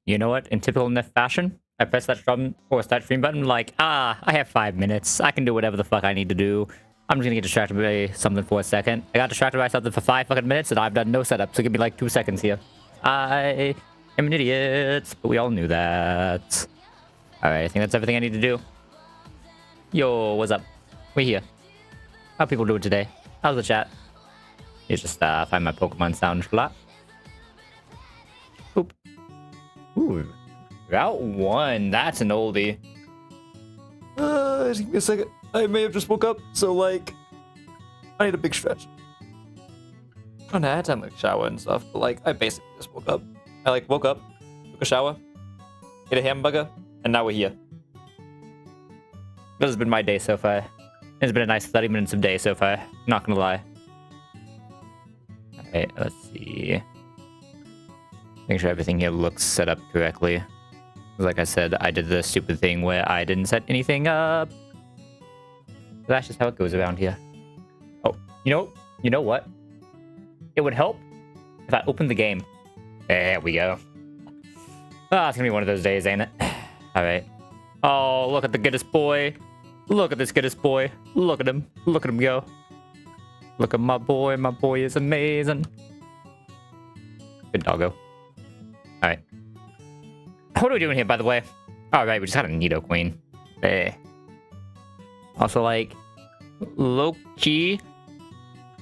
You know what? In typical Nef fashion, I press that strum or start stream button like, I have 5 minutes. I can do whatever the fuck I need to do. I'm just gonna get distracted by something for a second. I got distracted by something for 5 fucking minutes and I've done no setup, so give me like 2 seconds here. I am an idiot, but we all knew that. Alright, I think that's everything I need to do. Yo, what's up? We're here. How people doing today? How's the chat? You just find my Pokemon sound a lot. Boop. Ooh, Route 1. That's an oldie. Give me a second. I may have just woke up, so like, I need a big stretch. I had time like shower and stuff, but like, I basically just woke up. I like woke up, took a shower, ate a hamburger, and now we're here. This has been my day so far. It's been a nice 30 minutes of day so far. Not gonna lie. Alright, let's see. Make sure everything here looks set up correctly. Like I said, I did the stupid thing where I didn't set anything up. That's just how it goes around here. Oh, you know what? It would help if I opened the game. There we go. Ah, it's gonna be one of those days, ain't it? Alright. Oh, look at the goodest boy. Look at this goodest boy. Look at him. Look at him go. Look at my boy. My boy is amazing. Good doggo. Alright. What are we doing here, by the way? Alright, we just got a Nidoqueen. Hey. Also, like, low-key,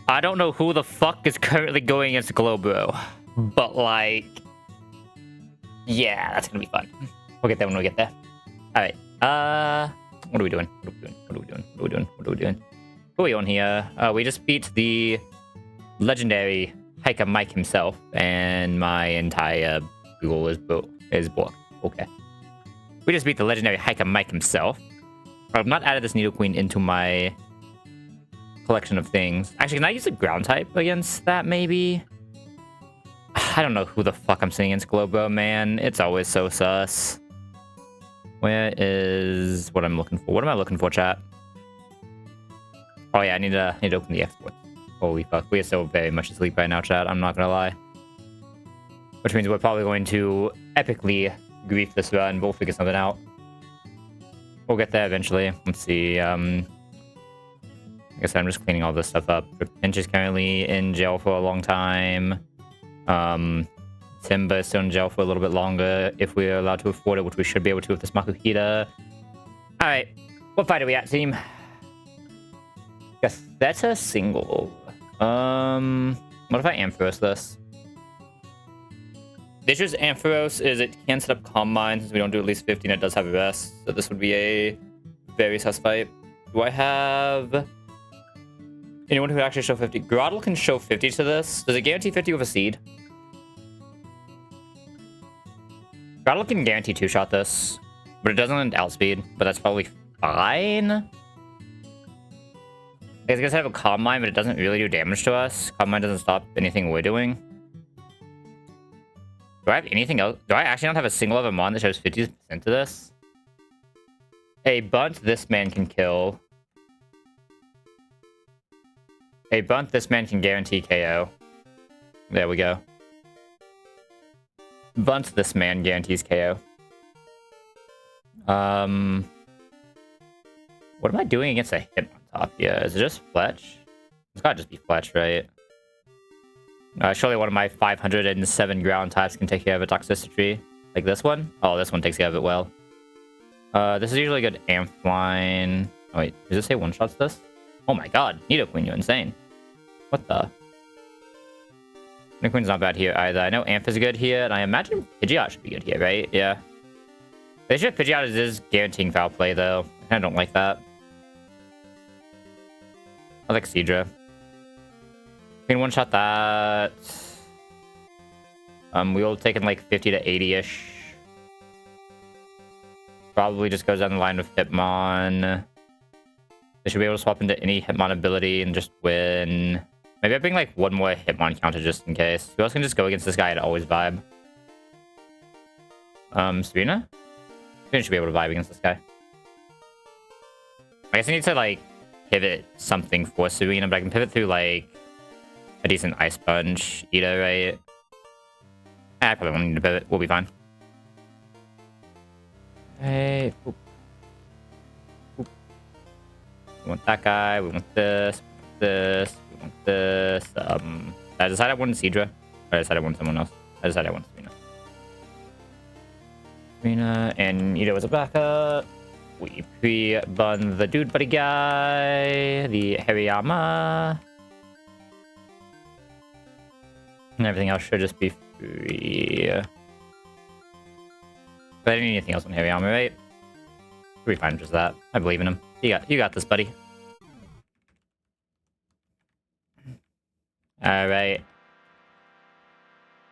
I don't know who the fuck is currently going against Glowbro. But, like, yeah, that's gonna be fun. We'll get there when we get there. Alright, what are we doing? What are we doing? What are we doing? What are we doing? What are we doing? Who are we on here? We just beat the legendary Hiker Mike himself, and my entire Google is blocked. Okay. We just beat the legendary Hiker Mike himself. I've not added this Nidoqueen into my collection of things. Actually, can I use a ground type against that, maybe? I don't know who the fuck I'm seeing against Glowbro, man. It's always so sus. Where is what I'm looking for? What am I looking for, chat? Oh yeah, I need to open the export. Holy fuck, we are so very much asleep right now, chat. I'm not gonna lie. Which means we're probably going to epically grief this run. We'll figure something out. We'll get there eventually. Let's see. I guess I'm just cleaning all this stuff up. Finch is currently in jail for a long time. Simba is still in jail for a little bit longer if we're allowed to afford it, which we should be able to with this Makuhita. Alright. What fight are we at, team? Guess that's a single. What if I Ampharos this? The issue with Ampharos is it can set up Calm Mind since we don't do at least 50 and it does have a rest. So this would be a very sus fight. Do I have anyone who would actually show 50? Groddle can show 50 to this. Does it guarantee 50 with a seed? Groddle can guarantee 2-shot this, but it doesn't end outspeed, but that's probably fine. I guess I have a Calm Mind, but it doesn't really do damage to us. Calm Mind doesn't stop anything we're doing. Do I have anything else? Do I actually not have a single other mon that shows 50% to this? A bunt this man can kill. A bunt this man can guarantee KO. There we go. Bunt this man guarantees KO. What am I doing against a Hitmontop? Yeah, is it just Fletch? It's gotta just be Fletch, right? Surely one of my 507 ground types can take care of a toxicity. Like this one? Oh, this one takes care of it well. This is usually a good Ampline. Oh wait, does it say one-shots this? Oh my god, Nidoqueen, you're insane. What the? Nidoqueen's not bad here either. I know Amph is good here, and I imagine Pidgeot should be good here, right? Yeah. The issue with Pidgeot is guaranteeing foul play, though. I don't like that. I like Seadra. We can one-shot that. We will take in like 50 to 80-ish. Probably just goes down the line with Hitmon. They should be able to swap into any Hitmon ability and just win. Maybe I bring like one more Hitmon counter just in case. Who else can just go against this guy and always vibe? Serena? Serena should be able to vibe against this guy. I guess I need to like pivot something for Serena, but I can pivot through like a decent Ice Sponge, Ito, right? I probably won't need to pivot. We'll be fine. Hey, oop. Oop. We want that guy. We want this. This. We want this. I decided I wanted Cedra. Or I decided I wanted someone else. I decided I wanted Serena. Serena and Ito as a backup. We pre-bun the dude buddy guy. The Hariyama. And everything else should just be free. But I didn't need anything else on Hariyama, right? We'll be fine just that. I believe in him. You got this, buddy. Alright.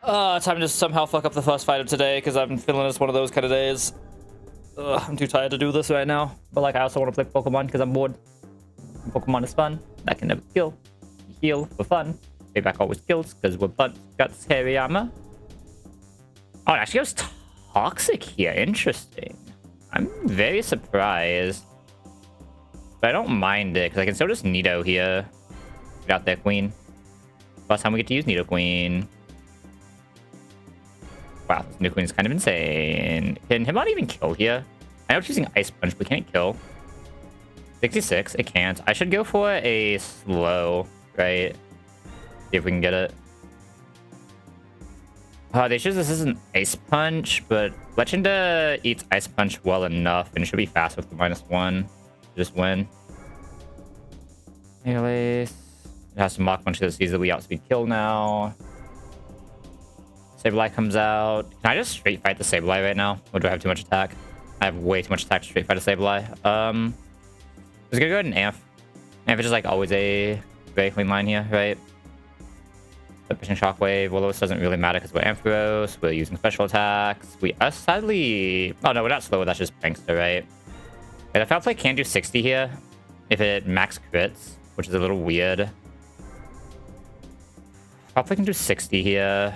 Time to somehow fuck up the first fight of today, because I'm feeling it's one of those kind of days. I'm too tired to do this right now. But like, I also want to play Pokemon because I'm bored. Pokemon is fun. That can never kill. Heal for fun. Payback always kills, because we're got Hariyama. Oh, it actually goes toxic here. Interesting. I'm very surprised. But I don't mind it, because I can still just Nido here. Get out there, Queen. Last time we get to use Nido Queen. Wow, this new Queen is kind of insane. Can him not even kill here? I know it's using Ice Punch, but can it kill? 66, it can't. I should go for a slow, right? See if we can get it. They choose this isn't Ice Punch, but Legenda eats Ice Punch well enough, and it should be fast with the -1 to just win. Anyways, it has to Mach Punch that sees that we outspeed kill now. Sableye comes out. Can I just straight fight the Sableye right now? Or do I have too much attack? I have way too much attack to straight fight a Sableye. I'm just gonna go ahead and Amph. Amph is just like always a very clean line here, right? The pushing Shockwave. Will-O-Wisp doesn't really matter because we're Ampharos. We're using special attacks. We are sadly... Oh no, we're not slow. That's just Prankster, right? And the Foul Play can do 60 here if it max crits, which is a little weird. Foul Play can do 60 here.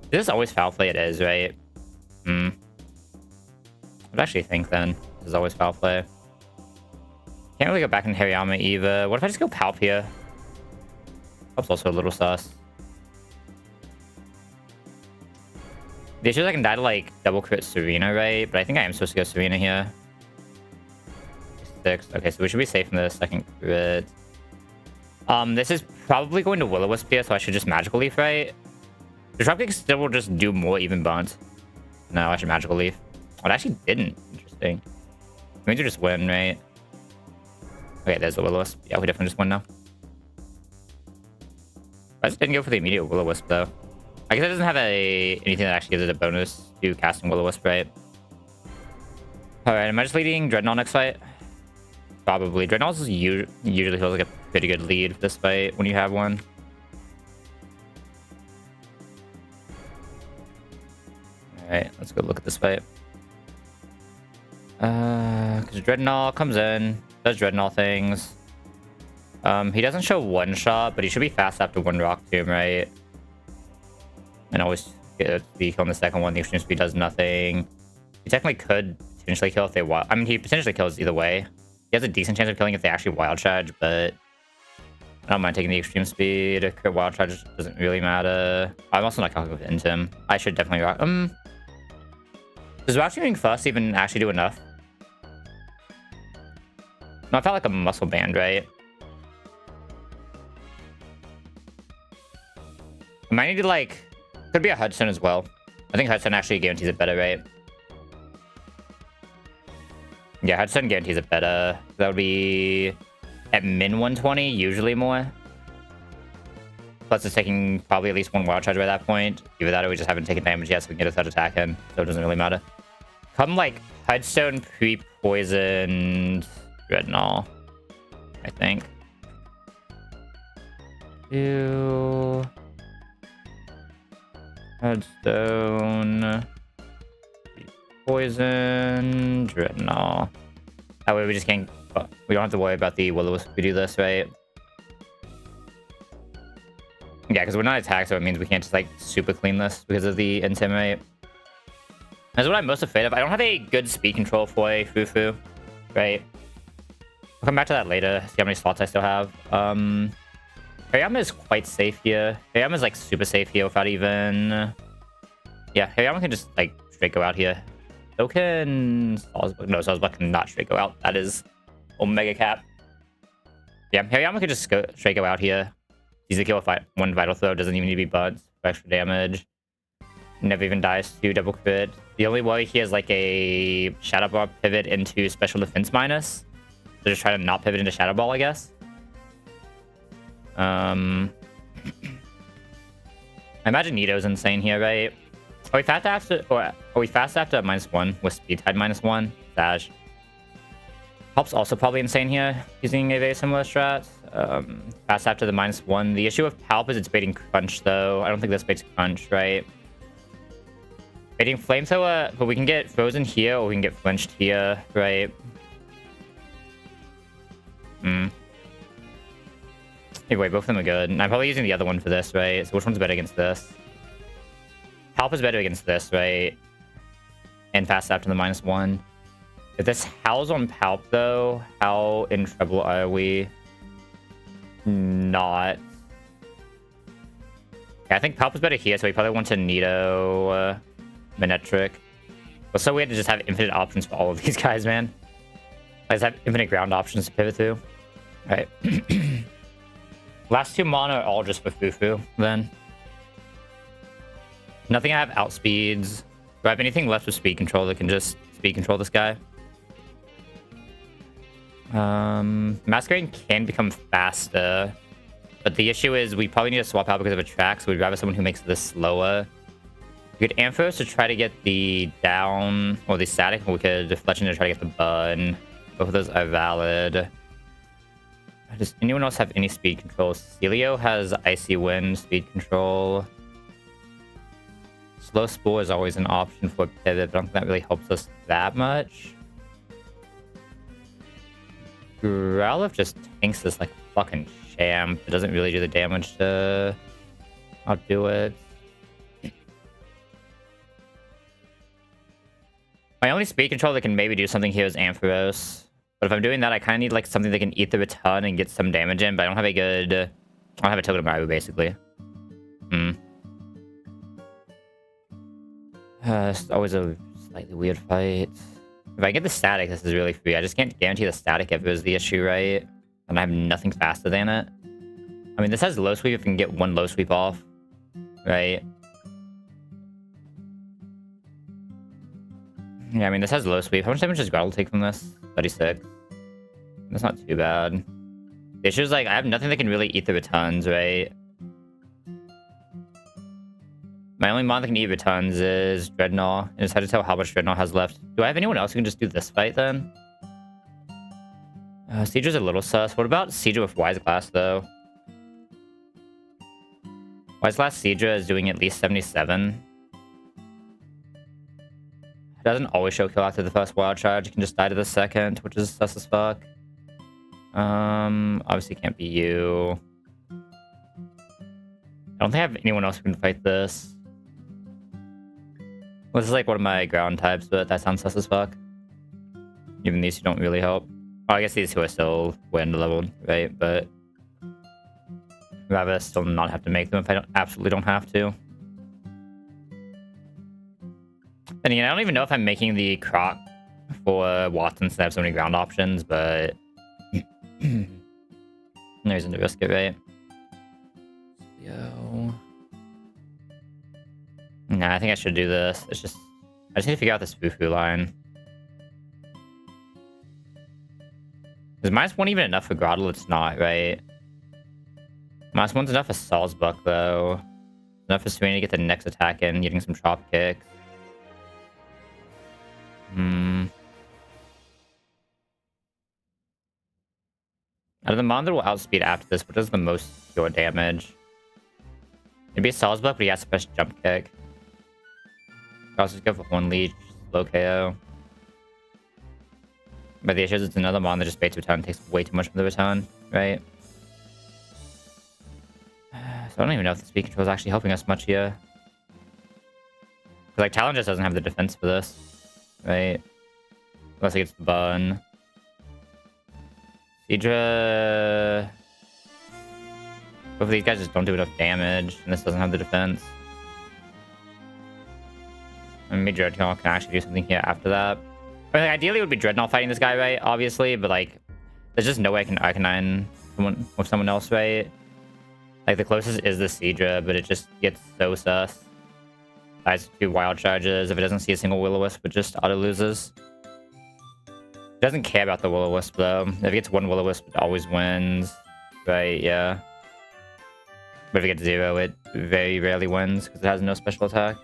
This is always Foul Play, it is, right? I would actually think then. This is always Foul Play. Can't really go back in Hariyama either. What if I just go Palp here? Palp's also a little sus. The issue is I can die to like double crit Serena, right? But I think I am supposed to go Serena here. 6. Okay, so we should be safe from the second crit. This is probably going to Will-O-Wisp here, so I should just Magical Leaf, right? The Dropkick still will just do more even bounce. No, I should Magical Leaf. Oh, it actually didn't. Interesting. We need to just win, right? Okay, there's the Will-O-Wisp. Yeah, we definitely just win now. I just didn't go for the immediate Will-O-Wisp, though. I guess it doesn't have anything that actually gives it a bonus to casting Will-O-Wisp, right? Alright, am I just leading Dreadnought next fight? Probably. Dreadnought usually feels like a pretty good lead for this fight when you have one. Alright, let's go look at this fight. Because Dreadnought comes in, does Dreadnought things. He doesn't show one shot, but he should be fast after one Rock Tomb, right? And always get the kill on the second one. The extreme speed does nothing. He technically could potentially kill if they wild. I mean, he potentially kills either way. He has a decent chance of killing if they actually wild charge, but I don't mind taking the extreme speed. Crit wild charge doesn't really matter. I'm also not calculating with Intim. I should definitely rock. Does Rock Tombing first even actually do enough? No, I felt like a muscle band, right? I might need to like... Could be a Hudson as well. I think Hudson actually guarantees it better, right? Yeah, Hudson guarantees it better. That would be at min 120, usually more. Plus it's taking probably at least one wild charge by that point. Either that or we just haven't taken damage yet, so we can get a third attack in. So it doesn't really matter. Come like Headstone pre-poisoned Dreadnought, I think. Ew. Headstone. Poison. Dreadnought. That way we just can't... We don't have to worry about the Will-O-Wisp if we do this, right? Yeah, because we're not attacked, so it means we can't just, like, super clean this because of the Intimidate. That's what I'm most afraid of. I don't have a good speed control for a Fufu, right? I'll come back to that later, see how many slots I still have. Hariyama is quite safe here. Hariyama is like super safe here without even... Yeah, Hariyama can just like straight go out here. So can Salzbuck. No, Salzbuck cannot straight go out. That is Omega Cap. Yeah, Hariyama could just go straight go out here. Easy kill with one Vital Throw. Doesn't even need to be buds for extra damage. Never even dies to double crit. The only worry here is like a Shadow Ball pivot into Special Defense minus. So just try to not pivot into Shadow Ball, I guess. I imagine Nito's insane here, right? Are we fast after -1 with Speed Tide -1? Saj. Help's also probably insane here, using a very similar strat. Fast after the -1. The issue with Palp is it's baiting Crunch, though. I don't think this baits Crunch, right? Baiting Flamethrower, but we can get Frozen here, or we can get Flinched here, right? Anyway, both of them are good. And I'm probably using the other one for this, right? So which one's better against this? Palp is better against this, right? And fast after the -1. If this howls on Palp, though, how in trouble are we? Not. Yeah, I think Palp is better here, so we probably want to Nito Manetric. But so we had to just have infinite options for all of these guys, man. I just have infinite ground options to pivot through. Alright. Last two mana are all just for Fufu, then. Nothing I have outspeeds. Do I have anything left with speed control that can just speed control this guy? Masquerade can become faster. But the issue is we probably need to swap out because of a track, so we'd rather someone who makes this slower. We could Ampharos to try to get the down, or the static, or we could Fletching to try to get the bun. Both of those are valid. Does anyone else have any speed control? Celio has Icy Wind speed control. Slow Spore is always an option for a pivot, but I don't think that really helps us that much. Growlithe just tanks this like a fucking champ. It doesn't really do the damage to outdo it. My only speed control that can maybe do something here is Ampharos. But if I'm doing that, I kind of need like something that can eat the return and get some damage in, but I don't have a good... I don't have a Togedemaru, basically. It's always a slightly weird fight. If I get the static, this is really free. I just can't guarantee the static if it was the issue, right? And I have nothing faster than it. I mean, this has low sweep if we can get one low sweep off, right? Yeah, I mean, this has low sweep. How much damage does Grottle take from this? 36. That's not too bad. The issue is, like, I have nothing that can really eat the returns, right? My only mon that can eat returns is Dreadnought. I just had to tell how much Dreadnought has left. Do I have anyone else who can just do this fight, then? Siege's a little sus. What about Siege with Wise Glass, though? Wise Glass Siege is doing at least 77. It doesn't always show kill after the first wild charge. You can just die to the second, which is sus as fuck. Obviously can't be you. I don't think I have anyone else who can fight this. Well, this is like one of my ground types, but that sounds sus as fuck. Even these two don't really help. Oh, I guess these two are still wind leveled, right? But I'd rather still not have to make them if I absolutely don't have to. And again, I don't even know if I'm making the Croc for Watson since I have so many ground options, but no reason to risk it, right? Yo. Nah, I think I should do this. It's just... I just need to figure out this Fufu line. Is -1 even enough for Grottle? It's not, right? -1's enough for Salzbuck, though. Enough for Serena to get the next attack in, getting some chop kicks. Out of the mon that will outspeed after this, what does the most pure damage? Maybe Salzbuck, but he has to press jump kick. I'll also just go for Horn Leech, slow KO. But the issue is it's another mon that just baits return, takes way too much from the return, right? So I don't even know if the speed control is actually helping us much here. Because like Talon just doesn't have the defense for this, right? Unless he gets the bun. Sidra... Both of these guys just don't do enough damage, and this doesn't have the defense. And maybe Dreadnought can actually do something here after that. I mean, like, ideally, it would be Dreadnought fighting this guy, right? Obviously, but like, there's just no way I can Arcanine someone with someone else, right? Like, the closest is the Seadra, but it just gets so sus. Dies 2 wild charges. If it doesn't see a single Will-O-Wisp, it just auto loses. It doesn't care about the Will-O-Wisp, though. If it gets 1 Will-O-Wisp, it always wins. Right, yeah. But if it gets 0, it very rarely wins, because it has no special attack.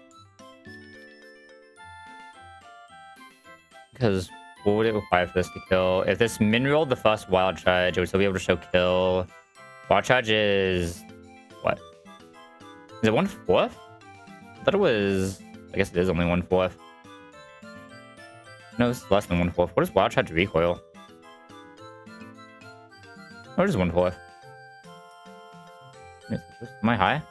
Because what would it require for this to kill? If this min-rolled the first wild charge, it would still be able to show kill. Wild charge is... what? Is it 1/4? I thought it was... I guess it is only 1/4. No, it's less than 1/4. What is wild charge recoil? What is 1/4? Am I high?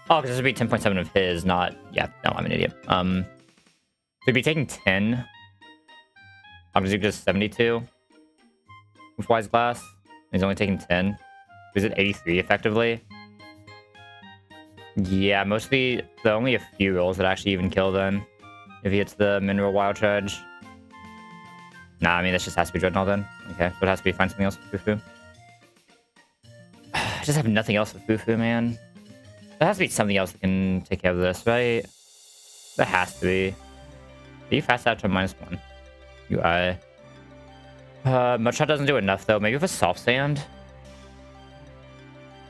Oh, because this would be 10.7 of his, not... yeah, no, I'm an idiot. So he'd be taking 10. Obviously, just 72 with Wise Glass. He's only taking 10. Is it 83 effectively? Yeah, mostly the only a few rolls that actually even kill then. If he hits the mineral wild charge. Nah, I mean, this just has to be Dreadnought then. Okay, so it has to be find something else with Fufu. I just have nothing else with Fufu, man. There has to be something else that can take care of this, right? There has to be. Are you fast out to -1? UI. Mudshot doesn't do enough, though. Maybe with a soft sand?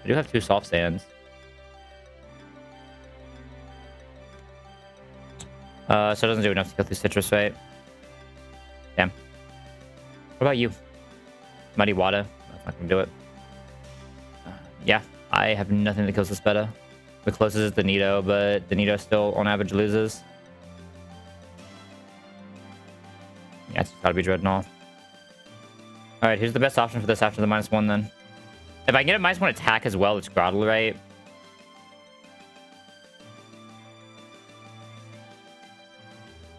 I do have 2 soft sands. So it doesn't do enough to kill through citrus, right? Damn. What about you? Muddy water. That's not gonna do it. Yeah, I have nothing that kills this better. The closest is the Nito, but the Nito still, on average, loses. Yeah, it's gotta be Dreadnought. Alright, who's the best option for this after the -1 then? If I can get a -1 attack as well, it's Groddle, right?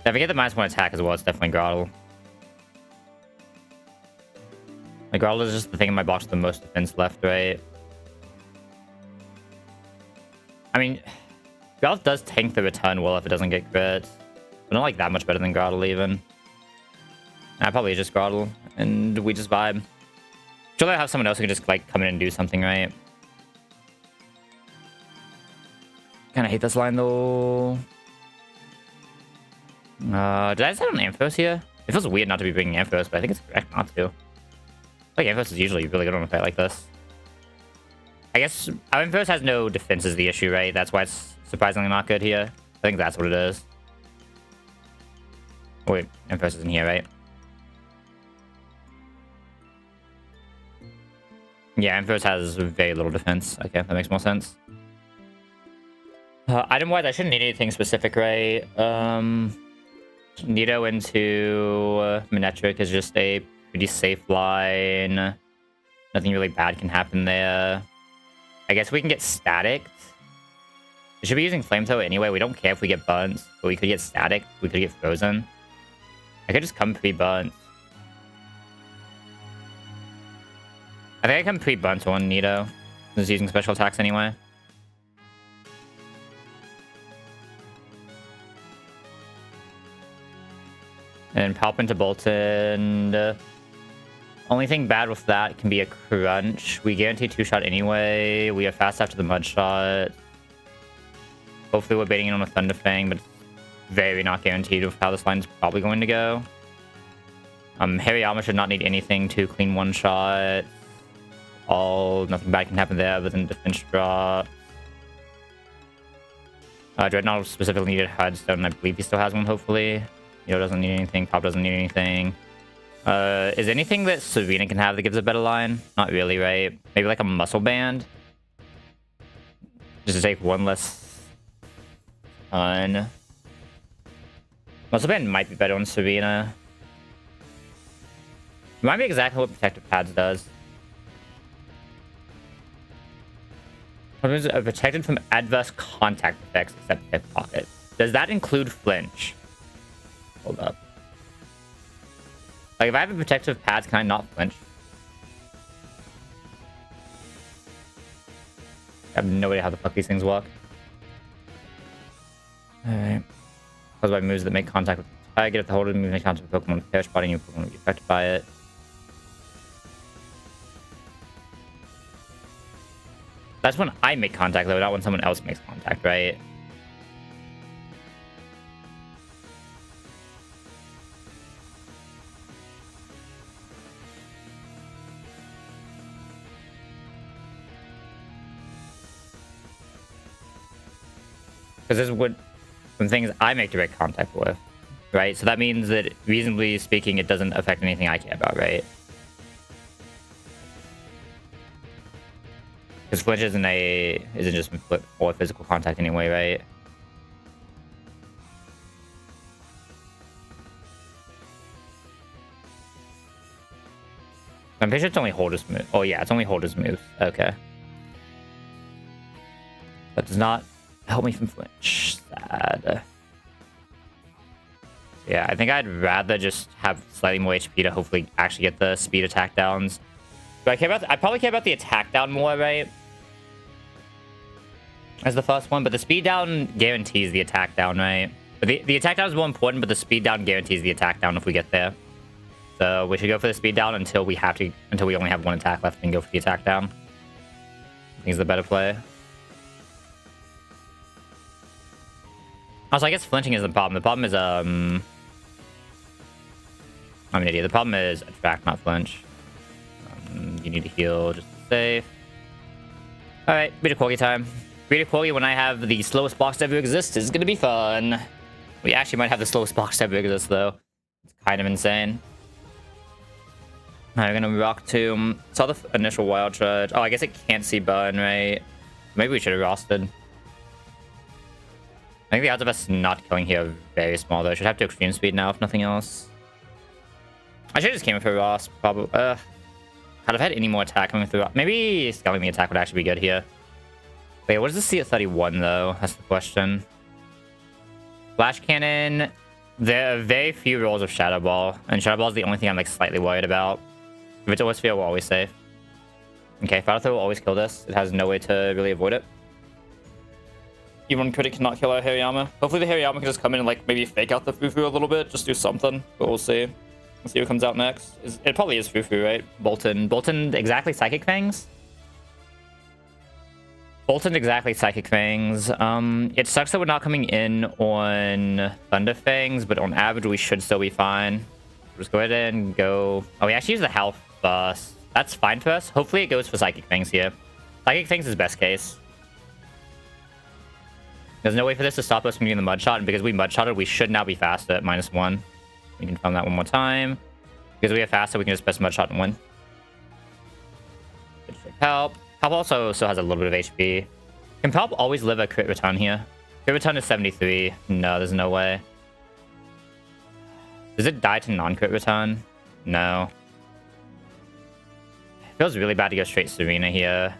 If I get the -1 attack as well, it's definitely Groddle. Like, Groddle is just the thing in my box with the most defense left, right? I mean, Groddle does tank the return well if it doesn't get crit. But not like that much better than Groddle even. Nah, probably just Groddle, and we just vibe. Surely I have someone else who can just like come in and do something, right? Kinda hate this line though. Did I just have an Amphos here? It feels weird not to be bringing Amphos, but I think it's correct not to. Like, Amphos is usually really good on a fight like this. I guess Amphos has no defense is the issue, right? That's why it's surprisingly not good here. I think that's what it is. Oh, wait, Amphos isn't here, right? Yeah, Amphos has very little defense. Okay, that makes more sense. Item-wise, I shouldn't need anything specific, right? Nito into Manectric is just a pretty safe line. Nothing really bad can happen there. I guess we can get static. We should be using Flamethrower anyway. We don't care if we get burnt, but we could get static. We could get frozen. I could just come pre-burnt. I think I can pre-burnt on Nito. Just using special attacks anyway. And pop into Bolton. Only thing bad with that can be a crunch. We guarantee 2-shot anyway. We are fast after the mud shot. Hopefully we're baiting in on a Thunder Fang, but it's very not guaranteed of how this line is probably going to go. Hariyama should not need anything to clean 1-shot. Nothing bad can happen there other than defense drop. Dreadnought specifically needed Hearthstone, and I believe he still has one, hopefully. Nito doesn't need anything. Pop doesn't need anything. Is anything that Serena can have that gives a better line? Not really, right? Maybe like a Muscle Band? Just to take 1 less ton. Muscle Band might be better on Serena. Remind me exactly what Protective Pads does. Sometimes are protected from adverse contact effects except Pickpocket. Does that include flinch? Hold up. Like, if I have a protective pads, can I not flinch? I have no idea how the fuck these things work. Alright. Caused by moves that make contact with the target. If the holder move make contact with Pokemon with pair spotting, your Pokemon will be affected by it. That's when I make contact, though, not when someone else makes contact, right? Because this is what some things I make direct contact with, right? So that means that, reasonably speaking, it doesn't affect anything I care about, right? Because flinch isn't just or physical contact anyway, right? I'm pretty sure it's only holders move. Oh yeah, it's only holders moves. Okay. That does not help me from flinch. Sad. Yeah, I think I'd rather just have slightly more HP to hopefully actually get the speed attack downs. Do I care about? I probably care about the attack down more, right? As the first one, but the speed down guarantees the attack down, right? But the attack down is more important, but the speed down guarantees the attack down if we get there. So we should go for the speed down until we only have one attack left and go for the attack down. I think it's the better play. Also, I guess flinching is the problem. The problem is, I'm an idiot. The problem is attract, not flinch. You need to heal just to be safe. Alright, Vito Corgi time. Vito Corgi, when I have the slowest box to ever exist, is gonna be fun. We actually might have the slowest box to ever exist, though. It's kind of insane. Alright, we're gonna rock Tomb. Saw the initial wild charge. Oh, I guess it can't see burn, right? Maybe we should have rosted. I think the odds of us not killing here are very small, though. I should have to extreme speed now, if nothing else. I should have just came for Ross, probably. Had I had any more attack coming through, maybe scaling the attack would actually be good here. Wait, what does this see at 31, though? That's the question. Flash Cannon. There are very few rolls of Shadow Ball, and Shadow Ball is the only thing I'm like slightly worried about. If it's always fail, we're always safe. Okay, Final Throw will always kill this. It has no way to really avoid it. Even Critic cannot kill our Hariyama. Hopefully the Hariyama can just come in and like maybe fake out the Fufu a little bit, just do something. But we'll see. We'll see who comes out next. It probably is Fufu, right? Bolton. Bolton exactly Psychic Fangs? Bolton exactly Psychic Fangs. It sucks that we're not coming in on Thunder Fangs, but on average we should still be fine. Just go ahead and go. Oh, we actually use the health first. That's fine for us. Hopefully it goes for Psychic Fangs here. Psychic Fangs is best case. There's no way for this to stop us from getting the Mud Shot, and because we Mud Shotted, we should now be faster at -1. We can confirm that one more time. Because we have faster, we can just press Mud Shot and win. Which should help. Help also still has a little bit of HP. Can Palp always live a crit return here? Crit return is 73. No, there's no way. Does it die to non-crit return? No. It feels really bad to go straight Serena here.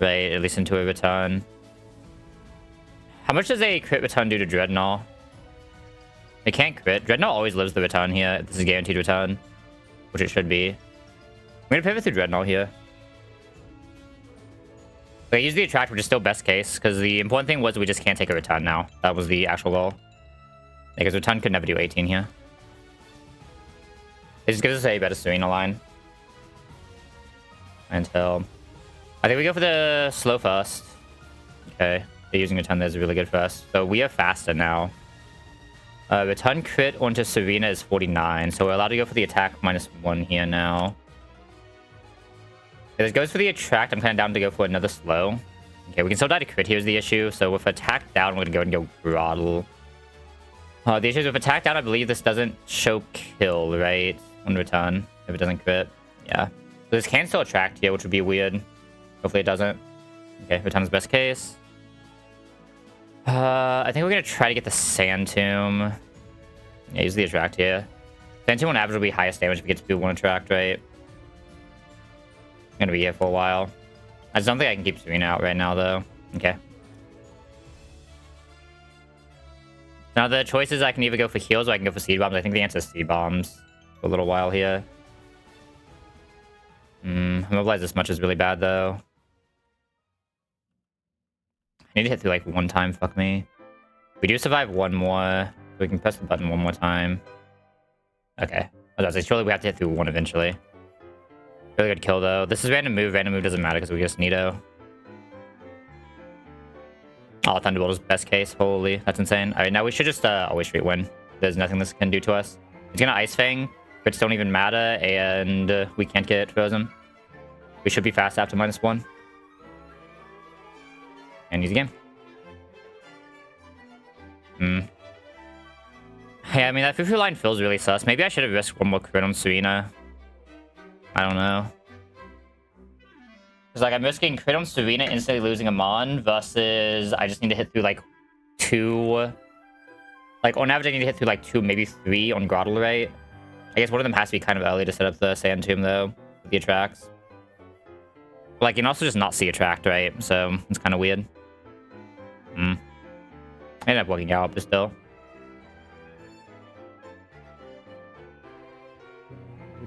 Right, at least into a return. How much does a crit return do to Dreadnought? It can't crit. Dreadnought always lives the return here. This is guaranteed return. Which it should be. I'm gonna pivot through Dreadnought here. I use the attract, which is still best case, because the important thing was we just can't take a return now. That was the actual goal. Because return could never do 18 here. It just gives us a better Serena line. Until... I think we go for the slow first. Okay. Using return there is really good for us. So we are faster now. Return crit onto Serena is 49. So we're allowed to go for the attack -1 here now. If it goes for the attract, I'm kind of down to go for another slow. Okay, we can still die to crit. Here's the issue. So with attack down, we're going to go and go Groddle. The issue is with attack down, I believe this doesn't show kill, right? On return, if it doesn't crit. Yeah. So this can still attract here, which would be weird. Hopefully it doesn't. Okay, return is best case. I think we're going to try to get the Sand Tomb. Yeah, use the attract here. Sand Tomb on average will be highest damage if we get to do 1 attract, right? I'm going to be here for a while. I just don't think I can keep Serena out right now, though. Okay. Now, the choices I can either go for heals or I can go for Seed Bombs. I think the answer is Seed Bombs for a little while here. Immobilize this much is really bad, though. I need to hit through, like, 1 time. Fuck me. We do survive one more. We can press the button one more time. Okay. Surely we have to hit through one eventually. Really good kill, though. This is random move. Random move doesn't matter because we just Nito. Oh, Thunderbolt is best case. Holy, that's insane. All right, now we should just always straight win. There's nothing this can do to us. It's gonna Ice Fang, which don't even matter, and we can't get frozen. We should be fast after -1. And easy game. Yeah, I mean, that Fufu line feels really sus. Maybe I should have risked one more crit on Serena. I don't know. Because, like, I'm risking crit on Serena, instantly losing a Mon, versus I just need to hit through, like, 2... Like, on average, I need to hit through, like, 2, maybe 3 on Grottle, right? I guess one of them has to be kind of early to set up the Sand Tomb, though, with the attracts. Like, you can also just not see attract, right? So, it's kind of weird. I ended up working out, but still. I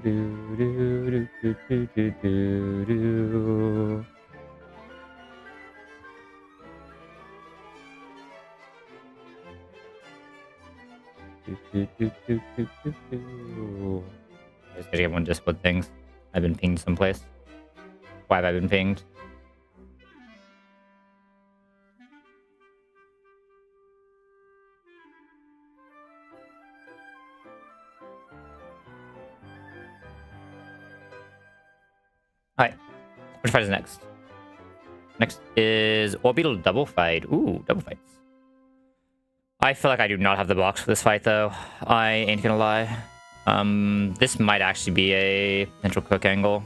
just gotta get one to split things. I've been pinged someplace. Why have I been pinged? Alright. Which fight is next? Next is Orbital Double Fight. Ooh, double fights. I feel like I do not have the box for this fight, though. I ain't gonna lie. This might actually be a potential cook angle.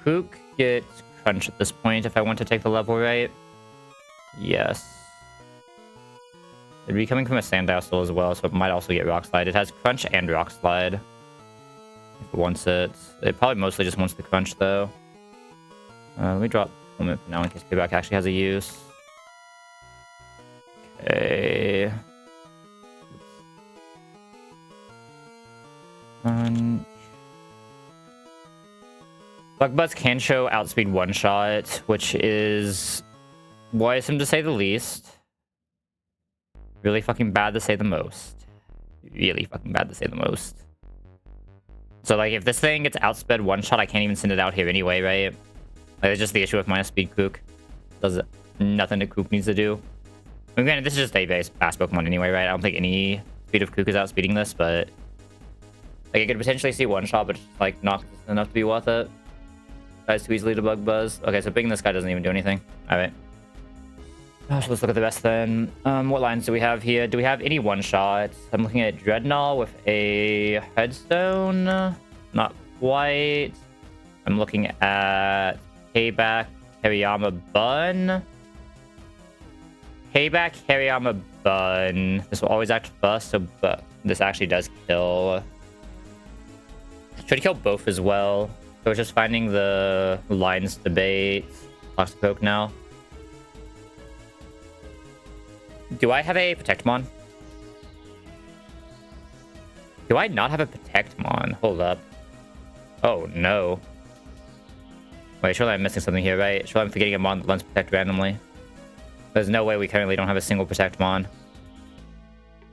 Cook gets crunch at this point if I want to take the level right. Yes. It'd be coming from a Sandile still as well, so it might also get Rock Slide. It has Crunch and Rock Slide. If it wants it. It probably mostly just wants the Crunch, though. Let me drop Moment for now in case Payback actually has a use. Okay. Bug Buzz can show outspeed one-shot, which is worrisome to say the least. Really fucking bad to say the most. Really fucking bad to say the most. So, like, if this thing gets outsped one-shot, I can't even send it out here anyway, right? Like, it's just the issue with minus speed Kook. Does nothing that Kook needs to do. I mean, granted, this is just a very fast Pokemon anyway, right? I don't think any speed of Kook is outspeeding this, but... Like, I could potentially see one-shot, but, like, not enough to be worth it. Tries too easily to Bug Buzz. Okay, so picking this guy doesn't even do anything. Alright. Gosh, let's look at the rest then. What lines do we have here? Do we have any one-shots? I'm looking at Dreadnought with a Headstone. Not quite. I'm looking at Payback, Hariyama Bun. Payback, Hariyama Bun. This will always act first, so but this actually does kill. Should kill both as well. So it's just finding the lines to bait. Toxic Oak now. Do I have a Protectmon? Do I not have a Protectmon? Hold up. Oh, no. Wait, surely I'm missing something here, right? Surely I'm forgetting a Mon that lets Protect randomly. There's no way we currently don't have a single Protectmon.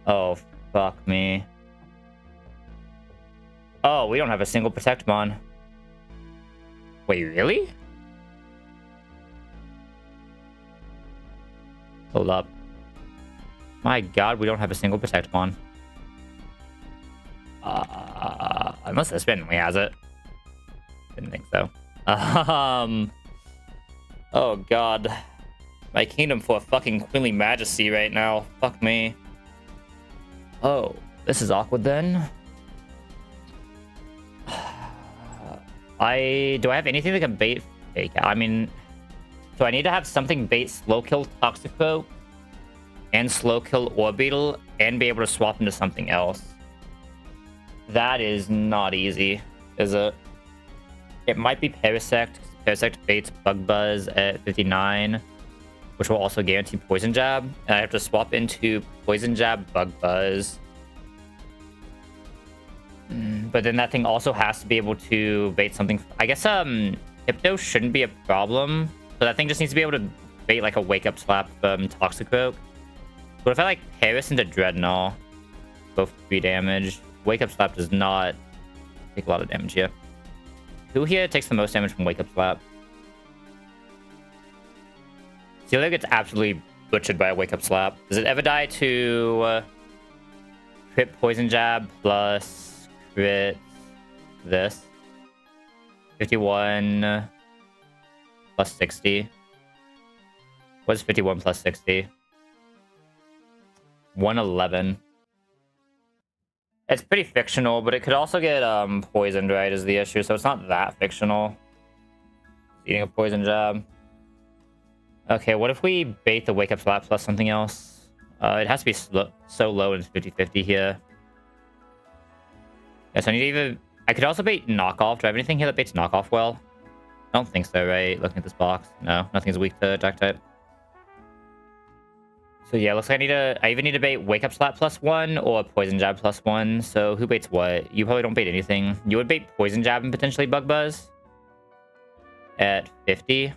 Oh, fuck me. Oh, we don't have a single Protectmon. Wait, really? Hold up. My god, we don't have a single Protectmon. Unless this randomly has it. Didn't think so. Oh god. My kingdom for a fucking Queenly Majesty right now. Fuck me. Oh, this is awkward then. Do I have anything that can bait fake? I mean, so I need to have something bait slow kill Toxico and slow kill Orbital and be able to swap into something else. That is not easy, is it? It might be Parasect. Parasect baits Bug Buzz at 59, which will also guarantee Poison Jab. And I have to swap into Poison Jab, Bug Buzz. But then that thing also has to be able to bait something. I guess Hypno shouldn't be a problem. So that thing just needs to be able to bait like a wake up slap from Toxicroak. But if I like Paris into Dreadnought, both 3 damage, wake up slap does not take a lot of damage here. Who here takes the most damage from wake up slap? Celia gets absolutely butchered by a wake up slap. Does it ever die to crit poison jab plus crit this? 51 plus 60. What's 51 plus 60? 111. It's pretty fictional, but it could also get poisoned, right, is the issue. So it's not that fictional. Eating a poison jab. Okay, what if we bait the wake up slap plus something else? It has to be so low and it's 50-50 here. Yeah, so I need to either... I could also bait knockoff. Do I have anything here that baits knockoff well? I don't think so, right? Looking at this box. No, nothing's weak to attack type. So yeah, looks like I either need to bait wake up slap +1 or poison jab +1. So who baits what? You probably don't bait anything. You would bait poison jab and potentially bug buzz at 50.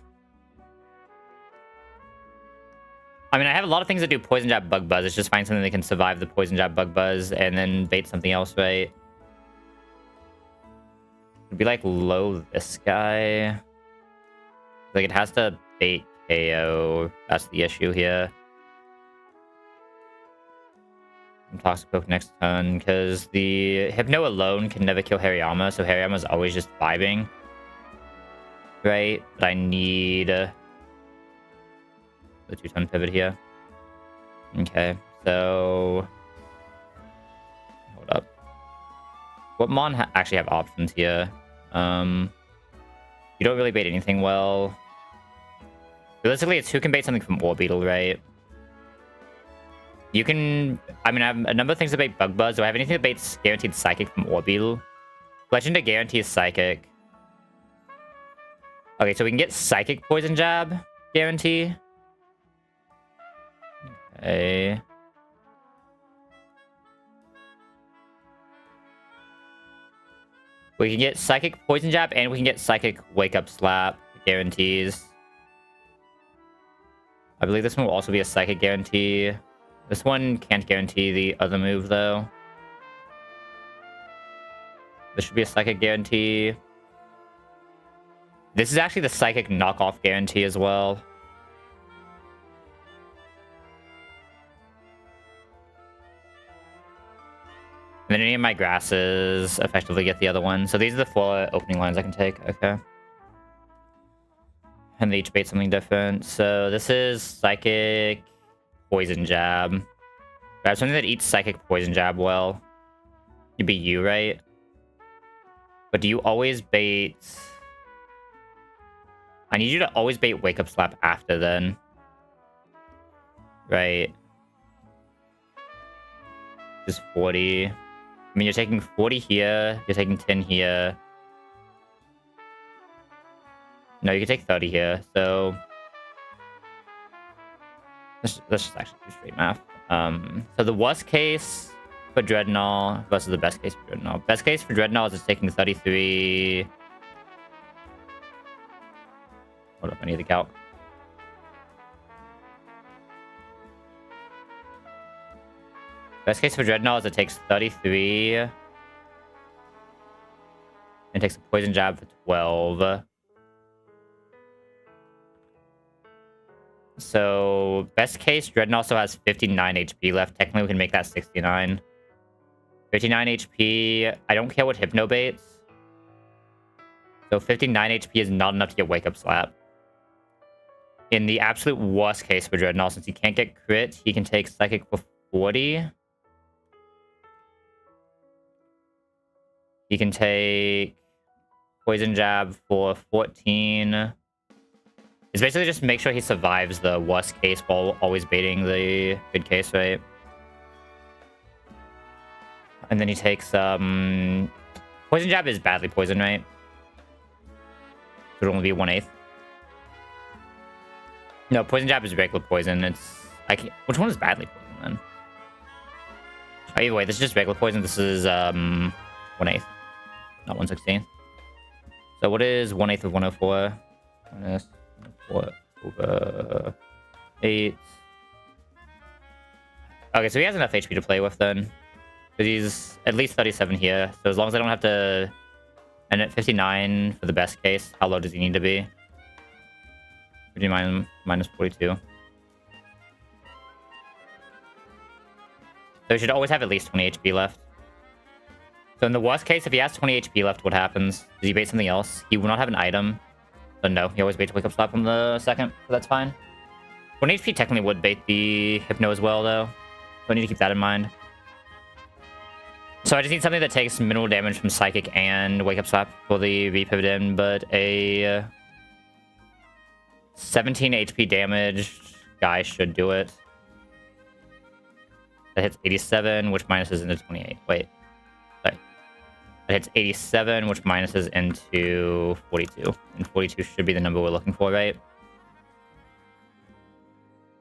I mean, I have a lot of things that do poison jab bug buzz. It's just find something that can survive the poison jab bug buzz and then bait something else, right? It'd be like low this guy. Like it has to bait KO. That's the issue here. Toxicroak next turn, because the Hypno alone can never kill Hariyama, so Hariyama's always just vibing. Right? But I need the 2-turn pivot here. Okay, so... Hold up. What Mon actually have options here? You don't really bait anything well. Realistically, it's who can bait something from Orbeetle, right? You can... I mean, I have a number of things to bait Bug Buzz. Do I have anything that baits guaranteed Psychic from Orbeetle? Legend to guarantee is Psychic. Okay, so we can get Psychic Poison Jab guarantee. Okay. We can get Psychic Poison Jab and we can get Psychic Wake Up Slap guarantees. I believe this one will also be a Psychic guarantee. This one can't guarantee the other move, though. This should be a Psychic guarantee. This is actually the Psychic knockoff guarantee as well. And then any of my grasses effectively get the other one. So these are the 4 opening lines I can take. Okay. And they each bait something different. So this is Psychic Poison Jab. I have something that eats Psychic Poison Jab well. You'd be you, right? But do you always bait... I need you to always bait Wake Up Slap after then. Right. Just 40. I mean, you're taking 40 here. You're taking 10 here. No, you can take 30 here. So... Let's just actually do straight math. So the worst case for Dreadnought versus the best case for Dreadnought. Best case for Dreadnought is taking 33... Hold up, I need the calc. Best case for Dreadnought is it takes 33... and takes a Poison Jab for 12. So, best case, Dreadnought also has 59 HP left. Technically, we can make that 69. 59 HP. I don't care what Hypno baits. So, 59 HP is not enough to get Wake Up Slap. In the absolute worst case for Dreadnought, since he can't get crit, he can take Psychic for 40. He can take Poison Jab for 14. It's basically just make sure he survives the worst case while always baiting the good case, right? And then he takes Poison Jab is badly poisoned, right? It would only be 1/8. No, Poison Jab is regular poison. It's which one is badly poisoned then? Oh, either way, this is just regular poison. This is 1/8, not 1/16. So what is 1/8 of 104? Minus 104 over 8. Okay, so he has enough HP to play with then. Because he's at least 37 here. So as long as I don't have to... And at 59 for the best case, how low does he need to be? 59 minus 42. So he should always have at least 20 HP left. So in the worst case, if he has 20 HP left, what happens? Does he bait something else? He will not have an item. So no, he always baits Wake Up Slap on the second. So that's fine. 1 HP technically would bait the Hypno as well, though. So I need to keep that in mind. So I just need something that takes minimal damage from Psychic and Wake Up Slap for the repivot in, but a 17 HP damage guy should do it. That hits 87, which minuses into 28. Wait. Sorry. That hits 87, which minuses into 42. And 42 should be the number we're looking for, right?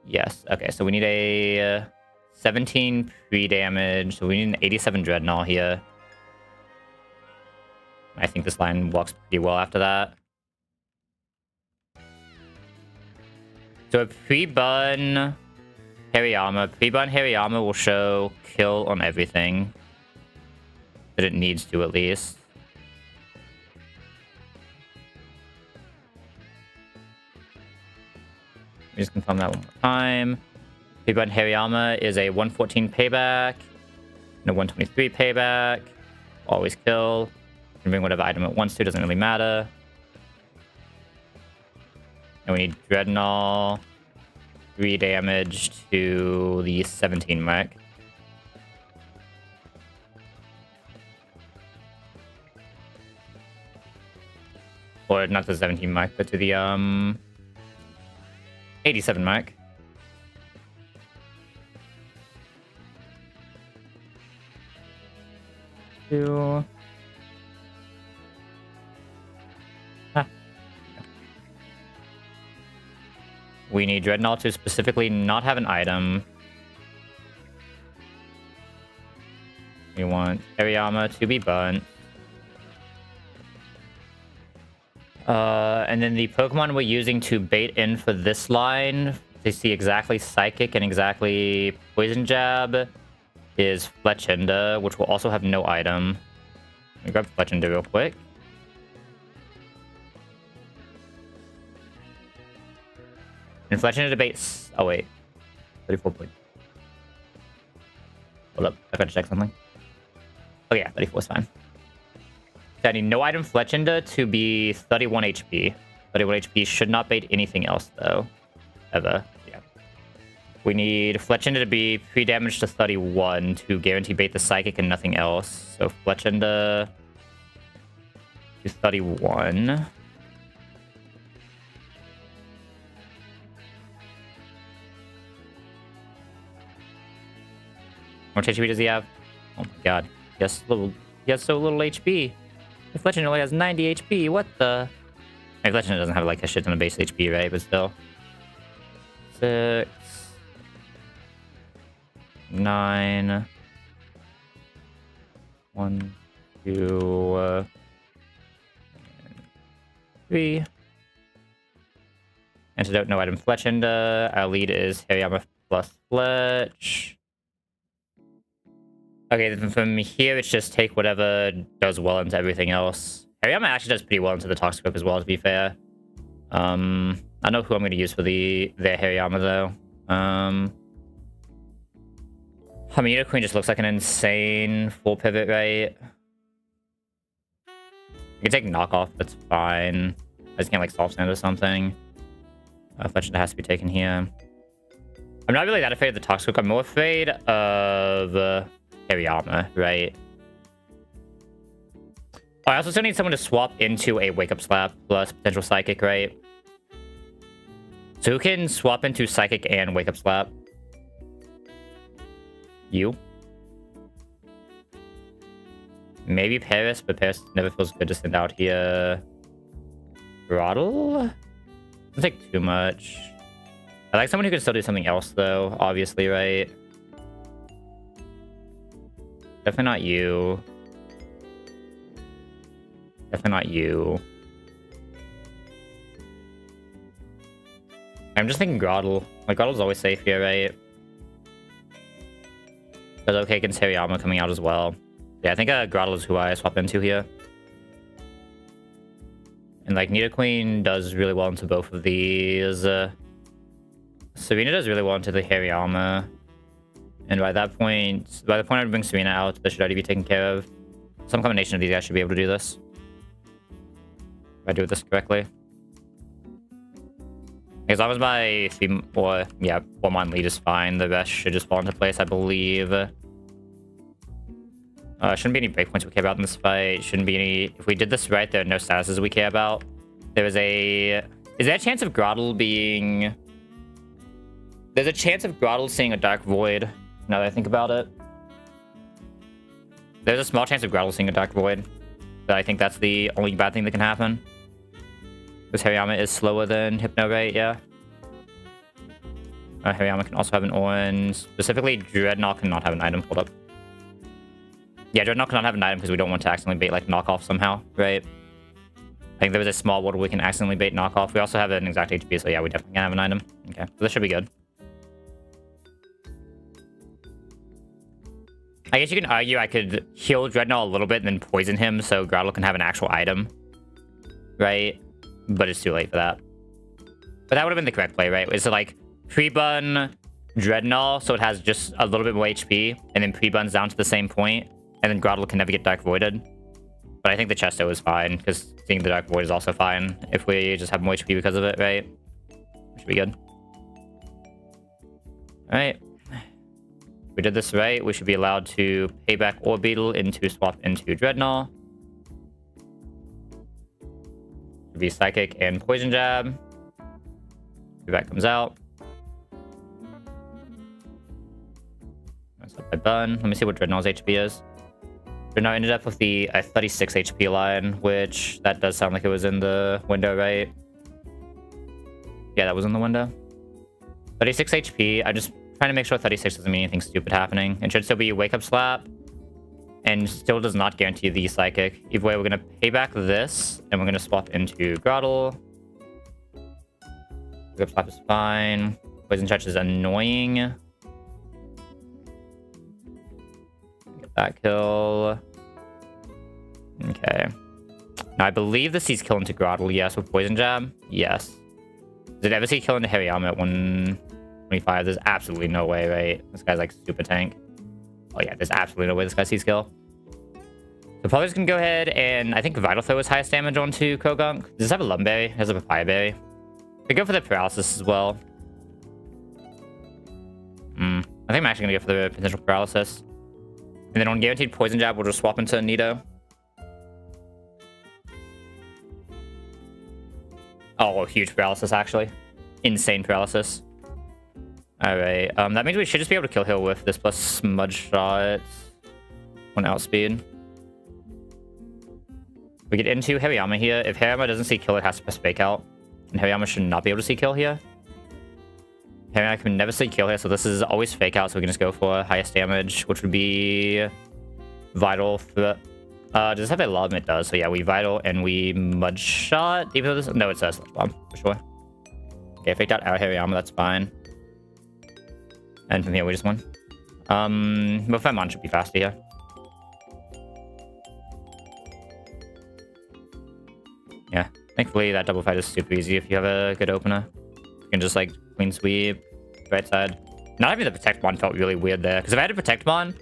Yes. Okay, so we need a 17 pre-damage. So we need an 87 Dreadnought here. I think this line walks pretty well after that. So a pre-bun Hariyama will show kill on everything that it needs to, at least. Let me just confirm that one more time. Pre-bun Hariyama is a 114 payback and a 123 payback. Always kill. Can bring whatever item it wants to, doesn't really matter. And we need Dreadnought. 3 damage to the 17 mark. Or not the 17 mark, but to the 87 mark. Two. We need Dreadnought to specifically not have an item. We want Hariyama to be burnt. And then the Pokemon we're using to bait in for this line to see exactly Psychic and exactly Poison Jab is Fletchenda, which will also have no item. Let me grab Fletchenda real quick. And Fletchenda debates... Oh, wait. 34 points. Hold up. I gotta check something. Oh, yeah. 34 is fine. So I need no item Fletchenda to be 31 HP. 31 HP should not bait anything else, though. Ever. Yeah. We need Fletchenda to be pre-damage to 31 to guarantee bait the Psychic and nothing else. So Fletchenda to 31. How much HP does he have? Oh my god. He has so little HP. The Fletchenda only has 90 HP. What the? I mean, Fletchenda doesn't have like a shit ton of base HP, right? But still. 6. 9. 1, 2. 3. Antidote, no item Fletchenda. Our lead is Hariyama plus Fletch. Okay, then from here, it's just take whatever does well into everything else. Hariyama actually does pretty well into the Toxicroak as well, to be fair. I don't know who I'm going to use for their Hariyama, though. Hamida Queen just looks like an insane full pivot, right? You can take knockoff, that's fine. I just can't, like, soft stand or something. Fletchenda has to be taken here. I'm not really that afraid of the Toxicroak. I'm more afraid of... Hariyama, right? Oh, I also still need someone to swap into a Wake Up Slap plus potential Psychic, right? So who can swap into Psychic and Wake Up Slap? You? Maybe Paris, but Paris never feels good to send out here. Throttle? Doesn't take too much. I like someone who can still do something else, though, obviously, right? Definitely not you. Definitely not you. I'm just thinking Groddle. Like, Groddle's always safe here, right? But okay against Hariyama coming out as well. Yeah, I think Groddle is who I swap into here. And, like, Nidoqueen does really well into both of these. Serena does really well into the Hariyama. And by the point I bring Serena out, this should already be taken care of. Some combination of these guys should be able to do this. If I do this correctly. As long as my 4-mon lead is fine, the rest should just fall into place, I believe. Shouldn't be any breakpoints we care about in this fight. Shouldn't be any... If we did this right, there are no statuses we care about. There is a... Is there a chance of Groddle being... There's a chance of Groddle seeing a Dark Void, now that I think about it. There's a small chance of Groddle seeing a Dark Void. But I think that's the only bad thing that can happen. Because Hariyama is slower than Hypno, right? Yeah. Hariyama can also have an orange. Specifically, Dreadnought cannot have an item. Hold up. Yeah, Dreadnought cannot have an item because we don't want to accidentally bait, like, knockoff somehow, right? I think there was a small world where we can accidentally bait knockoff. We also have an exact HP, so yeah, we definitely can have an item. Okay, so this should be good. I guess you can argue I could heal Dreadnought a little bit and then poison him so Groddle can have an actual item, right? But it's too late for that. But that would have been the correct play, right? It's like pre-bun Dreadnought, so it has just a little bit more HP, and then pre-buns down to the same point, and then Groddle can never get Dark Voided. But I think the Chesto is fine, because seeing the Dark Void is also fine if we just have more HP because of it, right? Should be good. Alright. If we did this right, we should be allowed to pay back Orbeetle into swap into Dreadnought. Should be Psychic and Poison Jab. That comes out. That's up by Bun. Let me see what Dreadnought's HP is. Dreadnought ended up with the 36 HP line, which that does sound like it was in the window, right? Yeah, that was in the window. 36 HP. I'm just trying to make sure 36 doesn't mean anything stupid happening. It should still be Wake Up Slap. And still does not guarantee the Psychic. Either way, we're going to pay back this, and we're going to swap into Groddle. Wake Up Slap is fine. Poison Touch is annoying. Get that kill. Okay. Now, I believe the sees kill into Groddle, yes, with Poison Jab. Yes. Did it ever see kill into Hariyama at 125? There's absolutely no way, right? This guy's like super tank. Oh yeah, there's absolutely no way this guy sees kill. So probably just gonna go ahead and I think Vital Throw is highest damage onto Kogunk. Does this have a Lumberry? It has a Papaya Berry. We go for the Paralysis as well. I think I'm actually gonna go for the potential Paralysis. And then on Guaranteed Poison Jab, we'll just swap into Nido. Oh, huge Paralysis actually. Insane Paralysis. Alright, that means we should just be able to kill Hill with this plus Smudge Shot on Outspeed. We get into Hariyama here. If Hariyama doesn't see kill, it has to press Fake Out. And Hariyama should not be able to see kill here. Hariyama can never see kill here, so this is always Fake Out, so we can just go for highest damage, which would be Vital. Does this have a Love? It does, so yeah, we Vital and we Mud Shot. Even though this... No, it says Bomb, for sure. Okay, Faked Out our Hariyama, that's fine. And from here, we just won. Both Mon should be faster here. Yeah, thankfully that double fight is super easy if you have a good opener. You can just like clean sweep, right side. Not having the Protect Mon felt really weird there. Because if I had a Protect Mon,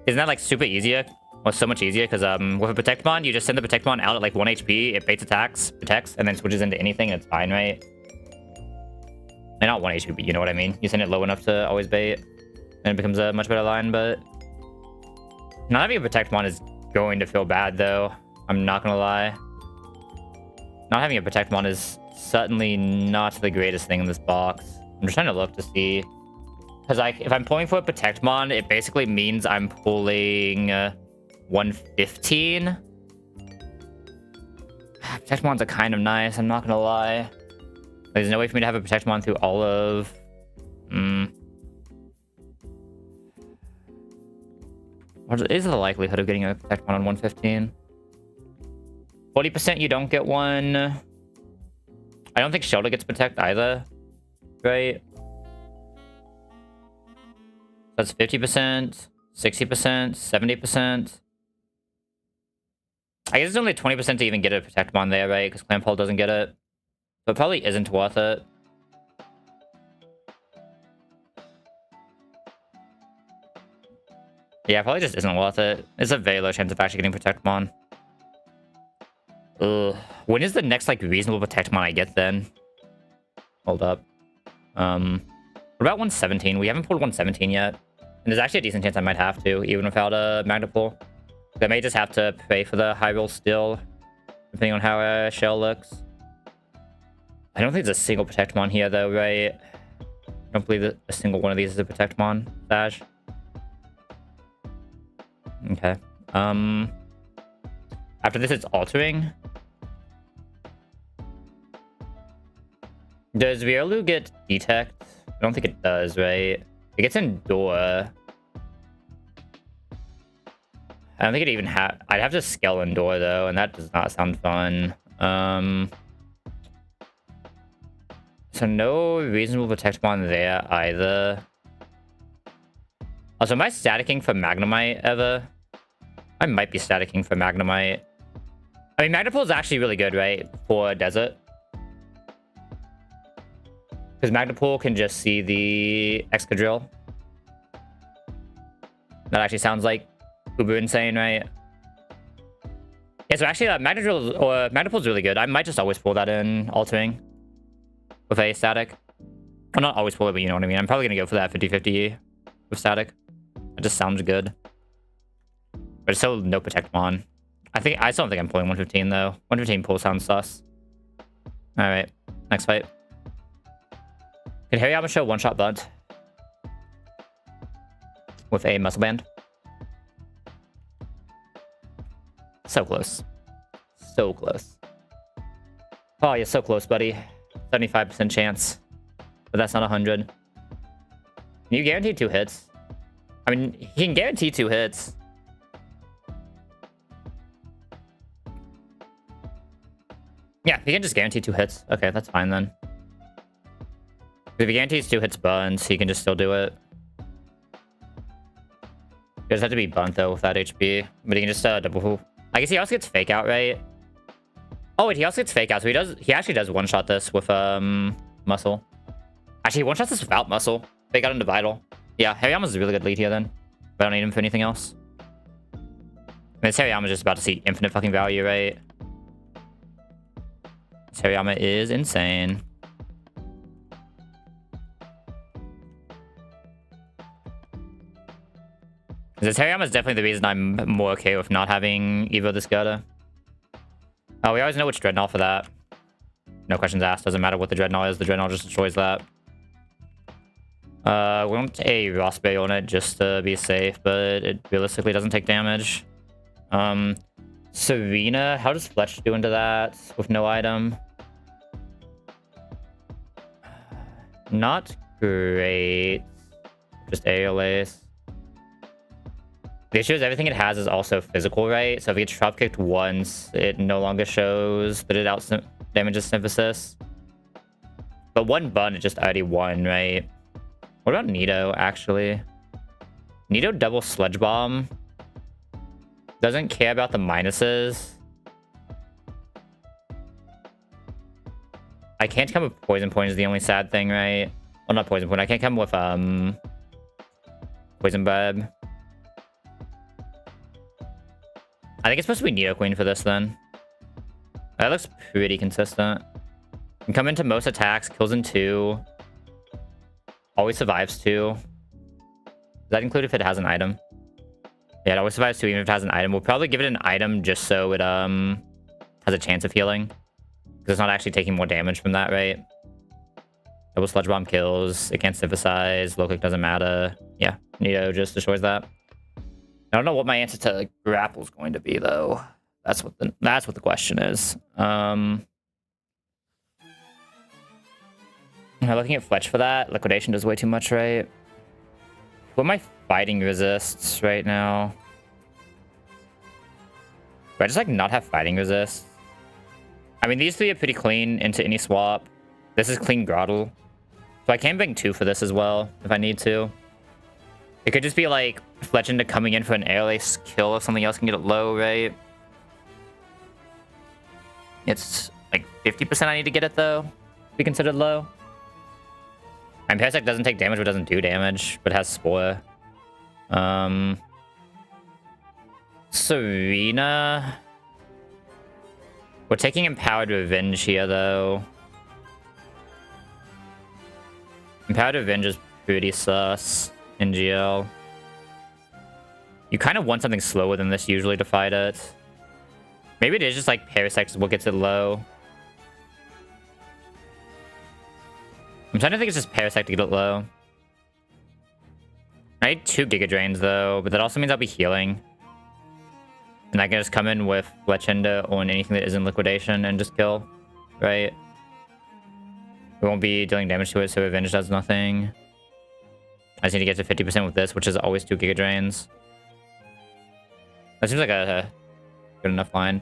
isn't that like super easier? Well, so much easier because with a Protect Mon, you just send the Protect Mon out at like 1 HP, it baits attacks, protects, and then switches into anything and it's fine, right? And not 1 HP, but you know what I mean. You send it low enough to always bait, and it becomes a much better line, but... Not having a Protect Mon is going to feel bad, though. I'm not gonna lie. Not having a Protect Mon is certainly not the greatest thing in this box. I'm just trying to look to see... Because like, if I'm pulling for a Protect Mon, it basically means I'm pulling 115. Protect Mons are kind of nice, I'm not gonna lie. There's no way for me to have a Protect Mon through all of... What is the likelihood of getting a Protect Mon on 115? 40% you don't get one. I don't think Shelter gets Protect either. right? That's 50%, 60%, 70%. I guess it's only 20% to even get a Protectmon there, right? Because Clamp Hole doesn't get it. So it probably isn't worth it. Yeah, probably just isn't worth it. It's a very low chance of actually getting Protectmon. Ugh. When is the next, like, reasonable Protectmon I get, then? Hold up. What about 117? We haven't pulled 117 yet. And there's actually a decent chance I might have to, even without a Magna Pull. I may just have to pray for the high roll still, depending on how Shell looks. I don't think there's a single Protectmon here, though, right? I don't believe that a single one of these is a Protectmon, Sash. Okay. After this, it's altering. Does Riolu get Detect? I don't think it does, right? It gets Endure. I don't think it even I'd have to scale Endure, though, and that does not sound fun. So no reasonable Protectmon there either. Also, am I staticking for Magnemite ever? I might be staticking for Magnemite. I mean, Magna Pull is actually really good, right? For Desert. Because Magna Pull can just see the Excadrill. That actually sounds like uber insane, right? Yeah, so actually, Magna Pull is really good. I might just always pull that in altering with a static. Well, not always pull it, but you know what I mean. I'm probably going to go for that 50-50 with static. It just sounds good. But it's still no Protectmon. I still don't think I'm pulling 115, though. 115 pull sounds sus. Alright, next fight. Can Hariyama show one-shot bunt? With a muscle band? So close. So close. Oh, you're so close, buddy. 75% chance. But that's not 100. Can you guarantee 2 hits? I mean, he can guarantee 2 hits. Yeah, he can just guarantee 2 hits. Okay, that's fine then. If he guarantees 2 hits buns, he can just still do it. He does have to be bunt, though, with that HP. But he can just double hoop. I guess he also gets fake out, right? Oh, wait, he also gets fake out. So he actually does one-shot this with muscle. Actually, he one-shots this without muscle. Fake out into vital. Yeah, Hariyama's a really good lead here, then. But I don't need him for anything else. I mean, this Hariyama's just about to see infinite fucking value, right? This Hariyama is insane. This Hariyama is definitely the reason I'm more okay with not having Evo this Gerda. Oh, we always know which Dreadnought for that. No questions asked. Doesn't matter what the Dreadnought is. The Dreadnought just destroys that. We want a Raspberry on it just to be safe, but it realistically doesn't take damage. Serena, how does Fletch do into that with no item? Not great. Just AOAs. The issue is everything it has is also physical, right? So if it gets drop kicked once, it no longer shows that it damages Synthesis. But one bun, it just already won, right? What about Nito, actually? Nito double Sludge Bomb. Doesn't care about the minuses. I can't come with Poison Point is the only sad thing, right? Well, not Poison Point. I can't come with Poison Bud. I think it's supposed to be Nito Queen for this, then. That looks pretty consistent. Can come into most attacks, kills in 2. Always survives 2. Does that include if it has an item? Yeah, it always survives 2 even if it has an item. We'll probably give it an item just so it has a chance of healing. Because it's not actually taking more damage from that, right? Double Sludge Bomb kills. It can't synthesize. Low click doesn't matter. Yeah, Nito just destroys that. I don't know what my answer to grapple is going to be, though. That's what the question is. Am I looking at Fletch for that? Liquidation does way too much, right? What am I fighting resists right now? Do I just, like, not have fighting resist? I mean, these 3 are pretty clean into any swap. This is clean Grottle. So So I can bring 2 for this as well, if I need to. It could just be like Fletchender coming in for an air lace kill if something else can get it low, right? It's like 50% I need to get it though, to be considered low. And Parasect doesn't take damage, but doesn't do damage, but has Spore. Serena. We're taking Empowered Revenge here, though. Empowered Revenge is pretty sus in GL. You kind of want something slower than this usually to fight it. Maybe it is just like Parasect is what gets it low. I'm trying to think it's just Parasect to get it low. I need 2 Giga Drains, though, but that also means I'll be healing. And I can just come in with Fletchender on anything that isn't Liquidation and just kill, right? We won't be dealing damage to it, so Revenge does nothing. I just need to get to 50% with this, which is always 2 Giga Drains. That seems like a good enough line.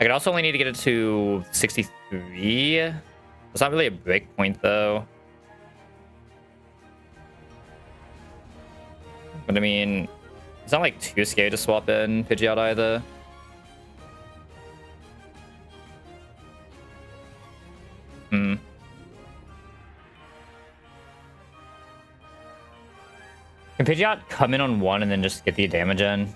I could also only need to get it to 63. It's not really a break point, though. But I mean, it's not like too scary to swap in Pidgeot either. Can Pidgeot come in on 1 and then just get the damage in?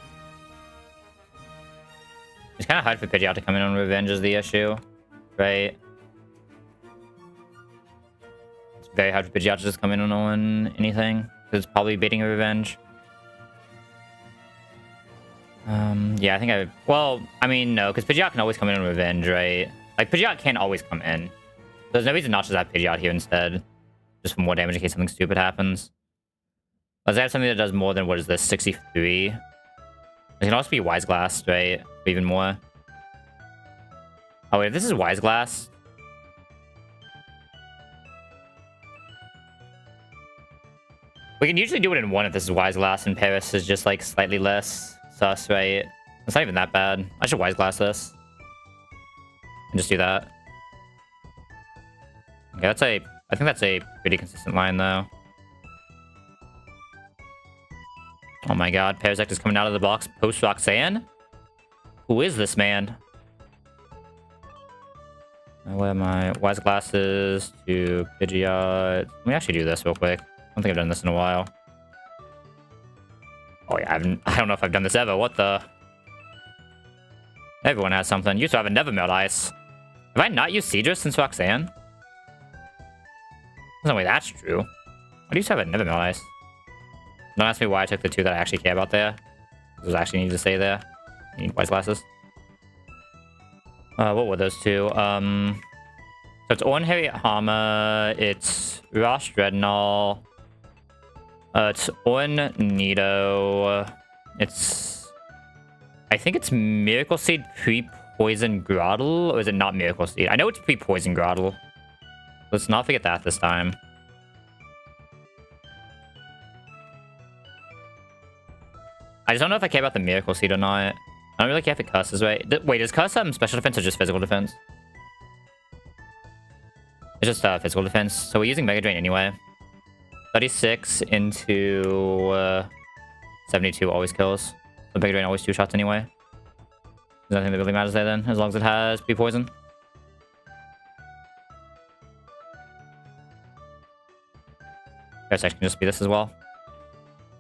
It's kind of hard for Pidgeot to come in on Revenge is the issue, right? It's very hard for Pidgeot to just come in on anything. It's probably baiting a Revenge. Yeah, I think well, I mean, no, because Pidgeot can always come in on Revenge, right? Like, Pidgeot can't always come in. There's no reason not to have Pidgeot here instead. Just for more damage in case something stupid happens. Let's add something that does more than, what is this, 63? It can also be Wise Glass, right? Even more. Oh, wait, this is Wise Glass. We can usually do it in 1 if this is Wise Glass, and Paris is just, like, slightly less sus, right? It's not even that bad. I should Wise Glass this. And just do that. Okay, I think that's a pretty consistent line, though. Oh my god, Parasect is coming out of the box post-Roxanne? Who is this man? Where are my Wise Glasses to Pidgeot? Let me actually do this real quick. I don't think I've done this in a while. Oh yeah, I don't know if I've done this ever. What the? Everyone has something. You used to have a Never Melt Ice. Have I not used Seadra since Roxanne? There's no way that's true. I used to have a Never Melt Ice. Don't ask me why I took the 2 that I actually care about there. Those actually need to stay there. I need Wise Glasses. What were those 2? So it's Oran Harriet Hama, it's Ross Dreadnought, it's Oran Nido, it's... I think it's Miracle Seed pre-Poison Grotle, or is it not Miracle Seed? I know it's pre-Poison Grotle. Let's not forget that this time. I just don't know if I care about the Miracle Seed or not. I don't really care if it cusses, right? Wait, does cuss special defense or just physical defense? It's just physical defense. So we're using Mega Drain anyway. 36 into 72 always kills. So Mega Drain always 2 shots anyway. There's nothing that really matters there then, as long as it has pre-poison. Parasect can just be this as well.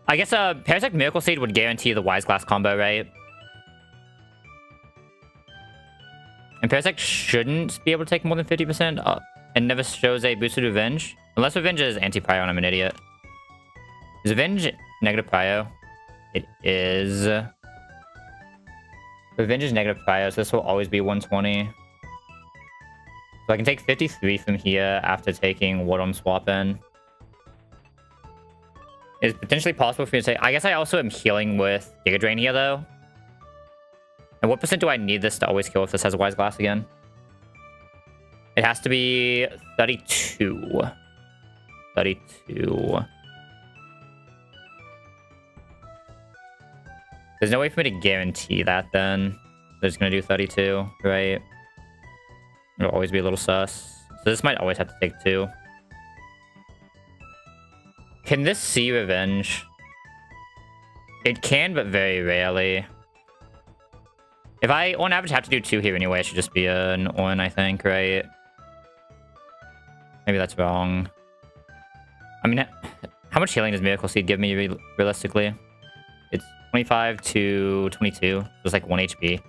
I guess Parasect Miracle Seed would guarantee the Wise Glass combo, right? And Parasect shouldn't be able to take more than 50% and never shows a boosted Revenge. Unless Revenge is anti-Prio and I'm an idiot. Is Revenge negative Prio? It is. Revenge is negative Prio, so this will always be 120. So I can take 53 from here after taking Ward on Swap in. It's potentially possible for me to say... I guess I also am healing with Giga Drain here, though. And what percent do I need this to always kill if this has a Wise Glass again? It has to be 32. 32. There's no way for me to guarantee that, then. They're just going to do 32, right? It'll always be a little sus. So this might always have to take 2. Can this see revenge? It can, but very rarely. If I, on average, have to do 2 here anyway, it should just be an on, I think, right? Maybe that's wrong. I mean, how much healing does Miracle Seed give me, realistically? It's 25 to 22. It's like 1 HP.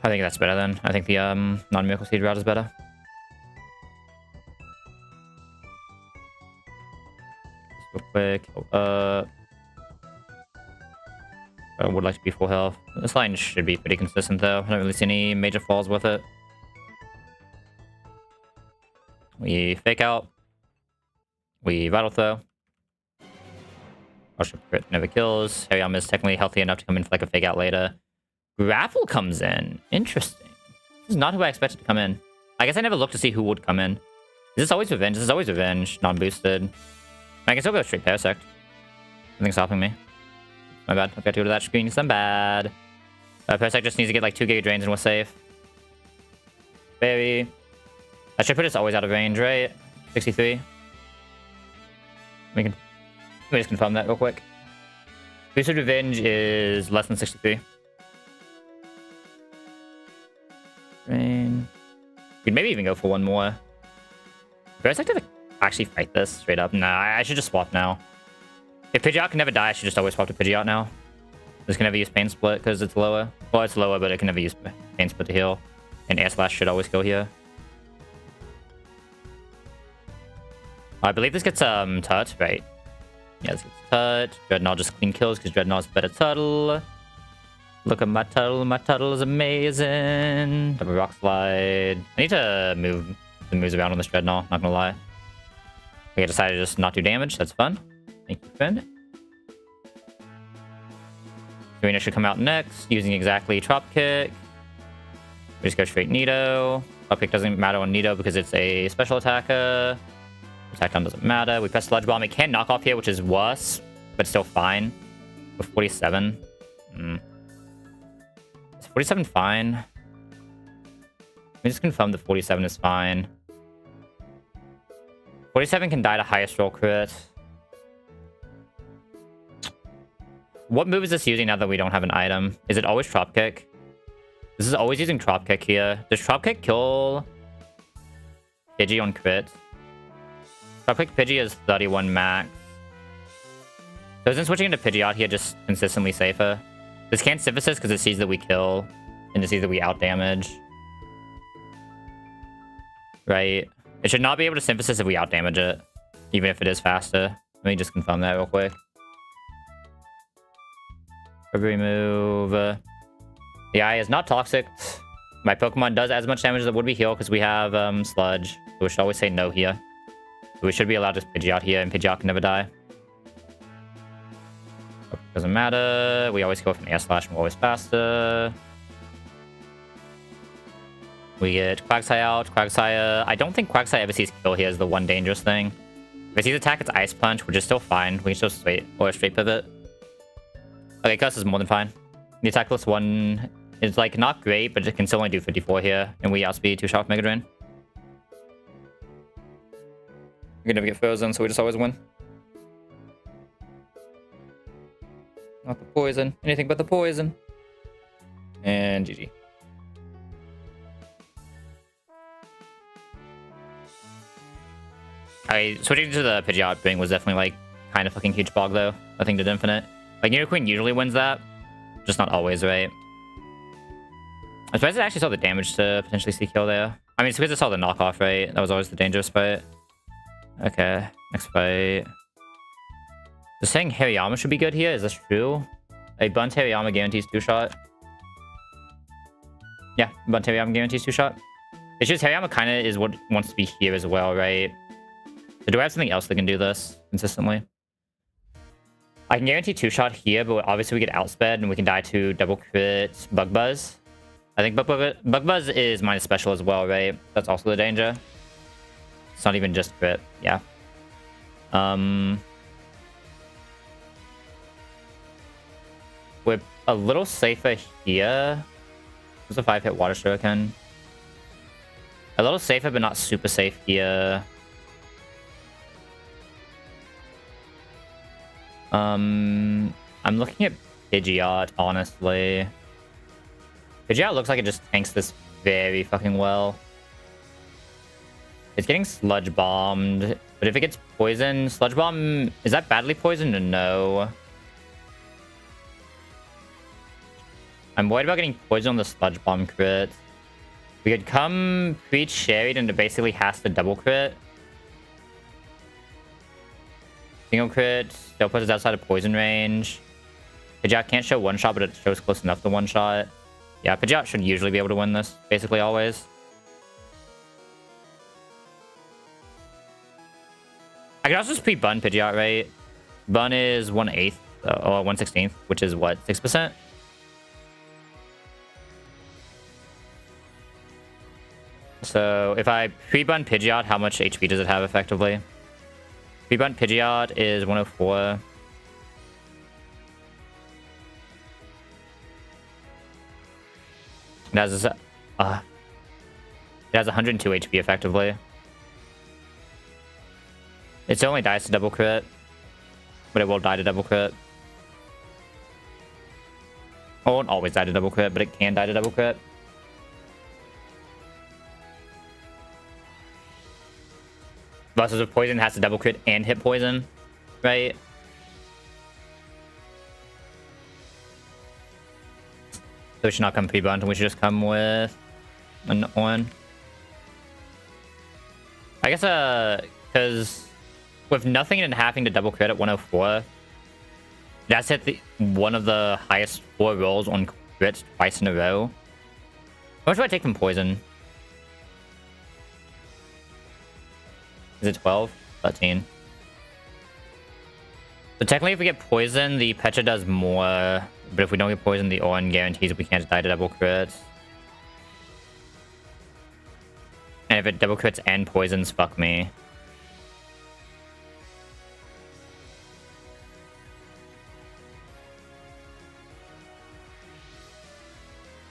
I think that's better then. I think the non-Miracle Seed route is better. Real quick. I would like to be full health. This line should be pretty consistent though. I don't really see any major falls with it. We fake out. We Vital Throw. Rush crit never kills. Hariyama is technically healthy enough to come in for like a fake out later. Grapple comes in. Interesting. This is not who I expected to come in. I guess I never looked to see who would come in. Is this always revenge? This is always revenge. Non-boosted. I can still go straight Parasect. Nothing's stopping me. My bad. I've got to go to that screen because I'm bad. Parasect just needs to get like 2 Giga Drains and we're safe. Baby. I should put this always out of range, right? 63. Let me just confirm that real quick. Boosted Revenge is less than 63. Rain. We'd maybe even go for 1 more. Parasect to actually fight this straight up. Nah, I should just swap now. If Pidgeot can never die, I should just always swap to Pidgeot now. This can never use Pain Split because it's lower. Well, it's lower, but it can never use Pain Split to heal. And Air Slash should always go here. I believe this gets Tut, right? Yeah, this gets Tut. Dreadnought just clean kills because Dreadnought's better Tuttle. Look at my Tuttle. My Tuttle is amazing. Double Rock Slide. I need to move the moves around on this Dreadnought, not gonna lie. I decided to just not do damage. That's fun. Thank you, friend. Serena should come out next, using exactly Trop Kick. We just go straight Nido. Trop Kick doesn't matter on Nido because it's a special attacker. Attack down doesn't matter. We press Sludge Bomb. It can knock off here, which is worse, but still fine. With 47. Is 47 fine? Let me just confirm that 47 is fine. 47 can die to highest roll crit. What move is this using now that we don't have an item? Is it always Trop Kick? This is always using Trop Kick here. Does Trop Kick kill Pidgey on crit? Trop Kick Pidgey is 31 max. So isn't switching into Pidgeot here just consistently safer? This can't Synthesis because it sees that we kill and it sees that we out damage. Right? It should not be able to Synthesis if we out damage it, even if it is faster. Let me just confirm that real quick. Every move. The eye is not toxic. My Pokemon does as much damage as it would be heal because we have Sludge. So we should always say no here. So we should be allowed to Pidgeot here, and Pidgeot can never die. Doesn't matter. We always go from Air Slash, we're always faster. We get Quagsire out. Quagsire. I don't think Quagsire ever sees kill here is the one dangerous thing. If it sees attack, it's Ice Punch, which is still fine. We can still straight or straight pivot. Okay, Curse is more than fine. The attack plus 1 is like not great, but it can still only do 54 here, and we outspeed 2-shot Mega Drain. We can never get frozen, so we just always win. Not the poison. Anything but the poison. And GG. Switching to the Pidgeot thing was definitely like kind of fucking huge bog though. I think did infinite. Like Nidoqueen usually wins that, just not always, right? I'm surprised it actually saw the damage to potentially see kill there. I mean, it's because it saw the knockoff, right? That was always the dangerous fight. Okay, next fight. Just saying Hariyama should be good here. Is this true? A Bunt Hariyama guarantees 2-shot. Yeah, Bunt Hariyama guarantees 2-shot. It's just Hariyama kind of is what wants to be here as well, right? So do I have something else that can do this consistently? I can guarantee 2-shot here, but obviously we get outsped and we can die to double crit Bug Buzz. I think Bug Buzz is minus special as well, right? That's also the danger. It's not even just crit. Yeah. We're a little safer here. What's a 5-hit Water Shuriken? A little safer, but not super safe here. I'm looking at Pidgeot, honestly. Pidgeot looks like it just tanks this very fucking well. It's getting Sludge Bombed, but if it gets poisoned, Sludge Bomb, is that badly poisoned or no? I'm worried about getting poisoned on the Sludge Bomb crit. We could come pre-cherried and it basically has to double crit. Single crit, still puts us outside of poison range. Pidgeot can't show one shot, but it shows close enough to one shot. Yeah, Pidgeot should usually be able to win this, basically always. I could also just pre-bun Pidgeot, right? Bun is 1/8, or 1/16, which is what, 6%? So if I pre-bun Pidgeot, how much HP does it have effectively? Pre-bun Pidgeot is 104. It has 102 HP effectively. It only dies to double crit, but it will die to double crit. It won't always die to double crit, but it can die to double crit. Versus with poison, it has to double crit and hit poison, right? So we should not come pre-bunt, and we should just come with an on. I guess, because with nothing and having to double crit at 104, that's hit one of the highest 4 rolls on crit twice in a row. How much do I take from poison? Is it 12? 13. So technically if we get poison, the Pecha does more. But if we don't get poison, the On guarantees that we can't die to double crits. And if it double crits and poisons, fuck me.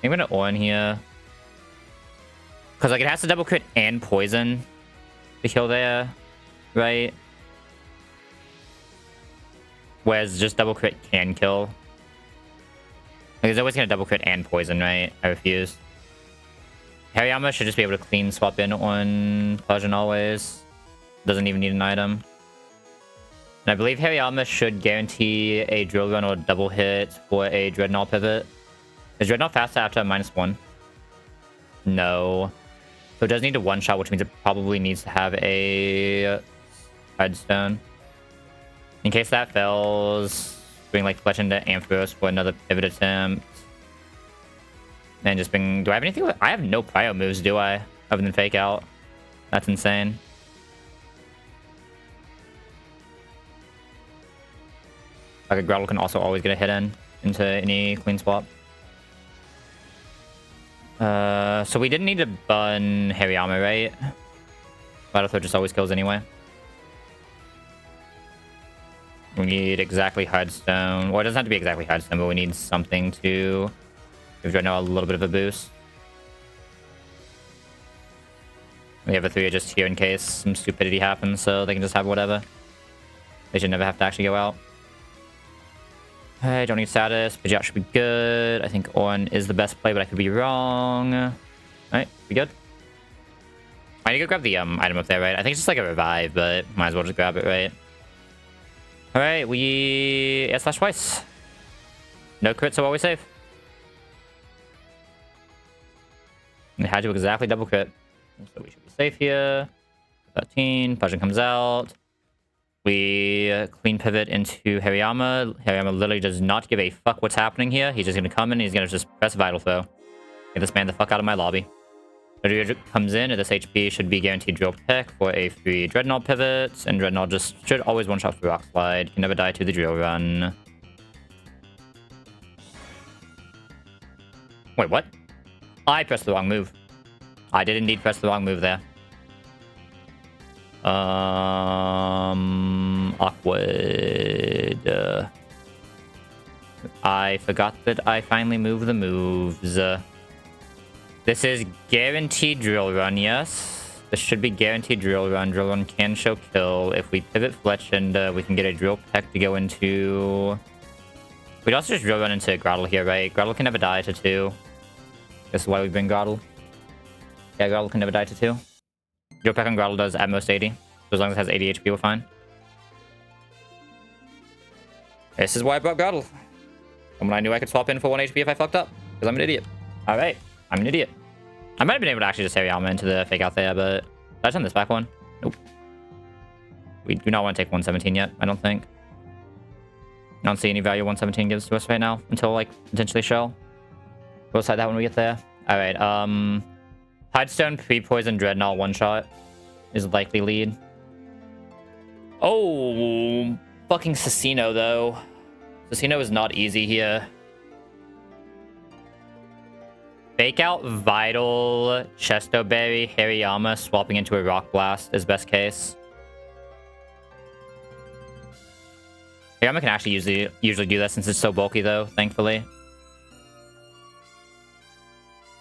I'm gonna On here. Because like it has to double crit and poison to kill there, right? Whereas just double crit can kill. Like it's always gonna double crit and poison, right? I refuse. Hariyama should just be able to clean swap in on Pleasant always. Doesn't even need an item. And I believe Hariyama should guarantee a drill run or double hit for a Dreadnought pivot. Is Dreadnought faster after a -1? No. So it does need a one-shot, which means it probably needs to have a Headstone. In case that fails, bring like Fletch into Ampharos for another pivot attempt. And just bring... Do I have anything? I have no prio moves, do I? Other than Fake Out. That's insane. Like a Groudle can also always get a hit into any clean swap. So we didn't need to bun Hariyama, right? Battle Throw just always kills anyway. We need exactly Headstone. Well, it doesn't have to be exactly Headstone, but we need something to give Dreadnought a little bit of a boost. We have a 3 just here in case some stupidity happens, so they can just have whatever. They should never have to actually go out. I don't need status. Pidgeot should be good. I think On is the best play, but I could be wrong. Alright, we good? I need to go grab the item up there, right? I think it's just like a revive, but might as well just grab it, right? Alright, we... Yeah, slash twice. No crit, so always safe. It had to exactly double crit. So we should be safe here. 13. Pleasant comes out. We clean pivot into Hariyama. Hariyama literally does not give a fuck what's happening here. He's just going to come in and he's going to just press Vital Throw. Get this man the fuck out of my lobby. Dreadnought comes in, and this HP should be guaranteed drill pick for a free Dreadnought pivot. And Dreadnought just should always one-shot for Rock Slide. Can never die to the drill run. Wait, what? I pressed the wrong move. I did indeed press the wrong move there. Awkward. I forgot that I finally moved the moves. This is guaranteed drill run, yes? This should be guaranteed drill run. Drill run can show kill. If we pivot Fletch and we can get a drill peck to go into... We'd also just drill run into Grottle here, right? Grottle can never die to 2. This is why we bring Grottle. Yeah, Grottle can never die to 2. Drill peck on Grottle does at most 80. So as long as it has 80 HP, we're fine. This is why I brought Grottle. And when I knew I could swap in for 1 HP if I fucked up. Because I'm an idiot. Alright, I'm an idiot. I might have been able to actually just Harry Alma into the fake out there, but... Did I turn this back one? Nope. We do not want to take 117 yet, I don't think. I don't see any value 117 gives to us right now until, like, potentially Shell. We'll decide that when we get there. Alright, Tidestone, Pre-Poison, Dreadnought, one-shot is likely lead. Oh, fucking Cecino, though. Cecino is not easy here. Fake out Vital, Chesto Berry, Hariyama, swapping into a Rock Blast is best case. Hariyama can actually usually do that since it's so bulky, though, thankfully.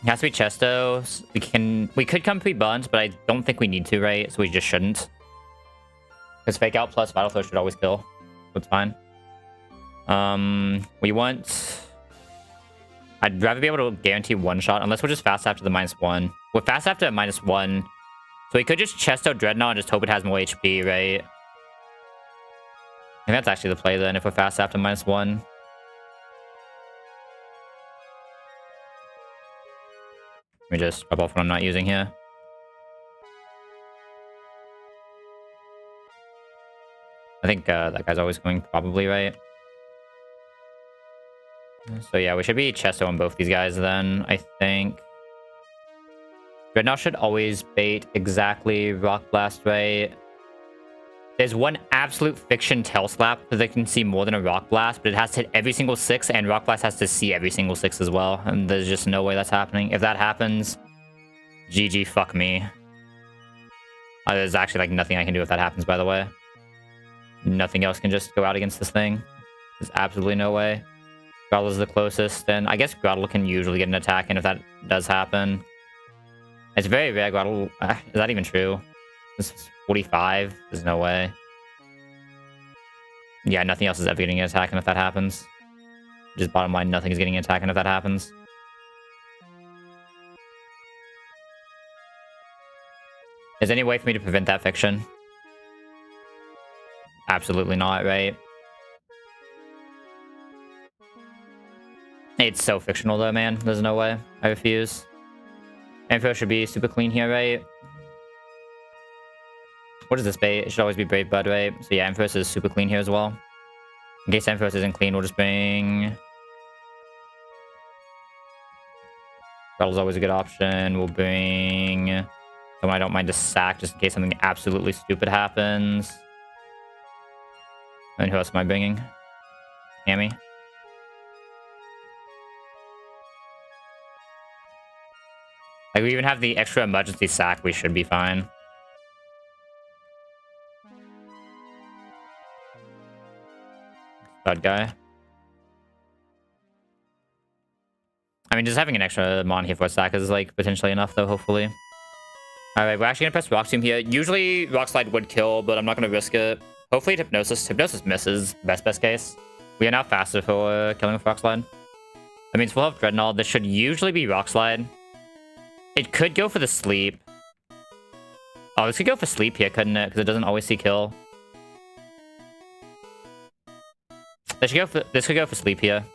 It has to be Chesto. We could come pre-bunt, but I don't think we need to, right? So we just shouldn't. Because Fake Out plus Vital Throw should always kill. So it's fine. We want... I'd rather be able to guarantee one shot, unless we're just fast after the -1. We're fast after a -1. So we could just Chesto Dreadnought and just hope it has more HP, right? I think that's actually the play then, if we're fast after -1. Let me just drop off what I'm not using here. I think that guy's always going probably right. So yeah, we should be Chesto on both these guys then, I think. Dreadnought should always bait exactly Rock Blast, right? There's one absolute fiction Tail Slap because they can see more than a Rock Blast, but it has to hit every single 6, and Rock Blast has to see every single 6 as well. And there's just no way that's happening. If that happens, GG, fuck me. There's actually like nothing I can do if that happens, by the way. Nothing else can just go out against this thing. There's absolutely no way. Grottle is the closest, and I guess Grottle can usually get an attack in if that does happen. It's very rare Grottle... is that even true? This is 45? There's no way. Yeah, nothing else is ever getting an attack in if that happens. Just bottom line, nothing is getting an attack in if that happens. Is there any way for me to prevent that fiction? Absolutely not, right? It's so fictional though, man. There's no way. I refuse. Info should be super clean here, right? What is this bait? It should always be Brave Bud, right? So yeah, Ampharos is super clean here as well. In case Ampharos isn't clean, we'll just bring... Battle's always a good option. We'll bring... someone I don't mind to sack just in case something absolutely stupid happens. And who else am I bringing? Amy? Like, we even have the extra emergency sack. We should be fine. Bad guy. I mean, just having an extra mon here for a sack is, like, potentially enough, though, hopefully. Alright, we're actually gonna press Rock Tomb here. Usually, Rock Slide would kill, but I'm not gonna risk it. Hopefully, Hypnosis. Hypnosis misses. Best case. We are now faster for killing with Rock Slide. That means we'll have Dreadnought. This should usually be Rock Slide. It could go for the sleep. Oh, this could go for sleep here, couldn't it? Because it doesn't always see kill. This could go for sleep here.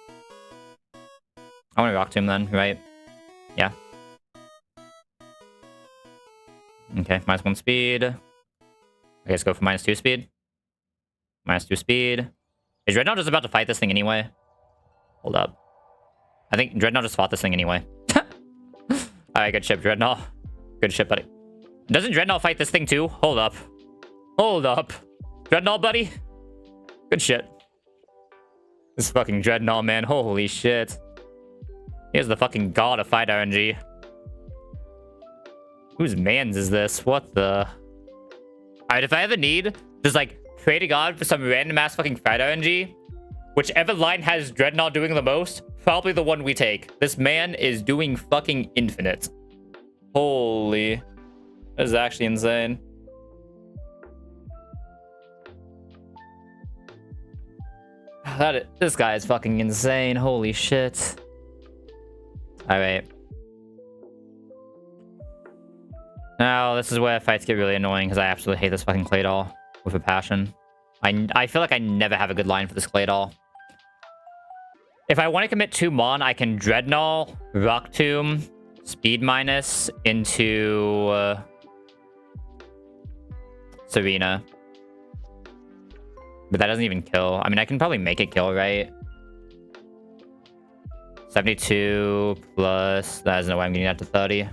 I want to Rock Tomb then, right? Yeah. Okay, -1 speed. I guess go for -2 speed. -2 speed. Is Dreadnought just about to fight this thing anyway? Hold up. I think Dreadnought just fought this thing anyway. Alright, good ship, Dreadnought. Good ship, buddy. Doesn't Dreadnought fight this thing too? Hold up. Hold up. Dreadnought, buddy? Good shit. This fucking Dreadnought, man. Holy shit. Here's the fucking god of fight RNG. Whose mans is this? What the... Alright, if I ever need, just like, pray to God for some random ass fucking fight RNG, whichever line has Dreadnought doing the most, probably the one we take. This man is doing fucking infinite. Holy. This is actually insane. This guy is fucking insane. Holy shit. Alright. Now, this is where fights get really annoying because I absolutely hate this fucking clay doll with a passion. I feel like I never have a good line for this clay doll. If I want to commit 2 Mon, I can Dreadnought, Rock Tomb, Speed Minus into Serena. But that doesn't even kill. I mean, I can probably make it kill, right? 72 plus... There's no way I'm getting that to 30. If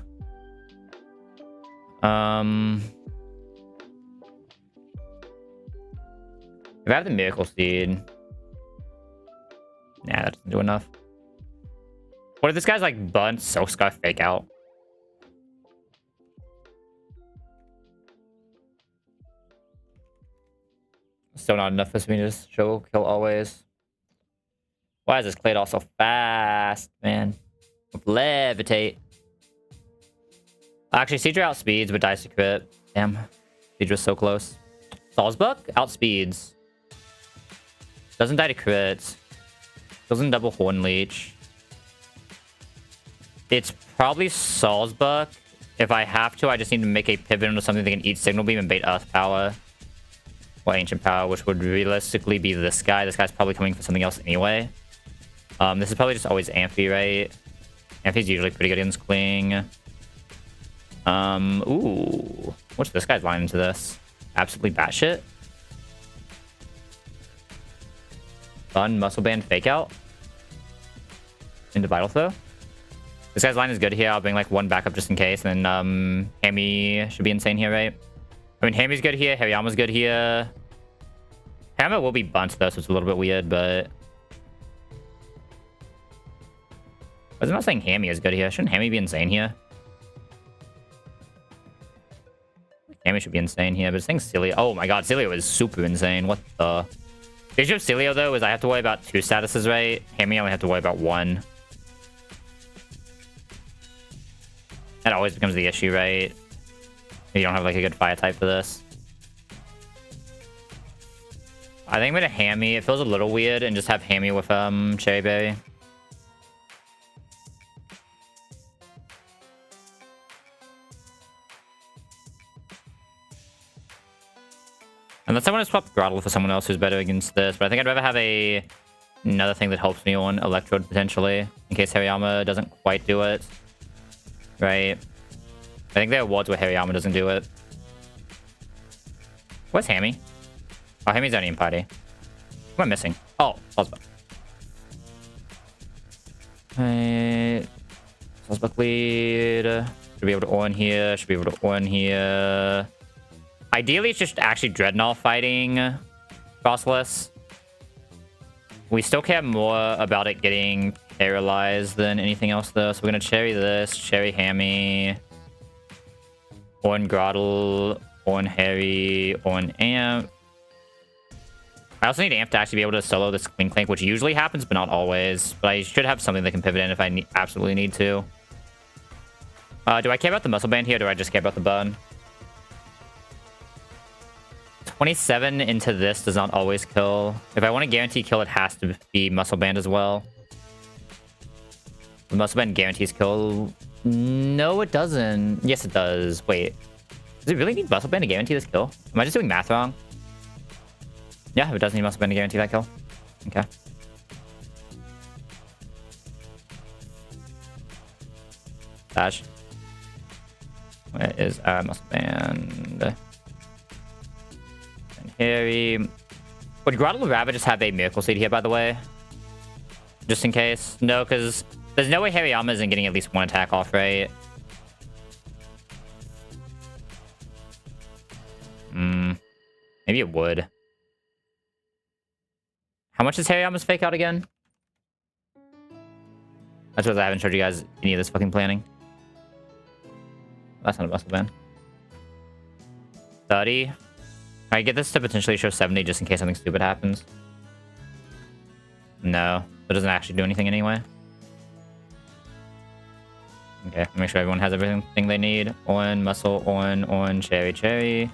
I have the Miracle Seed... Nah, that doesn't do enough. What if this guy's like Bunt, Silk Scarf, Fake Out? Still not enough for me to just show kill always. Why is this clay doll so fast, man? Levitate. Actually, Siege outspeeds, but dies to crit. Damn. Siege was so close. Salzbuck outspeeds. Doesn't die to crits. Doesn't double Horn Leech. It's probably Salzbuck. If I have to, I just need to make a pivot into something that can eat Signal Beam and bait Earth Power. Or Ancient Power, which would realistically be this guy. This guy's probably coming for something else anyway. This is probably just always Amphi, right? Amphi's usually pretty good against Kling. Ooh. What's this guy's line into this? Absolutely batshit. Fun, Muscle Band, Fake Out. Into Vital Throw. This guy's line is good here. I'll bring like 1 backup just in case. And then Hammy should be insane here, right? I mean, Hammy's good here. Hariyama's good here. Hammer will be bunched though, so it's a little bit weird, but... I was not saying Hammy is good here. Shouldn't Hammy be insane here? Hammy should be insane here, but it's saying Cilio. Oh my god, Cilio is super insane. What the... The issue of Cilio, though, is I have to worry about 2 statuses, right? Hammy only have to worry about 1. That always becomes the issue, right? You don't have, like, a good fire type for this. I think I'm gonna Hammy. It feels a little weird, and just have Hammy with, Cherry Berry. Unless I want to swap Grottle for someone else who's better against this. But I think I'd rather have another thing that helps me on Electrode, potentially. In case Hariyama doesn't quite do it. Right. I think there are wards where Hariyama doesn't do it. Where's Hammy? Oh, Hammy's not even party. What am I missing? Oh, Salzbuck. Right. Salzbuck lead. Should be able to on here. Should be able to on here. Ideally, it's just actually Dreadnought fighting Frostless. We still care more about it getting paralyzed than anything else, though. So we're going to Cherry this, Cherry Hammy, on Grottle, on Harry, on Amp. I also need Amp to actually be able to solo this Clink Clank, which usually happens, but not always. But I should have something that can pivot in if I absolutely need to. Do I care about the Muscle Band here, or do I just care about the Bun? 27 into this does not always kill. If I want to guarantee kill, it has to be Muscle Band as well. The Muscle Band guarantees kill. No, it doesn't. Yes, it does. Wait. Does it really need Muscle Band to guarantee this kill? Am I just doing math wrong? Yeah, it does need Muscle Band to guarantee that kill. Okay. Dash. Where is Muscle Band? Harry. Would Grottle Rabbit just have a Miracle Seed here, by the way? Just in case? No, because there's no way Hariyama isn't getting at least 1 attack off, right? Maybe it would. How much is Hariyama's Fake Out again? That's because I haven't showed you guys any of this fucking planning. That's not a Muscle Band. 30. I get this to potentially show 70 just in case something stupid happens. No, it doesn't actually do anything anyway. Okay, make sure everyone has everything they need. On, muscle, on, cherry.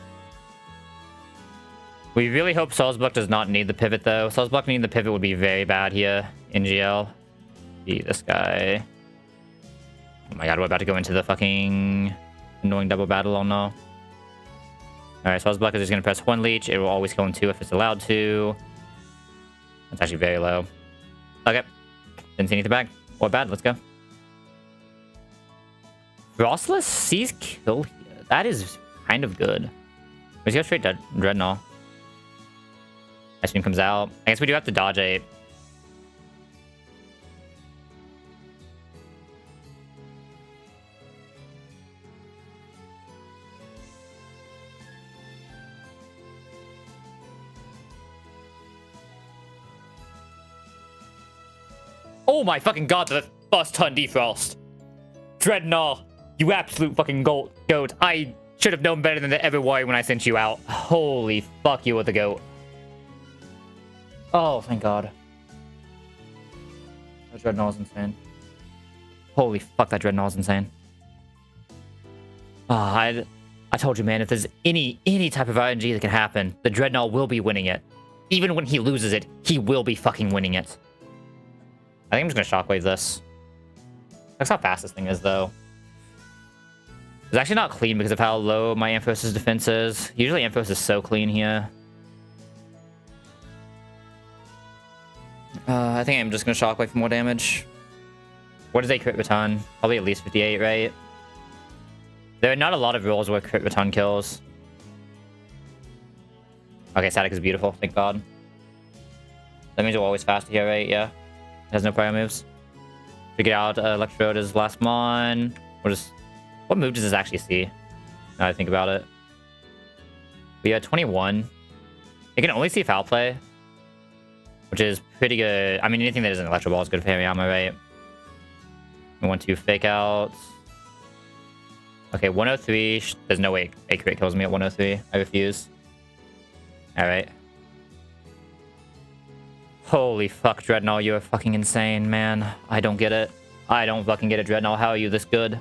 We really hope Salzbuck does not need the pivot, though. Salzbuck needing the pivot would be very bad here in GL. See this guy. Oh my god, we're about to go into the fucking annoying double battle. Oh no. Alright, Salzbuck is just going to press one leech. It will always kill in 2 if it's allowed to. That's actually very low. Okay. Didn't see anything back. Or bad, let's go. Frostless sees kill here. That is kind of good. Let's go straight to Dreadnought. Ice Beam comes out. I guess we do have to dodge a... Oh my fucking god, the first turn defrost. Dreadnought, you absolute fucking goat. I should have known better than to ever worry when I sent you out. Holy fuck, you with the goat. Oh, thank god. That Dreadnought is insane. Holy fuck, that Dreadnought is insane. I told you, man, if there's any type of RNG that can happen, the Dreadnought will be winning it. Even when he loses it, he will be fucking winning it. I think I'm just gonna shockwave this. That's how fast this thing is, though. It's actually not clean because of how low my Ampharos' defense is. Usually Ampharos is so clean here. I think I'm just gonna shockwave for more damage. What is a crit baton? Probably at least 58, right? There are not a lot of rolls where crit baton kills. Okay, static is beautiful, thank god. That means we're always faster here, right? Yeah. It has no prior moves. Figure out Electrode is last mon. We'll just... What move does this actually see? Now I think about it. We are 21. It can only see foul play. Which is pretty good. I mean, anything that isn't Electro Ball is good for Hariyama, right? We want to fake out. Okay, 103. There's no way a crit kills me at 103. I refuse. Alright. Holy fuck, Dreadnought, you're fucking insane, man. I don't get it. I don't fucking get it, Dreadnought. How are you this good?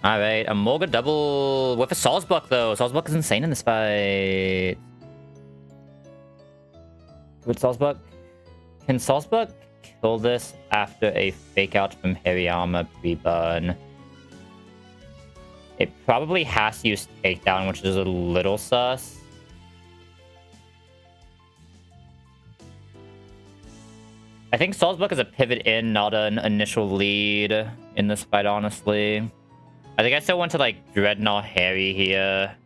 Alright, a Morga double with a Salzbuck, though. Salzbuck is insane in this fight. With Salzbuck? Can Salzbuck kill this after a fake out from Hariyama pre-burn? It probably has to use takedown, which is a little sus. I think Salzbuck is a pivot in, not an initial lead in this fight, honestly. I think I still want to, like, Dreadnought Harry here.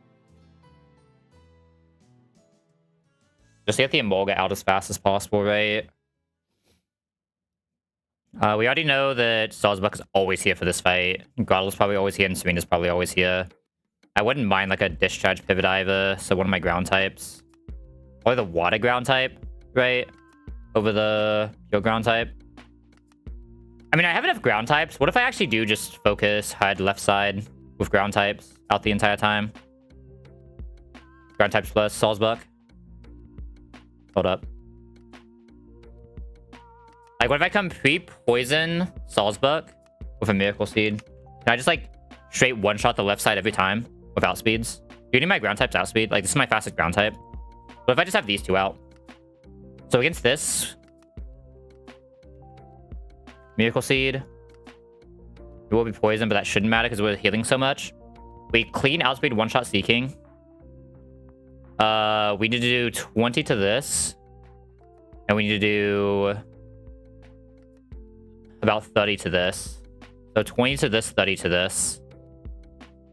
Just get the Emolga out as fast as possible, right? We already know that Salzbuck is always here for this fight. Grottle's probably always here, and Serena's probably always here. I wouldn't mind, like, a Discharge pivot either, so one of my ground types. Or the water ground type, right? Over the pure ground type. I mean, I have enough ground types. What if I actually do just focus, hide left side with ground types out the entire time? Ground types plus Salzbuck. Hold up. Like, what if I come pre-poison Salzbuck with a Miracle Seed? Can I just, like, straight one-shot the left side every time without speeds? Do you need my ground types out speed? Like, this is my fastest ground type. What if I just have these two out? So against this, Miracle Seed, it will be poisoned, but that shouldn't matter because we're healing so much. We clean outspeed one-shot Seeking. We need to do 20 to this. And we need to do about 30 to this. So 20 to this, 30 to this.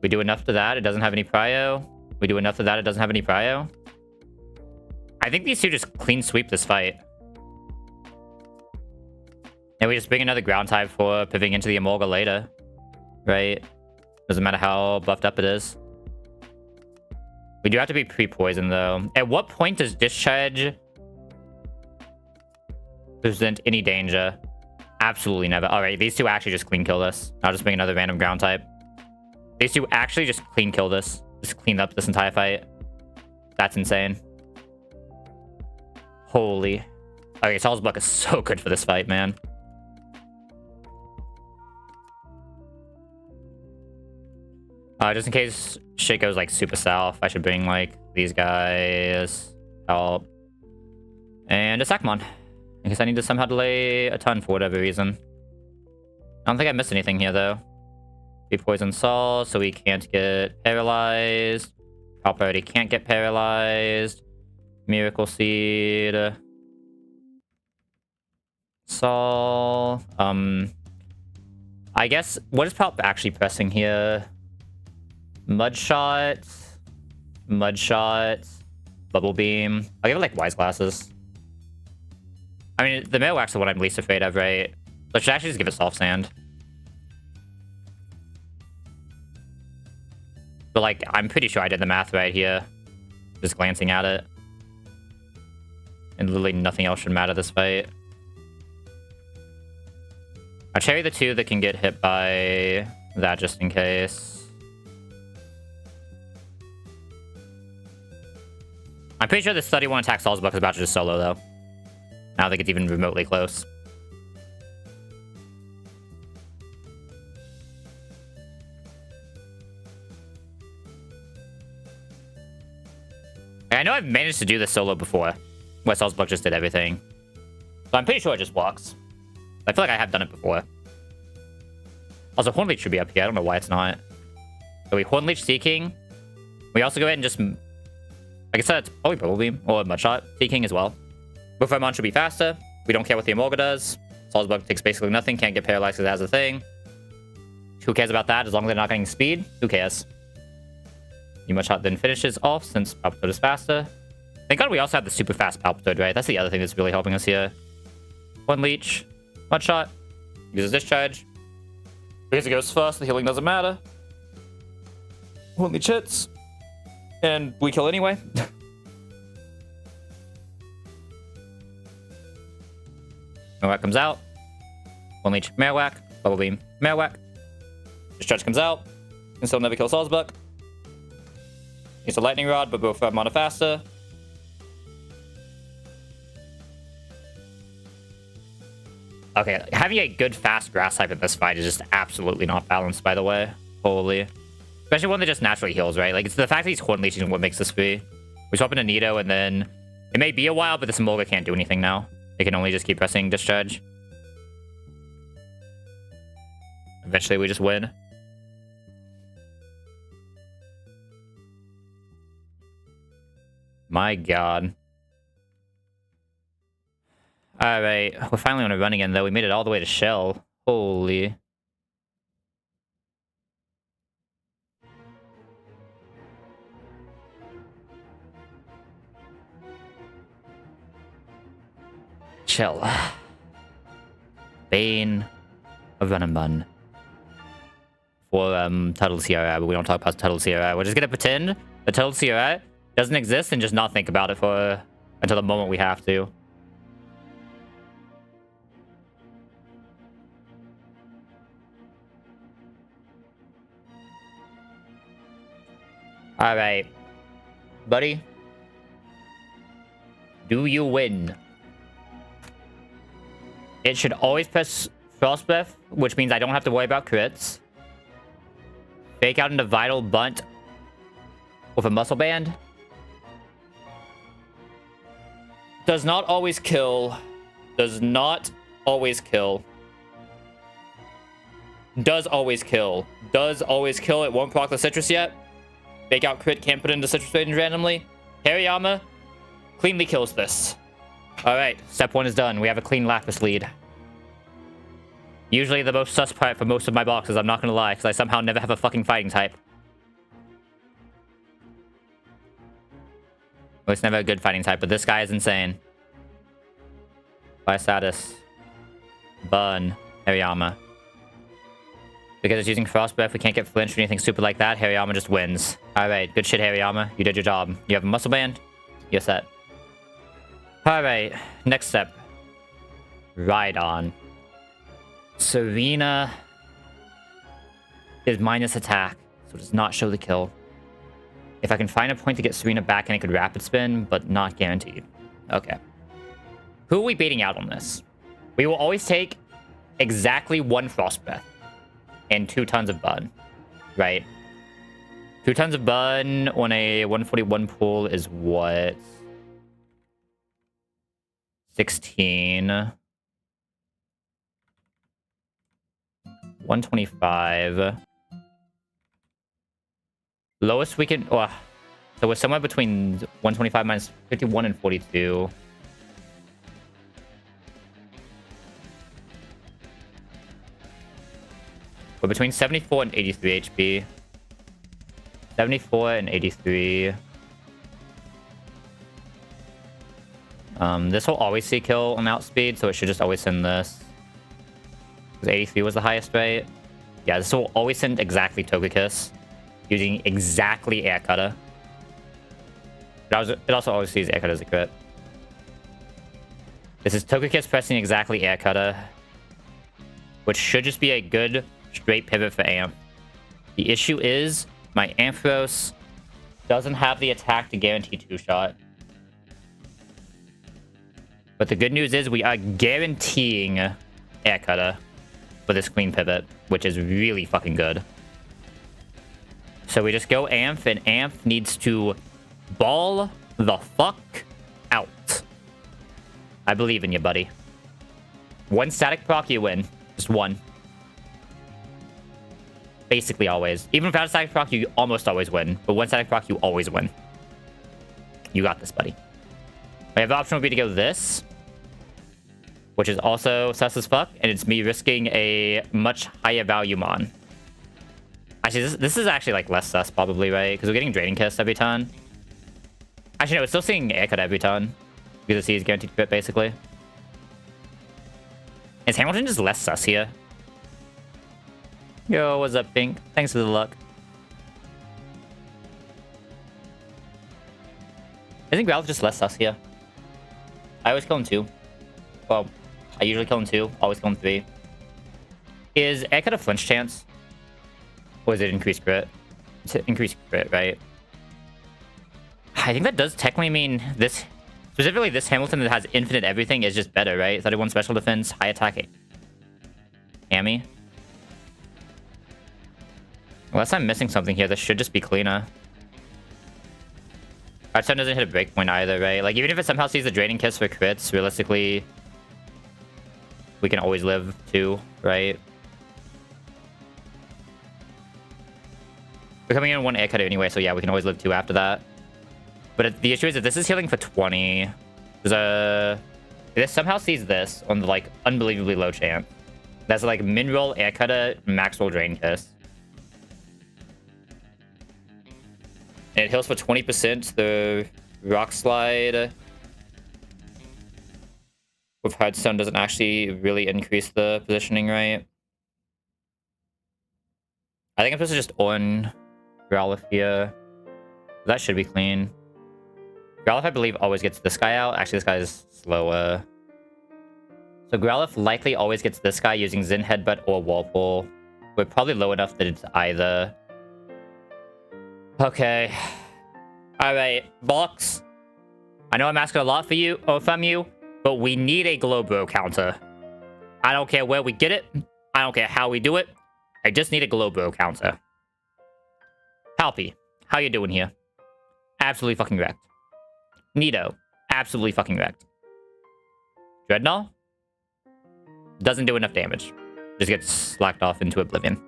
We do enough to that, it doesn't have any prio. We do enough to that, it doesn't have any prio. I think these two just clean sweep this fight. And we just bring another ground type for pivoting into the Emolga later. Right? Doesn't matter how buffed up it is. We do have to be pre-poisoned, though. At what point does Discharge present any danger? Absolutely never. Alright, these two actually just clean kill this. I'll just bring another random ground type. These two actually just clean kill this. Just clean up this entire fight. That's insane. Holy. Okay, Salzbuck is so good for this fight, man. Just in case shit goes like super south, I should bring like these guys out and attack them on. In case I need to somehow delay a ton for whatever reason. I don't think I missed anything here though. We poison Saul, so we can't get paralyzed. Pop already can't get paralyzed. Miracle Seed. Saul. I guess, what is Palp actually pressing here? Mudshot. Mudshot. Bubble Beam. I'll give it like Wise Glasses. I mean, the Mailwax is the one I'm least afraid of, right? So I should actually just give it Soft Sand. But like, I'm pretty sure I did the math right here. Just glancing at it. And literally nothing else should matter this fight. I'll cherry the two that can get hit by that just in case. I'm pretty sure this 31 attack Salzbuck is about to just solo though. I don't think it's even remotely close. I know I've managed to do this solo before, where Salzbuck just did everything. So I'm pretty sure it just walks. I feel like I have done it before. Also, Horn Leech should be up here. I don't know why it's not. So we Horn Leech Seeking. We also go ahead and just... like I said, it's probably Bubble Beam or Mudshot Seeking as well. Both our mon should be faster. We don't care what the Emolga does. Salzbuck takes basically nothing. Can't get paralyzed because it has a thing. Who cares about that? As long as they're not getting speed, who cares? Mudshot then finishes off since Palpitoad is faster. Thank God we also have the super fast Palpitoad, right? That's the other thing that's really helping us here. One Leech. Mudshot. Uses Discharge. Because it goes first, the healing doesn't matter. One Leech hits. And we kill anyway. Marowak comes out. One Leech, Marowak. Bubble Beam, Marowak. Discharge comes out. Can still never kill Salzbuck. It's a Lightning Rod, but both have mana faster. Okay, having a good fast grass type in this fight is just absolutely not balanced, by the way. Holy. Especially one that just naturally heals, right? Like, it's the fact that he's Horn Leeching what makes this free. We swap into Nito, and then it may be a while, but this Emolga can't do anything now. It can only just keep pressing Discharge. Eventually, we just win. My God. Alright, we're finally on a run again, though. We made it all the way to Shell. Holy. Shell. Bane of Run and Bun. For Tuttle CRI, but we don't talk about Tuttle CRI. We're just gonna pretend that Tuttle CRI doesn't exist and just not think about it for until the moment we have to. Alright. Buddy. Do you win? It should always press Frost Breath, which means I don't have to worry about crits. Fake out into Vital Bunt with a Muscle Band. Does not always kill. Does not always kill. Does always kill. Does always kill. It won't proc the Citrus yet. Fake out crit, can't put it into Citrus range randomly. Hariyama cleanly kills this. Alright, step 1 is done. We have a clean Lapis lead. Usually the most sus part for most of my boxes, I'm not gonna lie, because I somehow never have a fucking fighting type. Well, it's never a good fighting type, but this guy is insane. Fire status. Burn. Hariyama. Because it's using Frost Breath, we can't get flinched or anything stupid like that. Hariyama just wins. Alright, good shit, Hariyama. You did your job. You have a Muscle Band. You're set. Alright, next step. Rhydon. Serena is minus attack, so it does not show the kill. If I can find a point to get Serena back and it could rapid spin, but not guaranteed. Okay. Who are we baiting out on this? We will always take exactly 1 Frost Breath and 2 tons of Bun, right? 2 tons of bun on a 141 pool is what? 16. 125. Lowest we can... Oh, so we're somewhere between 125 minus 51 and 42. We're between 74 and 83 HP. 74 and 83. This will always see kill on outspeed, so it should just always send this. Because 83 was the highest rate. Yeah, this will always send exactly Togekiss. Using exactly Air Cutter. It also always sees Air Cutter as a crit. This is Togekiss pressing exactly Air Cutter. Which should just be a good straight pivot for Amp. The issue is, my Ampharos doesn't have the attack to guarantee 2-shot. But the good news is we are guaranteeing Air Cutter for this clean pivot, which is really fucking good. So we just go Amph, and Amph needs to ball the fuck out. I believe in you, buddy. 1 static proc, you win. Just 1. Basically always. Even without a static proc, you almost always win. But 1 static proc, you always win. You got this, buddy. My other option would be to go this. Which is also sus as fuck. And it's me risking a much higher value mon. Actually, this is actually like less sus probably, right? Because we're getting Draining Kiss every turn. Actually, no, it's still seeing Air Cut every turn. Because the C is guaranteed crit, basically. Is Hamilton just less sus here? Yo, what's up, Pink? Thanks for the luck. Isn't Growlithe just less sus here? I always kill him 2. Well, I usually kill him 2. Always kill him 3. Is Air Cut a flinch chance? Or is it increased crit? It's increased crit, right? I think that does technically mean this... Specifically, this Hamilton that has infinite everything is just better, right? 31 special defense, high attack. Hammy. Unless I'm missing something here, this should just be cleaner. Our turn doesn't hit a breakpoint either, right? Like, even if it somehow sees the Draining Kiss for crits, realistically, we can always live 2, right? We're coming in 1 Air Cutter anyway, so yeah, we can always live 2 after that. But the issue is that this is healing for 20. This somehow sees this on the, like, unbelievably low chance. That's, like, min-roll, Air Cutter, max roll, Drain Kiss. And it heals for 20%. The Rock Slide with Hearthstone doesn't actually really increase the positioning, right? I think I'm supposed to just on Growlithe here. That should be clean. Growlithe, I believe, always gets this guy out. Actually, this guy is slower. So Growlithe likely always gets this guy using Zen Headbutt or Whirlpool. We're probably low enough that it's either. Okay. Alright, Box. I know I'm asking a lot for you or from you, but we need a Glowbro counter. I don't care where we get it. I don't care how we do it. I just need a Glowbro counter. Palpy, how you doing here? Absolutely fucking wrecked. Nito, absolutely fucking wrecked. Dreadnought? Doesn't do enough damage. Just gets slacked off into oblivion.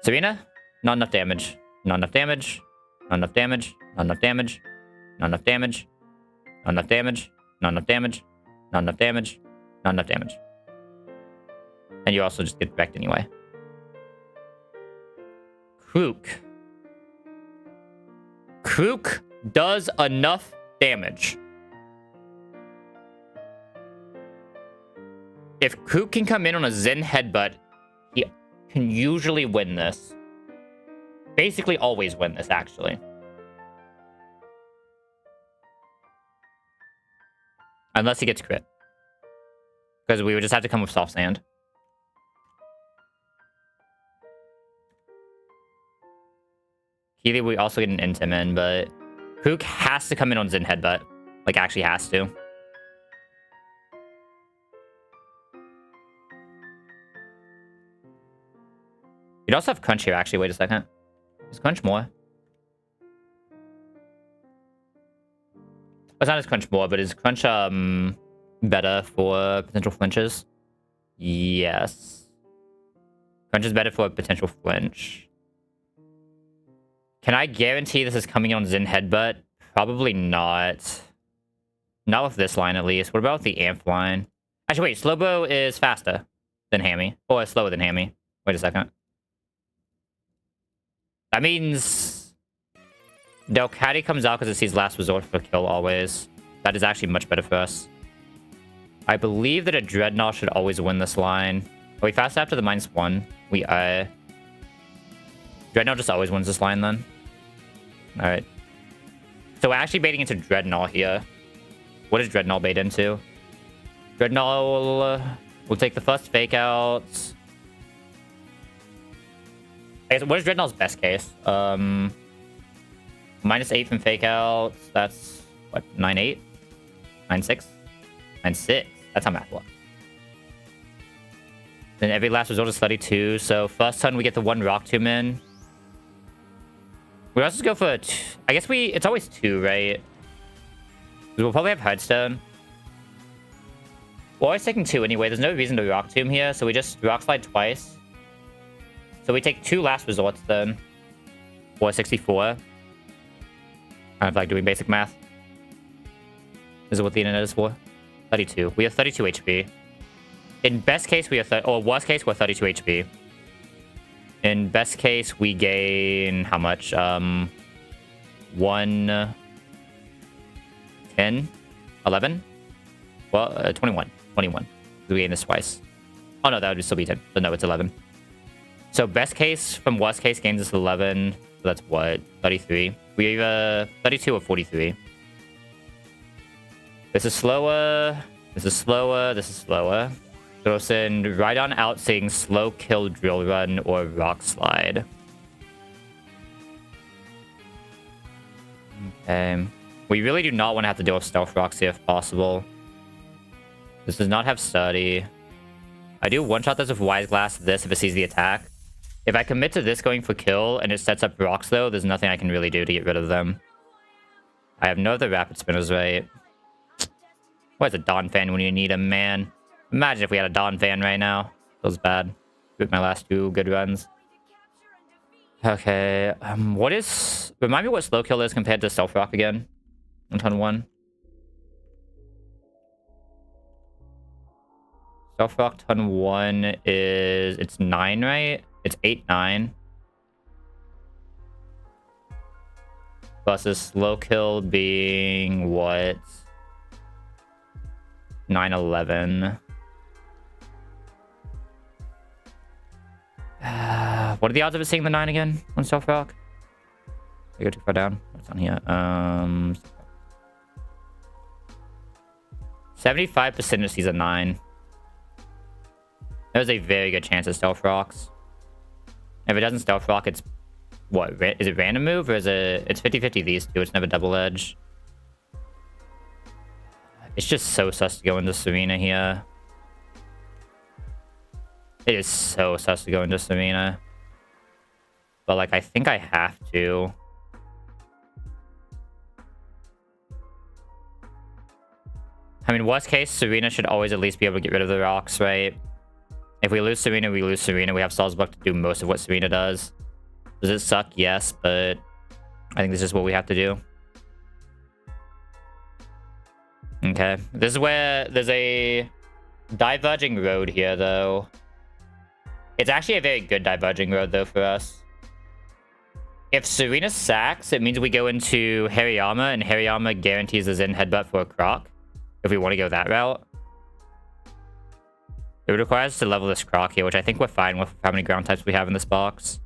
Serena? Not enough damage. Not enough damage. Not enough damage. Not enough damage. Not enough damage. Not enough damage. Not enough damage. Not enough damage. Not enough damage. And you also just get wrecked anyway. Krook. Krook does enough damage. If Krook can come in on a Zen Headbutt, he can usually win this. Basically always win this, actually. Unless he gets crit. Because we would just have to come with Soft Sand. Keely, we also get an Intim in, but Krook has to come in on Zen Headbutt. Like, actually has to. You'd also have Crunch here, actually. Wait a second. Is Crunch more? It's not as Crunch more, but is Crunch better for potential flinches? Yes. Crunch is better for a potential flinch. Can I guarantee this is coming on Zen Headbutt? Probably not. Not with this line, at least. What about the Amp line? Actually, wait. Slowbo is faster than Hammy. Or slower than Hammy. Wait a second. That means Delcatty comes out because it sees Last Resort for kill always. That is actually much better for us. I believe that a Dreadnought should always win this line. Are we fast after the -1? We are. Dreadnought just always wins this line then. Alright. So we're actually baiting into Dreadnought here. What does Dreadnought bait into? Dreadnought will take the first fake out. I guess, what is Dreadnought's best case? -8 from fake out. That's what, 9-8? 9-6? 9-6. That's how math works. Then every Last Resort is 32. So first turn we get the 1 Rock Tomb in. We also just go for I guess it's always 2, right? We'll probably have Hearthstone. We're always taking 2 anyway. There's no reason to Rock Tomb here, so we just Rock Slide twice. So we take 2 Last Resorts then. 464. I don't feel like doing basic math. This is what the internet is for. 32. We have 32 HP. In best case, we have worst case, we're 32 HP. In best case, we gain how much? 1, 10, 11? Well, 21. 21. We gain this twice. Oh no, that would still be 10. But no, it's 11. So best case from worst case gains us 11. So that's what? 33. We have 32 or 43. This is slower. This is slower. This is slower. So we'll send Rhydon out saying slow kill drill run or rock slide. Okay. We really do not want to have to deal with stealth rocks here if possible. This does not have sturdy. I do one-shot this with Wise Glass this if it sees the attack. If I commit to this going for kill and it sets up rocks though, there's nothing I can really do to get rid of them. I have no other rapid spinners, right? Where's a Dawn fan when you need a man? Imagine if we had a Dawn fan right now. Feels bad. With my last 2 good runs. Okay. Remind me what slow kill is compared to stealth rock again. On turn 1. Stealth rock turn 1 is... It's 9, right? It's 8-9. Versus slow kill being what? 9-11. What are the odds of it seeing the 9 again on Stealth Rock? I go too far down. What's on here? 75% it sees a 9. There's a very good chance it Stealth Rocks. If it doesn't Stealth Rock, it's... What? Is it random move or is it... It's 50-50 these two. It's never double edge. It's just so sus to go into Serena here. It is so sus to go into Serena. But, like, I think I have to. I mean, worst case, Serena should always at least be able to get rid of the rocks, right? If we lose Serena, we lose Serena. We have Salzbuck to do most of what Serena does. Does it suck? Yes, but I think this is what we have to do. Okay. This is where there's a diverging road here, though. It's actually a very good diverging road, though, for us. If Serena sacks, it means we go into Hariyama, and Hariyama guarantees a Zen headbutt for a Croc. If we want to go that route. It would require us to level this Croc here, which I think we're fine with how many ground types we have in this box.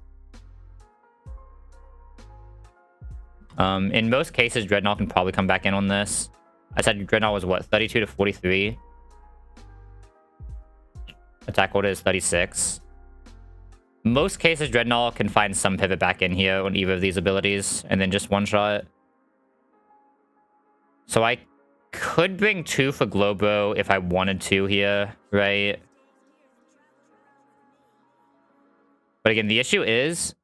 In most cases, Dreadnought can probably come back in on this. I said Dreadnought was, what, 32 to 43? Attack order is 36. Most cases, Dreadnought can find some pivot back in here on either of these abilities, and then just one-shot. So I could bring 2 for Glowbro if I wanted to here, right? But again, the issue is,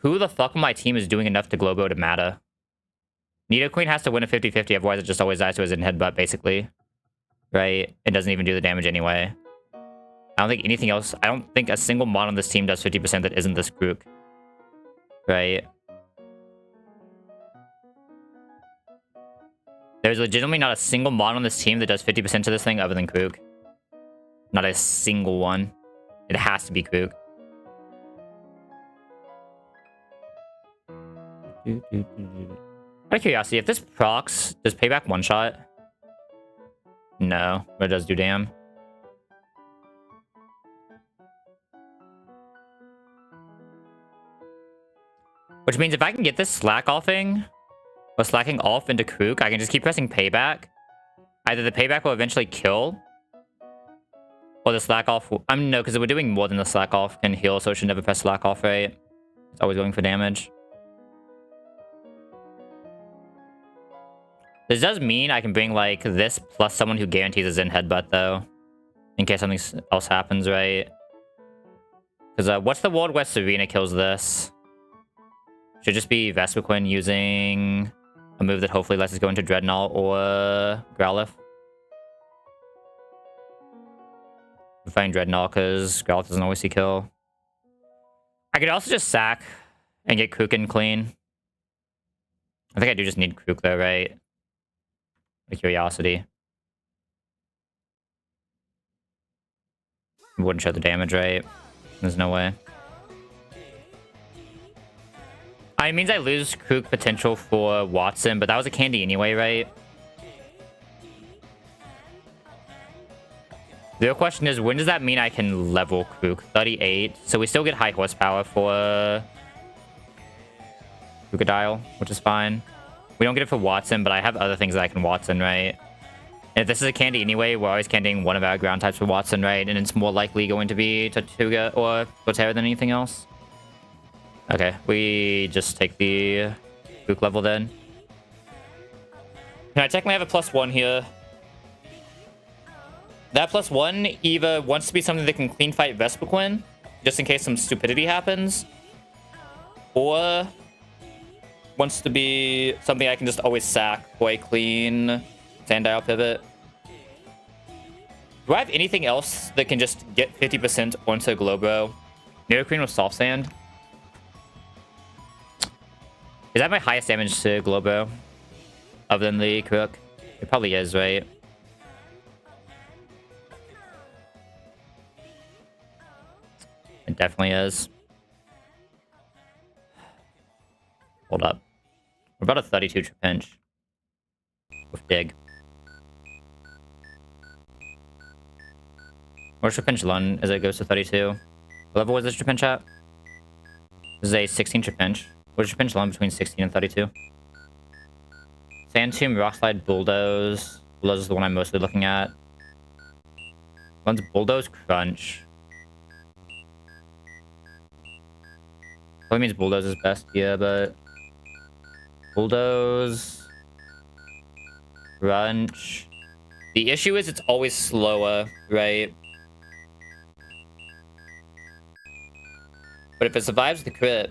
Who the fuck on my team is doing enough to Globo to matter? Nidoqueen has to win a 50-50, otherwise it just always dies to his in headbutt, basically. Right? It doesn't even do the damage anyway. I don't think anything else... I don't think a single mod on this team does 50% that isn't this Krook. Right? There's legitimately not a single mod on this team that does 50% to this thing other than Krook. Not a single one. It has to be Krook. Out of curiosity, if this procs, does Payback one-shot? No, but it does do damn. Which means if I can get this slack-offing, or slacking off into Krook, I can just keep pressing Payback. Either the Payback will eventually kill, or the slack-off will... no, because we're doing more than the slack-off can heal, so it should never press slack-off, right? It's always going for damage. This does mean I can bring, like, this plus someone who guarantees a Zen headbutt, though. In case something else happens, right? Because, what's the world where Serena kills this? Should just be Vespiquen using a move that hopefully lets us go into Dreadnought or Growlithe. I'm fighting Dreadnought because Growlithe doesn't always see kill. I could also just sack and get Krook in clean. I think I do just need Krook, though, right? A curiosity. It wouldn't show the damage, right? There's no way. It means I lose Krook potential for Watson, but that was a candy anyway, right? The real question is, when does that mean I can level Krook? 38. So we still get high horsepower for Krookodile, which is fine. We don't get it for Watson, but I have other things that I can Watson, right? And if this is a candy anyway, we're always candying one of our ground types for Watson, right? And it's more likely going to be Tortuga or Torterra than anything else. Okay, we just take the Krook level then. I technically have a +1 here. That +1 either wants to be something that can clean fight Vespiquen, just in case some stupidity happens, or wants to be something I can just always sack for a clean Sandile pivot. Do I have anything else that can just get 50% onto Glowbro? Nidoqueen with Soft Sand? Is that my highest damage to Glowbro? Other than the Krook? It probably is, right? It definitely is. Hold up. We're about a 32 Trapinch. With Dig. Where's Trapinch Lun as it goes to 32? What level was this Trapinch at? This is a 16 Trapinch. Where's Trapinch Lun between 16 and 32? Sand Tomb, Rock Slide, Bulldoze. Bulldoze is the one I'm mostly looking at. Lun's Bulldoze, Crunch. Probably means Bulldoze is best, yeah, but... Bulldoze... Crunch... The issue is it's always slower, right? But if it survives the crit...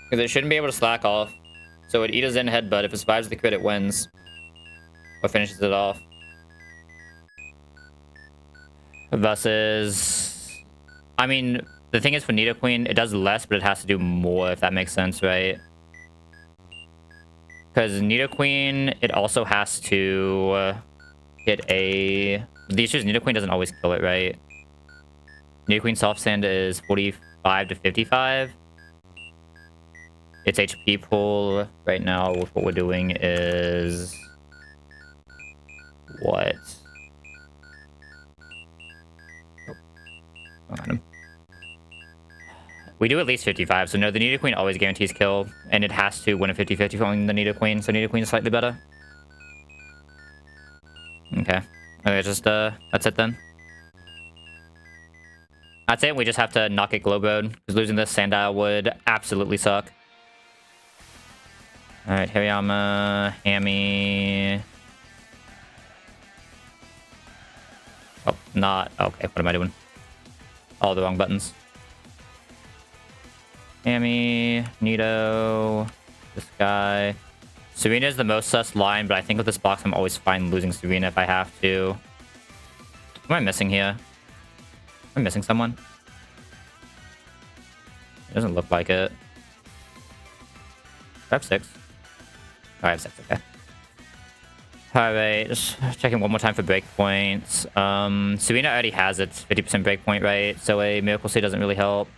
Because it shouldn't be able to slack off. So it eats in headbutt. If it survives the crit, it wins. Or finishes it off. Versus... I mean... The thing is, for Nidoqueen, it does less, but it has to do more, if that makes sense, right? Because Nidoqueen, it also has to hit a... The issue is Nidoqueen doesn't always kill it, right? Nidoqueen Soft Sand is 45 to 55. Its HP pool right now with what we're doing is... What? Oh, got him. We do at least 55, so no, the Nidoqueen always guarantees kill, and it has to win a 50-50 following the Nidoqueen, so Nidoqueen is slightly better. Okay. Okay, just, that's it then. That's it, we just have to knock it Glowbone, because losing this Sandile would absolutely suck. Alright, Hariyama, Hammy... Oh, not... Okay, what am I doing? All the wrong buttons. Hammy, Nito, this guy. Serena's the most sus line, but I think with this box, I'm always fine losing Serena if I have to. What am I missing here? Am I missing someone? It doesn't look like it. I have 6. Oh, I have 6, okay. Alright, just checking one more time for breakpoints. Serena already has its 50% breakpoint, right? So a Miracle Seed doesn't really help.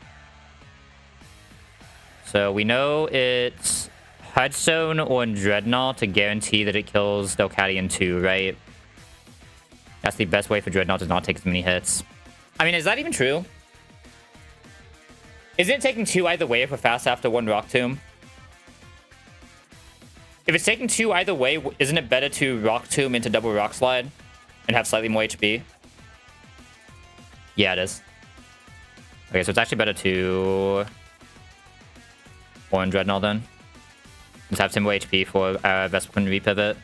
So we know it's Hearthstone or Dreadnought to guarantee that it kills Delcatty 2, right? That's the best way for Dreadnought to not take as many hits. I mean, is that even true? Isn't it taking 2 either way if we're fast after 1 Rock Tomb? If it's taking 2 either way, isn't it better to Rock Tomb into double Rock Slide and have slightly more HP? Yeah, it is. Okay, so it's actually better to 1 Dreadnought then. Let's have some more HP for Vesper Queen repivot.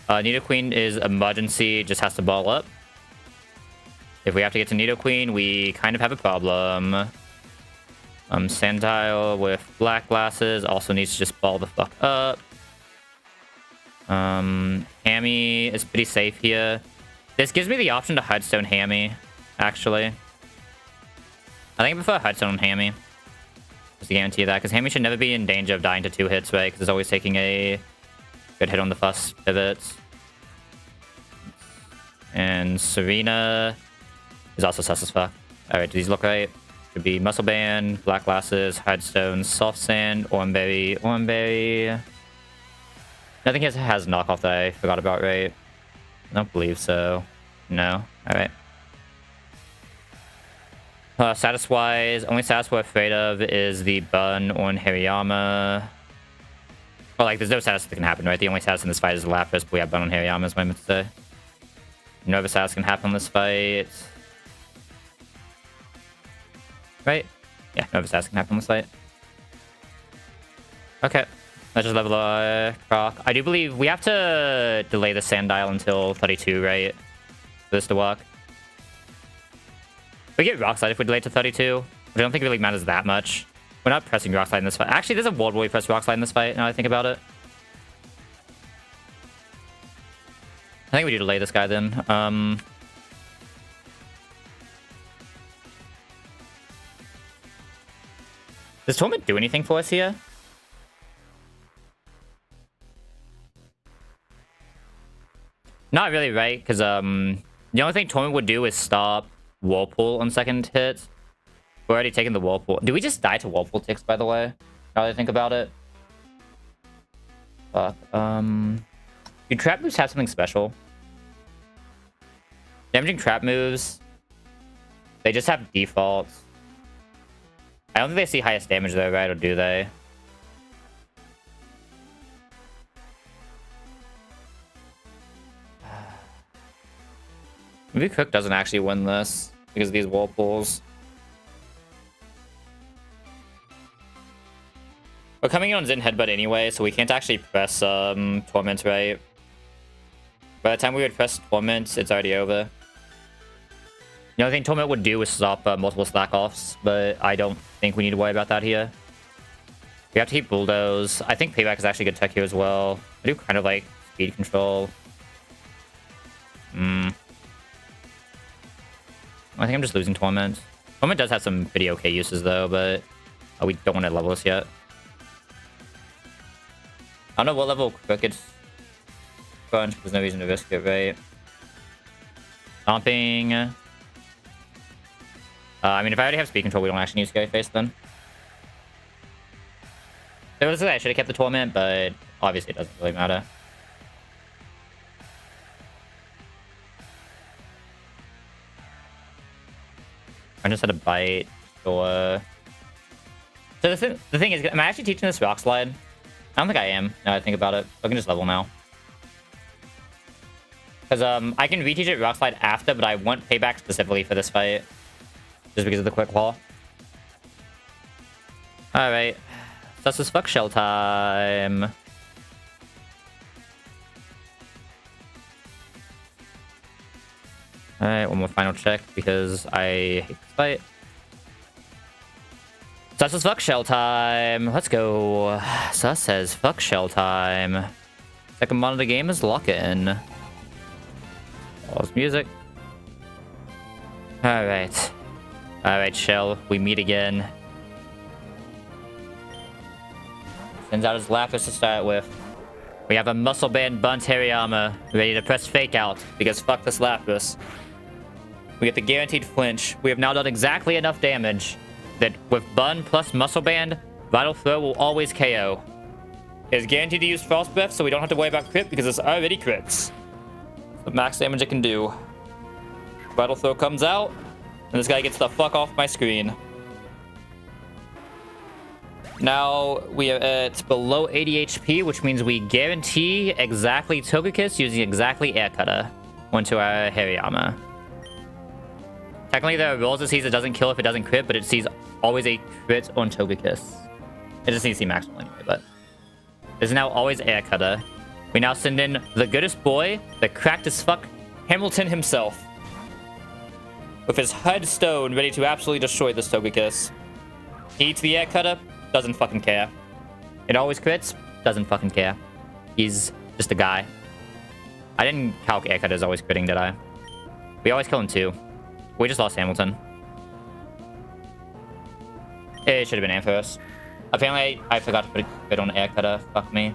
Nidoqueen is emergency, just has to ball up. If we have to get to Nidoqueen, we kind of have a problem. Sandile with black glasses also needs to just ball the fuck up. Hammy is pretty safe here. This gives me the option to Hearthstone Hammy, actually. I think I prefer Hearthstone on Hammy. Just to guarantee that, because Hammy should never be in danger of dying to 2 hits, right? Because it's always taking a good hit on the first pivots. And Serena is also sus as fuck. Alright, do these look right? Could be Muscle Band, Black Glasses, Hearthstone, Soft Sand, Oranberry, Oranberry. Nothing has knockoff that I forgot about, right? I don't believe so. No. Alright. Status-wise, only status we're afraid of is the Bun on Hariyama. Well, like, there's no status that can happen, right? The only status in this fight is the Lapras, but we have Bun on Hariyama, is what I meant to say. No other status can happen in this fight. Right? Yeah, no other status can happen in this fight. Okay. Let's just level Croc. I do believe we have to delay the Sandile until 32, right? For this to work. We get Rock Slide if we delay to 32, which I don't think really matters that much. We're not pressing Rock Slide in this fight. Actually, there's a world where we press Rock Slide in this fight, now that I think about it. I think we do delay this guy then. Does Torment do anything for us here? Not really, right? Because the only thing Torment would do is stop Whirlpool on second hit. We're already taking the Whirlpool. Do we just die to Whirlpool ticks, by the way? Now that I think about it. Fuck. Do trap moves have something special? Damaging trap moves. They just have defaults. I don't think they see highest damage though, right? Or do they? Maybe Cook doesn't actually win this because of these Whirlpools. We're coming in on Zen Headbutt anyway, so we can't actually press Torment, right? By the time we would press Torment, it's already over. The only thing Torment would do is stop multiple slack-offs, but I don't think we need to worry about that here. We have to keep Bulldoze. I think Payback is actually good tech here as well. I do kind of like speed control. I think I'm just losing Torment. Torment does have some pretty okay uses though, but we don't want to level this yet. I don't know what level Crooked Crunch, there's no reason to risk it, right? Stomping. I mean, if I already have speed control, we don't actually need Scary Face then. So I should have kept the Torment, but obviously it doesn't really matter. I just had a bite, or... So the thing is, am I actually teaching this Rock Slide? I don't think I am, now that I think about it. I can just level now. Because I can reteach it Rock Slide after, but I want Payback specifically for this fight. Just because of the Quick Claw. Alright. Sus as fuck shell time. Alright, one more final check because I hate this fight. Sus says fuck shell time. Let's go. Sus says fuck shell time. Second mod of the game is lock in. Pause music. Alright. Alright, Shell. We meet again. Sends out his Lapis to start with. We have a muscle band Bunt Hariyama ready to press fake out because fuck this Lapis. We get the guaranteed flinch. We have now done exactly enough damage that with Bun plus muscle band, Vital Throw will always KO. It is guaranteed to use False Breath, so we don't have to worry about crit because it's already crits. The max damage it can do. Vital Throw comes out, and this guy gets the fuck off my screen. Now we are at below 80 HP, which means we guarantee exactly Togekiss using exactly Air Cutter onto our Hariyama. Technically, there are rolls it sees it doesn't kill if it doesn't crit, but it sees always a crit on Togekiss. It just needs to see maximal anyway, but there's now always Air Cutter. We now send in the goodest boy, the cracked as fuck Hamilton himself, with his head stone ready to absolutely destroy this Togekiss. He eats the Air Cutter, doesn't fucking care. It always crits, doesn't fucking care. He's just a guy. I didn't calc Air Cutter as always critting, did I? We always kill him too. We just lost Hamilton. It should have been Ampharos. Apparently, I forgot to put a crit on Air Cutter. Fuck me.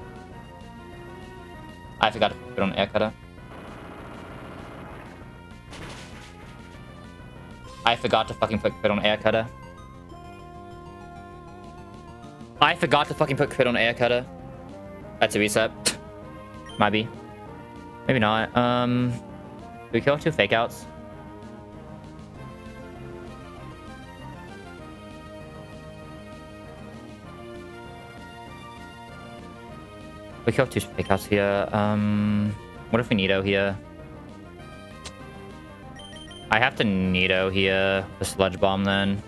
I forgot to put it on Air Cutter. I forgot to fucking put crit on Air Cutter. I forgot to fucking put crit on Air Cutter. That's a reset. Might be. Maybe not. Do we kill 2 fake outs? We kill 2 fake outs here. What if we Nido here? I have to Nido here. The Sludge Bomb then.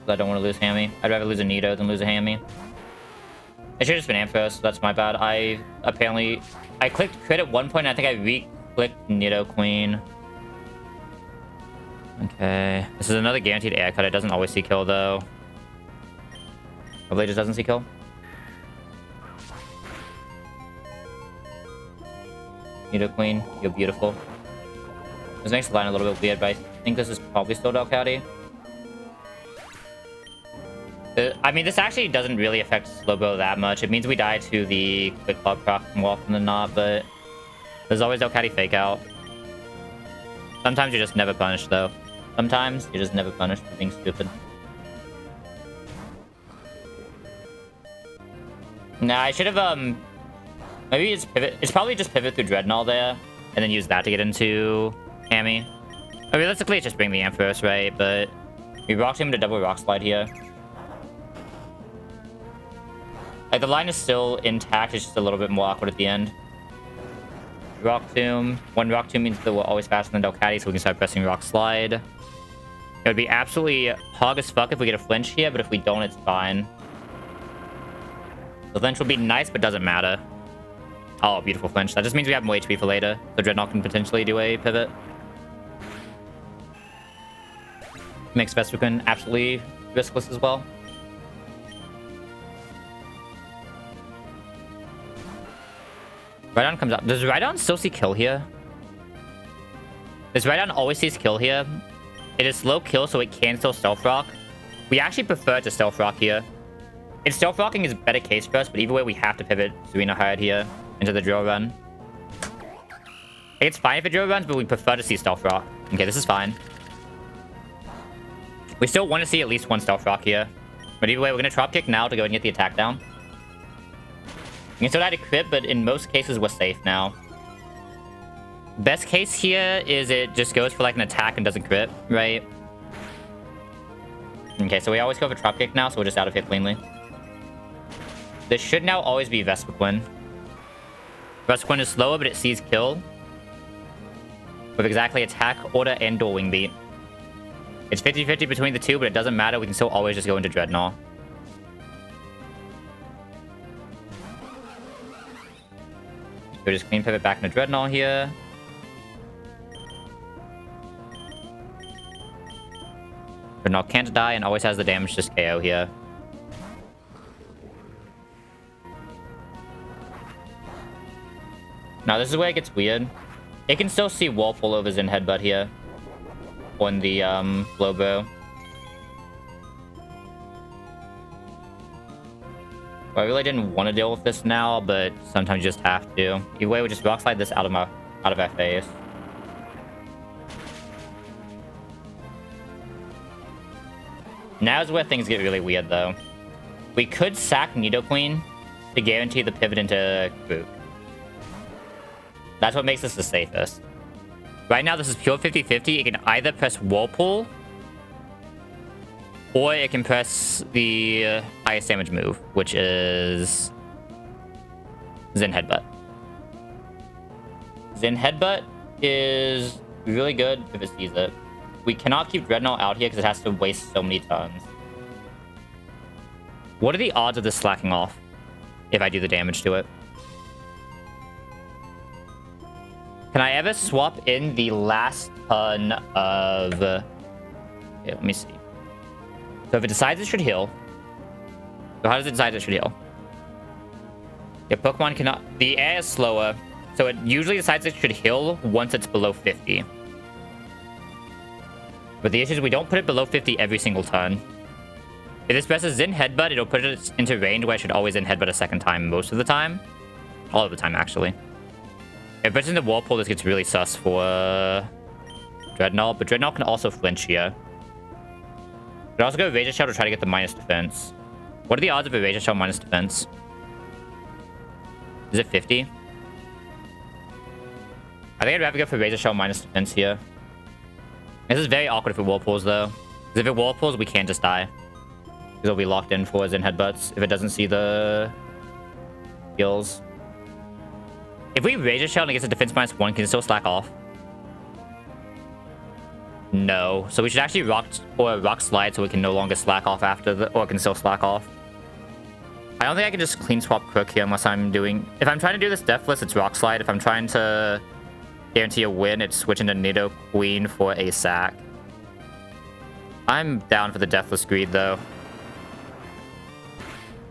I don't want to lose Hammy. I'd rather lose a Nido than lose a Hammy. It should have just been Ampharos, so that's my bad. I clicked crit at one point, and I think I re-clicked Nido Queen. Okay. This is another guaranteed Air Cut. It doesn't always see kill, though. Hopefully it just doesn't see kill. Nido Queen, you're beautiful. This makes the line a little bit weird, but I think this is probably still Delcatty. I mean, this actually doesn't really affect Slowbro that much. It means we die to the Quick Claw proc more often than not, but there's always Delcatty fake out. Sometimes you're just never punished, though. Sometimes you're just never punished for being stupid. Nah, I should have, maybe it's pivot. It's probably just pivot through Dreadnought there, and then use that to get into Hammy. I mean, realistically, it's just bring the Ampharos, right? But we rocked him to double Rock Slide here. Like, the line is still intact, it's just a little bit more awkward at the end. Rock Tomb. One Rock Tomb means that we're always faster than Delcatty, so we can start pressing Rock Slide. It would be absolutely hog as fuck if we get a flinch here, but if we don't, it's fine. The flinch will be nice, but doesn't matter. Oh, beautiful flinch. That just means we have more HP for later, so Dreadnought can potentially do a pivot. Makes Vespiquen absolutely riskless as well. Rhydon comes out. Does Rhydon still see kill here? Does Rhydon always sees kill here? It is slow kill, so it can still Stealth Rock. We actually prefer to Stealth Rock here. It's Stealth Rocking is a better case for us, but either way, we have to pivot Serena Hyde here into the Drill Run. It's fine if it Drill Runs, but we prefer to see Stealth Rock. Okay, this is fine. We still want to see at least one Stealth Rock here. But either way, we're going to Drop Kick now to go and get the attack down. We can still die to crit, but in most cases, we're safe now. Best case here is it just goes for like an attack and doesn't crit, right? Okay, so we always go for Drop Kick now, so we're just out of here cleanly. This should now always be Vespiquen. Vespiquen is slower, but it sees kill. With exactly attack, order, and dual wing beat. It's 50-50 between the two, but it doesn't matter. We can still always just go into Dreadnought. So just clean pivot back into Dreadnought here. Dreadnought can't die and always has the damage to KO here. Now this is where it gets weird. It can still see Whirlpool over Zen Headbutt here. On the blow bow. Well, I really didn't want to deal with this now, but sometimes you just have to. Either way, we just rock slide this out of our face. Now is where things get really weird, though. We could sack Nidoqueen to guarantee the pivot into Grook. That's what makes this the safest. Right now, this is pure 50-50. It can either press Whirlpool, or it can press the highest damage move, which is Zen Headbutt. Zen Headbutt is really good if it sees it. We cannot keep Dreadnought out here because it has to waste so many turns. What are the odds of this slacking off if I do the damage to it? Can I ever swap in the last turn of... Here, let me see. So if it decides it should heal... So how does it decide it should heal? Your Pokemon cannot... The air is slower, so it usually decides it should heal once it's below 50. But the issue is we don't put it below 50 every single turn. If this presses Zen Headbutt, it'll put it into range where I should always Zen Headbutt a second time most of the time. All of the time, actually. If it puts in the Whirlpool, this gets really sus for Dreadnought, but Dreadnought can also flinch here. Could also go Razor Shell to try to get the minus defense. What are the odds of a Razor Shell minus defense? Is it 50? I think I'd rather go for Razor Shell minus defense here. This is very awkward if it Whirlpools, though. Because if it Whirlpools, we can't just die. Because it'll be locked in for Zen Headbutts if it doesn't see the heals. If we Razor Shell and it gets a defense -1, can it still slack off? No. So we should actually rock slide so we can no longer slack off after the... Or it can still slack off. I don't think I can just clean swap Crook here unless I'm doing... If I'm trying to do this Deathless, it's rock slide. If I'm trying to guarantee a win, it's switching to Nidoqueen for a sack. I'm down for the Deathless Greed, though.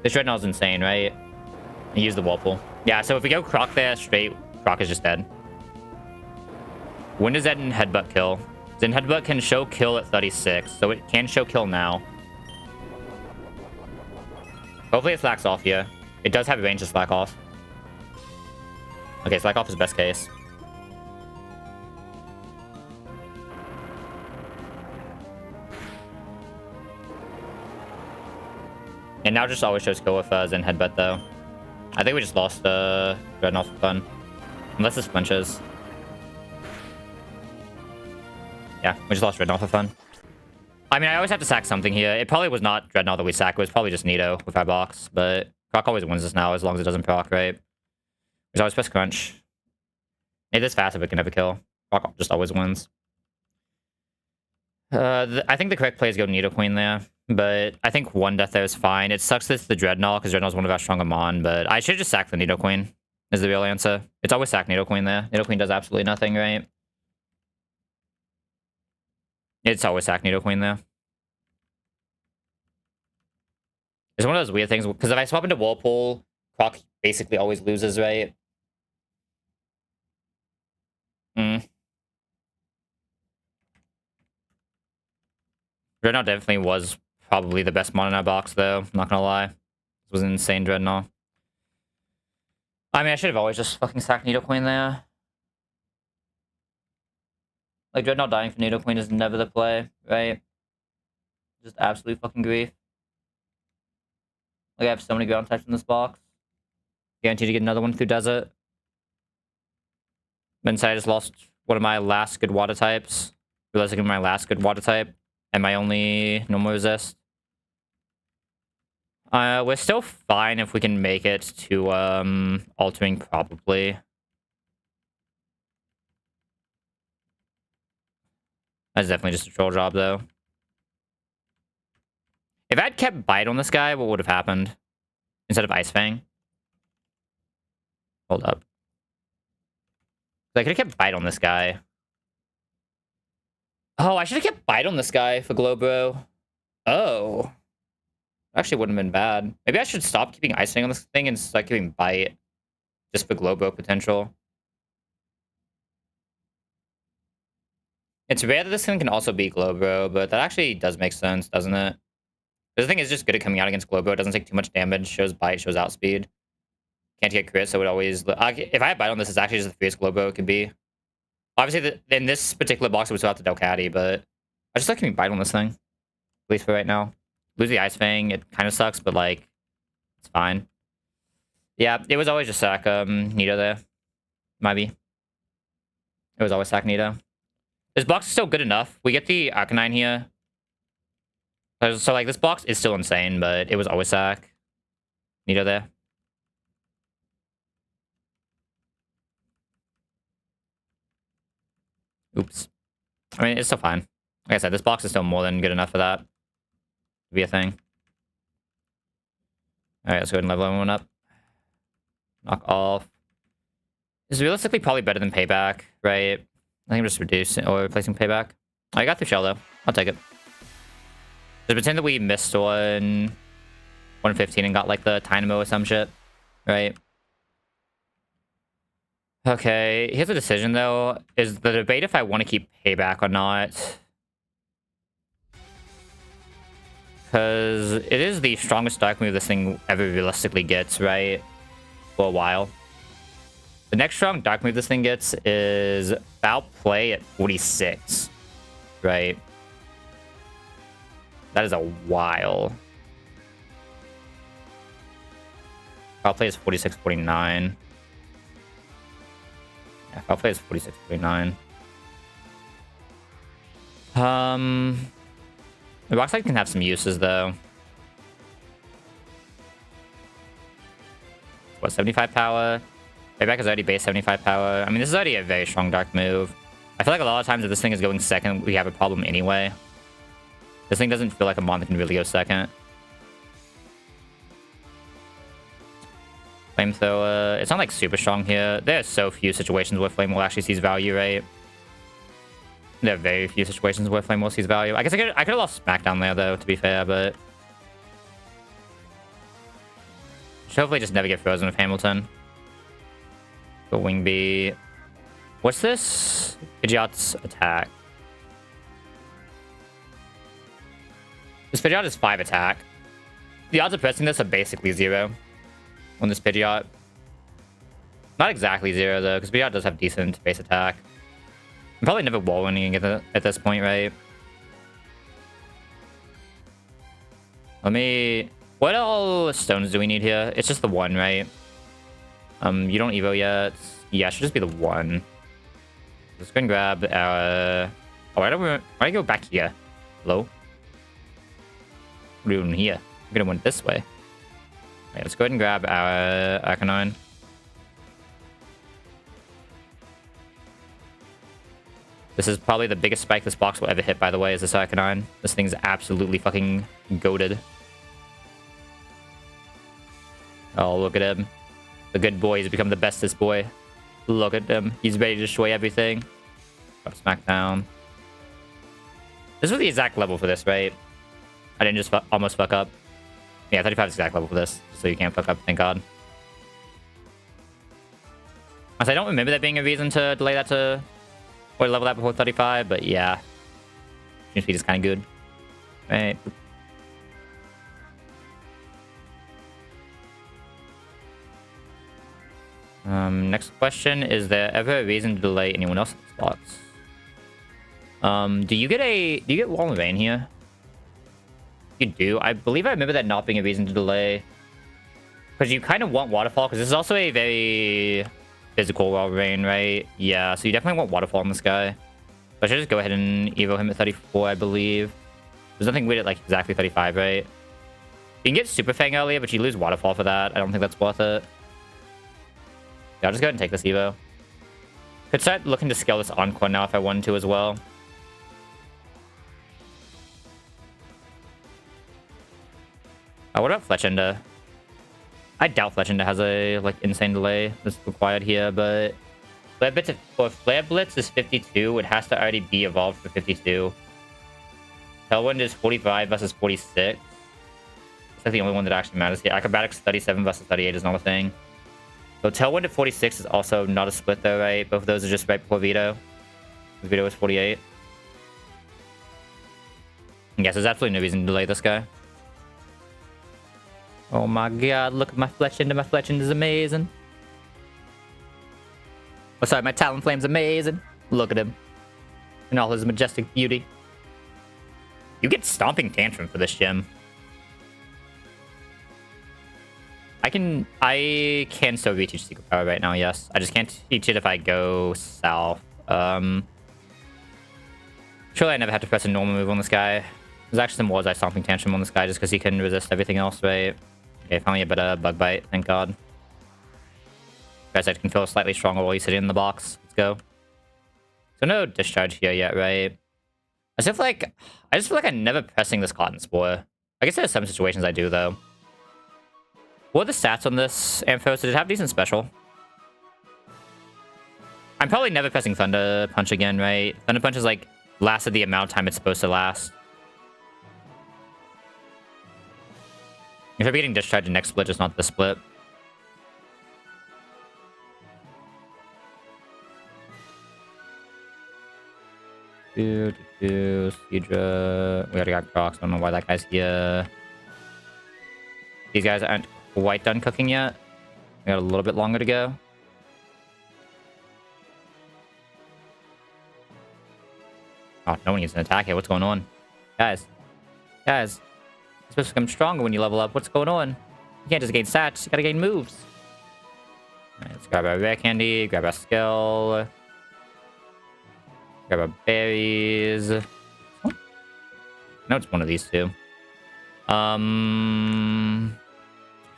This Dreadnought is insane, right? And use the Whirlpool. Yeah, so if we go Croc there straight, Croc is just dead. When does Zen Headbutt kill? Zen Headbutt can show kill at 36, so it can show kill now. Hopefully it slacks off here. It does have range to slack off. Okay, slack off is best case. And now just always shows kill with Zen Headbutt, though. I think we just lost Dreadnought for fun. Unless this flinches. Yeah, we just lost Dreadnought for fun. I mean, I always have to sack something here. It probably was not Dreadnought that we sacked. It was probably just Nido with our box. But Croc always wins this now as long as it doesn't proc, right? We always press Crunch. Made this fast if it can never kill. Croc just always wins. I think the correct play is go Nidoqueen there. But I think one death there is fine. It sucks that it's the Dreadnought, because Dreadnought's one of our stronger Mon, but I should just sack the Nidoqueen, is the real answer. It's always sack Nidoqueen there. Nidoqueen does absolutely nothing, right? It's always sack Nidoqueen there. It's one of those weird things, because if I swap into Whirlpool, Croc basically always loses, right? Dreadnought definitely was probably the best Mon in our box, though. I'm not gonna lie. This was an insane Dreadnought. I mean, I should have always just fucking sacked Nidoqueen there. Like, Dreadnought dying for Nidoqueen is never the play, right? Just absolute fucking grief. Like, I have so many ground types in this box. Guaranteed to get another one through Desert. Inside, I just lost one of my last good water types. Realized I get my last good water type. And my only normal resist. We're still fine if we can make it to altering probably. That's definitely just a troll job, though. If I had kept Bite on this guy, what would have happened? Instead of Ice Fang? Hold up. I could have kept Bite on this guy. Oh, I should have kept Bite on this guy for Glowbro. Oh. Actually wouldn't have been bad. Maybe I should stop keeping Icing on this thing and start keeping Bite. Just for Glowbro potential. It's rare that this thing can also beat Glowbro, but that actually does make sense, doesn't it? This thing is just good at coming out against Glowbro. It doesn't take too much damage. Shows Bite, shows Outspeed. Can't get crit, so it always... if I had Bite on this, it's actually just the fierce Glowbro it could be. Obviously, in this particular box, it was without the Delcatty, but I just like keeping Bite on this thing. At least for right now. Lose the Ice Fang, it kind of sucks, but, like, it's fine. Yeah, it was always just sack Nito there. Might be. It was always sack Nito. This box is still good enough. We get the Arcanine here. So, like, this box is still insane, but it was always sack Nito there. Oops. I mean, it's still fine. Like I said, this box is still more than good enough for that to be a thing. Alright, let's go ahead and level everyone up. Knock off. This is realistically probably better than Payback, right? I think I'm just reducing or replacing Payback. I got through Shell, though. I'll take it. Just pretend that we missed on 115 and got, like, the Dynamo or some shit, right? Okay, here's the decision, though. Is the debate if I want to keep Payback or not. Because it is the strongest dark move this thing ever realistically gets, right? For a while. The next strong dark move this thing gets is Foul Play at 46, right? That is a while. Foul Play is 46, 49. Yeah, Foul Play is 46, 49. The box light can have some uses, though. What, 75 power? Payback is already base 75 power. I mean, this is already a very strong dark move. I feel like a lot of times if this thing is going second, we have a problem anyway. This thing doesn't feel like a mon that can really go second. Flamethrower. It's not like super strong here. There are so few situations where Flame will actually sees value, right? There are very few situations where Flame will sees value. I guess I could have lost Smackdown there, though, to be fair, but... should hopefully just never get frozen with Hamilton. Go Wing Bee. What's this? Pidgeot's attack. This Pidgeot is 5 attack. The odds of pressing this are basically 0 on this Pidgeot. Not exactly 0, though, because Pidgeot does have decent base attack. I'm probably never wall winning at this point, right? Let me... what all stones do we need here? It's just the one, right? You don't Evo yet. Yeah, it should just be the one. Let's go and grab our... oh, why do I go back here? Hello? What are we doing here? We're gonna win this way. Alright, let's go ahead and grab our Arcanine. This is probably the biggest spike this box will ever hit, by the way, is this Arcanine. This thing's absolutely fucking goated. Oh, look at him. The good boy has become the bestest boy. Look at him. He's ready to destroy everything. Got Smackdown. This was the exact level for this, right? I didn't just almost fuck up. Yeah, 35 is the exact level for this, so you can't fuck up, thank God. I don't remember there being a reason to delay that to... or level that before 35, but yeah. Stream speed is kind of good. Right. Next question. Is there ever a reason to delay anyone else's spots? Do you get Wall and Rain here? You do. I believe I remember that not being a reason to delay. Because you kind of want Waterfall, because this is also a very physical Wall and Rain, right? Yeah, so you definitely want Waterfall on this guy. So I should just go ahead and Evo him at 34, I believe. There's nothing weird at like exactly 35, right? You can get Super Fang earlier, but you lose Waterfall for that. I don't think that's worth it. Yeah, I'll just go ahead and take this Evo. Could start looking to scale this Encore now if I wanted to as well. What about Fletchender? I doubt Fletchender has a like insane delay that's required here, but Flare Blitz is 52, it has to already be evolved for 52. Tailwind is 45 versus 46. It's like the only one that actually matters here. Acrobatics 37 versus 38 is not a thing. So Tailwind at 46 is also not a split though, right? Both of those are just right before Vito. Vito was 48. Yes, there's absolutely no reason to delay this guy. Oh my god, look at my Fletchend. My Fletchend is amazing. Oh, sorry, my Talonflame's amazing. Look at him. In all his majestic beauty. You get Stomping Tantrum for this gym. I can still reteach Secret Power right now, yes. I just can't teach it if I go south. Surely I never had to press a normal move on this guy. There's actually some War's Eye Stomping Tantrum on this guy just because he can resist everything else, right? Okay, finally a better Bug Bite, thank god. Guys, I can feel slightly stronger while he's sitting in the box. Let's go. So no Discharge here yet, right? I just feel like I'm never pressing this Cotton Spore. I guess there's some situations I do, though. What are the stats on this Ampho? Did it have decent special? I'm probably never pressing Thunder Punch again, right? Thunder Punch is like lasted the amount of time it's supposed to last. If I'm getting Discharge the next split, just not this split. Seedra. We already got Crocs. I don't know why that guy's here. These guys aren't quite done cooking yet. We got a little bit longer to go. Oh, no one needs an attack here. What's going on? Guys. You're supposed to become stronger when you level up. What's going on? You can't just gain stats. You gotta gain moves. Alright, let's grab our Rare Candy. Grab our Skill. Grab our Berries. Oh. No, it's one of these two.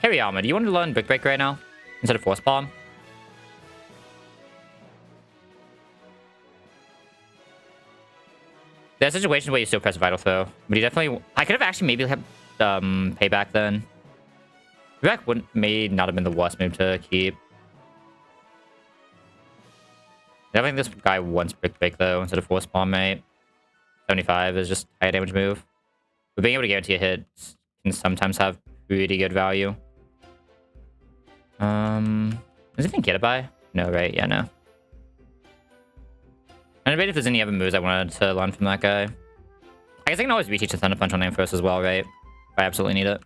Heavy Armor. Do you want to learn Brick Break right now? Instead of Force Palm? There's situations where you still press Vital Throw. But you definitely... I could have actually maybe had Payback then. Payback may not have been the worst move to keep. I think this guy wants Brick Break though, instead of Force Palm, mate. 75 is just high damage move. But being able to guarantee a hit can sometimes have pretty good value. Does anything get it by? No, right? Yeah, no. I debate if there's any other moves I wanted to learn from that guy. I guess I can always reteach the Thunder Punch on Ampharos as well, right? If I absolutely need it.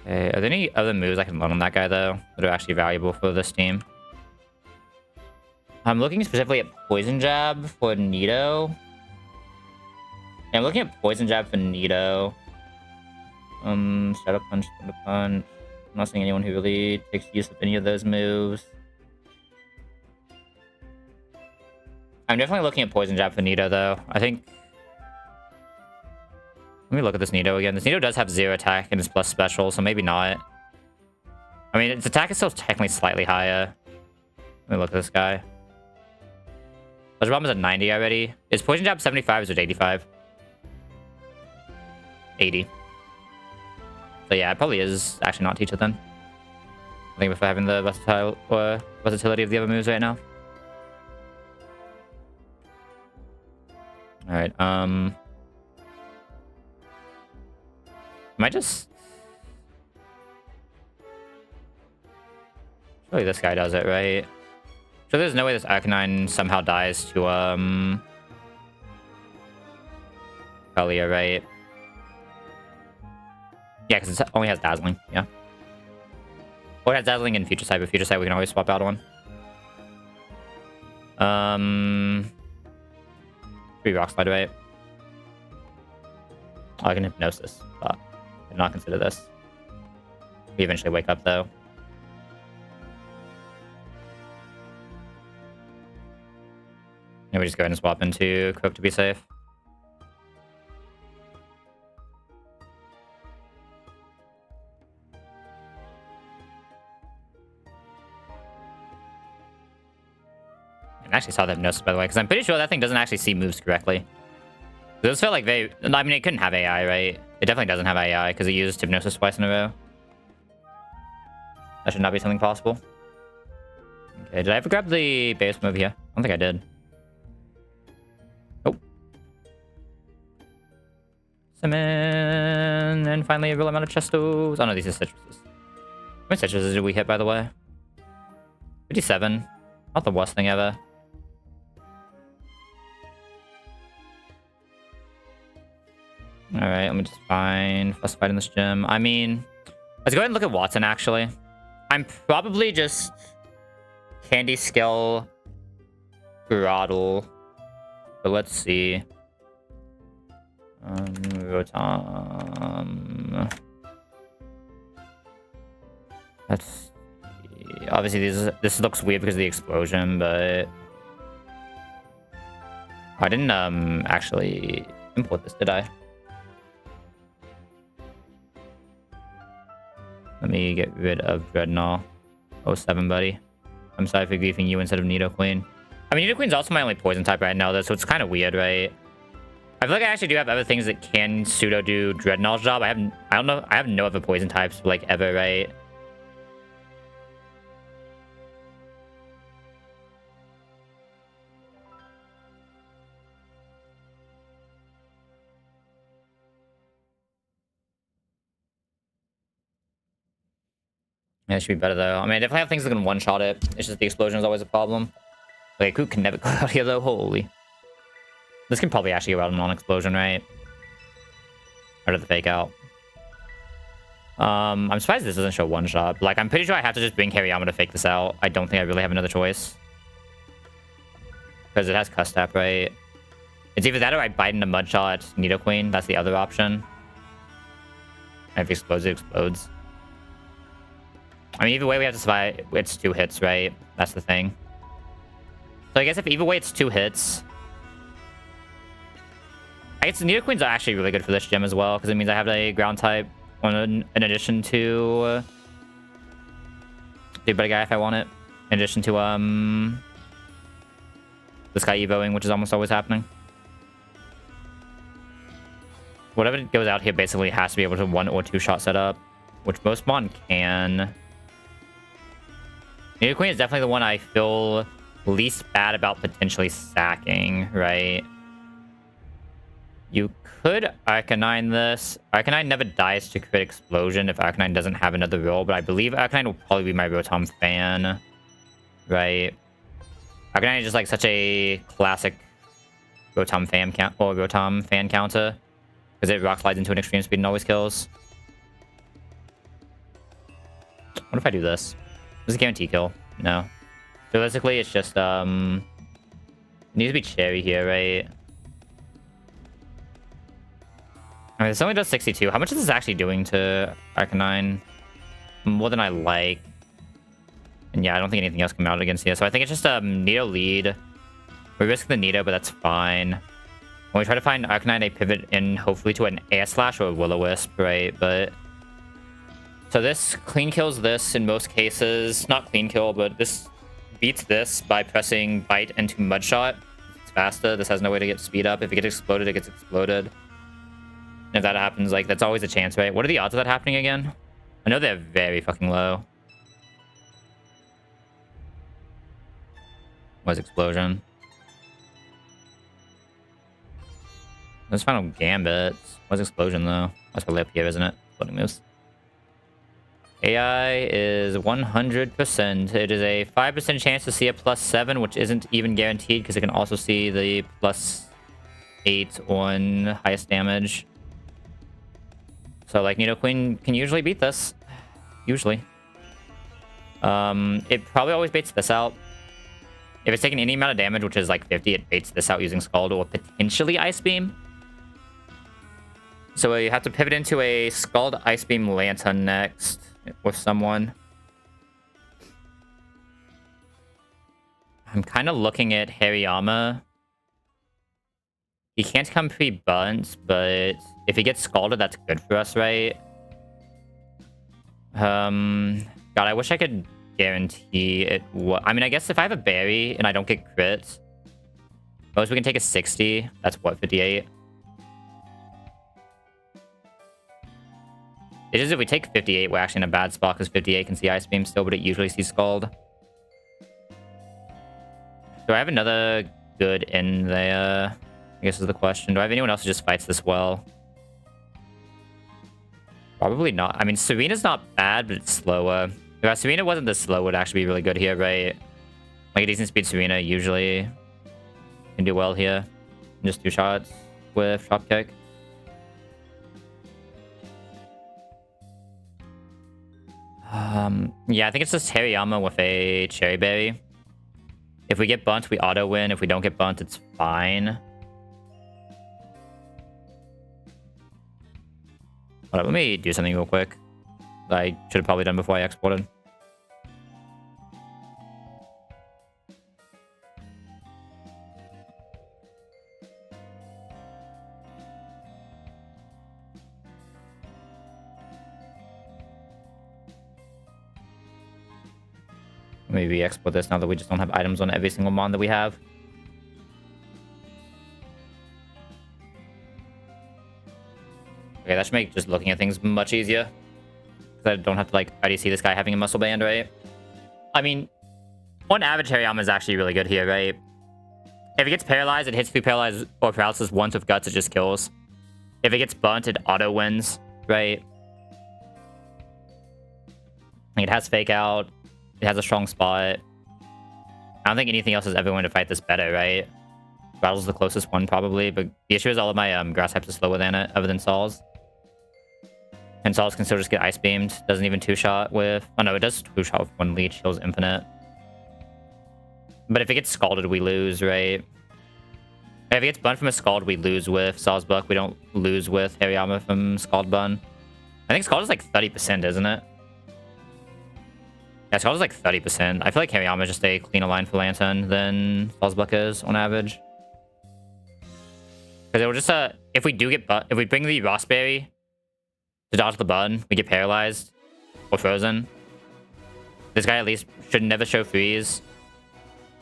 Okay, are there any other moves I can learn on that guy, though, that are actually valuable for this team? I'm looking specifically at Poison Jab for Nito. Yeah, I'm looking at Poison Jab for Nito. Shadow Punch, Thunder Punch. I'm not seeing anyone who really takes use of any of those moves. I'm definitely looking at Poison Jab for Nito, though. I think... Let me look at this Nito again. This Nito does have 0 attack and it's plus special, so maybe not. I mean, its attack is still technically slightly higher. Let me look at this guy. Pleasure Bomb is at 90 already. Is Poison Jab 75 or is it 85? 80. So yeah, it probably is actually not Teacher then. I think before having the versatility of the other moves right now. Alright, am I just... Surely this guy does it, right? So there's no way this Arcanine somehow dies to, Kalia, right? Yeah, because it only has Dazzling, yeah. Or it has Dazzling in Future Sight, but Future Sight we can always swap out one. Free Rock Slide, right? Oh, I can Hypnosis, but I did not consider this. We eventually wake up, though. And we just go ahead and swap into Cook to be safe. I actually saw the Hypnosis, by the way, because I'm pretty sure that thing doesn't actually see moves correctly. Those felt like very... I mean, it couldn't have AI, right? It definitely doesn't have AI, because it used Hypnosis twice in a row. That should not be something possible. Okay, did I ever grab the base move here? I don't think I did. Oh. Salmon, and finally a real amount of chestos. Oh no, these are citruses. How many citruses did we hit, by the way? 57. Not the worst thing ever. Alright, let me just find first fight in this gym. I mean, let's go ahead and look at Watson, actually. I'm probably just candy skill Groddle. But let's see. Rotom. Let's see. Obviously, this looks weird because of the explosion, but I didn't actually import this, did I? Let me get rid of Dreadnought. 07, buddy. I'm sorry for griefing you instead of Nidoqueen. I mean, Nidoqueen's also my only poison type right now, though, so it's kind of weird, right? I feel like I actually do have other things that can pseudo do Dreadnought's job. I have no other poison types, like, ever, right? Yeah, it should be better, though. I mean, I definitely have things that can one-shot it. It's just the explosion is always a problem. Like, who can never go out here, though? Holy. This can probably actually go out a non-explosion, right? Or did the fake out? I'm surprised this doesn't show one-shot. Like, I'm pretty sure I have to just bring Hariyama to fake this out. I don't think I really have another choice. Because it has Cuss Tap, right? It's either that or I bite into Mudshot Nidoqueen. That's the other option. And if it explodes, it explodes. I mean, either way, we have to survive. It's 2 hits, right? That's the thing. So I guess if either way it's 2 hits... I guess Nidoqueen's actually really good for this gym as well, because it means I have a ground type in addition to... the better guy if I want it. In addition to, this guy evoing, which is almost always happening. Whatever goes out here basically has to be able to 1 or 2 shot setup, which most Mon can. Nidoqueen is definitely the one I feel least bad about potentially sacking, right? You could Arcanine this. Arcanine never dies to crit explosion if Arcanine doesn't have another role, but I believe Arcanine will probably be my Rotom fan, right? Arcanine is just like such a classic Rotom fan counter because it rock slides into an extreme speed and always kills. What if I do this? Does it guarantee kill? No. Realistically, it's just, it needs to be Cherry here, right? I mean, this only does 62. How much is this actually doing to Arcanine? More than I like. And yeah, I don't think anything else can out against here. So I think it's just a Nido lead. We risk the Nido, but that's fine. When we try to find Arcanine, I pivot in hopefully to an Air Slash or a Will-O-Wisp, right? But... so this clean kills this in most cases. Not clean kill, but this beats this by pressing Bite into Mudshot. It's faster. This has no way to get speed up. If it gets exploded, it gets exploded. And if that happens, like, that's always a chance, right? What are the odds of that happening again? I know they're very fucking low. Was explosion. This final Gambit. Was explosion, though. That's probably up here, isn't it? Floating moves. AI is 100%. It is a 5% chance to see a +7, which isn't even guaranteed because it can also see the +8 on highest damage. So, like, Nidoqueen can usually beat this. Usually. It probably always baits this out. If it's taking any amount of damage, which is like 50, it baits this out using Scald or potentially Ice Beam. So you have to pivot into a Scald Ice Beam Lantern next with someone. I'm kind of looking at Hariyama. He can't come pre-bunt, but if he gets Scalded, that's good for us, right? God, I wish I could guarantee it. I mean, I guess if I have a berry and I don't get crits, most we can take a 60. That's what, 58? It's just if we take 58, we're actually in a bad spot because 58 can see Ice Beam still, but it usually sees Scald. Do I have another good in there? I guess is the question. Do I have anyone else who just fights this well? Probably not. I mean, Serena's not bad, but it's slower. If Serena wasn't this slow, it would actually be really good here, right? Like a decent speed Serena usually can do well here. Just 2 shots with drop kick. Yeah, I think it's just Hariyama with a Cherry Berry. If we get bunt, we auto win. If we don't get bunt, it's fine. Hold up, let me do something real quick that I should have probably done before I exported. Maybe export this now that we just don't have items on every single mon that we have. Okay, that should make just looking at things much easier. Because I don't have to, like, already see this guy having a muscle band, right? I mean, on average, Hariyama is actually really good here, right? If it gets paralyzed, it hits through paralyzed or paralysis once with guts, it just kills. If it gets bunt, it auto wins, right? Like, it has fake out. It has a strong spot. I don't think anything else is ever going to fight this better, right? Rattle's the closest one, probably. But the issue is all of my grass types are slower than it, other than Saul's. And Saul's can still just get ice beamed. Doesn't even 2-shot with... Oh, no, it does 2-shot with 1 leech. Heals infinite. But if it gets scalded, we lose, right? If it gets bunt from a scald, we lose with Saul's Buck. We don't lose with Hariyama from Scald Bun. I think Scald is like 30%, isn't it? Yeah, Scald is like 30%. I feel like Hariyama is just a cleaner line for Lantern than Saul's Buck is on average. Because it will just, if we do get if we bring the Rossberry to dodge the button, we get paralyzed or frozen. This guy at least should never show freeze.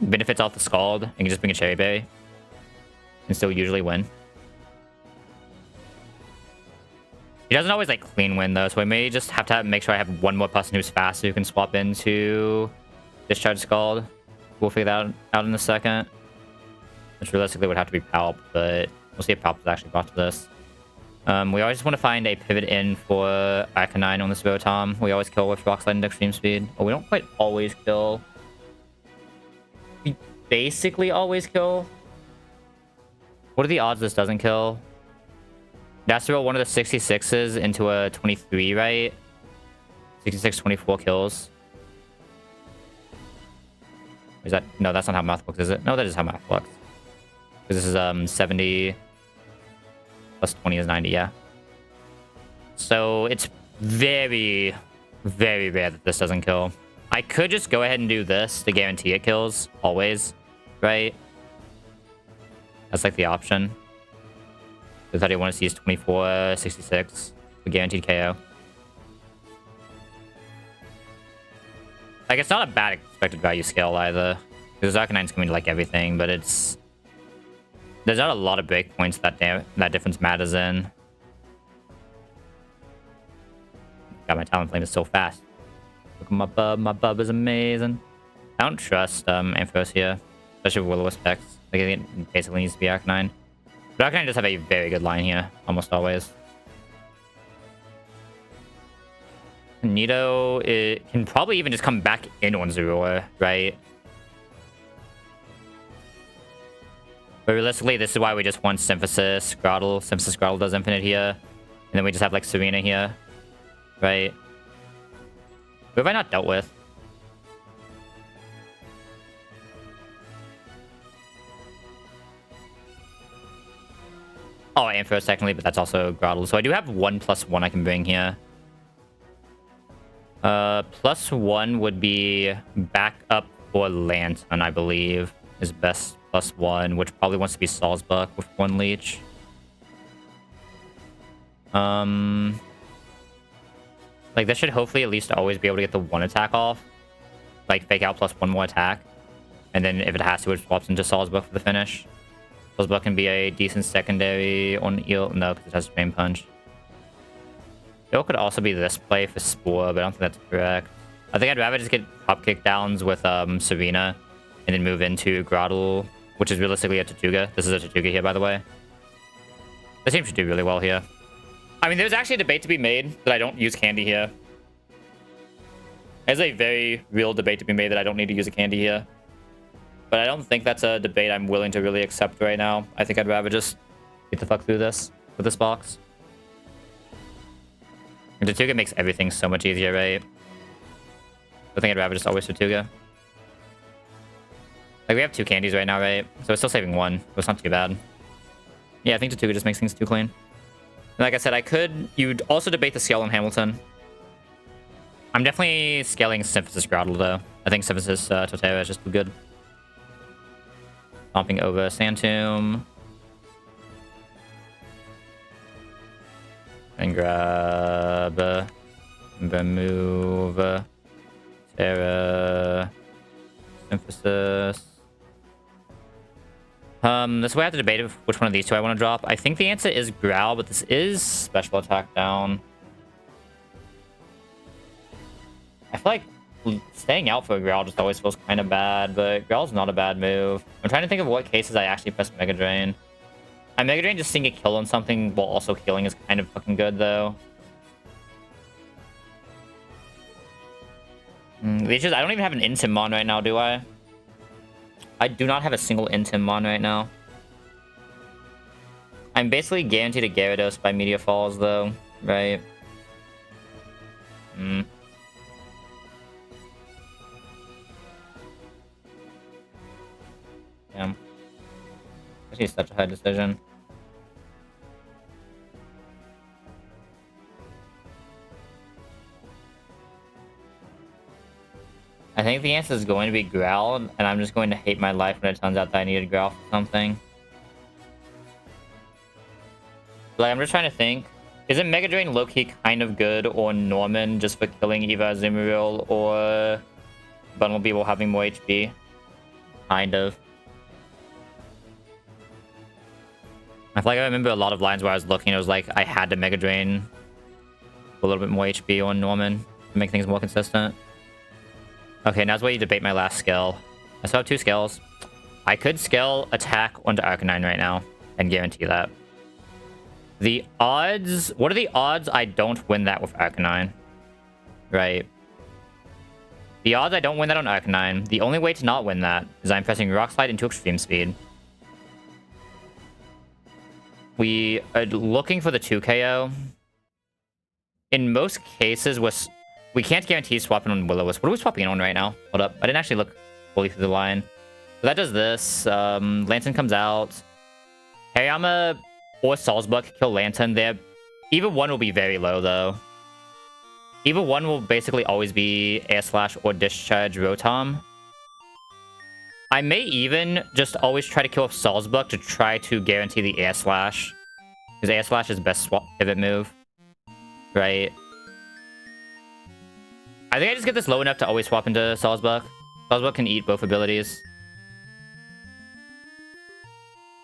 Benefits off the Scald and can just bring a Cherry Berry and still usually win. He doesn't always like clean win though, so I may just have to make sure I have one more person who's faster who can swap into Discharge Scald. We'll figure that out in a second. Which realistically would have to be Palp, but we'll see if Palp is actually brought to this. We always want to find a pivot in for Arcanine on this Rotom. We always kill with Rock Slide and Extreme Speed. Oh, we don't quite always kill. We basically always kill. What are the odds this doesn't kill? It has to roll one of the 66s into a 23, right? 66, 24 kills. Is that... No, that's not how math works, is it? No, that is how math works. Because this is 70 plus 20 is 90, yeah. So it's very, very rare that this doesn't kill. I could just go ahead and do this to guarantee it kills, always, right? That's like the option. The 31 is 24, 66. A guaranteed KO. Like, it's not a bad expected value scale either. Because Arcanine's coming to like everything, but it's... There's not a lot of breakpoints that difference matters in. God, my Talonflame is so fast. Look at my bub. My bub is amazing. I don't trust Ampharos here. Especially with Will-O-Wisp specs. Like, I think it basically needs to be Arcanine. But Arcanine does have a very good line here. Almost always. Nito, it can probably even just come back in on Zorua, right? But realistically, this is why we just want Symphysis, Groudle. Symphysis, Groudle does infinite here. And then we just have, like, Serena here. Right? Who have I not dealt with? Oh, Ampharos technically, but that's also Groudle. So I do have 1+1 I can bring here. +1 would be back up for Lantern, I believe. Is best +1, which probably wants to be Salzbuck with 1 leech. Like, this should hopefully at least always be able to get the 1 attack off. Like, fake out plus 1 more attack. And then if it has to, it swaps into Salzbuck for the finish. Salzbuck can be a decent secondary on Eel. No, because it has Drain Punch. Eel could also be this play for Spore, but I don't think that's correct. I think I'd rather just get Hop Kick downs with Serena and then move into Groddle, which is realistically a Tortuga. This is a Tortuga here, by the way. This team should do really well here. I mean, there's actually a debate to be made that I don't use candy here. There's a very real debate to be made that I don't need to use a candy here. But I don't think that's a debate I'm willing to really accept right now. I think I'd rather just get the fuck through this with this box. And Tortuga makes everything so much easier, right? I think I'd rather just always Tortuga. Like, we have 2 candies right now, right? So we're still saving 1. So it's not too bad. Yeah, I think Tortuga just makes things too clean. And like I said, you'd also debate the scale on Hamilton. I'm definitely scaling Synthesis Groddle, though. I think Synthesis Torterra is just too good. Stomping over Santum. And grab... remove... Terra... Synthesis... This way I have to debate which one of these 2 I want to drop. I think the answer is Growl, but this is special attack down. I feel like staying out for a Growl just always feels kind of bad, but Growl's not a bad move. I'm trying to think of what cases I actually press Mega Drain. Mega Drain just seeing a kill on something while also healing is kind of fucking good, though. It's just, I don't even have an Intim Mon right now, do I? I do not have a single Intim Mon right now. I'm basically guaranteed a Gyarados by Meteor Falls, though, right? Damn. Actually, such a hard decision. I think the answer is going to be Growl, and I'm just going to hate my life when it turns out that I needed Growl for something. Like, I'm just trying to think. Isn't Mega Drain low-key kind of good on Norman just for killing either Azumarill or Bumblebee while having more HP? Kind of. I feel like I remember a lot of lines where I was looking, it was like I had to Mega Drain a little bit more HP on Norman to make things more consistent. Okay, now's where you debate my last skill. I still have 2 skills. I could skill attack onto Arcanine right now and guarantee that. The odds... What are the odds I don't win that with Arcanine? Right. The odds I don't win that on Arcanine, the only way to not win that is I'm pressing Rock Slide into Extreme Speed. We are looking for the 2 KO. In most cases, we can't guarantee swapping on Will-O-Wisp. What are we swapping on right now? Hold up. I didn't actually look fully through the line. So that does this. Lantern comes out. Hariyama or Salzbuck kill Lantern there. Either one will be very low, though. Either one will basically always be Air Slash or Discharge Rotom. I may even just always try to kill off Salzbuck to try to guarantee the Air Slash. Because Air Slash is best swap pivot move. Right? I think I just get this low enough to always swap into Salzbuck. Salzbuck can eat both abilities.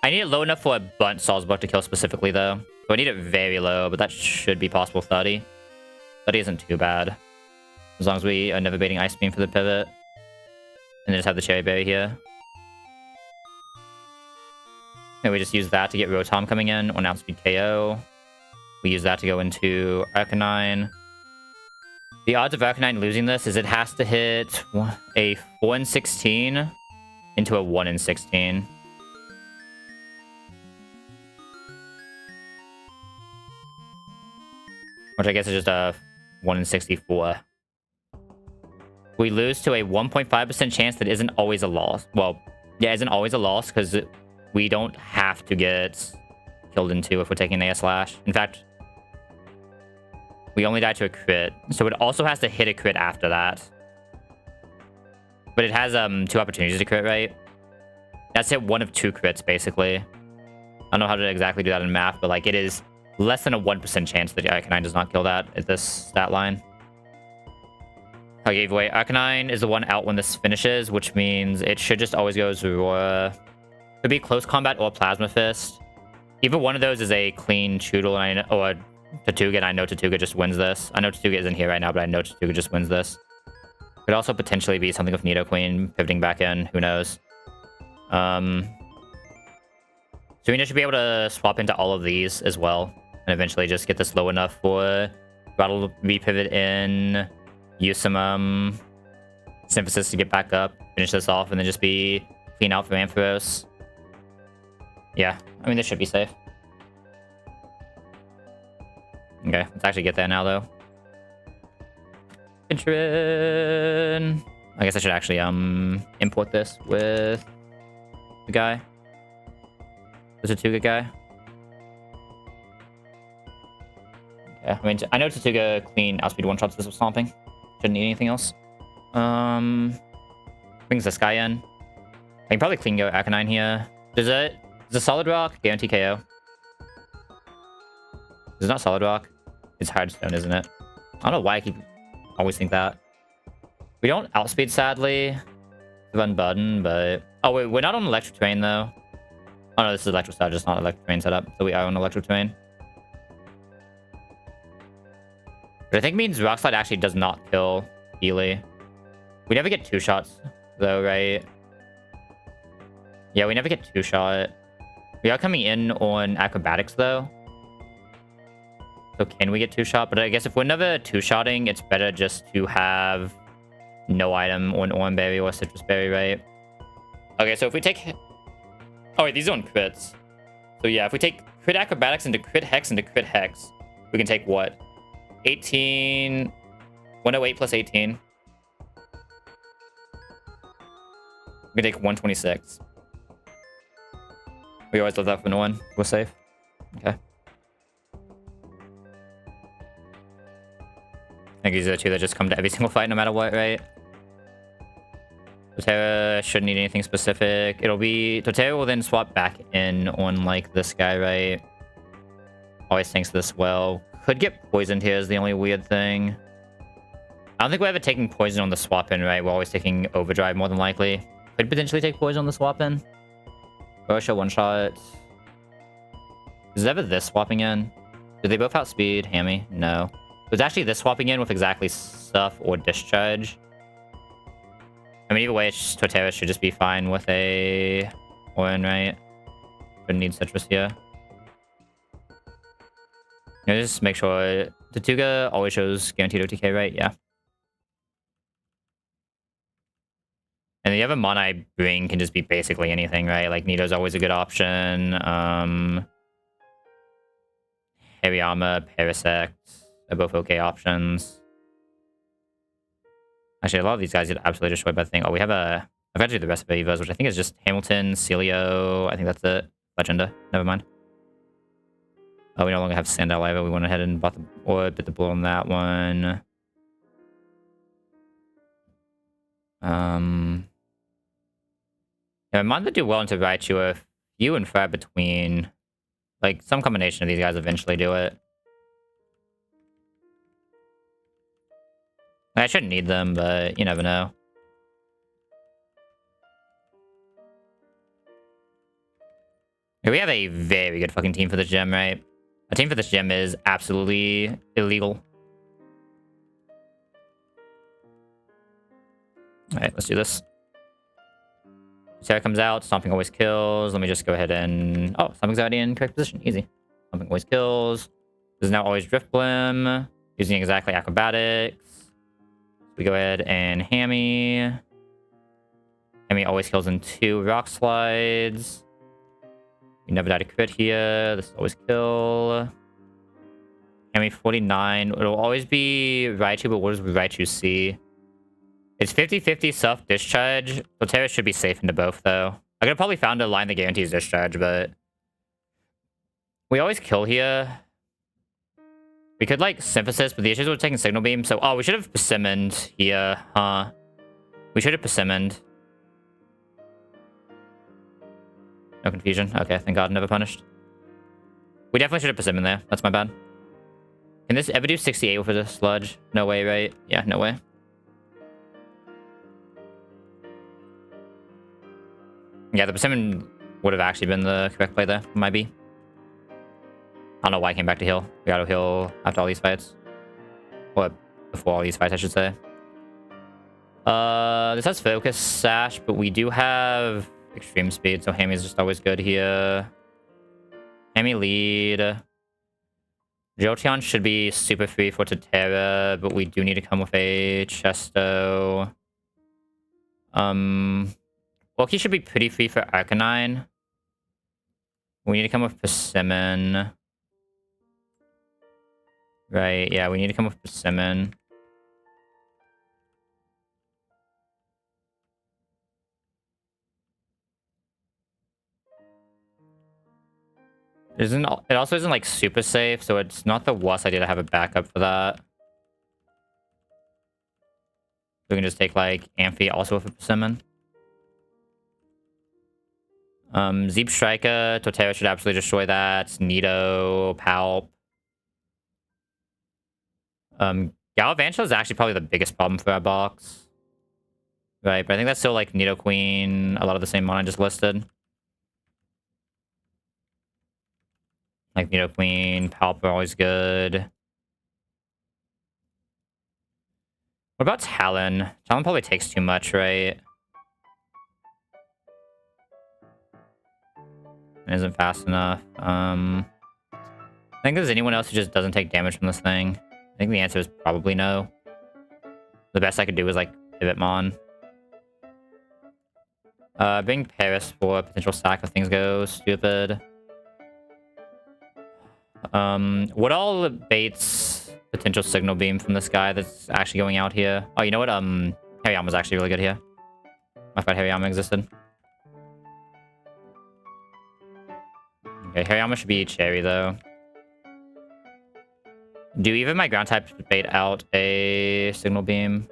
I need it low enough for a Bunt Salzbuck to kill specifically, though. So I need it very low, but that should be possible 30. 30 isn't too bad. As long as we are never baiting Ice Beam for the pivot. And then just have the Cherry Berry here. And we just use that to get Rotom coming in on Outspeed KO. We use that to go into Arcanine. The odds of Arcanine losing this is it has to hit a 4 in 16 into a 1 in 16. Which I guess is just a 1 in 64. We lose to a 1.5% chance that isn't always a loss. Well, yeah, isn't always a loss because we don't have to get killed in 2 if we're taking an AS Slash. In fact, we only die to a crit. So it also has to hit a crit after that. But it has 2 opportunities to crit, right? That's hit 1 of 2 crits, basically. I don't know how to exactly do that in math, but like it is less than a 1% chance that Arcanine does not kill that at this stat line. I gave away. Arcanine is the one out when this finishes, which means it should just always go Zorua. Could be Close Combat or Plasma Fist. Either one of those is a clean Choodle, and or Tortuga, and I know Tortuga just wins this. I know Tortuga isn't here right now, but I know Tortuga just wins this. Could also potentially be something with Nido Queen pivoting back in. Who knows? Serena should be able to swap into all of these as well. And eventually just get this low enough for Rattle to repivot in. Use some Synthesis to get back up. Finish this off and then just be clean out for Ampharos. Yeah, I mean, this should be safe. Okay, let's actually get there now, though. Intrin. I guess I should actually import this with the guy. The Tortuga guy. Okay, I mean, I know Tortuga clean outspeed one-shots this with stomping. Shouldn't need anything else. Brings this guy in. I can probably clean go Aconine here. Does a Solid Rock guarantee KO? It's not Solid Rock. It's Hard Stone, isn't it? I don't know why I keep always think that. We don't outspeed, sadly. Run button, but... Oh, wait, we're not on Electric Terrain, though. Oh, no, this is Electric Star, just not Electric Terrain setup. So we are on Electric Terrain. But I think means Rock Slide actually does not kill Healy. We never get 2-shots, though, right? Yeah, we never get 2-shot. We are coming in on Acrobatics, though. So can we get 2-shot? But I guess if we're never 2-shotting, it's better just to have no item on Oranberry or Citrus Berry, right? Okay, so if we take... Oh, wait, these are on crits. So yeah, if we take crit Acrobatics into crit Hex into crit Hex, we can take what? 18... 108 plus 18. We can take 126. We always love that for no one. We're safe. Okay. I think these are the two that just come to every single fight no matter what, right? Totera shouldn't need anything specific. It'll be... Totera will then swap back in on, like, this guy, right? Always thinks this well. Could get poisoned here is the only weird thing. I don't think we're ever taking poison on the swap in, right? We're always taking overdrive more than likely. Could potentially take poison on the swap in. Rosha one-shot. Is it ever this swapping in? Did they both outspeed Hammy? No. It was actually this swapping in with exactly Stuff or Discharge. I mean, either way, Totera should just be fine with a Orin, right? Shouldn't need Citrus here. You know, just make sure Tortuga always shows guaranteed OTK, right? Yeah. And the other mana I bring can just be basically anything, right? Like, Nido's always a good option. Heavy Armor, Parasect are both okay options. Actually, a lot of these guys get absolutely destroyed by the thing. Oh, we have a... I've got to do the rest of Evas, which I think is just Hamilton, Celio. I think that's it. Legenda. Never mind. Oh, we no longer have Sandal either. We went ahead and bought the... Or bit the blow on that one. Yeah, mine would do well into Raichu if you and Fab between... Like, some combination of these guys eventually do it. I shouldn't need them, but you never know. Yeah, we have a very good fucking team for this gem, right? A team for this gem is absolutely illegal. Alright, let's do this. Sarah comes out, Stomping always kills. Let me just go ahead and... Oh, Stomping's already in correct position. Easy. Stomping always kills. This is now always Drift Blim. Using exactly Acrobatics. We go ahead and Hammy. Hammy always kills in 2 Rock Slides. We never die to crit here. This is always kill. Hammy 49. It'll always be Raichu, but what does Raichu see? It's 50-50 self-discharge. Totera should be safe into both, though. I could have probably found a line that guarantees discharge, but... We always kill here. We could, like, Synthesis, but the issue is we're taking Signal Beam, so... Oh, we should have Persimmoned here, huh? We should have Persimmoned. No confusion. Okay, thank God, never punished. We definitely should have Persimmoned there. That's my bad. Can this ever do 68 with a Sludge? No way, right? Yeah, no way. Yeah, the Persimmon would have actually been the correct play there. Might be. I don't know why I came back to heal. We gotta heal after all these fights. Or before all these fights, I should say. This has Focus Sash, but we do have Extreme Speed, so Hammy's just always good here. Hammy lead. Jolteon should be super free for Totera, but we do need to come with a Chesto. Loki should be pretty free for Arcanine. We need to come with Persimmon. Right, yeah, we need to come with Persimmon. It also isn't like super safe, so it's not the worst idea to have a backup for that. We can just take like Amphi also with a Persimmon. Zeep Striker, Totera should absolutely destroy that. Nido, Palp. Galvantula is actually probably the biggest problem for our box. Right, but I think that's still like Nido Queen, a lot of the same mana I just listed. Like Nido Queen, Palp are always good. What about Talon? Talon probably takes too much, right? It isn't fast enough. I think there's anyone else who just doesn't take damage from this thing. I think the answer is probably no. The best I could do is like Pivot Mon. Bring Paris for a potential sack if things go stupid. What all baits potential Signal Beam from this guy that's actually going out here? Oh, you know what? Hariyama's actually really good here. I forgot Hariyama existed. Okay, Hariyama should be Cherry, though. Do even my ground type bait out a Signal Beam?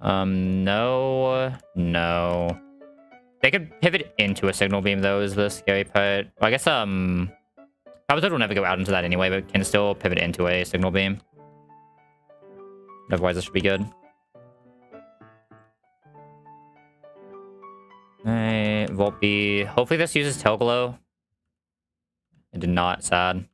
No. No. They could pivot into a Signal Beam, though, is the scary part. Well, I guess, Palpitoad will never go out into that anyway, but can still pivot into a Signal Beam. Otherwise, this should be good. Alright, Volpe. Hopefully this uses Tail Glow. It did not, sad.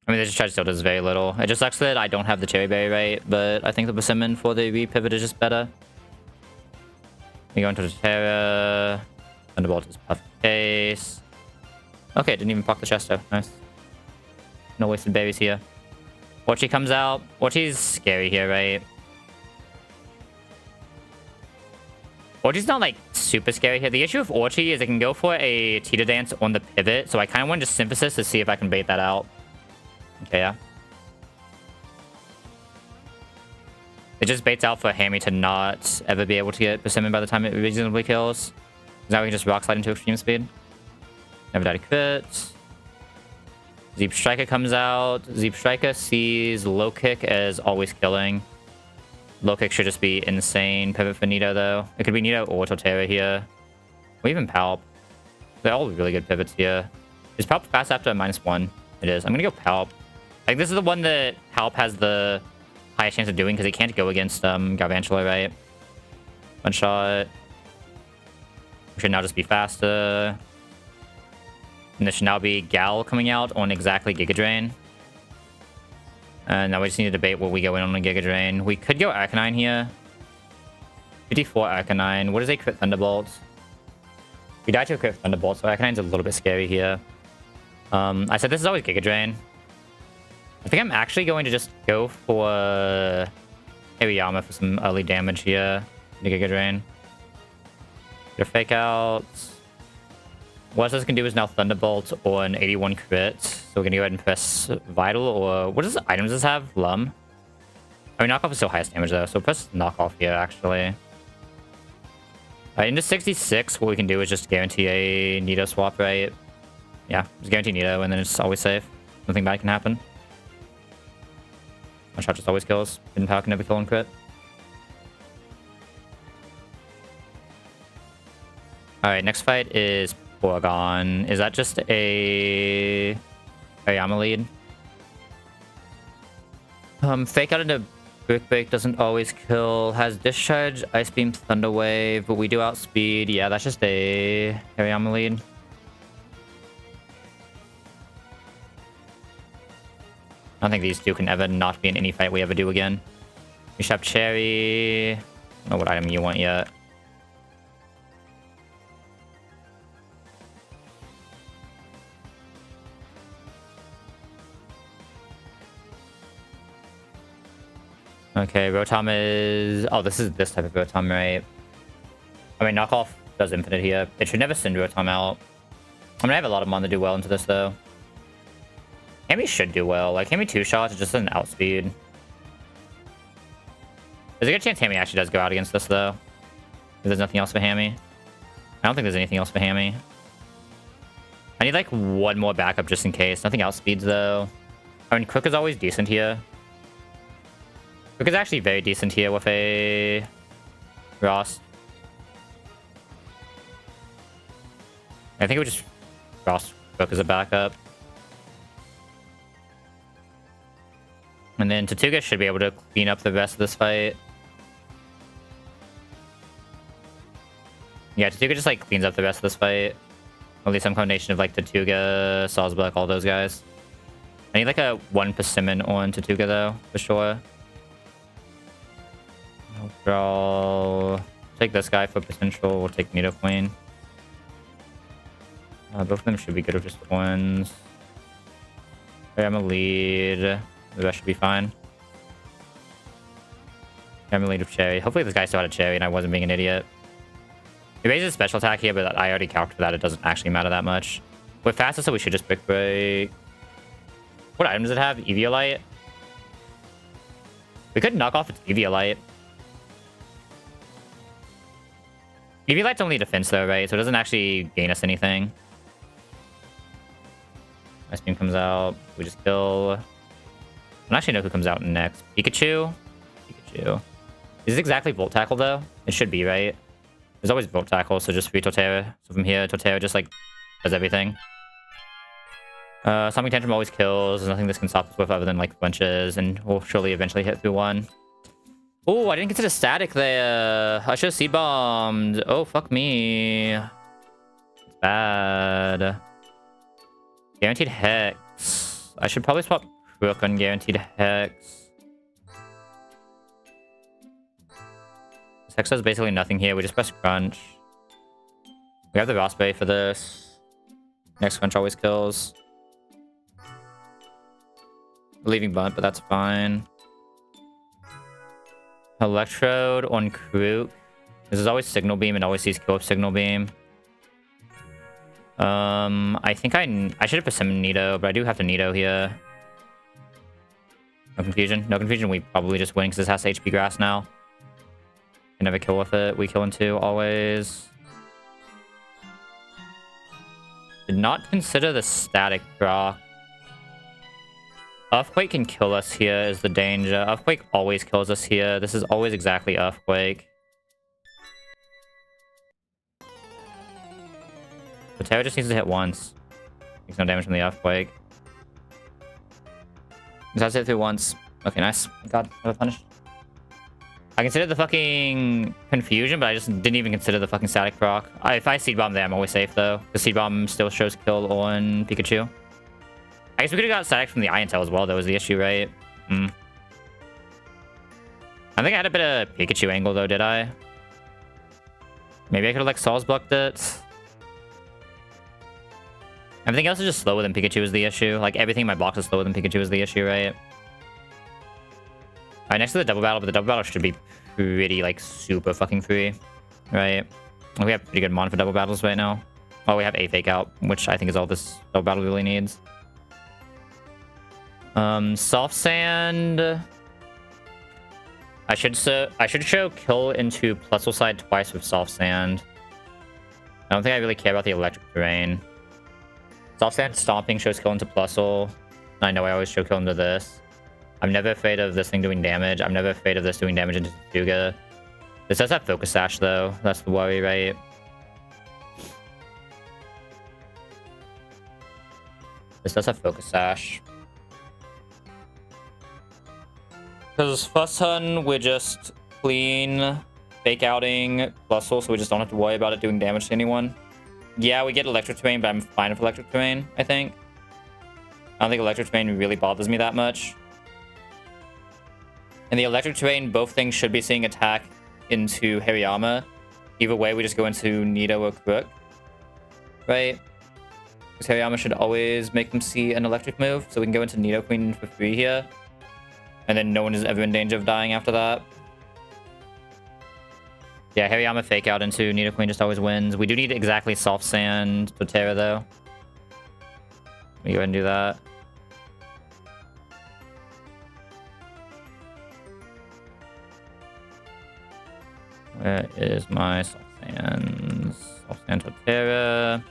I mean, this Charge still does very little. It just sucks that I don't have the Cherry Berry right, but I think the Persimmon for the repivot is just better. We go into the Terra. Thunderbolt is Puff Case. Okay, didn't even proc the Chesto. Nice. No wasted berries here. Orchi comes out. Orchi's scary here, right? Orchi's not, like, super scary here. The issue with Orchi is it can go for a Tita Dance on the pivot, so I kind of want to just Synthesis to see if I can bait that out. Okay, yeah. It just baits out for Hammy to not ever be able to get Persimmon by the time it reasonably kills. Now we can just Rock Slide into Extreme Speed. Never died a crit. Zeep Striker comes out. Zeep Striker sees Low Kick as always killing. Low Kick should just be insane. Pivot for Nido, though. It could be Nido or Totera here. Or even Palp. They're all really good pivots here. Is Palp fast after a -1? It is. I'm gonna go Palp. Like, this is the one that Palp has the highest chance of doing because he can't go against Galvantula, right? One shot. Should now just be faster. And this should now be Gal coming out on exactly Giga Drain. And now we just need to debate what we go in on a Giga Drain. We could go Arcanine here. 54 Arcanine. What is a crit Thunderbolt? We died to a crit Thunderbolt, so Arcanine's a little bit scary here. I said this is always Giga Drain. I think I'm actually going to just go for Hariyama for some early damage here. The Giga Drain. Get a Fake Out. What this can do is now Thunderbolt or an 81 crit. So we're going to go ahead and press Vital or... What does items does this have? Lum? I mean, Knockoff is still highest damage though, so press Knockoff here actually. Into 66, what we can do is just guarantee a Nido swap, right? Yeah, just guarantee Nido and then it's always safe. Nothing bad can happen. One shot just always kills. Hidden Power can never kill on crit. Alright, next fight is Porygon. Is that just a Hariyama lead? Fake out into Brick Break doesn't always kill. Has Discharge, Ice Beam, Thunder Wave, but we do outspeed. Yeah, that's just a Hariyama lead. I don't think these two can ever not be in any fight we ever do again. We should have cherry. I don't know what item you want yet. Okay, Rotom is... Oh, this is this type of Rotom, right? I mean, knockoff does infinite here. It should never send Rotom out. I mean, I have a lot of mon to do well into this, though. Hammy should do well. Like, Hammy 2 shots, it just doesn't outspeed. There's a good chance Hammy actually does go out against this, though. If there's nothing else for Hammy. I don't think there's anything else for Hammy. I need, like, one more backup just in case. Nothing outspeeds, though. I mean, Quick is always decent here. Quick is actually very decent here with a... Ross. I think it would just... Ross Quick as a backup. And then Tatuga should be able to clean up the rest of this fight. Yeah, Tatuga just, like, cleans up the rest of this fight. At least some combination of, like, Tatuga, Sawsbuck, all those guys. I need, like, a 1 Persimmon on Tatuga, though, for sure. I'll draw... Take this guy for potential. We'll take Nidoqueen. Both of them should be good with just ones. Okay, I'm gonna lead. The rest should be fine. I'm gonna lead with Cherry. Hopefully this guy still had a Cherry and I wasn't being an idiot. He raises special attack here, but I already calculated for that. It doesn't actually matter that much. We're faster, so we should just Brick Break. What item does it have? Eviolite? We could knock off its Eviolite. Eviolite's only defense though, right? So it doesn't actually gain us anything. Ice Beam comes out. We just kill... I don't actually know who comes out next. Pikachu? Pikachu. Is it exactly Volt Tackle, though? It should be, right? There's always Volt Tackle, so just free Torterra. So from here, Torterra just, like, does everything. Sonic Tantrum always kills. There's nothing this can stop us with other than, like, flinches, and we'll surely eventually hit through one. Oh, I didn't consider Static there. I should have Seed Bombed. Oh, fuck me. It's bad. Guaranteed Hex. I should probably swap Rook on Guaranteed Hex. This Hex does basically nothing here. We just press Crunch. We have the Raspberry for this. Next Crunch always kills. We're leaving Bunt, but that's fine. Electrode on Krook. This is always Signal Beam and always sees kill with Signal Beam. I think I should have Persimmon Nido, but I do have to Nido here. No confusion. No confusion. We probably just win because this has HP Grass now. Can never kill with it. We kill in 2 always. Did not consider the Static proc. Earthquake can kill us here is the danger. Earthquake always kills us here. This is always exactly Earthquake. The Terra just needs to hit once. Takes no damage from the Earthquake. Just has to hit through once. Okay, nice. God, I got punished. I considered the fucking Confusion, but I just didn't even consider the fucking Static proc. If I Seed Bomb there, I'm always safe, though. The Seed Bomb still shows kill on Pikachu. I guess we could have got Static from the Iron Tail as well, that was the issue, right? I think I had a bit of Pikachu angle, though, did I? Maybe I could have, like, Sawsbucked it. Everything else is just slower than Pikachu is the issue. Like, everything in my box is slower than Pikachu is the issue, right? Alright, next to the double battle, but the double battle should be pretty, like, super fucking free. Right? We have pretty good mon for double battles right now. Oh, we have a Fake Out, which I think is all this double battle really needs. Soft Sand... I should show kill into Plusle side twice with Soft Sand. I don't think I really care about the electric terrain. Soft Sand Stomping shows kill into Plusle. I know I always show kill into this. I'm never afraid of this thing doing damage. I'm never afraid of this doing damage into Tatuga. This does have Focus Sash, though. That's the worry, right? This does have Focus Sash. Because first turn, we're just clean, Fake Outing, Plusle, so we just don't have to worry about it doing damage to anyone. Yeah, we get Electric Terrain, but I'm fine with Electric Terrain, I think. I don't think Electric Terrain really bothers me that much. In the electric terrain, both things should be seeing attack into Hariyama. Either way, we just go into Nito or Crook. Right? Because Hariyama should always make them see an electric move, so we can go into Nito Queen for free here. And then no one is ever in danger of dying after that. Yeah, Hariyama fake out into Nito Queen just always wins. We do need exactly Soft Sand Torterra, though. Let me go ahead and do that. Where is my Soft Sand? Soft Sand Torterra.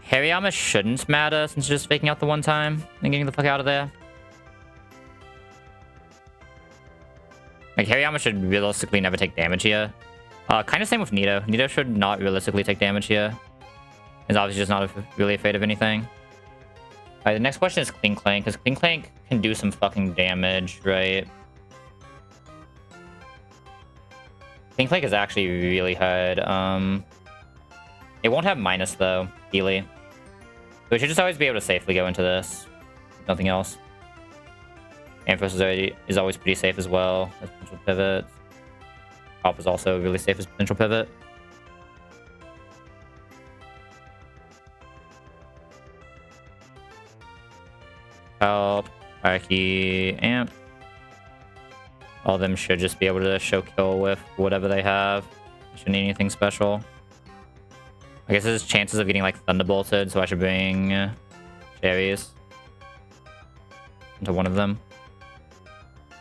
Hariyama shouldn't matter since you're just faking out the one time and getting the fuck out of there. Like, Hariyama should realistically never take damage here. Kind of same with Nito. Nito should not realistically take damage here. He's obviously just not really afraid of anything. Alright, the next question is Clean Clank, because Clean Clank can do some fucking damage, right? Clean Clank is actually really hard. It won't have minus, though, Healy. So we should just always be able to safely go into this. Nothing else. Ampharos is always pretty safe as well as potential pivot. Pop is also really safe as potential pivot. Help, Hierarchy, Amp. All of them should just be able to show kill with whatever they have. Shouldn't need anything special. I guess there's chances of getting like Thunderbolted, so I should bring Cherries into one of them.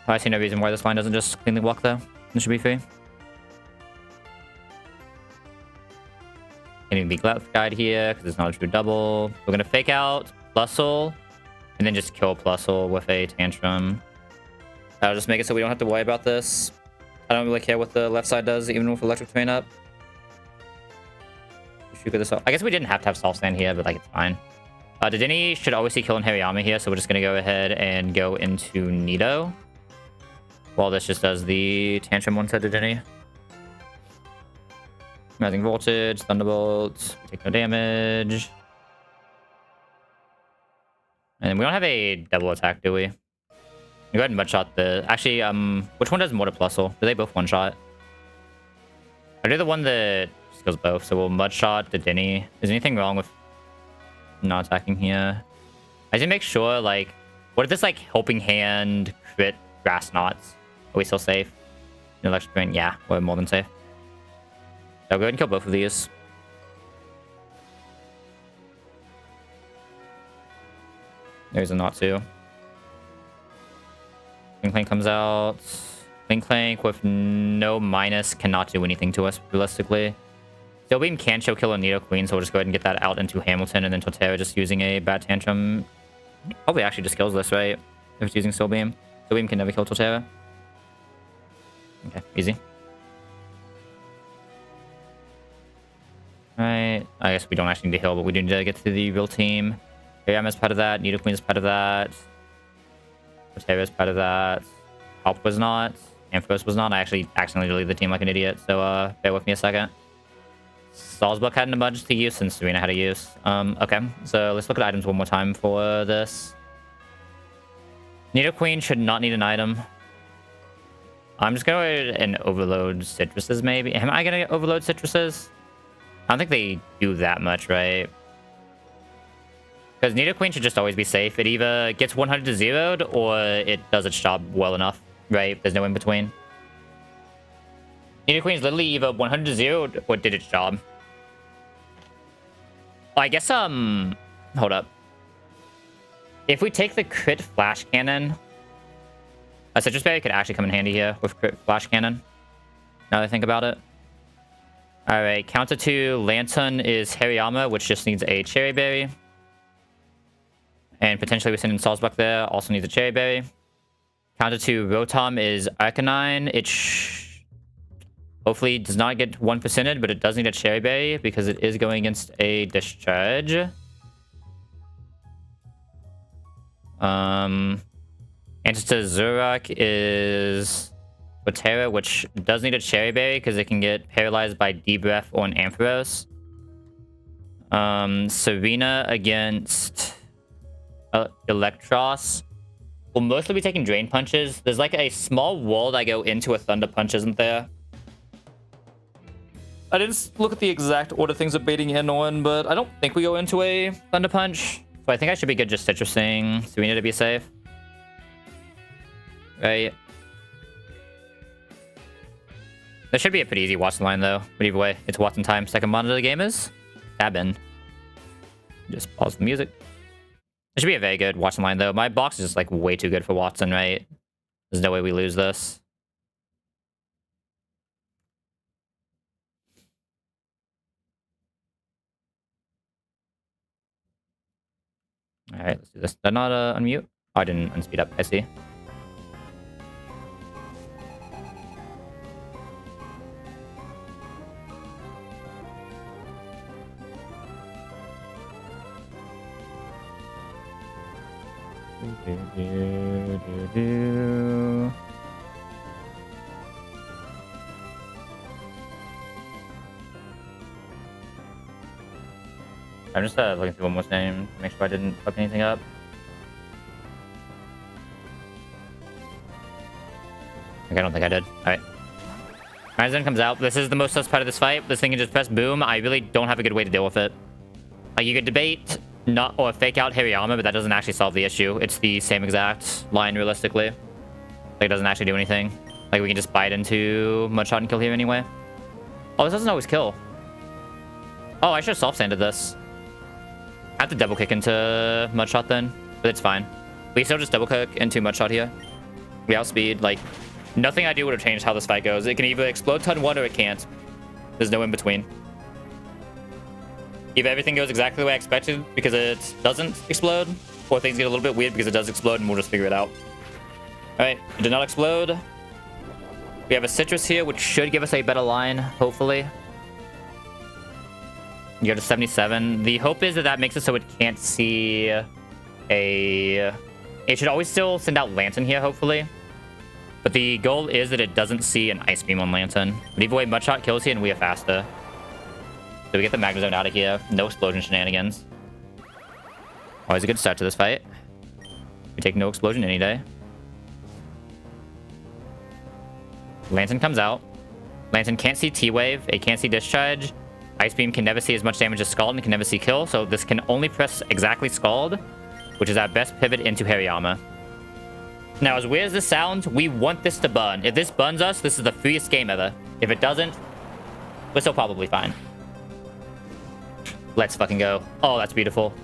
I see no reason why this line doesn't just cleanly walk though. It should be free. Getting the Glut Guide here, because it's not a true double. We're gonna fake out Plusle, and then just kill Plusle with a Tantrum. That'll just make it so we don't have to worry about this. I don't really care what the left side does, even with Electric Terrain up. This up. I guess we didn't have Soft Sand here, but like it's fine. Dedenne should always see kill in Hariyama here, so we're just gonna go ahead and go into Nito. While this just does the Tantrum one to Dedenne. Rising Voltage, Thunderbolt, take no damage. And we don't have a double attack, do we? Go ahead and one-shot the... Actually, which one does more to Plusle? Do they both one-shot? I do the one that just goes both, so we'll mud-shot Dedenne. Is anything wrong with not attacking here? I just make sure, like... What if this, like, Helping Hand, crit, Grass Knots? Are we still safe? Electric Terrain? Yeah, we're more than safe. So I'll go ahead and kill both of these. There's a Knot too. Clink Clank comes out. Clink Clank with no minus cannot do anything to us, realistically. Steel Beam can show kill a Nito Queen, so we'll just go ahead and get that out into Hamilton, and then Torterra just using a bad Tantrum. Probably actually just kills this, right? If it's using Steel Beam. Steel Beam can never kill Torterra. Okay, easy. Alright, I guess we don't actually need to heal, but we do need to get to the real team. Hariyama is part of that, Nito Queen is part of that. Torterra is part of that. Alp was not. Ampharos was not. I actually accidentally deleted the team like an idiot, so bear with me a second. Salzbuck had an emergency use and Serena had a use. Okay, so let's look at items one more time for this. Nito Queen should not need an item. I'm just gonna go ahead and overload citruses, maybe. Am I gonna overload citruses? I don't think they do that much, right? Because Nito Queen should just always be safe. It either gets 100 to 0'd or it does its job well enough, right? There's no in between. Nito Queen's literally either 100 to 0'd or did its job. I guess, hold up. If we take the crit Flash Cannon, a Citrus Berry could actually come in handy here with crit Flash Cannon. Now that I think about it. Alright, counter to Lantern is Hariyama, which just needs a Cherry Berry. And potentially we send in Salzbuck there, also needs a Cherry Berry. Counter to Rotom is Arcanine. It hopefully does not get 1%ed, but it does need a Cherry Berry because it is going against a Discharge. Answer to Zurak is Torterra, which does need a Cherry Berry because it can get paralyzed by Debrief or an Ampharos. Serena against Electros. We'll mostly be taking drain punches. There's like a small wall that I go into a thunder punch, isn't there? I didn't look at the exact order things are baiting in on, but I don't think we go into a thunder punch. So I think I should be good just citrusing. So we need to be safe. Right. That should be a pretty easy Watson line, though. But either way, it's Watson time. Second monitor the game is Tabin. Just pause the music. It should be a very good Watson line, though. My box is just, like, way too good for Watson, right? There's no way we lose this. Alright, let's do this. Did I not unmute? Oh, I didn't unspeed up. I see. I'm just looking through one more name to make sure I didn't fuck anything up. Okay, I don't think I did. Alright. Ryzen comes out. This is the most sus part of this fight. This thing can just press boom. I really don't have a good way to deal with it. Like, you could debate not or fake out Hariyama, but that doesn't actually solve the issue. It's the same exact line realistically. Like, it doesn't actually do anything. Like, we can just bite into Mudshot and kill here anyway. Oh, this doesn't always kill. Oh, I should have soft-sanded this. I have to double kick into Mudshot then, but it's fine. We still just double kick into Mudshot here. We outspeed. Like, nothing I do would have changed how this fight goes. It can either explode turn 1 or it can't. There's no in between. If everything goes exactly the way I expected because it doesn't explode, or things get a little bit weird because it does explode, and we'll just figure it out. Alright, it did not explode. We have a citrus here, which should give us a better line, hopefully. You go to 77. The hope is that that makes it so it can't see a... It should always still send out Lantern here, hopefully. But the goal is that it doesn't see an Ice Beam on Lantern. But either way, Mudshot kills here and we are faster. So we get the Magma Zone out of here. No explosion shenanigans. Always a good start to this fight. We take no explosion any day. Lantern comes out. Lantern can't see T-Wave. It can't see Discharge. Ice Beam can never see as much damage as Scald and can never see Kill. So this can only press exactly Scald, which is our best pivot into Hariyama. Now, as weird as this sounds, we want this to burn. If this burns us, this is the freest game ever. If it doesn't, we're still probably fine. Let's fucking go. Oh, that's beautiful.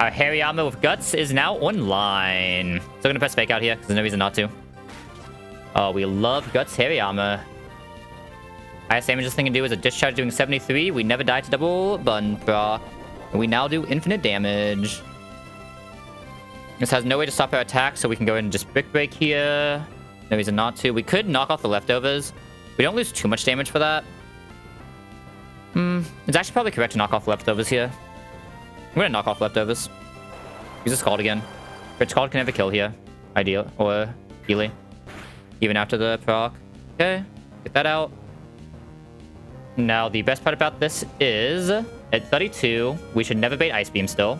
Our Hariyama with Guts is now online. Still gonna press Fake out here, because there's no reason not to. Oh, we love Guts Hariyama. Highest damage this thing can do is a Discharge doing 73. We never die to double Bun proc. And we now do infinite damage. This has no way to stop our attack, so we can go ahead and just Brick Break here. No reason not to. We could knock off the leftovers. We don't lose too much damage for that. It's actually probably correct to knock off leftovers here. I'm gonna knock off leftovers. Use a Scald again. Crit Scald can never kill here. Ideal. Or Healy. Even after the proc. Okay. Get that out. Now, the best part about this is, at 32, we should never bait Ice Beam still.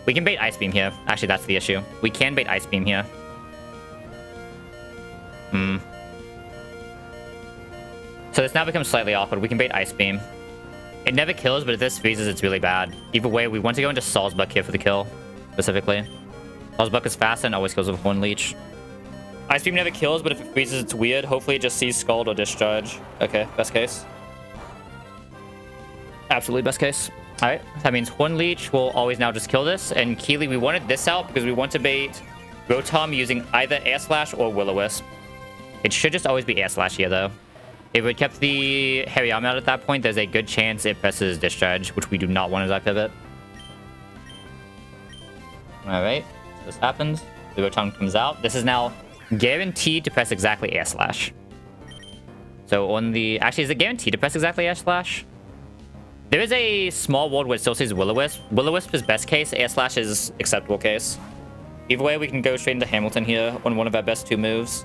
We can bait Ice Beam here. Actually, that's the issue. We can bait Ice Beam here. So this now becomes slightly awkward. We can bait Ice Beam. It never kills, but if this freezes, it's really bad. Either way, we want to go into Salzbuck here for the kill, specifically. Salzbuck is fast and always kills with one leech. Ice Beam never kills, but if it freezes, it's weird. Hopefully, it just sees Scald or Discharge. Okay, best case. Absolutely best case. Alright, that means one leech will always now just kill this. And Keely, we wanted this out because we want to bait Rotom using either Air Slash or Will-O-Wisp. It should just always be Air Slash here, though. If we kept the Hariyama out at that point, there's a good chance it presses Discharge, which we do not want as our pivot. Alright, so this happens. The Rotom comes out. This is now guaranteed to press exactly Air Slash. So on the... Actually, is it guaranteed to press exactly Air Slash? There is a small world where it still says Will-O-Wisp. Will-O-Wisp is best case. Air Slash is acceptable case. Either way, we can go straight into Hamilton here on one of our best two moves.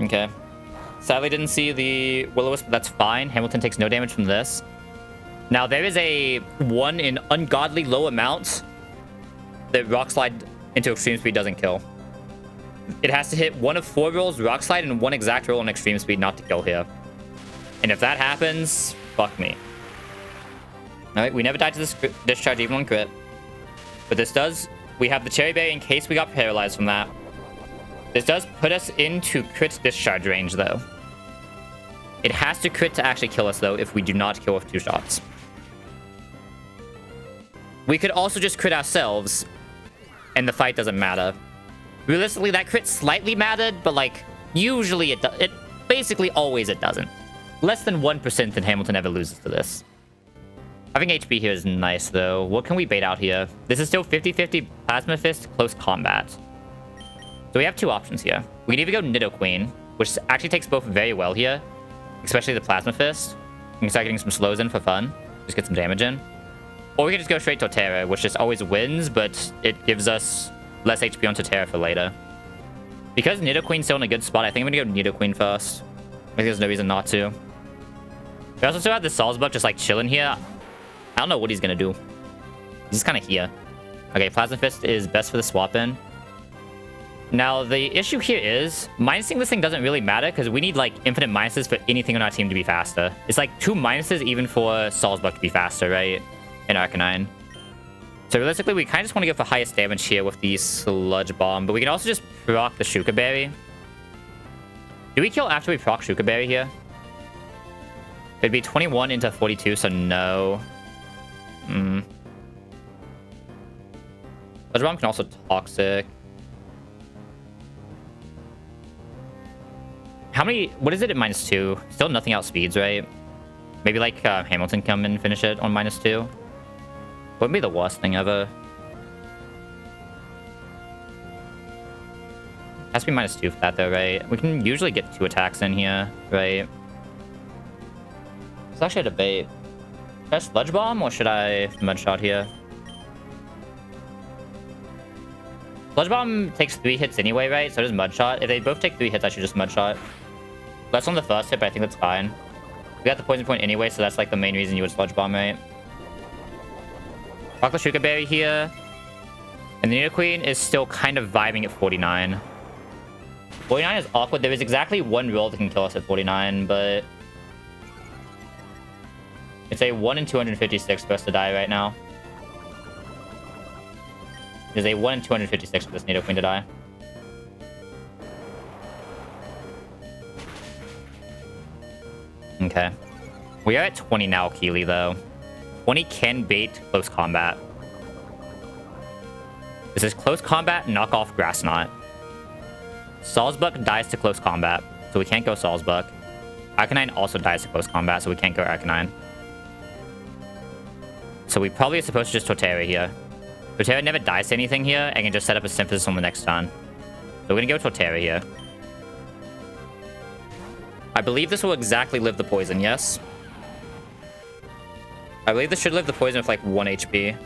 Okay. Sadly, didn't see the Will-O-Wisp, but that's fine. Hamilton takes no damage from this. Now, there is a 1 in ungodly low amount that Rock Slide into Extreme Speed doesn't kill. it has to hit one of 4 rolls Rock Slide and 1 exact roll on Extreme Speed not to kill here. And if that happens, fuck me. Alright, we never died to this discharge even on crit. But this does... We have the Cherry Berry in case we got paralyzed from that. This does put us into crit discharge range, though. It has to crit to actually kill us, though, if we do not kill with 2 shots. We could also just crit ourselves, and the fight doesn't matter. Realistically, that crit slightly mattered, but, like, usually it basically always it doesn't. Less than 1% that Hamilton ever loses to this. Having HP here is nice, though. What can we bait out here? This is still 50-50 Plasma Fist, close combat. So we have 2 options here. We can either go Nidoqueen, which actually takes both very well here, especially the Plasma Fist. We can start getting some slows in for fun. Just get some damage in. Or we can just go straight Torterra, which just always wins, but it gives us less HP on Torterra for later. Because Nidoqueen's still in a good spot, I think I'm going to go Nidoqueen first. I think there's no reason not to. We also still have the Salzbuck just like chilling here. I don't know what he's going to do. He's just kind of here. Okay, Plasma Fist is best for the swap in. Now, the issue here is, minusing this thing doesn't really matter, because we need, like, infinite minuses for anything on our team to be faster. It's like 2 minuses even for Salzbuck to be faster, right? In Arcanine. So realistically, we kind of just want to go for highest damage here with the Sludge Bomb, but we can also just proc the Shuka Berry. Do we kill after we proc Shuka Berry here? It'd be 21 into 42, so no. Sludge Bomb can also Toxic. How many... What is it at -2? Still nothing outspeeds, right? Maybe, like, Hamilton come and finish it on -2. Wouldn't be the worst thing ever. Has to be -2 for that, though, right? We can usually get 2 attacks in here, right? It's actually a debate. Should I Sludge Bomb, or should I Mud Shot here? Sludge Bomb takes 3 hits anyway, right? So does Mud Shot. If they both take 3 hits, I should just Mud Shot. That's on the first hit, but I think that's fine. We got the poison point anyway, so that's like the main reason you would Sludge Bomb, right? Rock the Shuka Berry here. And the Nidoqueen is still kind of vibing at 49. 49 is awkward. There is exactly 1 roll that can kill us at 49, but... It's a 1 in 256 for us to die right now. It is a 1 in 256 for this Nidoqueen to die. Okay. We are at 20 now, Keely, though. 20 can bait close combat. This is close combat, knock off Grass Knot. Salzbuck dies to close combat, so we can't go Salzbuck. Arcanine also dies to close combat, so we can't go Arcanine. So we probably are supposed to just Torterra here. Torterra never dies to anything here, and can just set up a Synthesis on the next turn. So we're gonna go Torterra here. I believe this will exactly live the poison, yes? I believe this should live the poison with like 1 HP.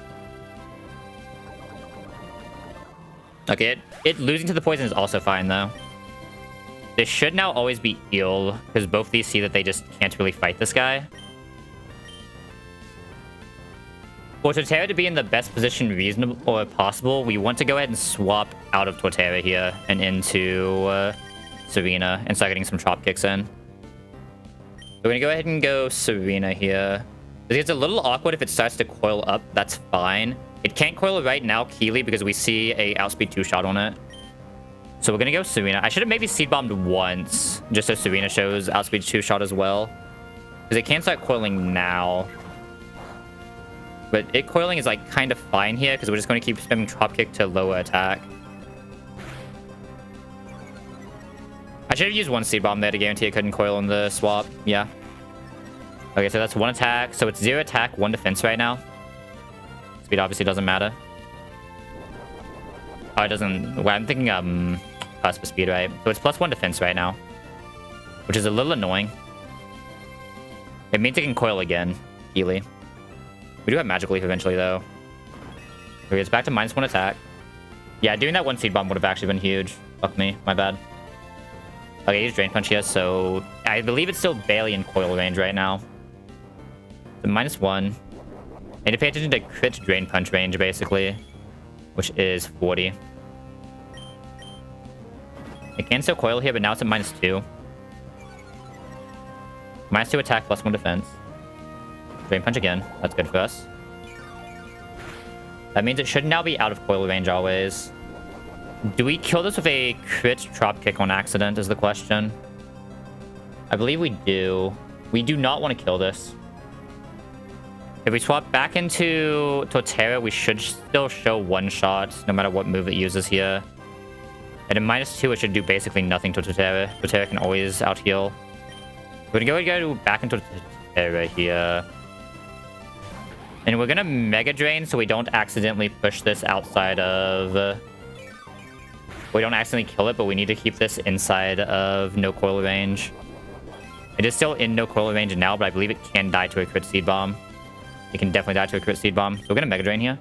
Okay, it losing to the poison is also fine, though. This should now always be healed, because both these see that they just can't really fight this guy. For Torterra to be in the best position reasonable or possible, we want to go ahead and swap out of Torterra here and into Serena and start getting some chop kicks in. We're gonna go ahead and go Serena here. It's a little awkward if it starts to coil up. That's fine. It can't coil right now, Keely, because we see a outspeed 2-shot on it. So we're gonna go Serena. I should have maybe Seed Bombed once, just so Serena shows outspeed 2-shot as well. Because it can start coiling now. But it coiling is like kind of fine here, because we're just going to keep spamming Drop Kick to lower attack. I should have used 1 Seed Bomb there to guarantee it couldn't coil on the swap. Yeah. Okay, so that's 1 attack. So it's 0 attack, 1 defense right now. Speed obviously doesn't matter. Oh, it doesn't... Well, I'm thinking plus for speed, right? So it's +1 defense right now, which is a little annoying. It means it can coil again, Healy. We do have Magic Leaf eventually, though. Okay, it's back to -1 attack. Yeah, doing that 1 Seed Bomb would have actually been huge. Fuck me. My bad. Okay, use Drain Punch here, so... I believe it's still barely in coil range right now. So -1. Need to pay attention to crit Drain Punch range, basically. Which is 40. It can still coil here, but now it's at -2. -2 attack, +1 defense. Drain Punch again. That's good for us. That means it should now be out of coil range always. Do we kill this with a crit drop kick on accident is the question. I believe we do. We do not want to kill this. If we swap back into Torterra, we should still show one shot, no matter what move it uses here. And at -2, it should do basically nothing to Torterra. Torterra can always out-heal. We're gonna go back into Torterra here. And we're gonna Mega Drain so we don't accidentally push this outside of... we don't accidentally kill it, but we need to keep this inside of no coil range. It is still in no coil range now, but I believe it can die to a crit Seed Bomb. It can definitely die to a crit Seed Bomb. So we're gonna Mega Drain here.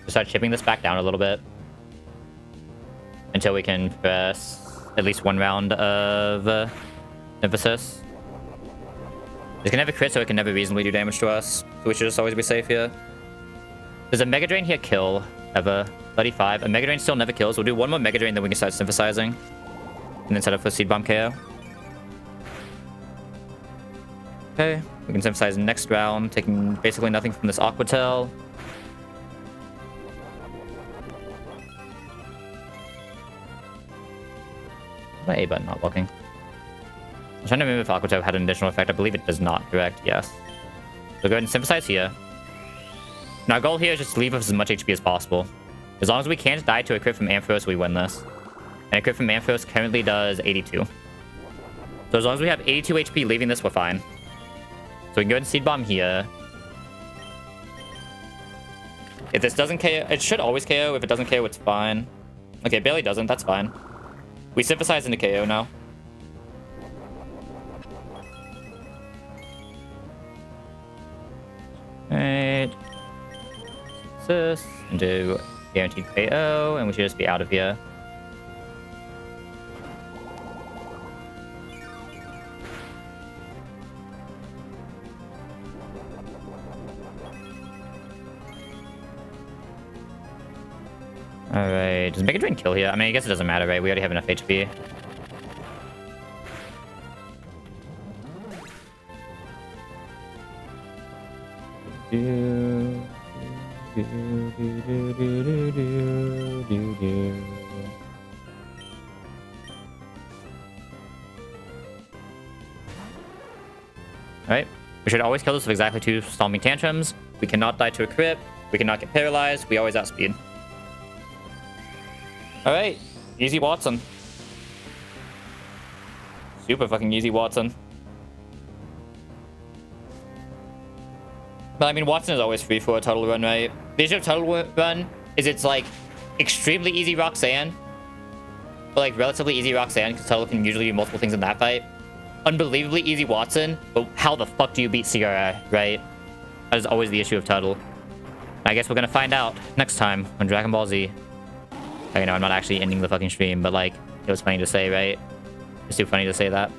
Start chipping this back down a little bit. Until we can press at least one round of Emphasis. It's gonna have a crit, so it can never reasonably do damage to us. So we should just always be safe here. Does a Mega Drain here kill ever? 35. A Mega Drain still never kills. We'll do one more Mega Drain, then we can start synthesizing. And then set up for Seed Bomb KO. Okay, we can synthesize next round, taking basically nothing from this Aqua Tail. My A button not working. I'm trying to remember if Aqua Tail had an additional effect. I believe it does not, correct? Yes. So go ahead and synthesize here. And our goal here is just to leave us as much HP as possible. As long as we can't die to a crit from Ampharos, we win this. And a crit from Ampharos currently does 82. So as long as we have 82 HP leaving this, we're fine. So we can go ahead and Seed Bomb here. If this doesn't KO, it should always KO. If it doesn't KO, it's fine. Okay, it barely doesn't. That's fine. We synthesize into KO now. Alright. This into guaranteed KO, and we should just be out of here. Alright, does Mega Drain kill here? I mean, I guess it doesn't matter, right? We already have enough HP. Alright, we should always kill this with exactly 2 Stomping Tantrums. We cannot die to a crit. We cannot get paralyzed. We always outspeed. Alright, easy Watson. Super fucking easy Watson. But I mean, Watson is always free for a Total Run, right? The issue of Total Run is it's like extremely easy Roxanne. But like relatively easy Roxanne, because Total can usually do multiple things in that fight. Unbelievably easy Watson, but how the fuck do you beat CRI, right? That is always the issue of Total. I guess we're gonna find out next time on Dragon Ball Z. You know, I'm not actually ending the fucking stream, but like, it was funny to say, right? It's too funny to say that.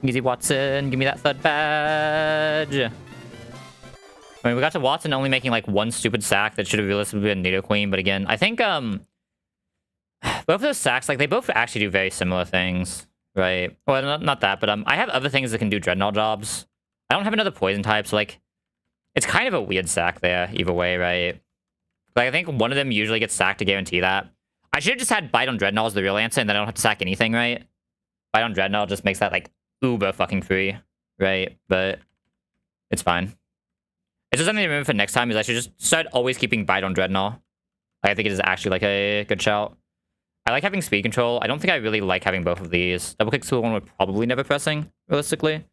Easy Watson, give me that third badge. I mean, we got to Watson only making like one stupid sack that should have realistically been Nidoqueen, but again, I think both of those sacks, like, they both actually do very similar things, right? Well, not that, but I have other things that can do Dreadnought jobs. I don't have another poison type, so like, it's kind of a weird sack there, either way, right? Like, I think one of them usually gets sacked to guarantee that. I should have just had Bite on Dreadnought as the real answer, and then I don't have to sack anything, right? Bite on Dreadnought just makes that, like, uber fucking free, right? But it's fine. It's just something to remember for next time, is I should just start always keeping Bite on Dreadnought. I think it is actually, like, a good shout. I like having speed control. I don't think I really like having both of these. Double kick's the one we're probably never pressing, realistically.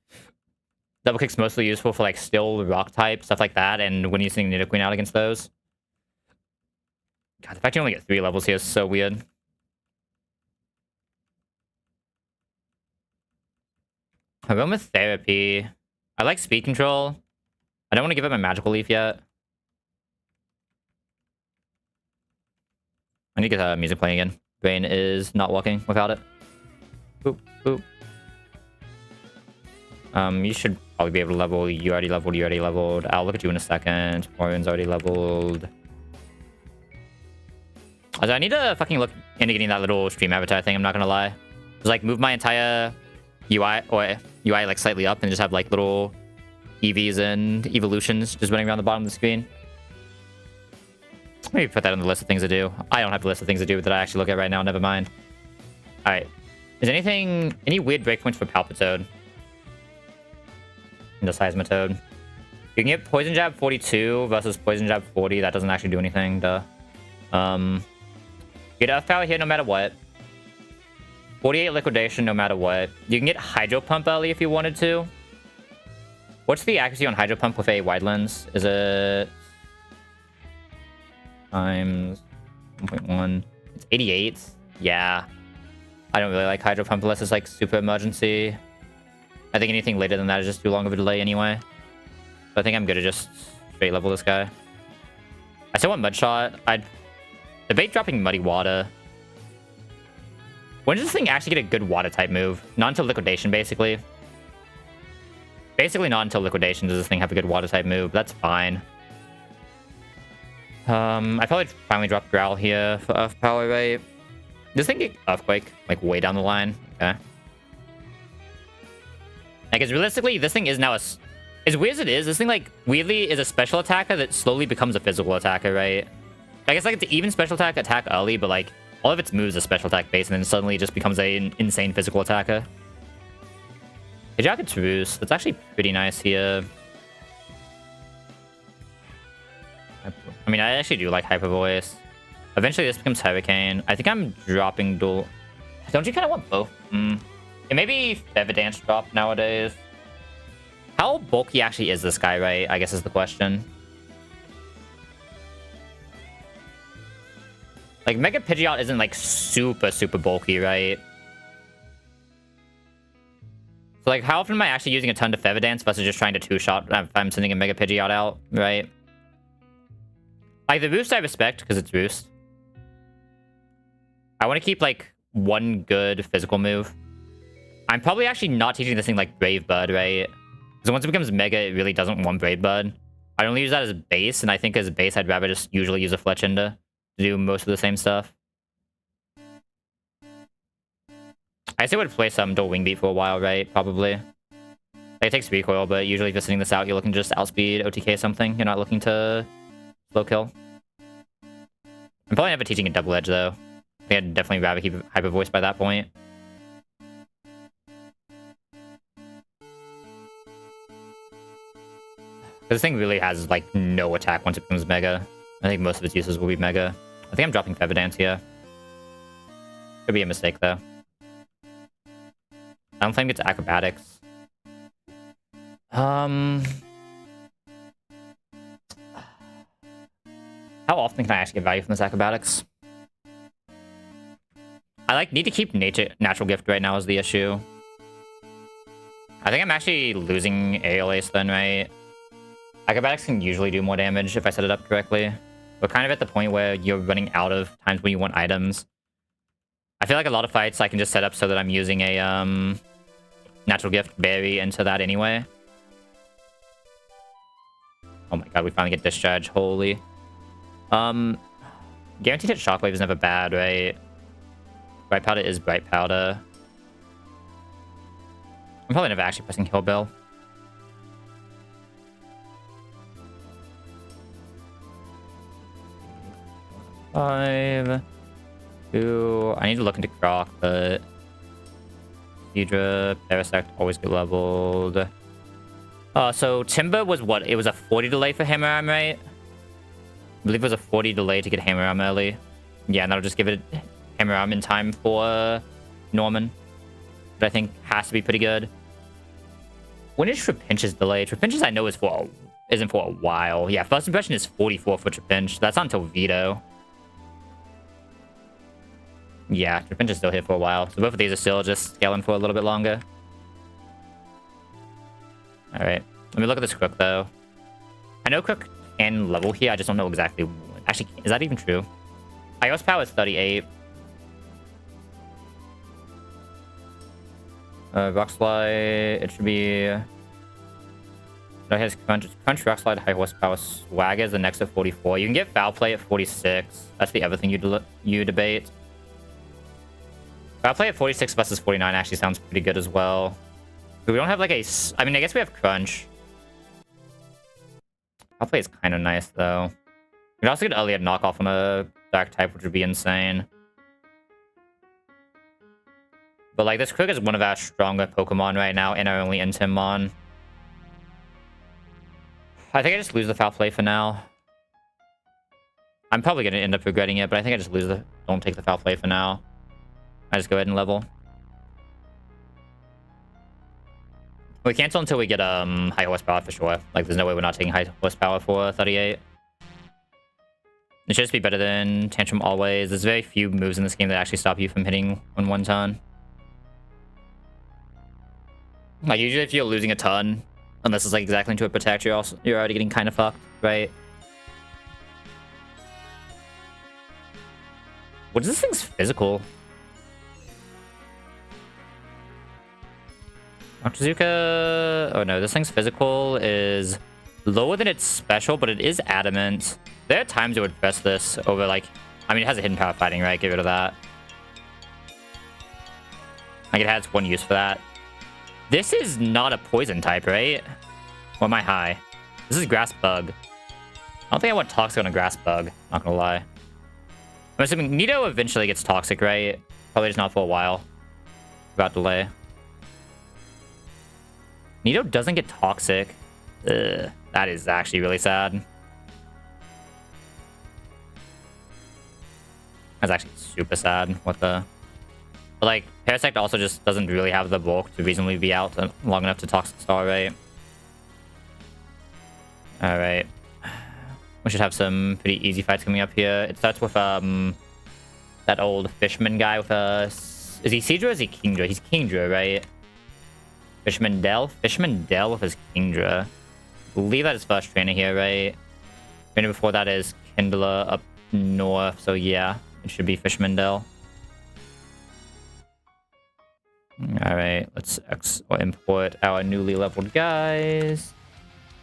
Double kick's mostly useful for, like, still rock type, stuff like that, and when using Nidoqueen out against those. God, the fact you only get 3 levels here is so weird. Aromatherapy. I like speed control. I don't want to give up my Magical Leaf yet. I need to get music playing again. Brain is not working without it. Boop, boop. You should probably be able to level. You already leveled. I'll look at you in a second. Morion's already leveled. Also, I need to fucking look into getting that little stream avatar thing, I'm not gonna lie. Just like move my entire UI like slightly up and just have like little EVs and evolutions just running around the bottom of the screen. Maybe put that on the list of things to do. I don't have a list of things to do that I actually look at right now, never mind. Alright. Is any weird breakpoints for Palpitoad? And the Seismitoad. You can get Poison Jab 42 versus Poison Jab 40. That doesn't actually do anything, duh. Get Earth Power here no matter what. 48 Liquidation no matter what. You can get Hydro Pump early if you wanted to. What's the accuracy on Hydro Pump with a wide lens? Is it... times 1.1. It's 88. Yeah. I don't really like Hydro Pump unless it's like super emergency. I think anything later than that is just too long of a delay anyway. So I think I'm good to just straight level this guy. I still want Mud Shot. I'd debate dropping Muddy Water. When does this thing actually get a good water type move? Not until Liquidation, basically. Basically not until Liquidation does this thing have a good water type move. That's fine. I'd probably finally drop Growl here for Earth Power, right? Does this thing get Earthquake? Like, way down the line? Okay. Like, because realistically, this thing is now a... As weird as it is, this thing, like, weirdly is a special attacker that slowly becomes a physical attacker, right? I guess, like, it's an even special attack early, but, like, all of its moves are special attack based, and then suddenly it just becomes an insane physical attacker. Jacket's Roost. That's actually pretty nice here. I mean, I actually do like Hyper Voice. Eventually, this becomes Hurricane. I think I'm dropping Dual... Don't you kind of want both? Yeah, maybe Feather Dance drop nowadays. How bulky actually is this guy, right? I guess is the question. Like, Mega Pidgeot isn't, like, super bulky, right? So, like, how often am I actually using a ton to Feather Dance versus just trying to two-shot if I'm sending a Mega Pidgeot out, right? Like, the Roost I respect, because it's Roost. I want to keep, like, one good physical move. I'm probably actually not teaching this thing, like, Brave Bird, right? Because once it becomes Mega, it really doesn't want Brave Bird. I only use that as base, and I think as base, I'd rather just usually use a Fletchenda to do most of the same stuff. I still would play some Dual Wing Beat for a while, right? Probably. Like, it takes recoil, but usually if you're sending this out, you're looking to just outspeed OTK something. You're not looking to slow kill. I'm probably never teaching a Double Edge, though. I think I'd definitely rather keep Hyper Voice by that point. This thing really has, like, no attack once it becomes Mega. I think most of its uses will be Mega. I think I'm dropping Feather Dance here. Could be a mistake, though. I don't think it's Acrobatics. How often can I actually get value from this Acrobatics? I, like, need to keep Natural Gift right now is the issue. I think I'm actually losing AL Ace then, right? Acrobatics can usually do more damage if I set it up correctly. We're kind of at the point where you're running out of times when you want items. I feel like a lot of fights I can just set up so that I'm using a Natural Gift Berry into that anyway. Oh my god, we finally get Discharge. Holy. Guaranteed hit Shockwave is never bad, right? Bright Powder is Bright Powder. I'm probably never actually pressing Kill Bill. Five, 2. I need to look into Croc, but Seadra, Parasect, always get leveled. So Timber was what? It was a 40 delay for Hammer Arm, right? I believe it was a 40 delay to get Hammer Arm early. Yeah, and that'll just give it Hammer Arm in time for Norman. But I think has to be pretty good. When is Trapinch's delay? Trapinch's I know isn't for a while. Yeah, first impression is 44 for Trapinch. That's not until Vito. Yeah, Trapinch is still here for a while. So both of these are still just scaling for a little bit longer. Alright. Let me look at this Crook, though. I know Crook can level here. I just don't know exactly what. Actually, is that even true? iOS power is 38. Rock Slide, it should be... No, it has Crunch, Rock Slide, High Horsepower, Swag is the next at 44. You can get Foul Play at 46. That's the other thing you debate. Foul Play at 46 versus 49 actually sounds pretty good as well. But we don't have like a... I mean, I guess we have Crunch. Foul Play is kind of nice, though. You could also get Elliot knockoff on a Dark type, which would be insane. But like, this Krug is one of our stronger Pokemon right now, and our only Intimon. I think I just lose the Foul Play for now. I'm probably going to end up regretting it, but I think I just lose the... Don't take the Foul Play for now. I just go ahead and level. We cancel until we get high horsepower for sure. Like, there's no way we're not taking high horsepower for 38. It should just be better than Tantrum always. There's very few moves in this game that actually stop you from hitting on one turn. Like, usually if you're losing a ton, unless it's like exactly into a protect, you're already getting kind of fucked, right? What is this thing's physical? Octazooka... Oh no, this thing's physical is lower than its special, but it is adamant. There are times it would press this over like... I mean, it has a hidden power fighting, right? Get rid of that. Like, it has one use for that. This is not a poison type, right? Or am I high? This is Grass Bug. I don't think I want Toxic on a Grass Bug. Not gonna lie. I'm assuming Nido eventually gets Toxic, right? Probably just not for a while. About delay. Nido doesn't get Toxic. Ugh, that is actually really sad. That's actually super sad. What the... But like, Parasect also just doesn't really have the bulk to reasonably be out long enough to Toxic Star, right? Alright. We should have some pretty easy fights coming up here. It starts with that old Fishman guy with a... Is he Seadra or is he Kingdra? He's Kingdra, right? Fishman Dell? Fishman Dell with his Kingdra. I believe that is first trainer here, right? Trainer before that is Kindler up north, so yeah. It should be Fishman Dell. Alright, let's import our newly leveled guys.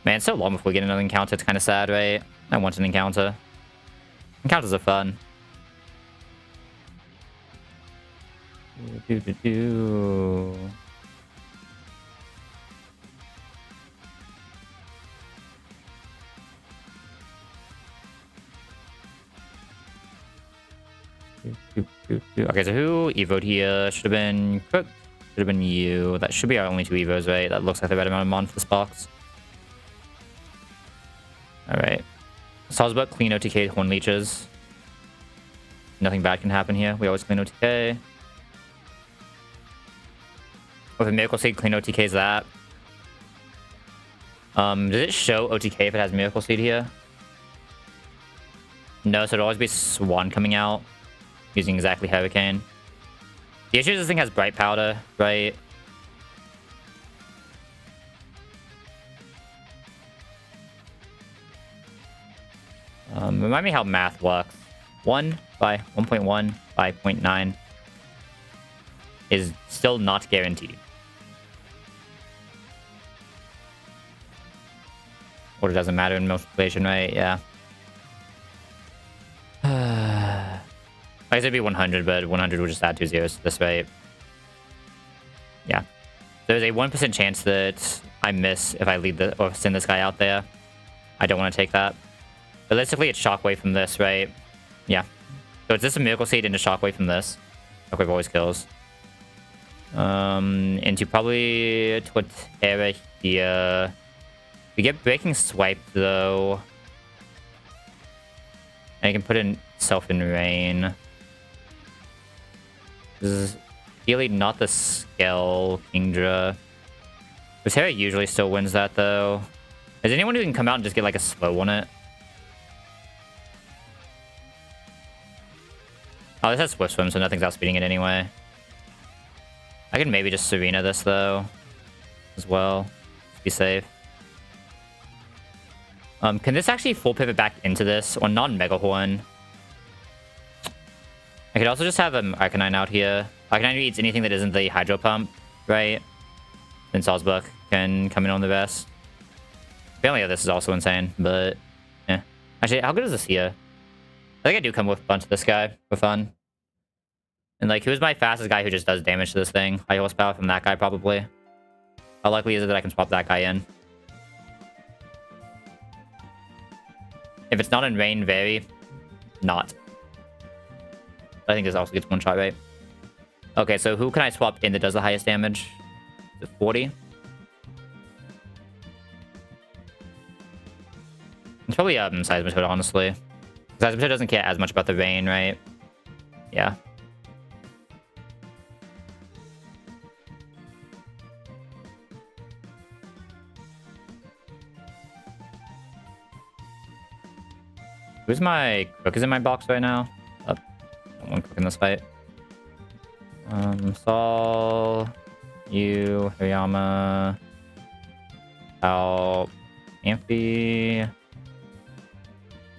Man, it's so long before we get another encounter. It's kind of sad, right? I want an encounter. Encounters are fun. Okay, so who evoed here? Should have been Crook. Should have been you. That should be our only two evos, right? That looks like the right amount of mon for this box. Alright. Salzburg, clean OTK, Horn Leeches. Nothing bad can happen here. We always clean OTK. With a Miracle Seed, clean OTK's that. Does it show OTK if it has Miracle Seed here? No, so it'll always be Swan coming out. Using exactly Hurricane. The issue is this thing has Bright Powder, right? Remind me how math works. 1 by 1.1 by 0.9 is still not guaranteed. Or it doesn't matter in multiplication, right? Yeah. I guess it'd be 100, but 100 would just add 2 zeros to this, right? Yeah. There's a 1% chance that I miss if I lead the or send this guy out there. I don't want to take that. Realistically, it's Shockwave from this, right? Yeah. So it's just a Miracle Seed into Shockwave from this. Shockwave always kills. Into probably Torterra here. We get Breaking Swipe, though. And you can put in Self in Rain. This is really not the Skell Kingdra. Torterra usually still wins that, though. Is anyone who can come out and just get, like, a slow on it? Oh, this has Swift Swim, so nothing's outspeeding it anyway. I can maybe just Serena this, though, as well. Just be safe. Can this actually full pivot back into this? Or non-Mega Horn? I could also just have Arcanine out here. Arcanine eats anything that isn't the Hydro Pump, right? Then Salzbuck can come in on the best. Apparently, yeah, this is also insane, but yeah. Actually, how good is this here? I think I do come with a bunch of this guy for fun. And like, who's my fastest guy who just does damage to this thing? High horsepower from that guy, probably. How likely is it that I can swap that guy in? If it's not in rain, very not. I think this also gets one shot, right? Okay, so who can I swap in that does the highest damage? Is it 40? It's probably Seismitoad, honestly. Seismitoad doesn't care as much about the rain, right? Yeah. Who's my Crook is in my box right now? Oh, one Crook in this fight. Saul, you, Hirayama, Al, Amphi.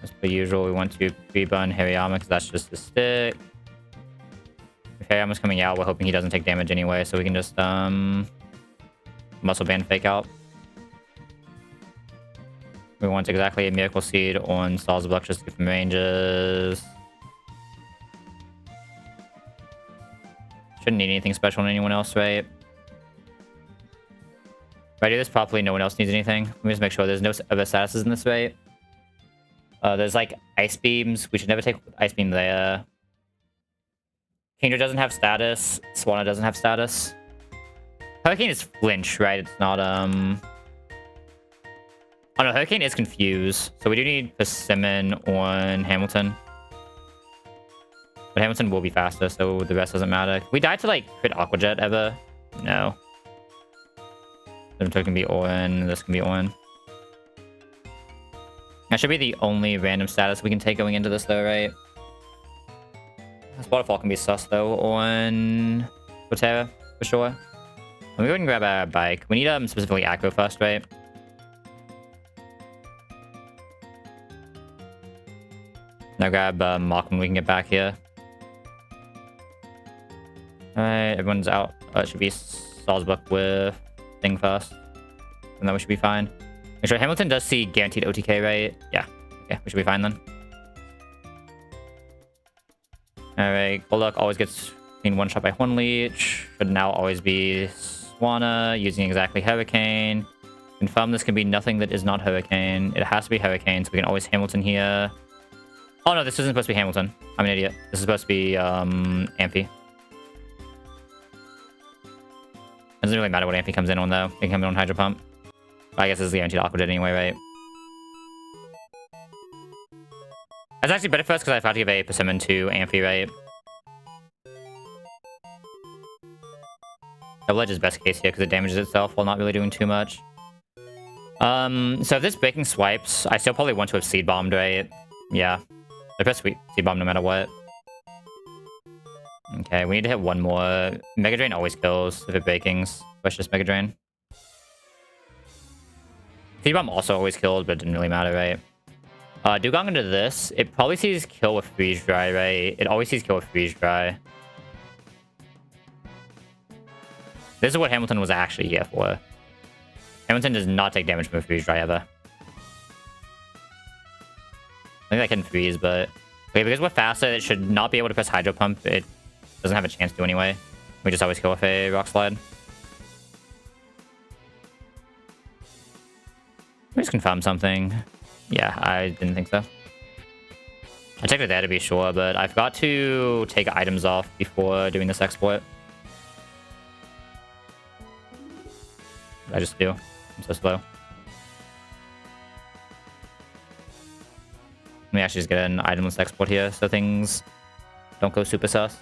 As per usual, we want to pre-bun Hirayama because that's just the stick. If Hirayama's coming out, we're hoping he doesn't take damage anyway, so we can just muscle band fake out. We want exactly a Miracle Seed on Salzbuck just to get from ranges. Shouldn't need anything special on anyone else, right? If I do this properly, no one else needs anything. Let me just make sure there's no other statuses in this, right? There's like Ice Beams. We should never take Ice Beam there. Kingdra doesn't have status. Swanna doesn't have status. Hurricane is flinch, right? It's not, Oh no, Hurricane is confused. So we do need Persimmon on Hamilton. But Hamilton will be faster, so the rest doesn't matter. Can we die to like crit Aqua Jet ever? No. This can be on, this can be on. That should be the only random status we can take going into this though, right? This Waterfall can be sus though on Botera, for sure. Let me go ahead and grab a bike. We need specifically Acro first, right? Now grab Mach when we can get back here. Alright, everyone's out. It should be Salzbuck with Thing first. And then we should be fine. Make sure Hamilton does see guaranteed OTK, right? Yeah. Okay, we should be fine then. Alright, Golduck always gets clean one shot by Horn Leech. Should now always be Swanna using exactly Hurricane. Confirm this can be nothing that is not Hurricane. It has to be Hurricane, so we can always Hamilton here. Oh no, this isn't supposed to be Hamilton. I'm an idiot. This is supposed to be Amphi. Doesn't really matter what Amphi comes in on though. It can come in on Hydro Pump. I guess this is guaranteed Aqua Jet anyway, right? That's actually better for us because I have to give a Persimmon to Amphi, right? Double Edge is best case here because it damages itself while not really doing too much. So if this Breaking swipes, I still probably want to have Seed Bombed, right? Yeah. I press Seed Bomb no matter what. Okay, we need to hit one more. Mega Drain always kills if it Breakings. Push just Mega Drain. Seed Bomb also always killed, but it didn't really matter, right? Dugong into this. It probably sees kill with Freeze Dry, right? It always sees kill with Freeze Dry. This is what Hamilton was actually here for. Hamilton does not take damage from a Freeze Dry ever. I think that can freeze, but... Okay, because we're faster, it should not be able to press Hydro Pump. It doesn't have a chance to anyway. We just always kill with a Rock Slide. Let me just confirm something. Yeah, I didn't think so. I checked it there to be sure, but I forgot to take items off before doing this exploit. I just do. I'm so slow. Let me actually just get an itemless export here so things don't go super sus.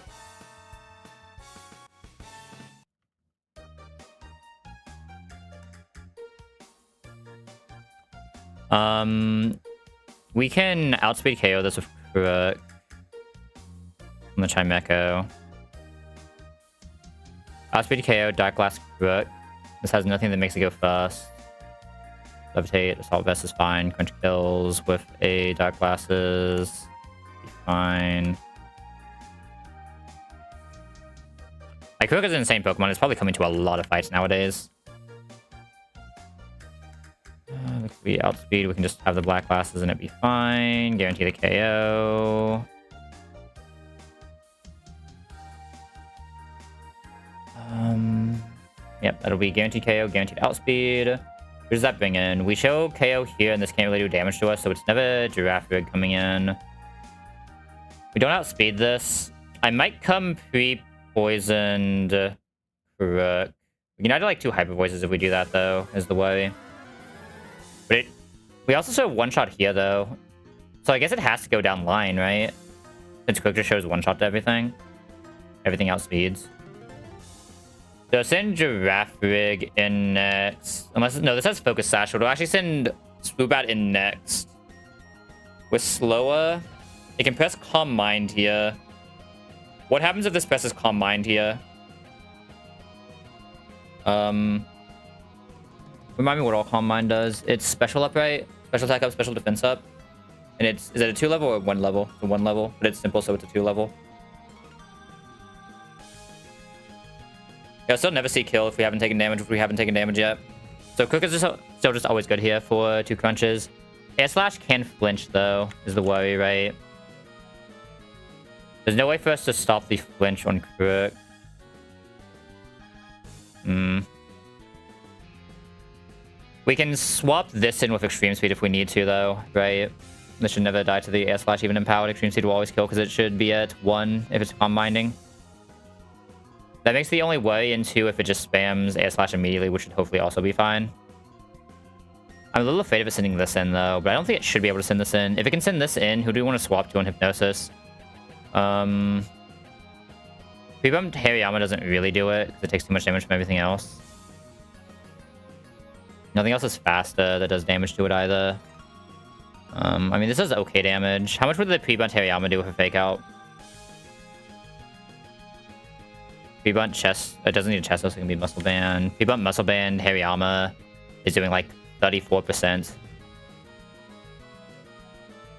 We can outspeed KO this with Crook. I'm gonna try Mecho. Outspeed KO, Dark Glass, Crook. This has nothing that makes it go fast. Levitate, Assault Vest is fine. Crunch kills with a Dark Glasses. Fine. Like, Crook is an insane Pokemon. It's probably coming to a lot of fights nowadays. If we outspeed, we can just have the black glasses and it'd be fine. Guarantee the KO. Yep, that'll be guaranteed KO, guaranteed outspeed. What does that bring in? We show KO here, and this can't really do damage to us, so it's never Giraffe Rig coming in. We don't outspeed this. I might come pre-poisoned Crook. We can add like 2 Hyper Voices if we do that, though, is the worry. But we also show one-shot here, though. So I guess it has to go down line, right? Since Crook just shows one-shot to everything. Everything outspeeds. So send Giraffe Rig in next. Unless, no, this has Focus Sash. We'll actually send Swoobat in next. With slower, it can press Calm Mind here. What happens if this presses Calm Mind here? Remind me what all Calm Mind does. It's special up, right? Special attack up, special defense up. And is it a 2 level or 1 level? It's a 1 level, but it's simple, so it's a 2 level. Yeah, I'll still never see kill if we haven't taken damage, yet. So Crook is still just always good here for 2 crunches. Air Slash can flinch, though, is the worry, right? There's no way for us to stop the flinch on Crook. We can swap this in with Extreme Speed if we need to, though, right? This should never die to the Air Slash, even empowered. Extreme Speed will always kill because it should be at 1 if it's Calm Minding. That makes the only worry in 2 if it just spams Air Slash immediately, which should hopefully also be fine. I'm a little afraid of it sending this in, though, but I don't think it should be able to send this in. If it can send this in, who do we want to swap to on Hypnosis? Pre-bumped Hariyama doesn't really do it, because it takes too much damage from everything else. Nothing else is faster that does damage to it either. I mean, this does okay damage. How much would the pre-bumped Hariyama do with a Fake Out? Pre-bump chest. It doesn't need a chest, so it can be muscle band. Pre-bump muscle band Hariyama is doing like 34%.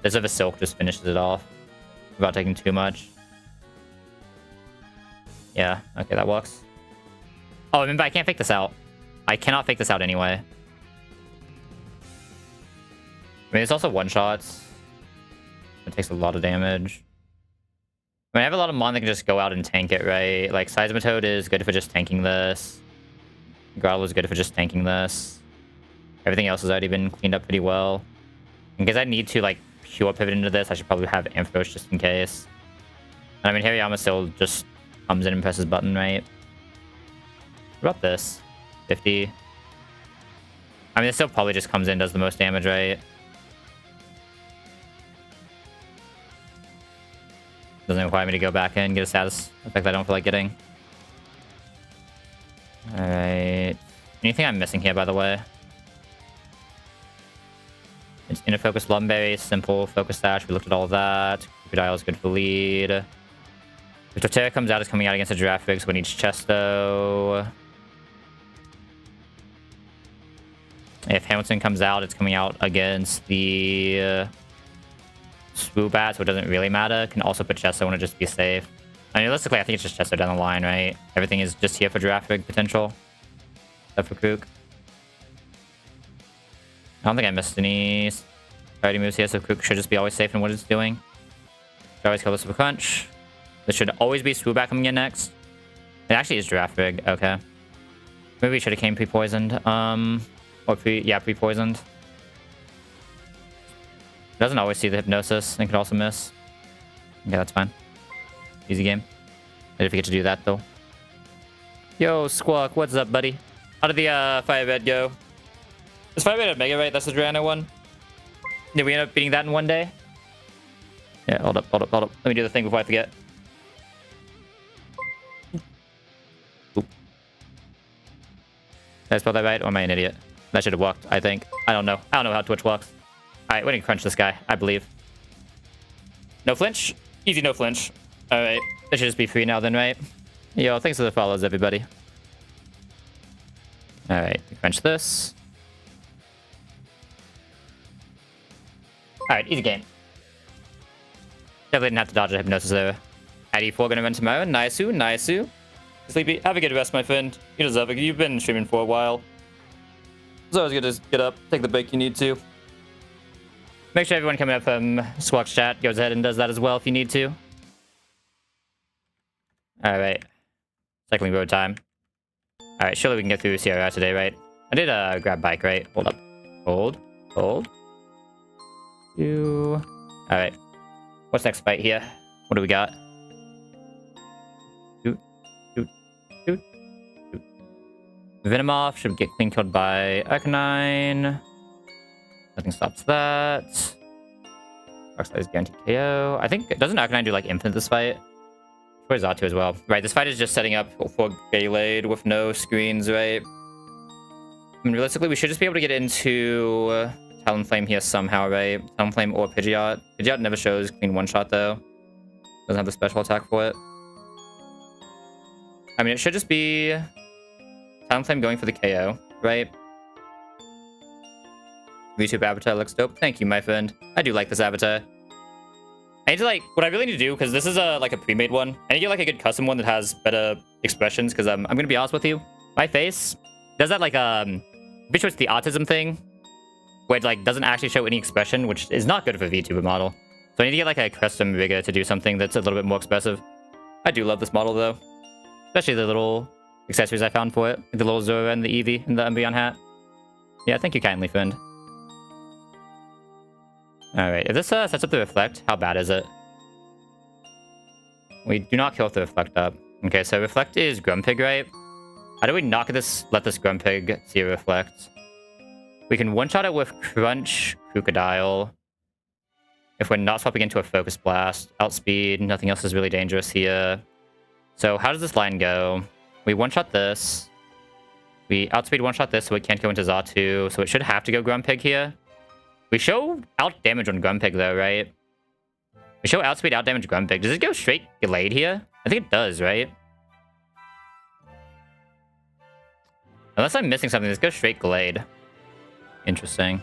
This of a silk just finishes it off without taking too much. Yeah, okay, that works. Oh, remember, I can't fake this out. I cannot fake this out anyway. I mean, it's also one-shots. It takes a lot of damage. I mean, I have a lot of Mon that can just go out and tank it, right? Like, Seismitoad is good for just tanking this. Growl is good for just tanking this. Everything else has already been cleaned up pretty well. In case I need to, like, pure pivot into this, I should probably have Ampharos just in case. And I mean, Hariyama still just comes in and presses button, right? What about this? 50. I mean, it still probably just comes in, does the most damage, right? Doesn't require me to go back in, get a status effect I don't feel like getting. Alright. Anything I'm missing here, by the way? It's Inner Focus, Lumberry, simple Focus Sash. We looked at all of that. Crocodile is good for lead. If Torterra comes out, it's coming out against a Giraffe Rig, so it needs Chesto. If Hamilton comes out, it's coming out against the Swoobat, so it doesn't really matter. Can also put Chesto, want to just be safe. I mean, realistically, I think it's just Chesto down the line, right? Everything is just here for Giraffe Rig potential. Except for Krook. I don't think I missed any priority moves here, so Krook should just be always safe in what it's doing. Should always kill this with a crunch. This should always be Swoobat coming in next. It actually is Giraffe Rig, okay. Maybe we should have came pre-poisoned. Or pre-poisoned. Doesn't always see the Hypnosis and could also miss. Okay, that's fine. Easy game. I forget to do that, though. Yo, Squawk, what's up, buddy? How did the Firebed go? Is Firebed a Mega, right? That's the Drano one? Did we end up beating that in one day? Yeah, hold up. Let me do the thing before I forget. Oop. Did I spell that right? Or am I an idiot? That should have worked, I think. I don't know. I don't know how Twitch works. Alright, we can crunch this guy, I believe. No flinch? Easy no flinch. Alright, it should just be free now then, right? Yo, thanks for the follows, everybody. Alright, crunch this. Alright, easy game. Definitely didn't have to dodge a Hypnosis there. At E4 gonna run tomorrow. Nice-oo. Sleepy, have a good rest, my friend. You deserve it. You've been streaming for a while. It's always good to get up, take the break you need to. Make sure everyone coming up from Squawk's chat goes ahead and does that as well if you need to. Alright. Cycling road time. Alright, surely we can get through CRI today, right? I did grab bike, right? Hold up. Hold. Alright. What's next fight here? What do we got? Venomoth should get clean killed by Arcanine. Nothing stops that. Rockslide is guaranteed KO. I think, doesn't Arcanine do like infinite this fight? Where's Zatu as well? Right, this fight is just setting up for Gaylade with no screens, right? I mean, realistically, we should just be able to get into Talonflame here somehow, right? Talonflame or Pidgeot. Pidgeot never shows clean one-shot, though. Doesn't have the special attack for it. I mean, it should just be Talonflame going for the KO, right? YouTube avatar looks dope. Thank you, my friend. I do like this avatar. I need to, like, what I really need to do, because this is like a pre-made one, I need to get like a good custom one that has better expressions, because I'm gonna be honest with you, my face does that like bitch, it's the autism thing, where it like doesn't actually show any expression, which is not good for a VTuber model. So I need to get like a custom rigger to do something that's a little bit more expressive. I do love this model though, especially the little accessories I found for it, like the little Zora and the Eevee and the Umbreon hat. Yeah, thank you kindly, friend. Alright, if this sets up the Reflect, how bad is it? We do not kill with the Reflect up. Okay, so Reflect is Grumpig, right? How do we not let this Grumpig see a Reflect? We can one-shot it with Crunch, Crocodile. If we're not swapping into a Focus Blast. Outspeed, nothing else is really dangerous here. So how does this line go? We one-shot this. We outspeed one-shot this, so it can't go into Zatu. So it should have to go Grumpig here. We show out damage on Grumpig though, right? We show outspeed out damage Grumpig. Does it go straight Gallade here? I think it does, right? Unless I'm missing something, this goes straight Gallade. Interesting.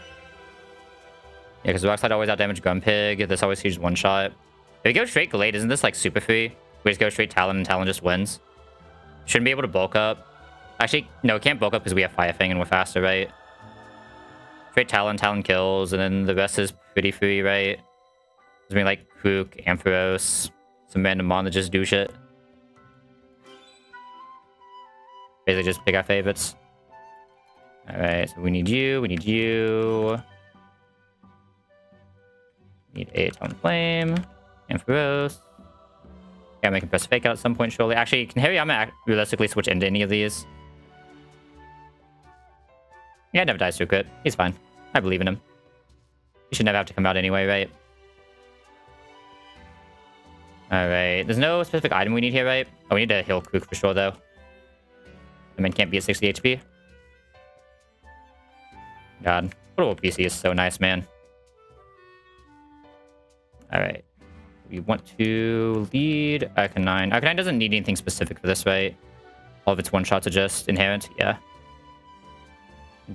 Yeah, because Rockslide always out damage Grumpig. This always sees one shot. If we go straight Gallade, isn't this like super free? We just go straight Talon and Talon just wins. Shouldn't be able to bulk up. Actually, no, it can't bulk up because we have Fire Fang and we're faster, right? Straight Talon, Talon kills, and then the rest is pretty free, right? There's me like Krook, Ampharos, some random mon that just do shit. Basically just pick our favorites. Alright, so we need you, we need you. Need a Talonflame, Ampharos. Yeah, I can press Fake Out at some point, surely. Actually, can Hariyama realistically switch into any of these? Yeah, never dies to a crit. He's fine. I believe in him. He should never have to come out anyway, right? Alright. There's no specific item we need here, right? Oh, we need to heal Krook for sure, though. The man can't be at 60 HP. God. Portable PC is so nice, man. Alright. We want to lead Arcanine. Arcanine doesn't need anything specific for this, right? All of its one-shots are just inherent. Yeah.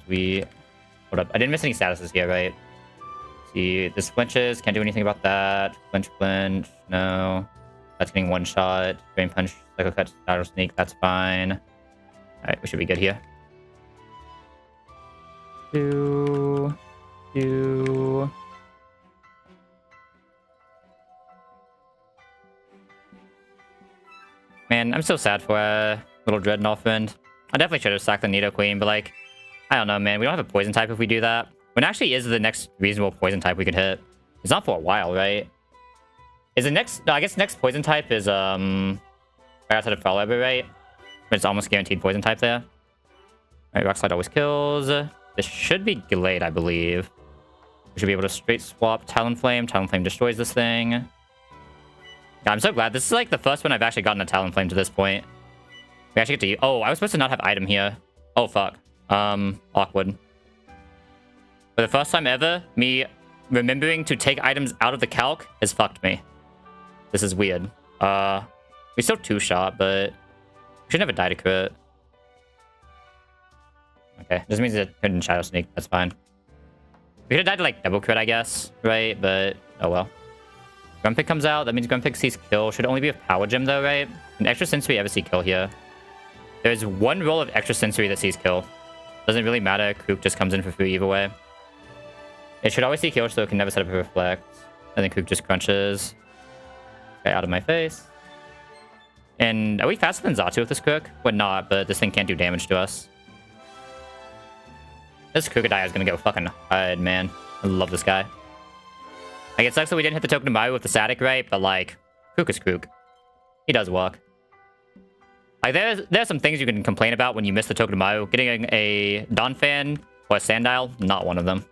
We... Hold up. I didn't miss any statuses here, right? See, this flinches. Can't do anything about that. Flinch. No. That's getting one shot. Drain Punch, Psycho Cut, Shadow Sneak. That's fine. Alright, we should be good here. Two. Man, I'm so sad for little Dreadnought friend. I definitely should have sacked the Nidoqueen, but like, I don't know, man. We don't have a poison type if we do that. When actually is the next reasonable poison type we could hit? It's not for a while, right? Is the next... No, I guess next poison type is, right outside of Froliber, right? But it's almost guaranteed poison type there. Alright, Rockslide always kills. This should be Gallade, I believe. We should be able to straight swap Talonflame. Talonflame destroys this thing. God, I'm so glad. This is like the first one I've actually gotten a Talonflame to this point. We actually get to... Oh, I was supposed to not have item here. Oh, fuck. Awkward. For the first time ever, me remembering to take items out of the calc has fucked me. This is weird. We still two-shot, but we should never die to crit. Okay, this means it couldn't Shadow Sneak. That's fine. We could have died to like double crit, I guess, right? But oh well. Grumpig comes out. That means Grumpig sees kill. Should only be with Power Gem though, right? An extra since we ever see kill here. There's one roll of extra sensory that sees kill. Doesn't really matter. Kook just comes in for free either way. It should always see kill, so it can never set up a reflect. And then Kook just crunches. Okay, out of my face. And are we faster than Zatu with this Kook? We're not, but this thing can't do damage to us. This Krookodile is gonna go fucking hard, man. I love this guy. Like, it sucks that we didn't hit the Token of Maru with the static, right? But, like, Kook is Kook. He does work. Like, there's some things you can complain about when you miss the Token of Maru. Getting a Donphan or a Sandile, not one of them.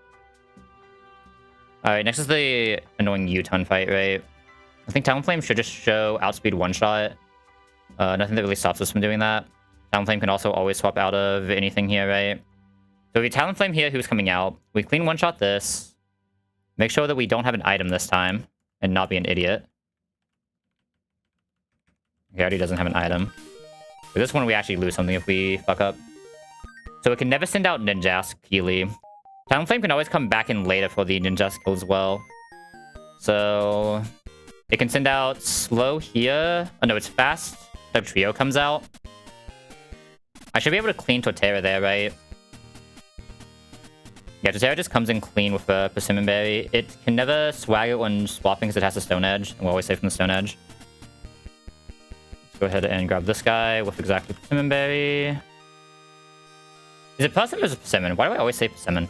Alright, next is the annoying U-turn fight, right? I think Talonflame should just show outspeed one-shot. Nothing that really stops us from doing that. Talonflame can also always swap out of anything here, right? So we Talonflame here, who's coming out. We clean one-shot this. Make sure that we don't have an item this time. And not be an idiot. He already doesn't have an item. But this one we actually lose something if we fuck up. So it can never send out Ninjask Keely. Talonflame can always come back in later for the Ninjask kill as well. So it can send out slow here. Oh no, it's fast. The trio comes out. I should be able to clean Torterra there, right? Yeah, Torterra just comes in clean with a Persimmon Berry. It can never swag it when swapping because it has a Stone Edge. And we're always safe from the Stone Edge. Let's go ahead and grab this guy with exactly Persimmon Berry. Is it Persimmon or is it Persimmon? Why do I always say Persimmon?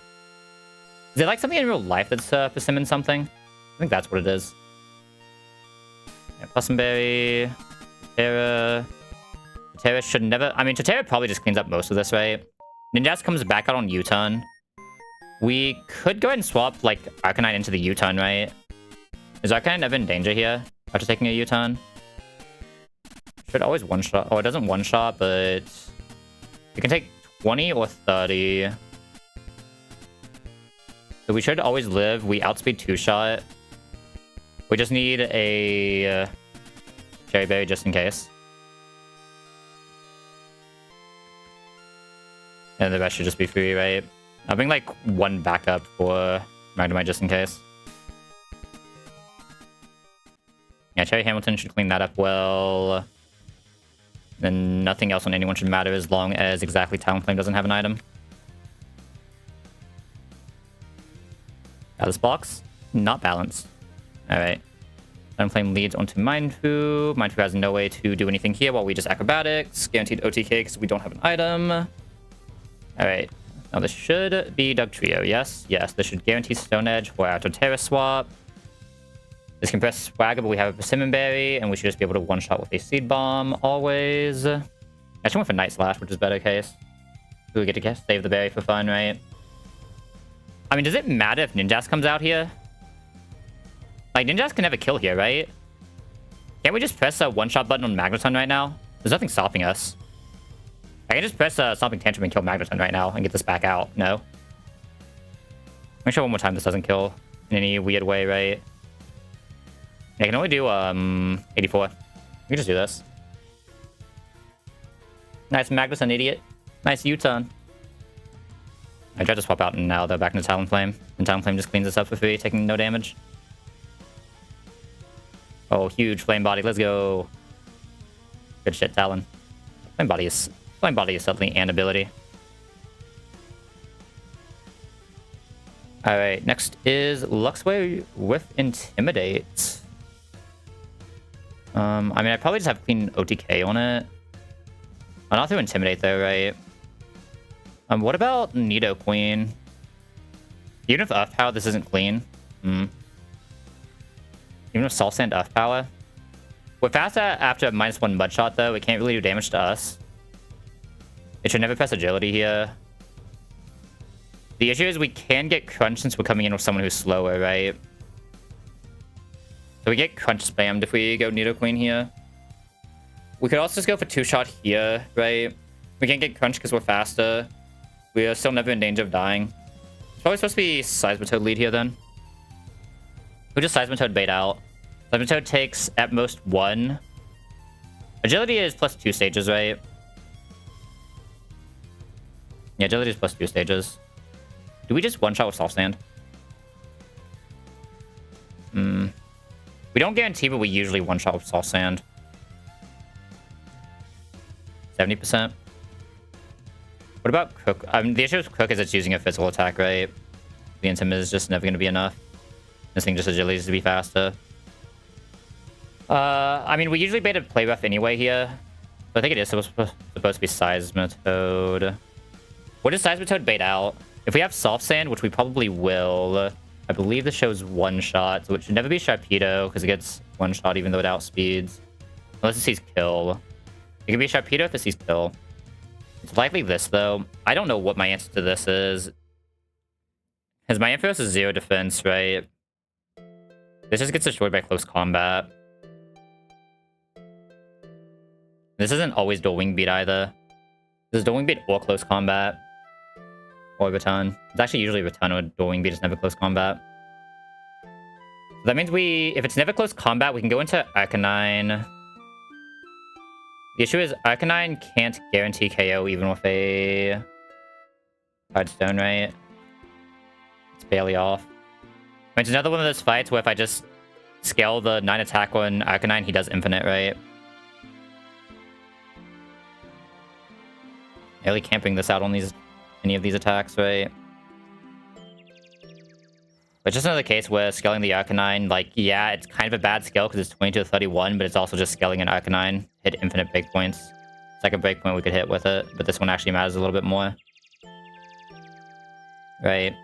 Is it like something in real life that's Persimmon something? I think that's what it is. Yeah, Persimmon Berry. Torterra. Torterra should never... I mean, Torterra probably just cleans up most of this, right? Ninjask comes back out on U-turn. We could go ahead and swap, like, Arcanine into the U-turn, right? Is Arcanine ever in danger here after taking a U-turn? Should always one-shot. Oh, it doesn't one-shot, but... it can take 20 or 30. So we should always live. We outspeed two-shot. We just need a... Cherry Berry just in case. And the rest should just be free, right? I'll bring like one backup for Magnemite just in case. Yeah, Cherry Hamilton should clean that up well. Then nothing else on anyone should matter as long as exactly Talonflame doesn't have an item. This box, not balanced. Alright. Talonflame leads onto Mindfu. Mindfu has no way to do anything here while we just acrobatics. Guaranteed OTK because we don't have an item. Alright. Now this should be Dugtrio. Yes, yes. This should guarantee Stone Edge for our Torterra swap. This can press Swagger, but we have a Persimmon Berry, and we should just be able to one-shot with a Seed Bomb always. I actually went for Night Slash, which is better case. We get to save the berry for fun, right? I mean, does it matter if Ninjask comes out here? Like, Ninjask can never kill here, right? Can't we just press a one-shot button on Magneton right now? There's nothing stopping us. I can just press Stomping Tantrum and kill Magneton right now and get this back out. No. Make sure one more time this doesn't kill in any weird way, right? I can only do 84. We can just do this. Nice Magneton, idiot. Nice U-turn. I tried to swap out and now they're back into Talonflame. And Talonflame just cleans us up for free, taking no damage. Oh, huge Flame Body. Let's go. Good shit, Talon. Flame Body is suddenly an ability. Alright, next is Luxway with Intimidate. I mean, I probably just have clean OTK on it. I'll not through Intimidate though, right? What about Nidoqueen? Even if Earth Power, this isn't clean. Even with Salt Sand Earth Power. We're fast after a -1 Mud Shot though, it can't really do damage to us. It should never press Agility here. The issue is we can get Crunch since we're coming in with someone who's slower, right? So we get Crunch spammed if we go Nidoqueen here. We could also just go for 2-shot here, right? We can't get Crunch because we're faster. We are still never in danger of dying. It's probably supposed to be Seismitoad lead here then. We'll just Seismitoad bait out. Seismitoad takes at most 1. Agility is plus 2 stages, right? Yeah, Agility is plus 2 stages. Do we just one-shot with Soft Sand? We don't guarantee, but we usually one-shot with Soft Sand. 70%. What about Crook? The issue with Crook is it's using a physical attack, right? The Intim is just never going to be enough. This thing just agility to be faster. I mean, we usually bait a play rough anyway here. So I think it is supposed to be Seismitoad. What does Seismitoad bait out? If we have Soft Sand, which we probably will, I believe this shows one shot, so it should never be Sharpedo, because it gets one shot even though it outspeeds. Unless it sees kill. It can be Sharpedo if it sees kill. It's likely this, though. I don't know what my answer to this is. Because my Ampharos is 0 defense, right? This just gets destroyed by close combat. This isn't always dual wing beat either. This is dual wing beat or close combat. Or return. It's actually usually return or dual wing beat is never close combat. So that means if it's never close combat, we can go into Arcanine. The issue is Arcanine can't guarantee KO even with a hard stone, right? It's barely off. I mean, it's another one of those fights where if I just scale the 9 attack on Arcanine, he does infinite, right? Really can't bring this out on any of these attacks, right? But just another case where scaling the Arcanine, like, yeah, it's kind of a bad scale because it's 22 to 31, but it's also just scaling an Arcanine, hit infinite breakpoints. Second breakpoint we could hit with it, but this one actually matters a little bit more. Right.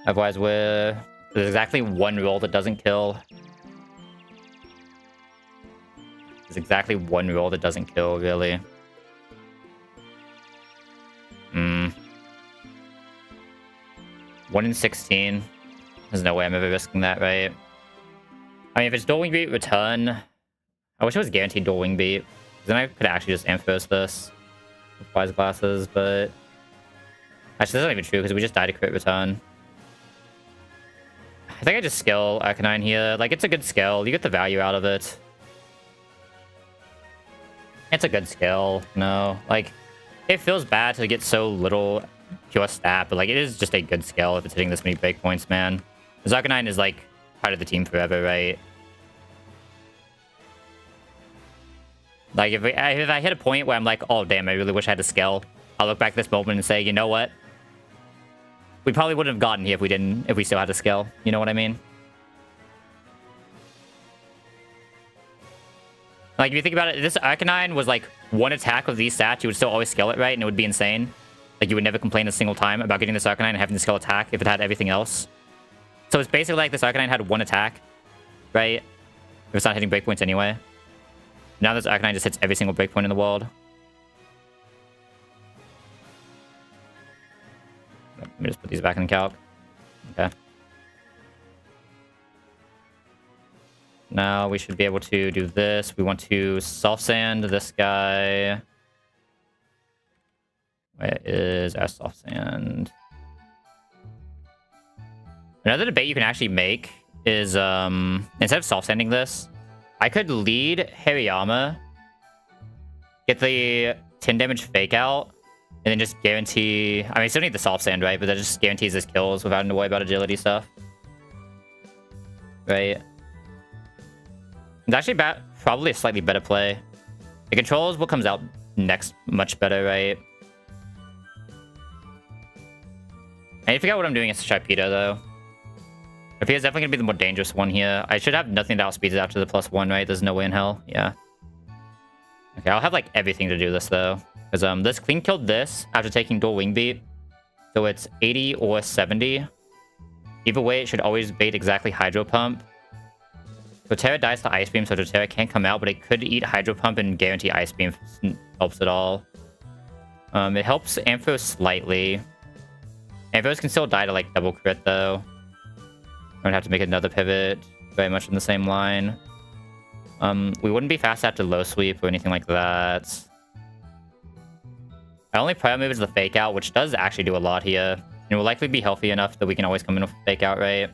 Otherwise, there's exactly one roll that doesn't kill. There's exactly one roll that doesn't kill, really. 1 in 16. There's no way I'm ever risking that, right? I mean, if it's dual wing beat return, I wish it was guaranteed dual wing beat. Then I could actually just Ampharos this with Wise Glasses, but actually that's not even true because we just died to crit return. I think I just skill Arcanine here. Like, it's a good skill. You get the value out of it. It's a good skill. No, like, it feels bad to get so little pure stat, but like, it is just a good skill if it's hitting this many breakpoints, man. Arcanine is like part of the team forever, right? Like, if I hit a point where I'm like, oh damn, I really wish I had a skill, I'll look back at this moment and say, you know what? We probably wouldn't have gotten here if we still had a skill. You know what I mean? Like, if you think about it, this Arcanine was like one attack with these stats, you would still always scale it, right? And it would be insane. Like, you would never complain a single time about getting this Arcanine and having to scale attack if it had everything else. So it's basically like this Arcanine had one attack, right? If it's not hitting breakpoints anyway. Now this Arcanine just hits every single breakpoint in the world. Let me just put these back in the calc. Okay. Now we should be able to do this. We want to soft sand this guy. Where is our soft sand? Another debate you can actually make is, instead of soft sanding this, I could lead Hariyama, get the 10 damage fake out, and then just guarantee... I mean, I still need the soft sand, right? But that just guarantees his kills without having to worry about agility stuff. Right? It's actually probably a slightly better play. The control is what comes out next much better, right? I need to figure out what I'm doing against Sharpedo, though. Sharpedo is definitely going to be the more dangerous one here. I should have nothing to outspeed it after the +1, right? There's no way in hell. Yeah. Okay, I'll have, like, everything to do this, though. Because this clean killed this after taking dual wing beat. So it's 80 or 70. Either way, it should always bait exactly Hydro Pump. Doterra dies to Ice Beam, so Doterra can't come out, but it could eat Hydro Pump and guarantee Ice Beam if it helps at all. It helps Ampharos slightly. Ampharos can still die to, like, double crit, though. I would have to make another pivot, very much in the same line. We wouldn't be fast after low sweep or anything like that. Our only prior move is the fake out, which does actually do a lot here. It will likely be healthy enough that we can always come in with a fake out, right?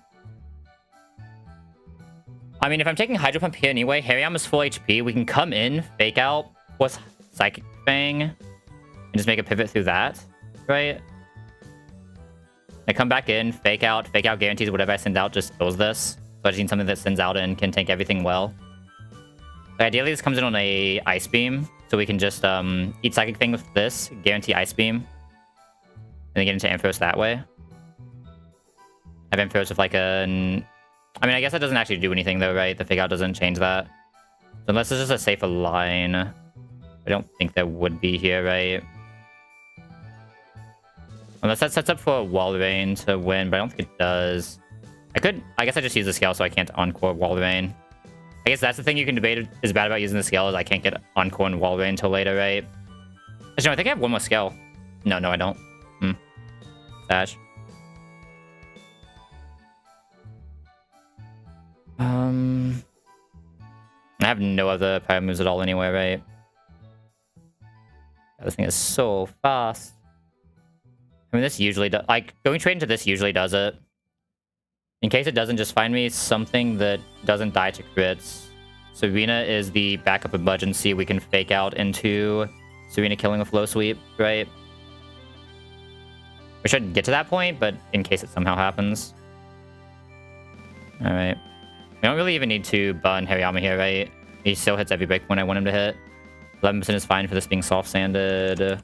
I mean, if I'm taking Hydro Pump here anyway, Hariyama's full HP. We can come in, fake out, plus Psychic Fang, and just make a pivot through that, right? I come back in, fake out guarantees whatever I send out just kills this. So I just need something that sends out and can tank everything well. Ideally, this comes in on a Ice Beam, so we can just eat Psychic Thing with this, guarantee Ice Beam, and then get into Ampharos that way. Have Ampharos with like a... I mean, I guess that doesn't actually do anything though, right? The Fake Out doesn't change that. So unless it's just a safer line, I don't think there would be here, right? Unless that sets up for a Wall Rain to win, but I don't think it does. I guess I just use the Scale so I can't Encore Wall Rain. I guess that's the thing you can debate is bad about using the Scale is I can't get Encore and Wall Rain until later, right? Actually, no, I think I have one more Scale. No, I don't. Sash. I have no other power moves at all anyway, right? This thing is so fast. I mean, this usually does... Like, going straight into this usually does it. In case it doesn't, just find me something that doesn't die to crits. Serena is the backup emergency we can fake out into Serena killing with low sweep, right? We should get to that point, but in case it somehow happens. Alright. We don't really even need to burn Hariyama here, right? He still hits every breakpoint I want him to hit. 11% is fine for this being soft-sanded.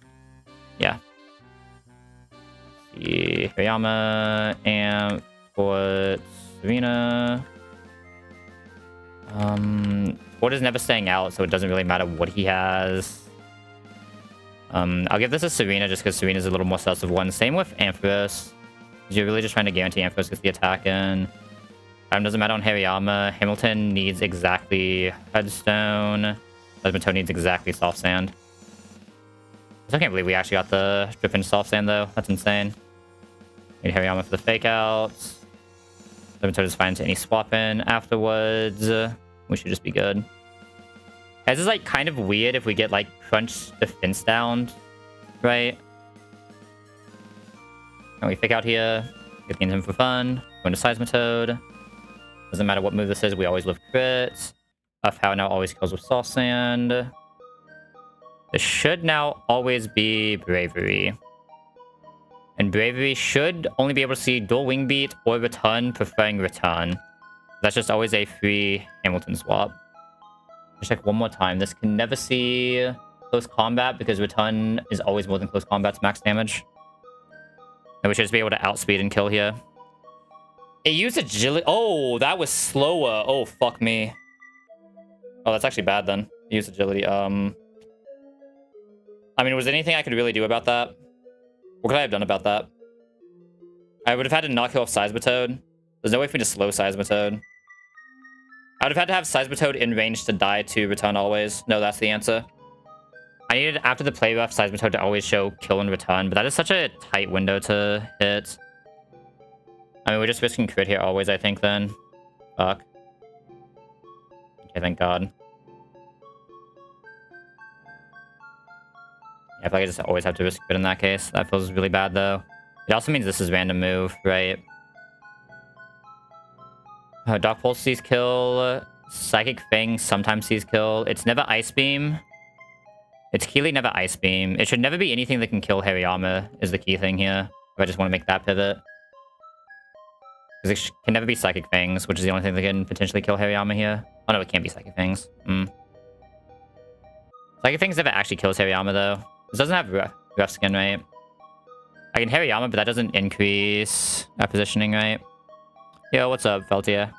Yeah. See, Hariyama, Amp, Fort, Serena. Fort is never staying out, so it doesn't really matter what he has. I'll give this to Serena just because Serena's a little more sensitive one. Same with Ampharos. You're really just trying to guarantee Ampharos gets the attack in. Doesn't matter on Hariyama. Hamilton needs exactly Headstone. Lesmito needs exactly Soft Sand. I can't believe we actually got the Strip in Soft Sand, though. That's insane. Need Hariyama for the fake outs. Lesmito is fine to any swap in afterwards. We should just be good. This is like kind of weird if we get like Crunch defense down, right? And we fake out here. Get the him for fun. Go into Seismitoad. Doesn't matter what move this is, we always live crits. Power now always kills with Soft Sand. This should now always be Bravery. And Bravery should only be able to see dual Wing Beat or Return, preferring Return. That's just always a free Hamilton swap. Just check one more time. This can never see close combat because Return is always more than close combat's max damage. And we should just be able to outspeed and kill here. It used agility. Oh, that was slower. Oh, fuck me. Oh, that's actually bad then. It used agility. I mean, was there anything I could really do about that? What could I have done about that? I would have had to knock off Seismitoad. There's no way for me to slow Seismitoad. I would have had to have Seismitoad in range to die to Return always. No, that's the answer. I needed, after the play rough, Seismitoad to always show kill and Return, but that is such a tight window to hit. I mean, we're just risking crit here always, I think, then. Fuck. Okay, thank God. Yeah, I feel like I just always have to risk crit in that case. That feels really bad, though. It also means this is random move, right? Dark Pulse sees kill. Psychic Fang sometimes sees kill. It's never Ice Beam. It's Keely, never Ice Beam. It should never be anything that can kill Hariyama, is the key thing here. If I just want to make that pivot. Because it can never be Psychic Fangs, which is the only thing that can potentially kill Hariyama here. Oh no, it can't be Psychic Fangs. Psychic Fangs never actually kills Hariyama, though. This doesn't have rough skin, right? I can Hariyama, but that doesn't increase our positioning, right? Yo, what's up, Feltia?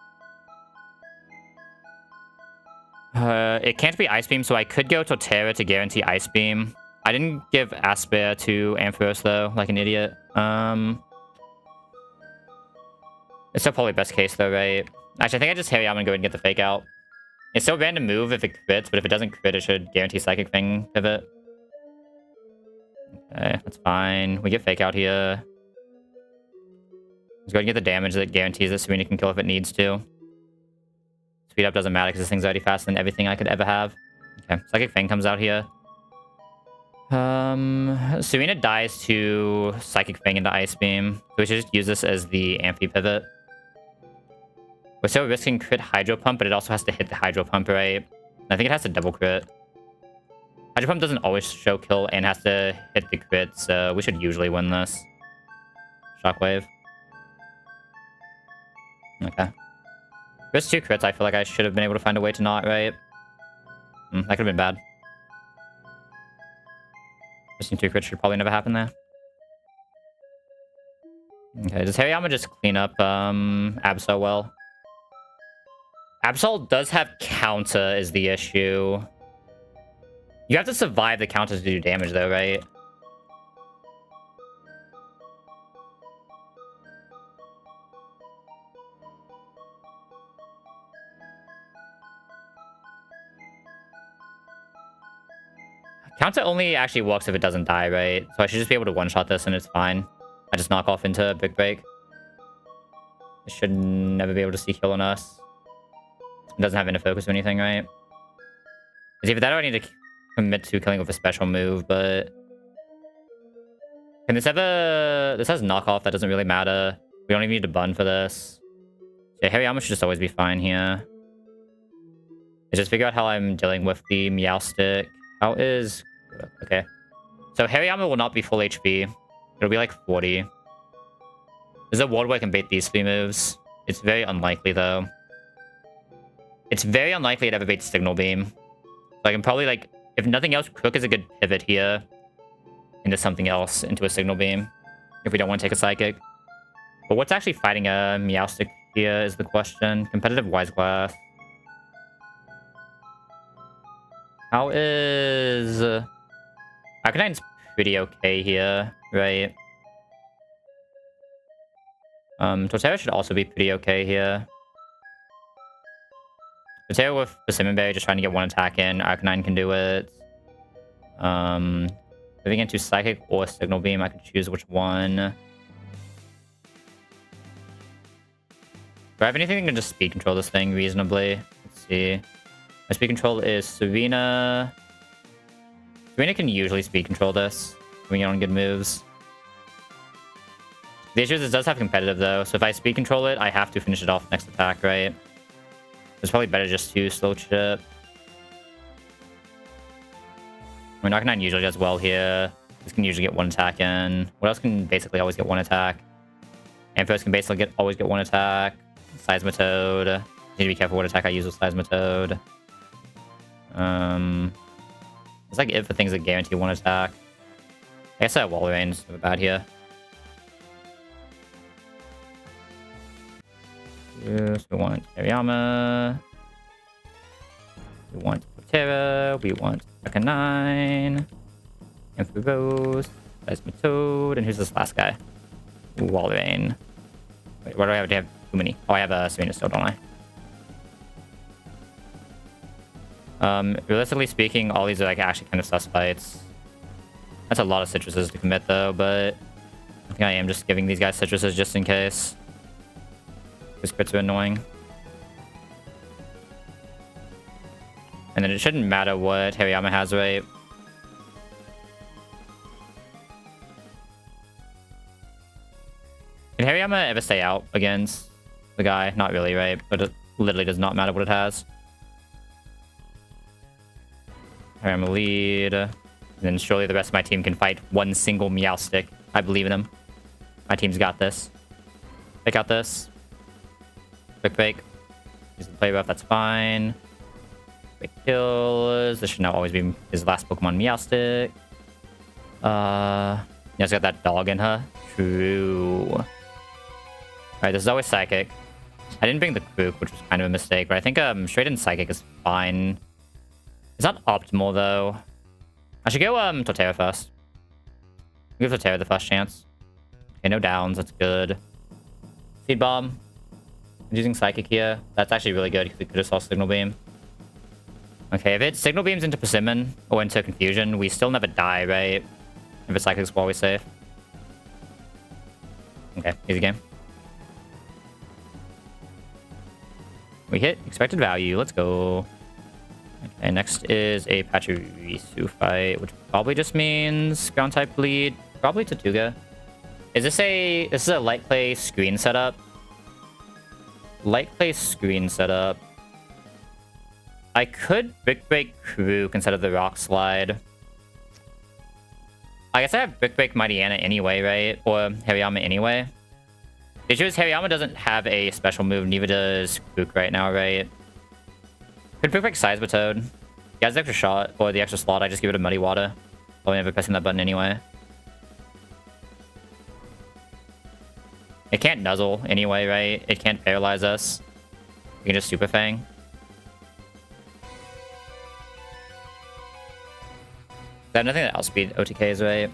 It can't be Ice Beam, so I could go Torterra to guarantee Ice Beam. I didn't give Asper to Ampharos, though, like an idiot. It's still probably best case, though, right? Actually, I think I just Hariyama and go and get the fake out. It's still random move if it crits, but if it doesn't crit, it should guarantee Psychic Fang pivot. Okay, that's fine. We get fake out here. Let's go and get the damage that guarantees that Serena can kill if it needs to. Speed up doesn't matter because this thing's already faster than everything I could ever have. Okay, Psychic Fang comes out here. Serena dies to Psychic Fang into Ice Beam. So we should just use this as the Amphi pivot. We're still risking crit Hydro Pump, but it also has to hit the Hydro Pump, right? I think it has to double crit. Hydro Pump doesn't always show kill and has to hit the crit, so we should usually win this. Shockwave. Okay. Risk 2 crits, I feel like I should have been able to find a way to not, right? That could have been bad. Missing 2 crits should probably never happen there. Okay, does Hariyama just clean up Absol well? Absol does have counter is the issue. You have to survive the counter to do damage though, right? Counter only actually works if it doesn't die, right? So I should just be able to one-shot this and it's fine. I just knock off into Big Break. It should never be able to see kill on us. It doesn't have inner focus or anything, right? It's either that or I need to commit to killing with a special move, but... Can this ever... This has knockoff, that doesn't really matter. We don't even need to bun for this. So Hariyama should just always be fine here. Let's just figure out how I'm dealing with the Meowstic. How is... Okay. So Hariyama will not be full HP. It'll be like 40. There's a world where I can bait these 3 moves. It's very unlikely, though. It's very unlikely it ever baits Signal Beam. So I can probably, like... If nothing else, Crook is a good pivot here. Into something else. Into a Signal Beam. If we don't want to take a Psychic. But what's actually fighting a Meowstic here is the question. Competitive Wise Glass. How is... Arcanine's pretty okay here, right? Torterra should also be pretty okay here. Torterra with the Persimmon Berry just trying to get 1 attack in. Arcanine can do it. Moving into Psychic or Signal Beam, I could choose which one. Do I have anything that can just speed control this thing reasonably? Let's see. My speed control is Serena. Serena can usually speed control this when we get on good moves. The issue is it does have competitive though, so if I speed control it, I have to finish it off next attack, right? It's probably better just to slow chip. I mean, Arcanine usually does well here. This can usually get 1 attack in. What else can basically always get 1 attack? Ampharos can basically always get 1 attack. Seismitoad. Need to be careful what attack I use with Seismitoad. It's like it for things that guarantee 1 attack. I guess I have wall range, so bad here. Yes, we want Hariyama. We want Torterra. We want Arcanine. Ampharos. Seismitoad. And who's this last guy? Walrein. Wait, what do I have? Do I have too many? Oh, I have a Serena still, don't I? Realistically speaking, all these are like actually kind of sus fights. That's a lot of citruses to commit though, but I think I am just giving these guys citruses just in case. These crits are annoying. And then it shouldn't matter what Hariyama has, right? Can Hariyama ever stay out against the guy? Not really, right? But it literally does not matter what it has. Hariyama lead. And then surely the rest of my team can fight 1 single Meowstic. I believe in them. My team's got this. Pick out this. Quick break. Use the play rough, that's fine. Quick kills. This should now always be his last Pokemon, Meowstic. Yeah, it's got that dog in her. True. Alright, this is always Psychic. I didn't bring the Crook, which was kind of a mistake, but I think straight in Psychic is fine. It's not optimal, though. I should go Torterra first. Give Torterra the first chance. Okay, no downs, that's good. Seed Bomb. I'm using Psychic here. That's actually really good, because we could have saw Signal Beam. Okay, if it Signal Beams into Persimmon, or into Confusion, we still never die, right? If it's Psychic's, we're always safe. Okay, easy game. We hit expected value. Let's go. Okay, next is a Pachirisu fight, which probably just means ground type lead. Probably Tortuga. Is this a... This is a light play screen setup. Light play screen setup. I could Brick Break Krook instead of the Rock Slide. I guess I have Brick Break Mightyena anyway, right? Or Hariyama anyway. The issue is Hariyama doesn't have a special move, neither does Krook right now, right? Could Brick Break Seismitoad. He has the extra shot, or the extra slot, I just give it a Muddy Water. Probably never pressing that button anyway. It can't nuzzle anyway, right? It can't paralyze us. We can just Super Fang. I have nothing that outspeed OTKs, right?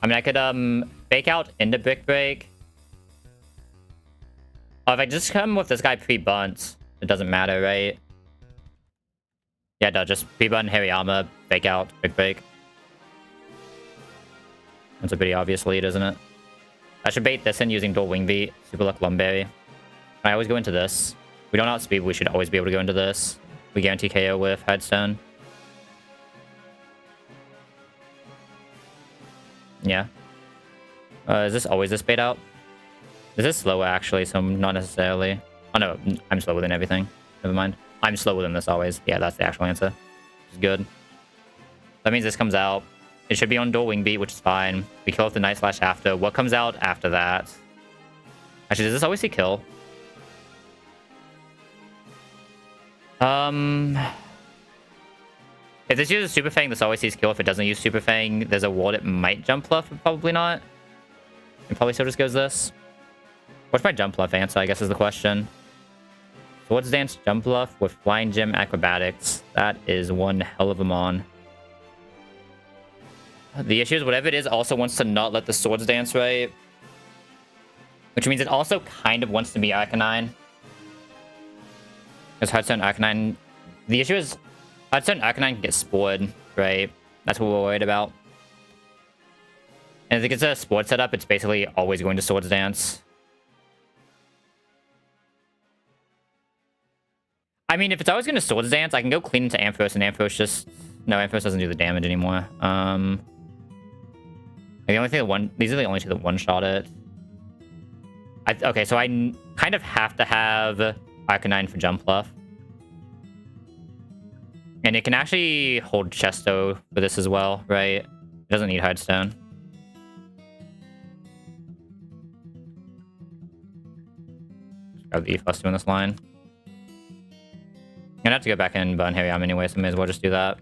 I mean, I could fake out into Brick Break. Oh, if I just come with this guy pre-bunt, it doesn't matter, right? Yeah, it does. Just pre-bunt Hariyama, fake out, Brick Break. That's a pretty obvious lead, isn't it? I should bait this in using Dual Wing Beat, Super Luck Lumberry. I always go into this. We don't outspeed, we should always be able to go into this. We guarantee KO with Headstone. Yeah. Is this always this bait out? This is slower, actually, so not necessarily. Oh, no, I'm slower than everything. Never mind. I'm slower than this always. Yeah, that's the actual answer. Which is good. That means this comes out. It should be on Dual Wing Beat, which is fine. We kill off the Night Slash after. What comes out after that? Actually, does this always see kill? If this uses Super Fang, this always sees kill. If it doesn't use Super Fang, there's a ward it might jump bluff, but probably not. It probably still just goes this. What's my jump bluff answer, I guess, is the question. Swords Dance jump bluff with Flying Gym Acrobatics. That is one hell of a mon. The issue is whatever it is also wants to not let the Swords Dance, right? Which means it also kind of wants to be Arcanine. Because Hearthstone Arcanine... The issue is Hearthstone Arcanine can get spored, right? That's what we're worried about. And if it gets a sport setup, it's basically always going to Swords Dance. I mean, if it's always going to Swords Dance, I can go clean into Ampharos, and Ampharos just... No, Ampharos doesn't do the damage anymore. The only thing these are the only two that one-shot it. Okay, so I kind of have to have Arcanine for jump bluff. And it can actually hold Chesto for this as well, right? It doesn't need Hearthstone. Grab the E-Plus in this line. I'm gonna have to go back in Bone Hariyama anyway, so I may as well just do that.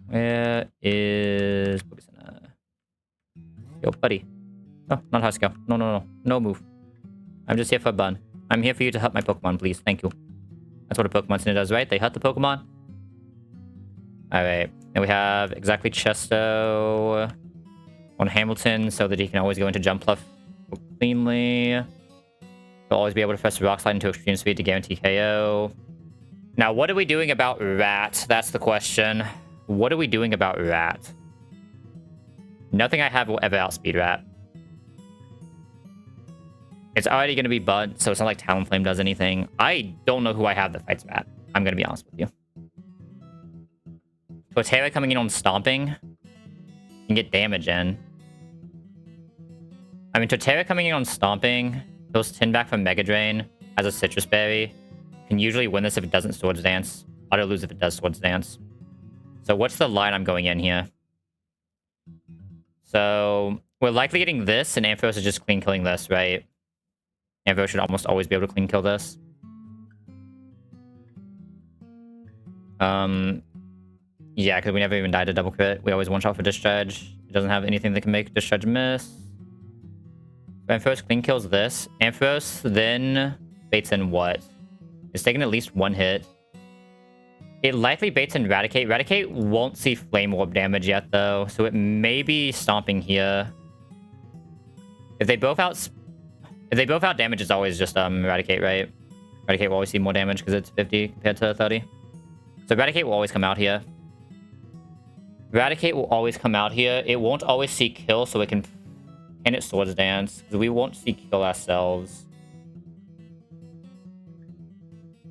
Where is... Yo, buddy. Oh, not Husky. No move. I'm just here for fun. I'm here for you to help my Pokemon, please. Thank you. That's what a Pokemon Center does, right? They hurt the Pokemon. Alright. And we have exactly Chesto on Hamilton so that he can always go into Jump Bluff cleanly. He'll always be able to press Rock Slide into Extreme Speed to guarantee KO. Now, what are we doing about Rat? That's the question. What are we doing about Rat? Nothing I have will ever outspeed Rat. It's already going to be Bud, so it's not like Talonflame does anything. I don't know who I have that fights Rat. I'm going to be honest with you. Torterra coming in on Stomping can get damage in. I mean, Torterra coming in on Stomping, kills Tin back from Mega Drain, has a Citrus Berry, can usually win this if it doesn't Swords Dance. Auto lose if it does Swords Dance. So what's the line I'm going in here? So we're likely getting this, and Ampharos is just clean killing this, right? Ampharos should almost always be able to clean kill this. Yeah, because we never even died to double crit. We always one-shot for Discharge. It doesn't have anything that can make Discharge miss. So Ampharos clean kills this. Ampharos then baits in what? It's taking at least one hit. It likely baits in Raticate. Raticate won't see Flame Orb damage yet, though, so it may be Stomping here. If they both out damage, it's always just Raticate, right? Raticate will always see more damage because it's 50 compared to 30. So Raticate will always come out here. Raticate will always come out here. It won't always see kill, so it can it Swords Dance, because we won't see kill ourselves.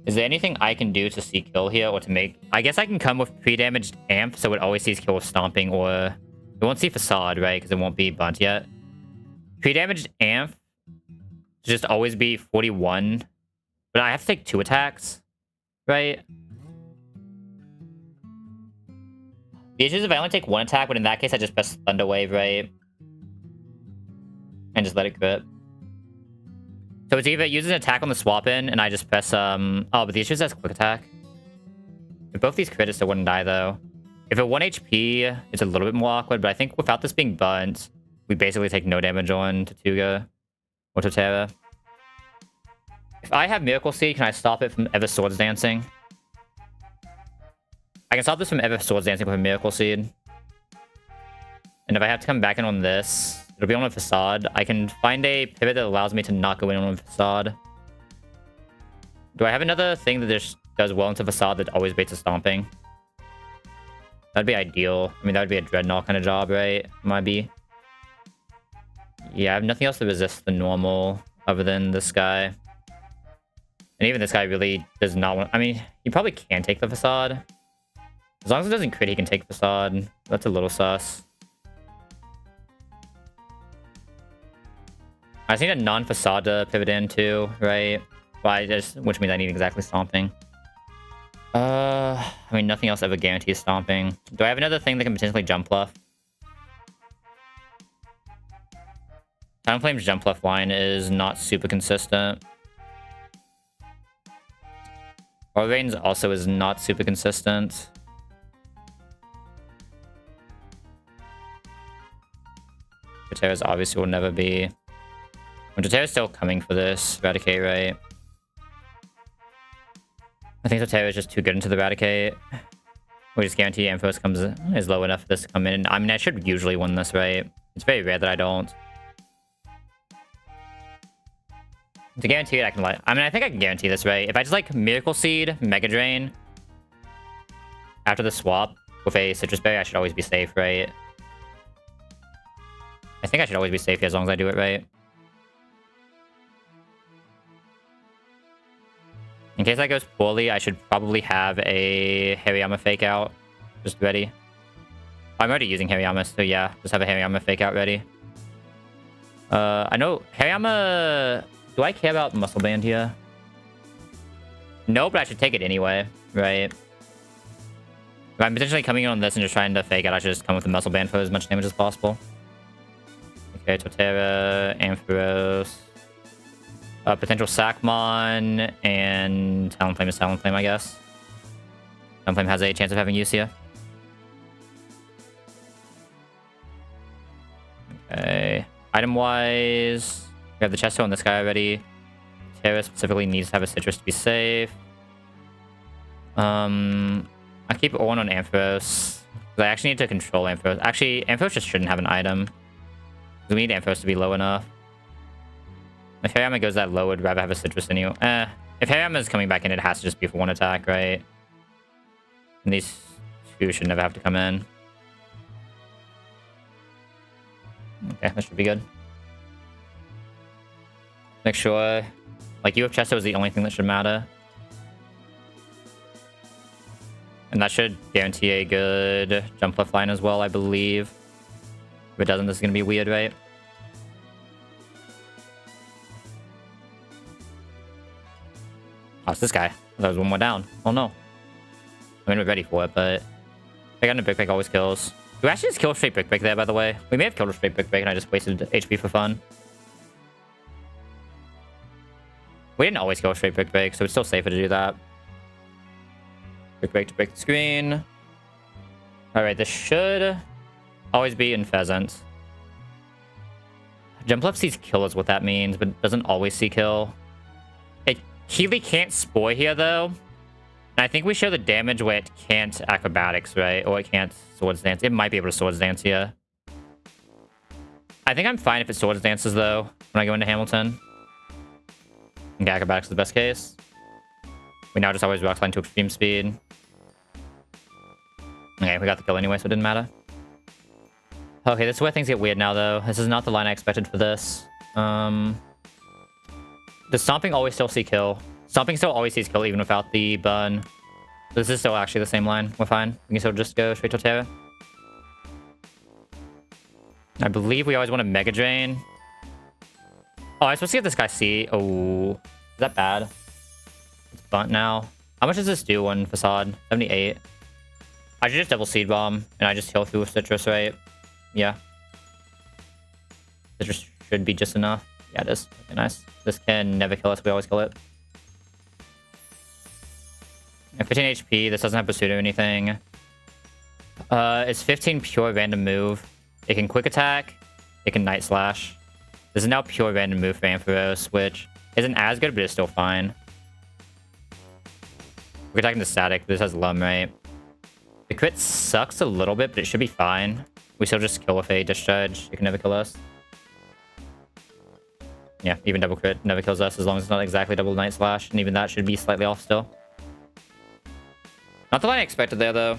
Is there anything I can do to see kill here, or to make... I guess I can come with pre-damaged Amp, so it always sees kill with Stomping, or... It won't see Facade, right? Because it won't be Bunt yet. Pre-damaged Amp to just always be 41. But I have to take 2 attacks, right? The issue is if I only take 1 attack, but in that case I just press Thunder Wave, right? And just let it crit. So it's either use an attack on the swap in, and I just press, oh, but the issue is that's quick attack. If both these crit, it still wouldn't die, though. If at 1 HP, it's a little bit more awkward, but I think without this being burnt, we basically take no damage on Tortuga or Torterra. If I have Miracle Seed, can I stop it from ever Swords Dancing? I can stop this from ever Swords Dancing with a Miracle Seed. And if I have to come back in on this, it'll be on a Facade. I can find a pivot that allows me to not go in on a Facade. Do I have another thing that just does well into Facade that always baits a Stomping? That'd be ideal. I mean, that would be a Dreadnought kind of job, right? Might be. Yeah, I have nothing else to resist the normal other than this guy. And even this guy really does not want... I mean, he probably can take the Facade. As long as it doesn't crit, he can take Facade. That's a little sus. I just need a non-Facade to pivot in too, right? Well, which means I need exactly Stomping. I mean, nothing else ever guarantees Stomping. Do I have another thing that can potentially jump left? Talonflame's jump left line is not super consistent. Orvane's also is not super consistent. Torterra's obviously will never be. Well, Torterra's still coming for this Eradicate, right? I think Torterra is just too good into the Eradicate. We just guarantee Ampharos is low enough for this to come in. I mean, I should usually win this, right? It's very rare that I don't. To guarantee it, I can I mean, I think I can guarantee this, right? If I just like Miracle Seed, Mega Drain after the swap with a Citrus Berry, I should always be safe, right? I think I should always be safe here as long as I do it right. In case that goes poorly, I should probably have a Hariyama fake out just ready. I'm already using Hariyama, so yeah, just have a Hariyama fake out ready. I know Hariyama... Do I care about Muscle Band here? No, but I should take it anyway, right? If I'm potentially coming in on this and just trying to fake it, I should just come with the Muscle Band for as much damage as possible. Okay, Torterra, Ampharos... potential Sackmon, and Talonflame is Talonflame, I guess. Talonflame has a chance of having use here. Okay. Item-wise, we have the Chesto on this guy already. Terra specifically needs to have a Citrus to be safe. I keep on Ampharos. I actually need to control Ampharos. Actually, Ampharos just shouldn't have an item. We need Ampharos to be low enough. If Hariyama goes that low, I'd rather have a Citrus anyway. If Hariyama is coming back in, it has to just be for one attack, right? And these two should never have to come in. Okay, that should be good. Make sure... Like, UF Chesto is the only thing that should matter. And that should guarantee a good jump left line as well, I believe. If it doesn't, this is going to be weird, right? Oh, it's this guy. There was one more down. Oh, no. I mean, we're ready for it, but... I got a Brick Break always kills. Do we actually just kill a straight Brick Break there, by the way? We may have killed a straight Brick Break and I just wasted HP for fun. We didn't always kill a straight Brick Break, so it's still safer to do that. Brick Break to break the screen. Alright, this should always be in Pheasant. Jump left sees kill is what that means, but doesn't always see kill. Healy can't Spore here, though. And I think we show the damage where it can't Acrobatics, right? Or it can't Swords Dance. It might be able to Swords Dance here. I think I'm fine if it Swords Dances, though, when I go into Hamilton. I think Acrobatics is the best case. We now just always Rock Line to Extreme Speed. Okay, we got the kill anyway, so it didn't matter. Okay, this is where things get weird now, though. This is not the line I expected for this. Does Stomping always still see kill? Stomping still always sees kill even without the burn. This is still actually the same line. We're fine. We can still just go straight to Torterra. I believe we always want to Mega Drain. Oh, I'm supposed to get this guy C. Oh, is that bad? It's bunt now. How much does this do on Facade? 78. I should just double Seed Bomb, and I just heal through with Citrus, right? Yeah. Citrus should be just enough. Yeah, it is. Okay, nice. This can never kill us. We always kill it. At 15 HP, this doesn't have pursuit or anything. It's 15 pure random move. It can quick attack. It can night slash. This is now pure random move for Ampharos, which isn't as good, but it's still fine. We're attacking the static. This has Lum, right? The crit sucks a little bit, but it should be fine. We still just kill with a discharge. It can never kill us. Yeah, even double crit never kills us as long as it's not exactly double night slash, and even that should be slightly off still. Not the line I expected there, though.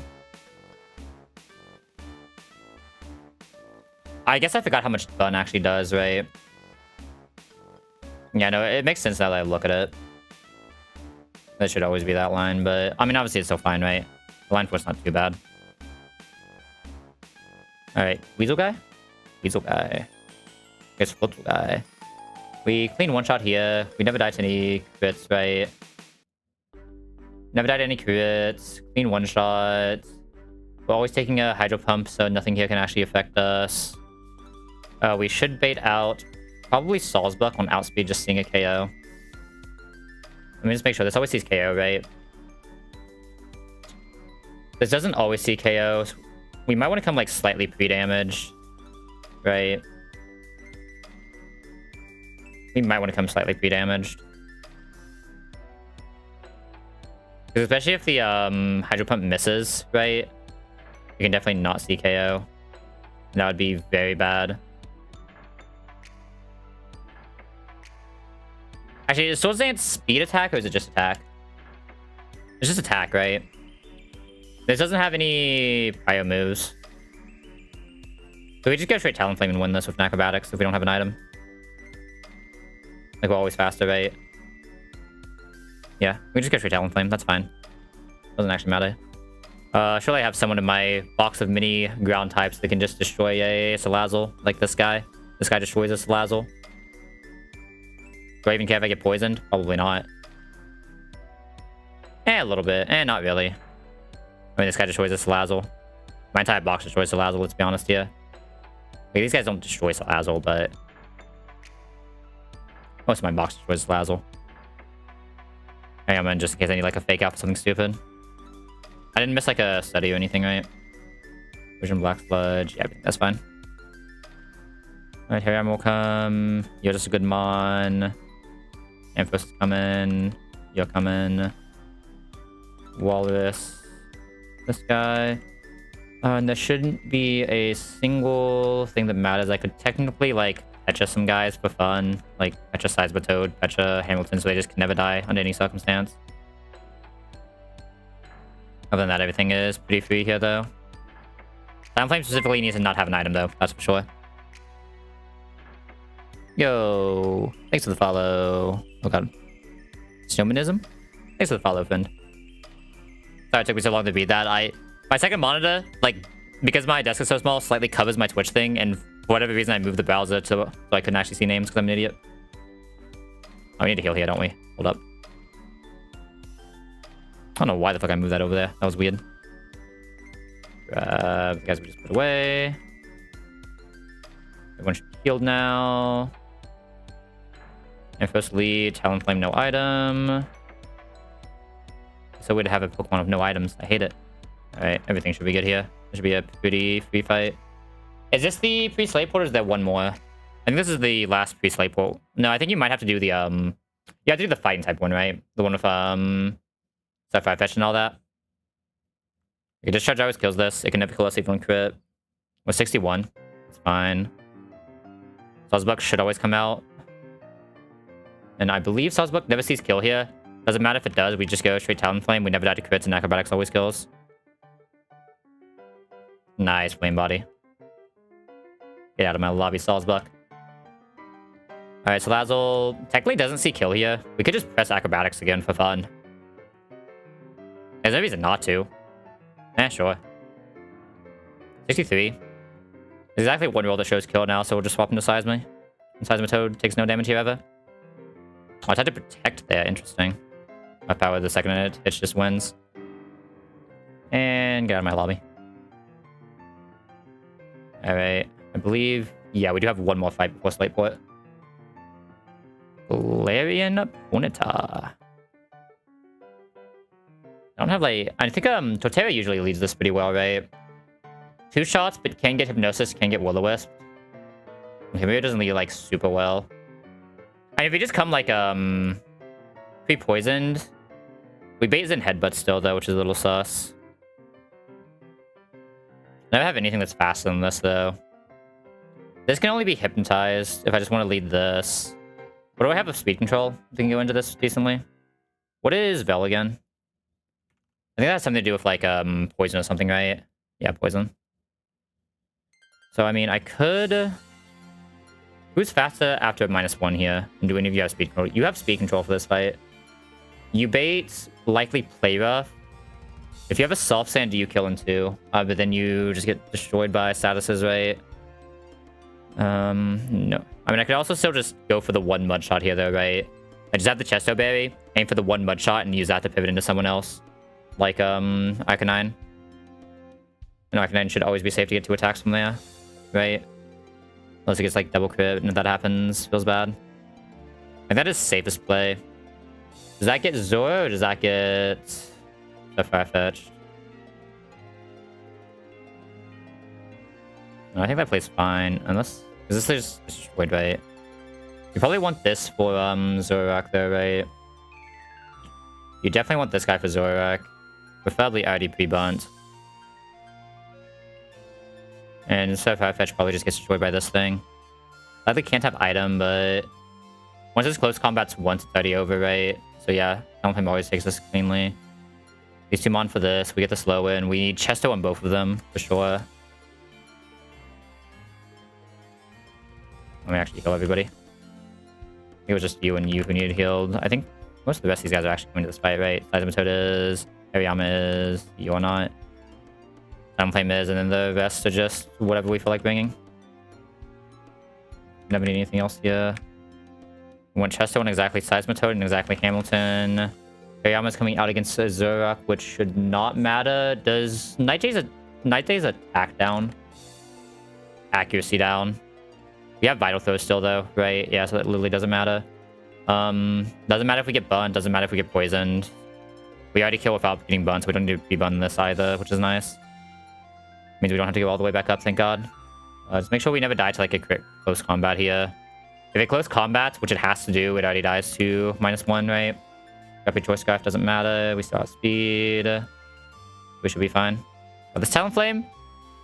I guess I forgot how much stun actually does, right? Yeah, no, it makes sense now that I look at it. That should always be that line, but... I mean, obviously it's still fine, right? The line force not too bad. Alright, Weasel guy? Weasel guy. Guess Football guy. We clean one shot here. We never died to any crits, right? Never died to any crits. Clean one shot. We're always taking a hydro pump, so nothing here can actually affect us. We should bait out probably Salzbuck on outspeed, just seeing a KO. Let me just make sure. This always sees KO, right? This doesn't always see KO. We might want to come like slightly pre-damaged, right? We might want to come slightly pre-damaged. Especially if the hydro pump misses, right? You can definitely not see KO. That would be very bad. Actually, is Sword saying it's speed attack or is it just attack? It's just attack, right? This doesn't have any prior moves. So we just go straight Talonflame and win this with an acrobatics if we don't have an item. Like, we're always faster, right? Yeah, we just go straight Talonflame. That's fine. Doesn't actually matter. Surely I have someone in my box of mini ground types that can just destroy a Salazzle, like this guy. This guy destroys a Salazzle. Do I even care if I get poisoned? Probably not. A little bit. Not really. I mean, this guy destroys a Salazzle. My entire box destroys Salazzle, let's be honest here. Wait, these guys don't destroy Salazzle, but... most of my box destroys Salazzle. Hang on, man, just in case I need like a fake out for something stupid. I didn't miss like a study or anything, right? Vision Black Sludge. Yeah, that's fine. Alright, Harry will come. You're just a good mon. Amphos is coming. You're coming. Walrus. This guy. And there shouldn't be a single thing that matters. I could technically like Pecha some guys for fun. Like Pecha Sizebatoad, Pecha Hamilton, so they just can never die under any circumstance. Other than that, everything is pretty free here, though. Talonflame specifically needs to not have an item, though. That's for sure. Yo. Thanks for the follow. Oh, God. Snowmanism? Thanks for the follow, friend. Sorry it took me so long to beat that. My second monitor, like, because my desk is so small, slightly covers my Twitch thing, and for whatever reason, I moved the browser so I couldn't actually see names because I'm an idiot. Oh, we need to heal here, don't we? Hold up. I don't know why the fuck I moved that over there. That was weird. Guys, we just put away. Everyone should be healed now. And first lead, Talonflame, no item. So we'd have a Pokemon with no items. I hate it. Alright, everything should be good here. It should be a pretty free fight. Is this the pre-slate port or is there one more? I think this is the last pre-slate port. No, I think you might have to do the, you have to do the fighting type one, right? The one with, Sapphire Fetch and all that. Okay, Discharge always kills this. It can never kill us even on crit. We're 61. It's fine. Salzbuck should always come out. And I believe Salzbuck never sees kill here. Doesn't matter if it does, we just go straight Talonflame. We never die to crits and acrobatics always kills. Nice, Flame Body. Get out of my lobby, Salzbuck. Alright, Salazzle technically doesn't see kill here. We could just press acrobatics again for fun. There's no reason not to. Sure. 63. There's exactly one roll that shows kill now, so we'll just swap into Seisma. And Seismatoad takes no damage here ever. Oh, I tried to protect there. Interesting. My power the second it just wins. And get out of my lobby. Alright. I believe... yeah, we do have one more fight before Slateport. Galarian Ponyta. I don't have like... I think Torterra usually leads this pretty well, right? 2 shots, but can get Hypnosis, can get Will-O-Wisp. Okay, maybe it doesn't lead like super well. And if we just come like pre-poisoned, we bait in Headbutt still though, which is a little sus. I don't have anything that's faster than this though. This can only be Hypnotized if I just want to lead this. What do I have of speed control? We can go into this decently. What is Vel again? I think that has something to do with like poison or something, right? Yeah, poison. So I mean, I could. Who's faster after -1 here? And do any of you have speed control? You have speed control for this fight. You bait likely Play Rough. If you have a Soft Sand, do you kill in 2? But then you just get destroyed by statuses, right? No. I mean, I could also still just go for the 1 Mud Shot here, though, right? I just have the Chesto Berry, aim for the 1 Mud Shot, and use that to pivot into someone else. Like, Arcanine. And Arcanine should always be safe to get 2 attacks from there, right? Unless it gets, like, double crit, and if that happens, feels bad. And that is safest play. Does that get Zoro, or does that get the Farfetch'd? No, I think that plays fine, unless... Because this is destroyed, right? You probably want this for Zoroark, though, right? You definitely want this guy for Zoroark. Preferably already pre-bunt. And instead of Farfetch probably just gets destroyed by this thing. Sadly can't have item, but... Once it's close combat's once it's already over, right? So yeah, Talonflame always takes this cleanly. These 2 Mon for this, we get the slow in. We need Chesto on both of them, for sure. Let me actually heal everybody. It was just you and you who needed healed. I think most of the rest of these guys are actually coming to this fight, right? Seismitoad is, Hariyama is, you're not. Talonflame is, and then the rest are just whatever we feel like bringing. Never need anything else here. We want Chesto and exactly Seismitoad and exactly Hamilton. Hariyama's coming out against Zoroark, which should not matter. Does Night Day's attack down? Accuracy down? We have Vital Throw still, though, right? Yeah, so that literally doesn't matter. Doesn't matter if we get bunned. Doesn't matter if we get poisoned. We already kill without getting bunned, so we don't need to be bunned this either, which is nice. Means we don't have to go all the way back up, thank God. Just make sure we never die to, like, a close combat here. If it close combats, which it has to do, it already dies to -1, right? Rapid Choice Scarf doesn't matter. We still have speed. We should be fine. Oh, this Talonflame?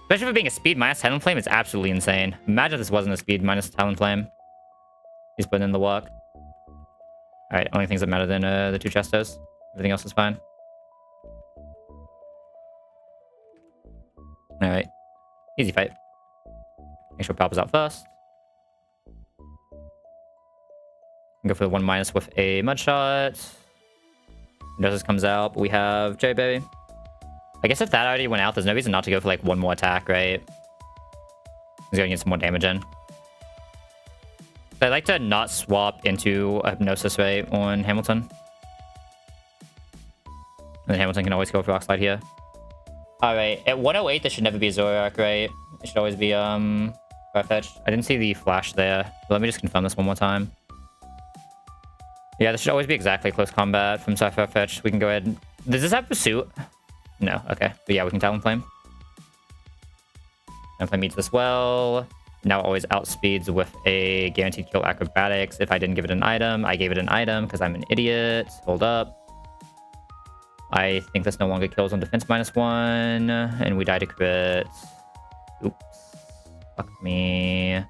Especially for being a speed minus Talonflame, it's absolutely insane. Imagine if this wasn't a speed minus Talonflame. He's putting in the work. Alright, only things that matter then the 2 Chestos. Everything else is fine. Alright. Easy fight. Make sure Pop is out first. Go for the 1- with a Mud Shot. Hypnosis comes out, but we have Cherry Berry. I guess if that already went out, there's no reason not to go for like 1 more attack, right? He's gonna get some more damage in. So I like to not swap into a Hypnosis, right, on Hamilton. And then Hamilton can always go for Rock Slide here. Alright, at 108, this should never be a Zoroark, right? It should always be Farfetch'd. I didn't see the flash there. But let me just confirm this one more time. Yeah, this should always be exactly close combat from Farfetch'd. We can go ahead. Does this have Pursuit? No, okay. But yeah, we can Talonflame. Talonflame meets this well. Now it always outspeeds with a guaranteed kill Acrobatics. If I didn't give it an item, I gave it an item because I'm an idiot. Hold up. I think this no longer kills on defense -1. And we die to crit. Oops. Fuck me.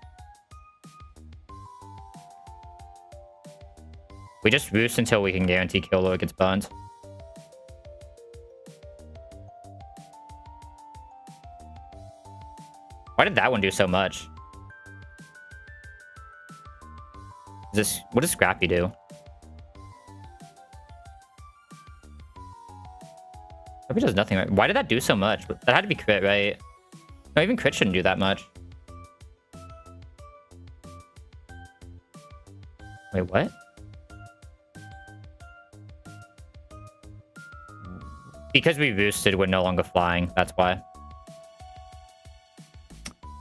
We just roost until we can guarantee kill or it gets burnt. Why did that one do so much? What does Scrappy do? Scrappy does nothing right. Why did that do so much? That had to be crit, right? No, even crit shouldn't do that much. Wait, what? Because we roosted, we're no longer flying. That's why.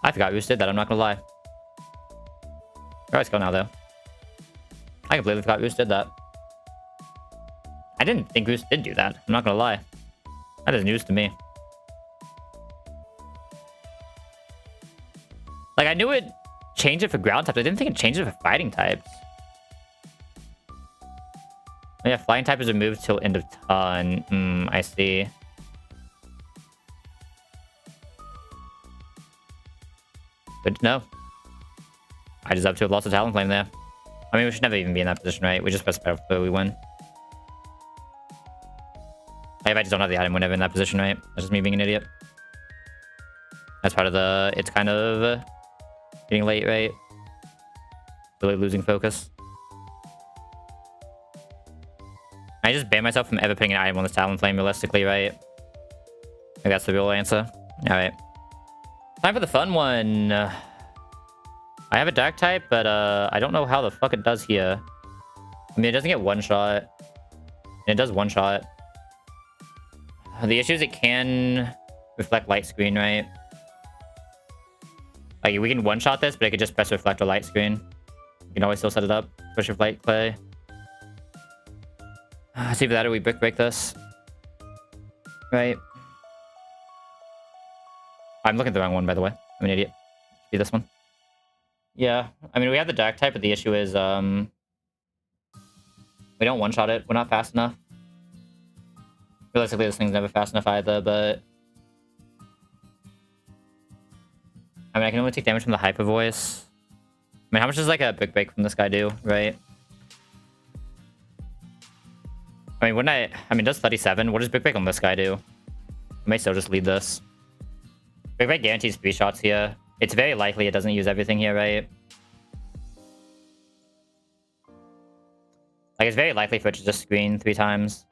I forgot roosted that, I'm not gonna lie. Alright, let's go now, though. I completely forgot Roos did that. I didn't think Roos did do that. I'm not gonna lie. That is news to me. Like, I knew it changed it for ground types. I didn't think it changed it for fighting types. Oh, yeah, flying type is removed till end of turn. I see. Good to know. I just up to have lost a Talonflame there. I mean, we should never even be in that position, right? We just press battle before we win. I just don't have the item whenever in that position, right? That's just me being an idiot. That's part of the... It's kind of getting late, right? Really losing focus. I just ban myself from ever putting an item on this Talonflame realistically, right? I think that's the real answer. Alright. Time for the fun one. I have a dark type, but I don't know how the fuck it does here. I mean, it doesn't get one shot. And it does one shot. The issue is it can reflect light screen, right? Like, we can one-shot this, but it could just press reflect or light screen. You can always still set it up. Push reflect play. See if that or we brick break this. Right. I'm looking at the wrong one, by the way. I'm an idiot. Be this one. Yeah. I mean, we have the dark type, but the issue is, we don't one-shot it. We're not fast enough. Realistically, this thing's never fast enough either, but... I mean, I can only take damage from the Hyper Voice. I mean, how much does, like, a Brick Break from this guy do, right? I mean, wouldn't I... I mean, does 37? What does Brick Break on this guy do? I may still just lead this. Brick Break guarantees 3 shots here. It's very likely it doesn't use everything here, right? Like, it's very likely for it to just screen 3 times.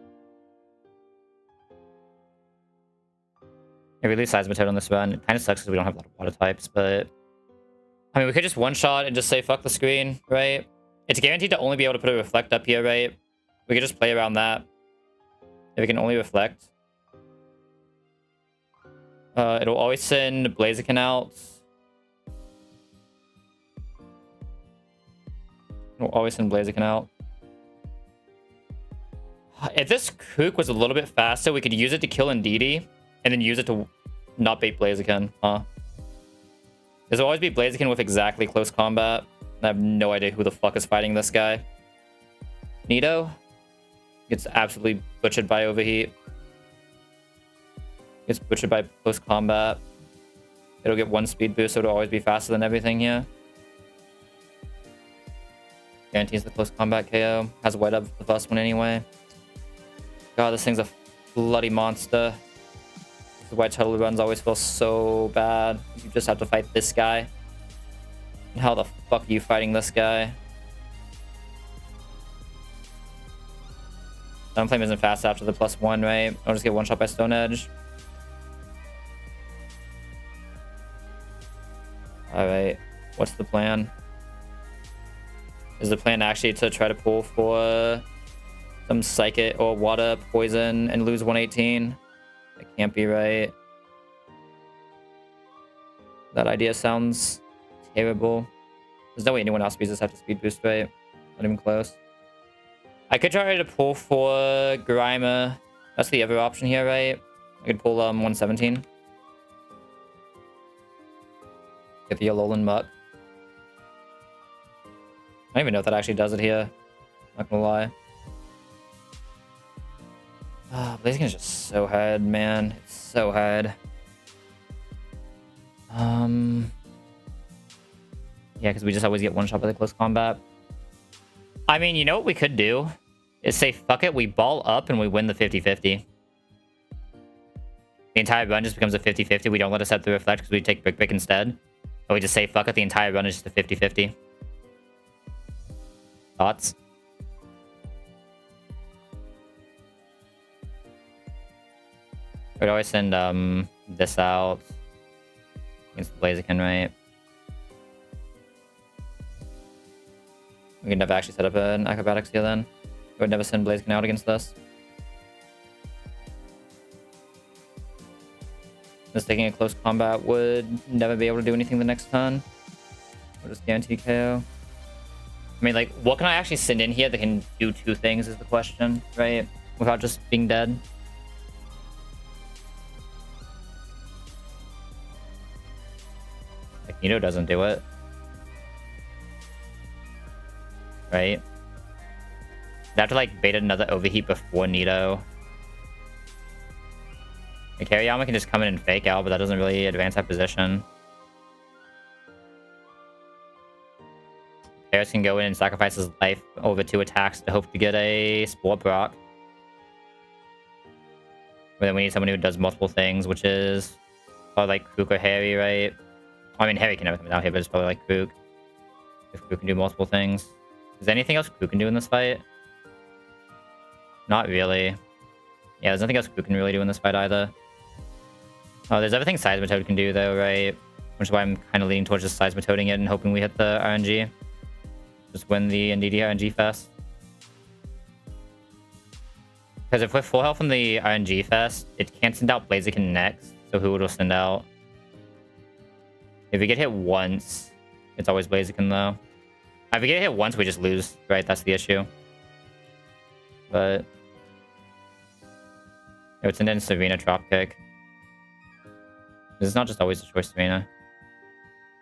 If we lose Seismitoad on this run, it kind of sucks because we don't have a lot of water types, but... I mean, we could just one-shot and just say, fuck the screen, right? It's guaranteed to only be able to put a reflect up here, right? We could just play around that. If we can only reflect. It'll always send Blaziken out. It'll always send Blaziken out. If this Kook was a little bit faster, we could use it to kill Indeedee. And then use it to not bait Blaziken, huh? There'll always be Blaziken with exactly close combat. I have no idea who the fuck is fighting this guy. Nito gets absolutely butchered by Overheat. Gets butchered by close combat. It'll get 1 speed boost, so it'll always be faster than everything here. Guarantees the close combat KO. Has White Up the first one anyway. God, this thing's a bloody monster. The White Turtle runs always feel so bad. You just have to fight this guy. And how the fuck are you fighting this guy? Sunflame isn't fast after the +1, right? I'll just get one shot by Stone Edge. Alright. What's the plan? Is the plan actually to try to pull for some Psychic or Water Poison and lose 118? That can't be right. That idea sounds terrible. There's no way anyone else uses this after speed boost, right? Not even close. I could try to pull for Grimer. That's the other option here, right? I could pull 117. Get the Alolan Muck. I don't even know if that actually does it here. Not gonna lie. Blaziken is just so hard, man. It's so hard. Yeah, because we just always get one shot by the close combat. I mean, you know what we could do? Is say, fuck it, we ball up and we win the 50-50. The entire run just becomes a 50-50. We don't let us set the reflect because we take Brick Brick instead. But we just say, fuck it, the entire run is just a 50-50. Thoughts? We'd always send this out against the Blaziken, right? We could never actually set up an Acrobatics here then. We would never send Blaziken out against this. This taking a close combat would never be able to do anything the next turn. We'll just guarantee KO. I mean, like, what can I actually send in here that can do two things is the question, right? Without just being dead. Like, Vito doesn't do it. Right? I have to, like, bait another overheat before Nito. Like, Hariyama can just come in and fake out, but that doesn't really advance that position. Paris can go in and sacrifice his life over 2 attacks to hope to get a Spore proc. But then we need someone who does multiple things, which is probably like Krook or Harry, right? I mean, Harry can never come down here, but it's probably like Krook. If Krook can do multiple things. Is there anything else Krook can do in this fight? Not really. Yeah, there's nothing else Krook can really do in this fight either. Oh, there's everything Seismitoad can do, though, right? Which is why I'm kind of leaning towards just Seismitoading it and hoping we hit the RNG. Just win the NDD RNG Fest. Because if we're full health from the RNG Fest, it can't send out Blaziken next. So who will send out? If we get hit once, it's always Blaziken, though. If we get hit once, we just lose, right? That's the issue. But it would send in Savina Dropkick. This is not just always a choice, Savina.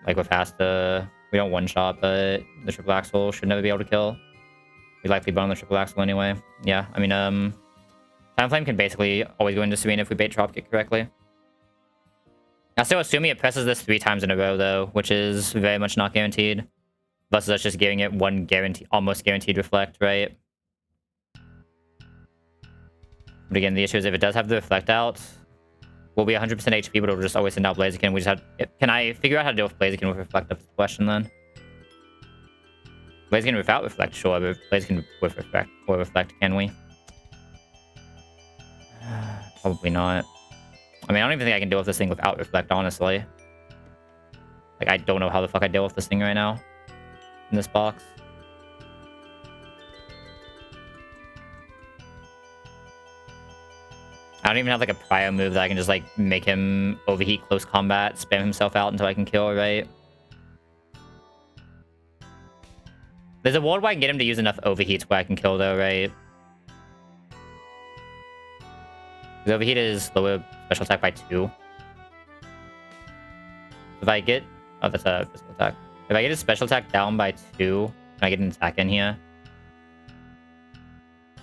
Like with Asta, we don't one-shot, but the triple axle should never be able to kill. We likely burn the triple axle anyway. Yeah, I mean, Time Flame can basically always go into Savina if we bait Dropkick correctly. I'm still assuming it presses this 3 times in a row, though, which is very much not guaranteed. Versus us just giving it one almost guaranteed reflect, right? But again, the issue is if it does have the reflect out, we'll be 100% HP, but it'll just always send out Blaziken. We just have... Can I figure out how to deal with Blaziken with reflect? That's the question, then. Blaziken without reflect, sure, but Blaziken with reflect, can we? Probably not. I mean, I don't even think I can deal with this thing without reflect, honestly. Like, I don't know how the fuck I deal with this thing right now. In this box. I don't even have like a prior move that I can just like make him overheat close combat, spam himself out until I can kill, right? There's a world where I can get him to use enough overheats where I can kill though, right? The overheat is lower special attack by 2. If I get... Oh, that's a physical attack. If I get his special attack down by 2, can I get an attack in here?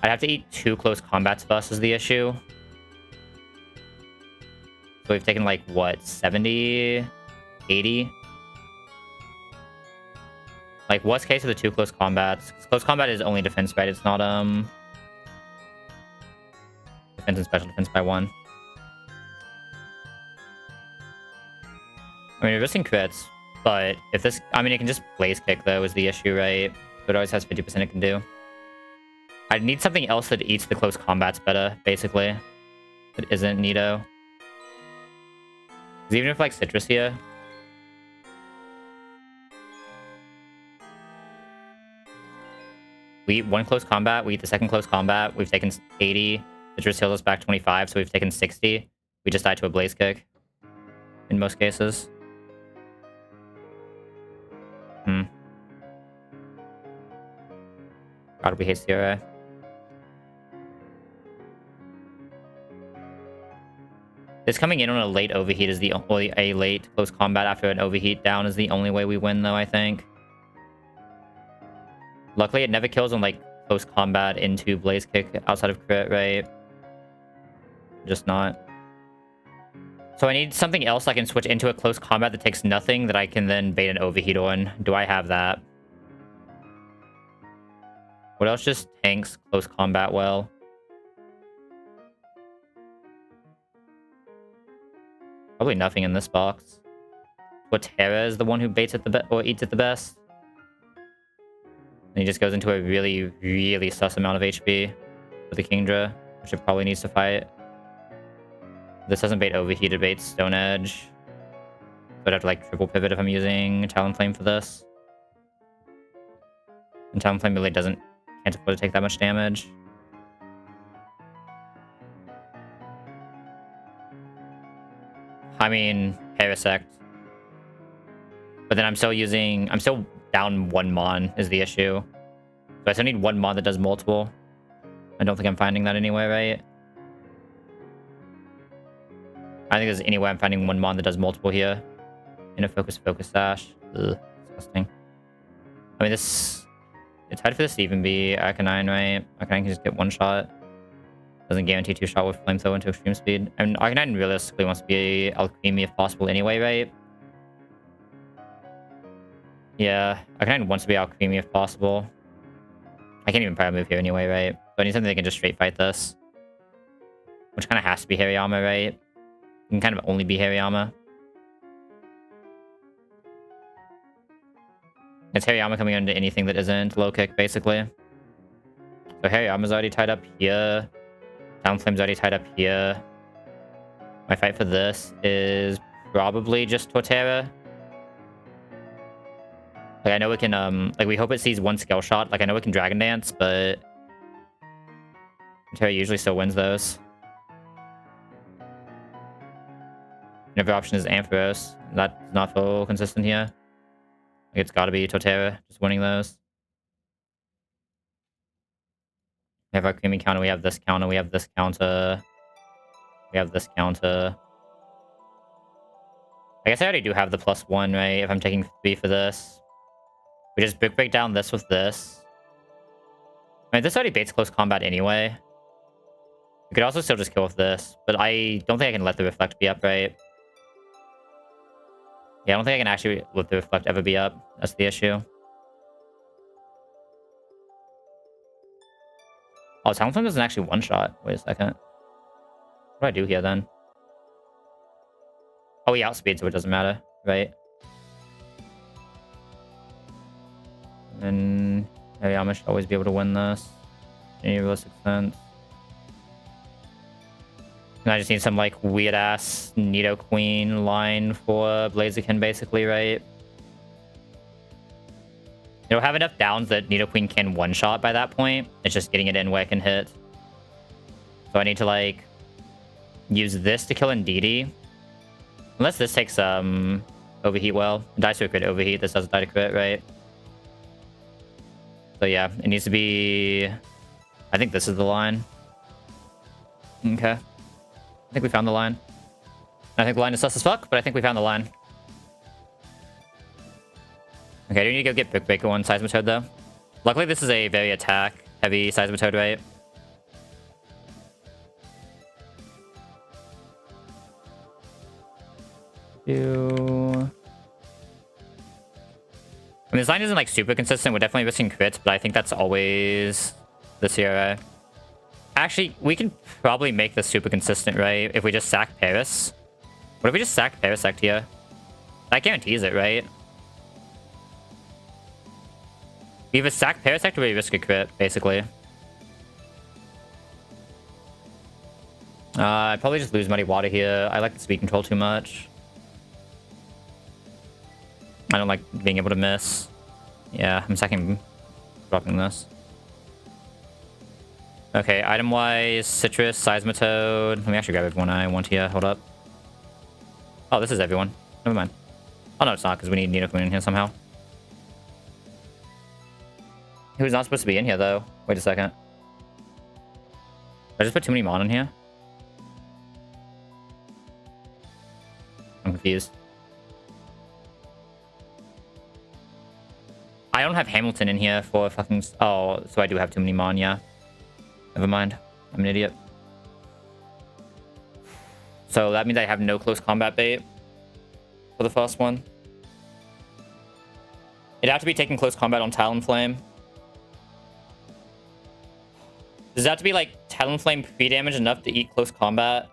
I'd have to eat 2 close combats first is the issue. So we've taken like, what, 70? 80? Like, worst case of the 2 close combats. Close combat is only defense, right? It's not, defense and special defense by 1. I mean, resisting crits, but if this... I mean, it can just Blaze Kick, though, is the issue, right? So it always has 50% it can do. I need something else that eats the close combats better, basically. That isn't Nito. Because even if, like, Citrus here... We eat 1 close combat, we eat the 2nd close combat, we've taken 80. Citrus heals us back 25, so we've taken 60. We just died to a Blaze Kick. In most cases. God, we hate Sierra. This coming in on a late overheat is the only... A late close combat after an overheat down is the only way we win, though, I think. Luckily, it never kills on, like, close combat into Blaze Kick outside of crit, right? Just not. So I need something else I can switch into a close combat that takes nothing that I can then bait an overheat on. Do I have that? What else just tanks close combat well? Probably nothing in this box. Quatera is the one who baits it the best or eats it the best. And he just goes into a really, really sus amount of HP with the Kingdra, which it probably needs to fight. This doesn't bait overheat, it baits Stone Edge. So I'd have to like triple pivot if I'm using Talonflame for this. And Talonflame really can't afford to take that much damage. I mean, Parasect. But then I'm still down one mon is the issue. So I still need one mon that does multiple. I don't think I'm finding that anywhere, right? I think there's anywhere I'm finding one mon that does multiple here. In a focus sash. Ugh, disgusting. I mean, this... It's hard for this to even be Arcanine, right? Arcanine can just get one shot. Doesn't guarantee two shot with Flamethrower into extreme speed. I mean, Arcanine realistically wants to be Alchemy if possible anyway, right? Yeah, Arcanine wants to be Alchemy if possible. I can't even probably move here anyway, right? So I need something that can just straight fight this. Which kind of has to be Hariyama, right? It can kind of only be Hariyama. It's Hariyama coming into anything that isn't low kick, basically. So Hariyama's already tied up here. Talonflame's already tied up here. My fight for this is probably just Torterra. Like, I know it can, like, we hope it sees one skill shot. Like, I know it can Dragon Dance, but Torterra usually still wins those. Another option is Ampharos. That's not so consistent here. Like, it's gotta be Torterra just winning those. We have our creamy counter, we have this counter, we have this counter. We have this counter. I guess I already do have the +1, right? If I'm taking 3 for this. We just break down this with this. I mean, this already baits close combat anyway. We could also still just kill with this, but I don't think I can let the Reflect be up, right? Yeah, I don't think I can actually let the Reflect ever be up. That's the issue. Oh, Talonflame doesn't actually one-shot. Wait a second. What do I do here, then? Oh, he outspeeds, so it doesn't matter, right? And Hariyama should always be able to win this. Any realistic sense. And I just need some, like, weird-ass Nidoqueen line for Blaziken, basically, right? It'll have enough downs that Nidoqueen can one-shot by that point. It's just getting it in where it can hit. So I need to, like, use this to kill Indeedee. Unless this takes, Overheat well. It dies to a crit Overheat. This doesn't die to crit, right? So yeah, it needs to be... I think this is the line. Okay. I think we found the line. I think the line is sus as fuck, but I think we found the line. Okay, I do need to go get Brick Breaker on Seismitoad, though. Luckily, this is a very attack-heavy Seismitoad, right? I mean, this line isn't, like, super consistent. We're definitely risking crits, but I think that's always the CRA. Actually, we can probably make this super consistent, right? If we just sack Paris. What if we just sack Parasect here? That guarantees it, right? We either sack Parasect or we risk a crit, basically. I'd probably just lose Muddy Water here. I like the speed control too much. I don't like being able to miss. Yeah, I'm sacking... dropping this. Okay, item-wise, Citrus, Seismitoad. Let me actually grab everyone I want here. Hold up. Oh, this is everyone. Never mind. Oh, no, it's not, because we need Nidoqueen in here somehow. Who's not supposed to be in here, though? Wait a second. Did I just put too many Mon in here? I'm confused. I don't have Hamilton in here for fucking... Oh, so I do have too many Mon, yeah. Never mind. I'm an idiot. So that means I have no close combat bait for the first one. It'd have to be taking close combat on Talonflame. Does that have to be, like, Talonflame pre-damage enough to eat close combat?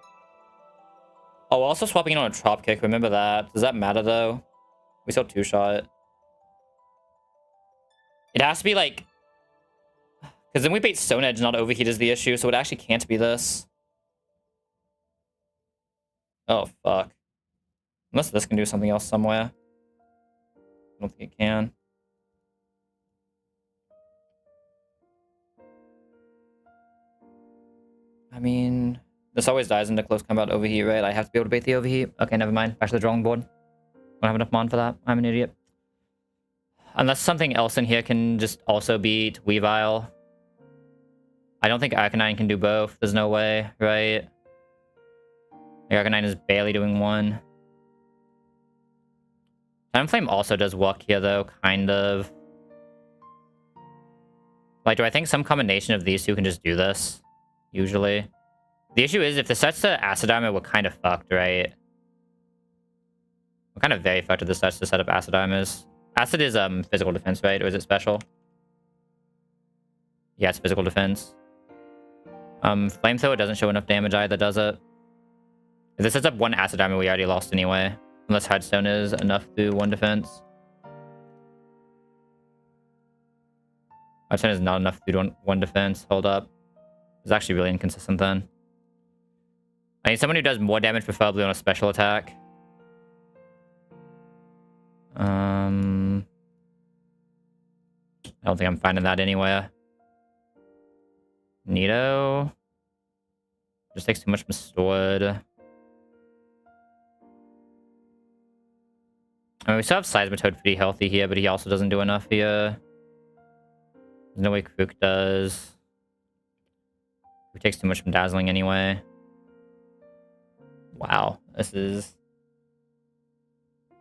Oh, also swapping it on a Trop Kick. Remember that. Does that matter, though? We still two-shot. It has to be, like... Because then we bait Stone Edge, not Overheat is the issue, so it actually can't be this. Oh, fuck. Unless this can do something else somewhere. I don't think it can. I mean... This always dies into close combat Overheat, right? I have to be able to bait the Overheat. Okay, never mind. Back to the drawing board. Don't have enough Mon for that. I'm an idiot. Unless something else in here can just also beat Weavile. I don't think Arcanine can do both. There's no way, right? Like, Arcanine is barely doing one. Flame also does work here, though, kind of. Like, do I think some combination of these two can just do this? Usually. The issue is, if this starts to Acid Armor, we're kind of fucked, right? We're kind of very fucked if this starts to set up Acid Armors. Acid is physical defense, right? Or is it special? Yeah, it's physical defense. Flamethrower doesn't show enough damage either, does it? If this sets up one Acid Armor, we already lost anyway. Unless Hearthstone is enough to do one defense. Hearthstone is not enough to do one defense. Hold up. It's actually really inconsistent then. I need someone who does more damage, preferably on a special attack. I don't think I'm finding that anywhere. Nito. Just takes too much Mistwood. I mean, we still have Seismitoad pretty healthy here, but he also doesn't do enough here. There's no way Krook does. He takes too much from Dazzling anyway. Wow, this is...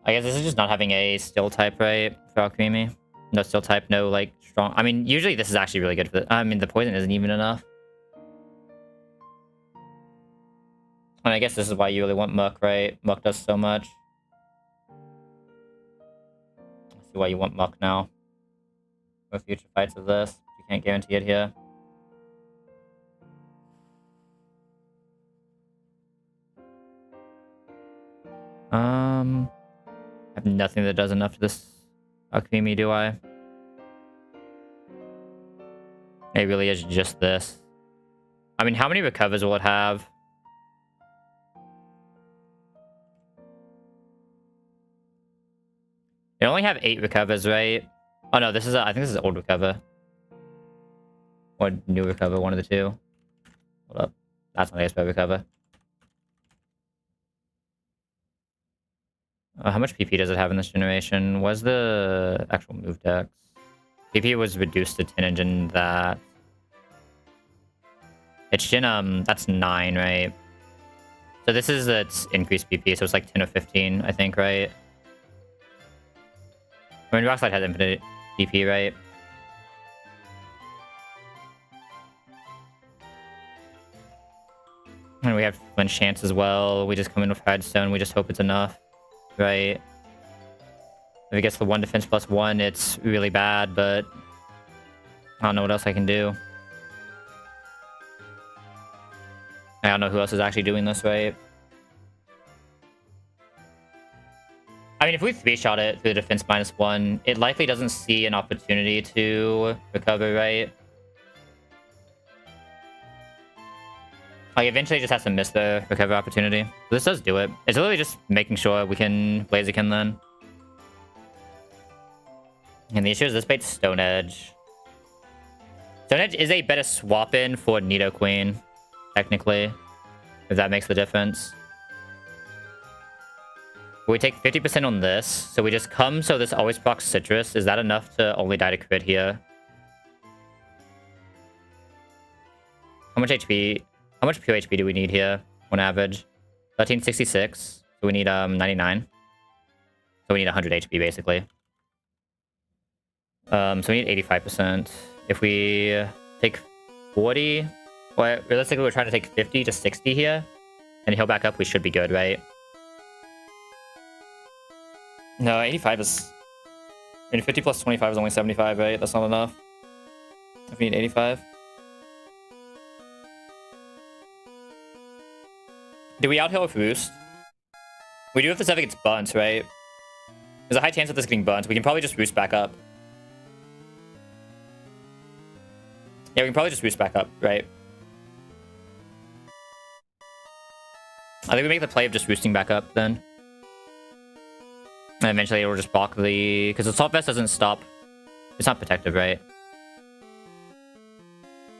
I guess this is just not having a Steel type, right? For Alchemy. No Steel type, no, like, strong... I mean, usually this is actually really good for the... I mean, the Poison isn't even enough. And I guess this is why you really want Muck, right? Muck does so much. I see why you want Muck now. For future fights of this. You can't guarantee it here. I have nothing that does enough to this Alchemy, do I? It really is just this. I mean, how many recovers will it have? They only have 8 recovers, right? Oh no, this is I think this is old recover. Or new recover, one of the two. Hold up. That's not ASP recover. How much PP does it have in this generation? Was the actual move dex? PP was reduced to 10 engine that. It's gen that's 9, right? So this is its increased PP, so it's like 10 or 15, I think, right? I mean, Rockslide has infinite PP, right? And we have Flint Chance as well. We just come in with Hearthstone. We just hope it's enough, right? If it gets the 1 defense plus 1, it's really bad, but I don't know what else I can do. I don't know who else is actually doing this, right? I mean, if we 3-shot it through the defense -1, it likely doesn't see an opportunity to recover, right? Like, eventually it just has to miss the recover opportunity. So this does do it. It's literally just making sure we can Blaziken then. And the issue is this bait's Stone Edge. Stone Edge is a better swap-in for Nidoqueen, technically. If that makes the difference. We take 50% on this, so we just come so this always procs Citrus. Is that enough to only die to crit here? How much HP? How much pure HP do we need here on average? 1366. So we need 99. So we need 100 HP basically. So we need 85%. If we take 40, well, realistically we're trying to take 50 to 60 here, and heal back up, we should be good, right? No, 85 is... I mean, 50 plus 25 is only 75, right? That's not enough. If we need 85. Do we out-heal with Roost? We do if this ever gets burnt, right? There's a high chance of this getting burnt. We can probably just Roost back up. Yeah, we can probably just Roost back up, right? I think we make the play of just Roosting back up, then. And eventually it'll just block the... Because the Assault Vest doesn't stop... It's not protective, right?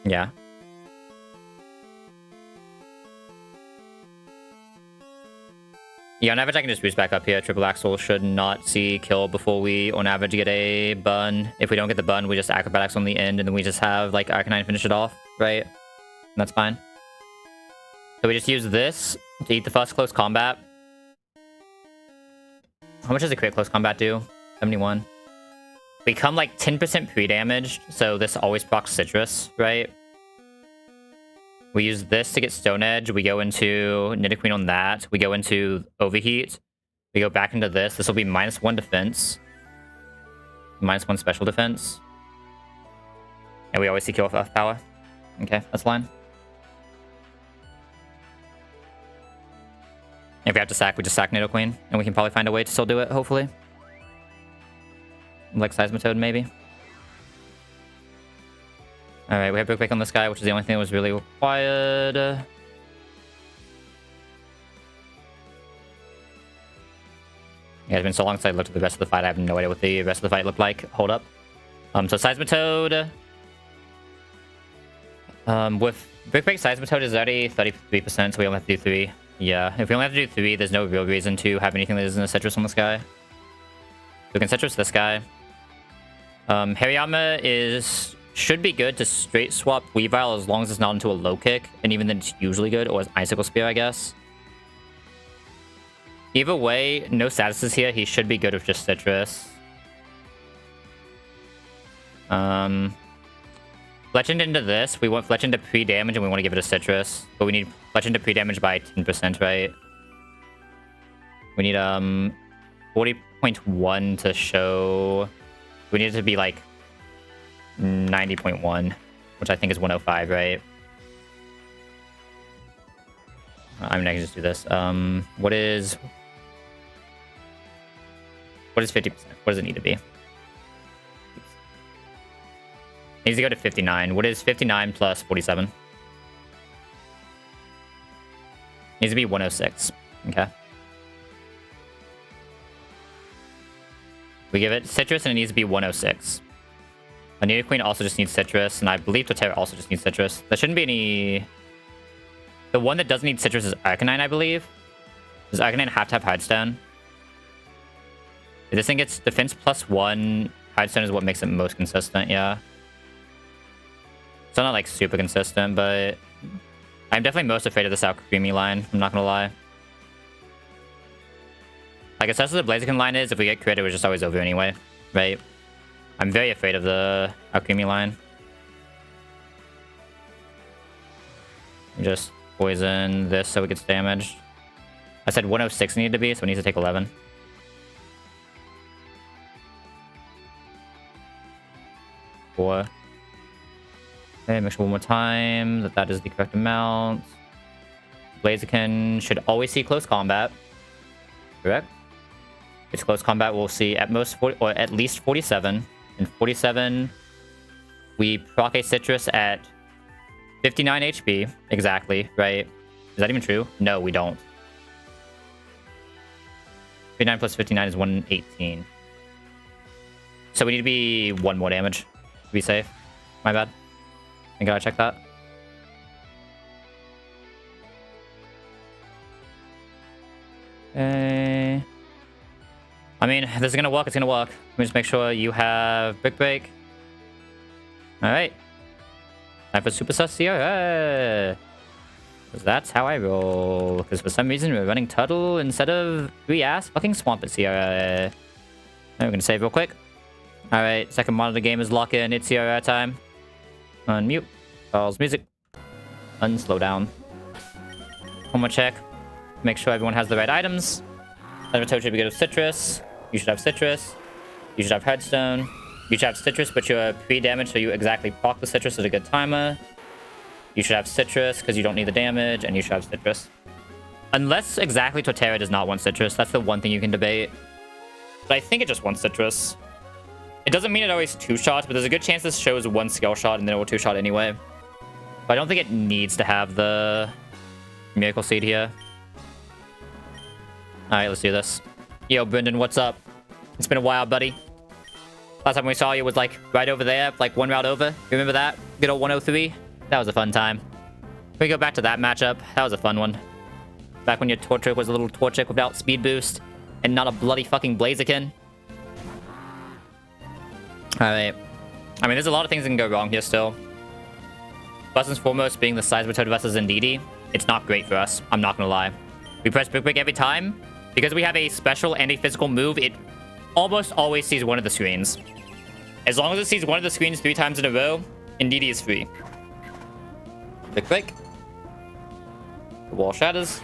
Yeah. Yeah, on average, I can just boost back up here. Triple Axel should not see kill before we, on average, get a bun. If we don't get the bun, we just Acrobat Axel on the end, and then we just have, like, Arcanine finish it off, right? And that's fine. So we just use this to eat the first close combat. How much does a crit close combat do? 71. We come, like, 10% pre-damaged, so this always procs Citrus, right? We use this to get Stone Edge. We go into Nidoqueen on that. We go into Overheat. We go back into this. This will be -1 defense. -1 special defense. And we always see kill off Earth Power. Okay, that's fine. If we have to sack, we just sack Nidoqueen. And we can probably find a way to still do it, hopefully. Like Seismitoad, maybe. Alright, we have Brick Break on this guy, which is the only thing that was really required. Yeah, it's been so long since I looked at the rest of the fight, I have no idea what the rest of the fight looked like. Hold up. So Seismitoad... with Brick Break, Seismitoad is already 33%, so we only have to do 3. Yeah, if we only have to do 3, there's no real reason to have anything that isn't a Citrus on this guy. So we can Citrus this guy. Hariyama should be good to straight swap Weavile as long as it's not into a low kick, and even then it's usually good, or as Icicle Spear, I guess. Either way, no statuses here. He should be good with just Citrus. Fletchend into this. We want Fletchend to pre-damage, and we want to give it a Citrus. But we need Fletchend to pre-damage by 10%, right? We need 40.1 to show... We need it to be like 90.1, which I think is 105, right? I mean, I can just do this. What is 50%? What does it need to be? It needs to go to 59. What is 59 plus 47? Needs to be 106. Okay. We give it Citrus, and it needs to be 106. A Nidoqueen also just needs Citrus, and I believe Totera also just needs Citrus. There shouldn't be any... The one that doesn't need Citrus is Arcanine, I believe. Does Arcanine have to have Hardstone? If this thing gets defense +1, Hardstone is what makes it most consistent, yeah. It's not, like, super consistent, but... I'm definitely most afraid of this Alcremie line, I'm not gonna lie. Like, as the Blaziken line is, if we get crit, it was just always over anyway, right? I'm very afraid of the Alcremie line. Just poison this so it gets damaged. I said 106 needed to be, so it needs to take 11. Four. Okay, make sure one more time that that is the correct amount. Blaziken should always see close combat. Correct? It's close combat, we'll see at most 40, or at least 47. And 47, we proc a Citrus at 59 HP, exactly, right? Is that even true? No, we don't. 59 plus 59 is 118. So we need to be 1 more damage to be safe. My bad. I gotta check that. Okay. I mean, if this is gonna work, it's gonna work. Let me just make sure you have Brick Break. Alright. Time for Super Sus CR. Because that's how I roll. Because for some reason we're running Turtle instead of 3-ass fucking Swampert CR. We're gonna save real quick. Alright, second monitor game is lock in. It's CR time. Unmute. Pause music. Unslow down. One more check. Make sure everyone has the right items. Seismitoad should be good with Citrus. You should have Citrus. You should have Headstone. You should have Citrus, but you're pre-damage, so you exactly proc the Citrus at a good timer. You should have Citrus, because you don't need the damage, and you should have Citrus. Unless exactly Totera does not want Citrus. That's the one thing you can debate. But I think it just wants Citrus. It doesn't mean it always two-shots, but there's a good chance this shows 1 skill shot, and then it will two-shot anyway. But I don't think it needs to have the Miracle Seed here. Alright, let's do this. Yo, Brendan, what's up? It's been a while, buddy. Last time we saw you was, like, right over there, like, 1 route over. You remember that? Good old 103? That was a fun time. We go back to that matchup. That was a fun one. Back when your Torchic was a little Torchic without speed boost and not a bloody fucking Blaziken. Alright. I mean, there's a lot of things that can go wrong here still. First and foremost being the Seismitoad versus Indeedee. It's not great for us. I'm not gonna lie. We press Brick Break every time. Because we have a special and a physical move, it almost always sees one of the screens. As long as it sees one of the screens 3 times in a row, Indeedee is free. Brick Break. The wall shatters.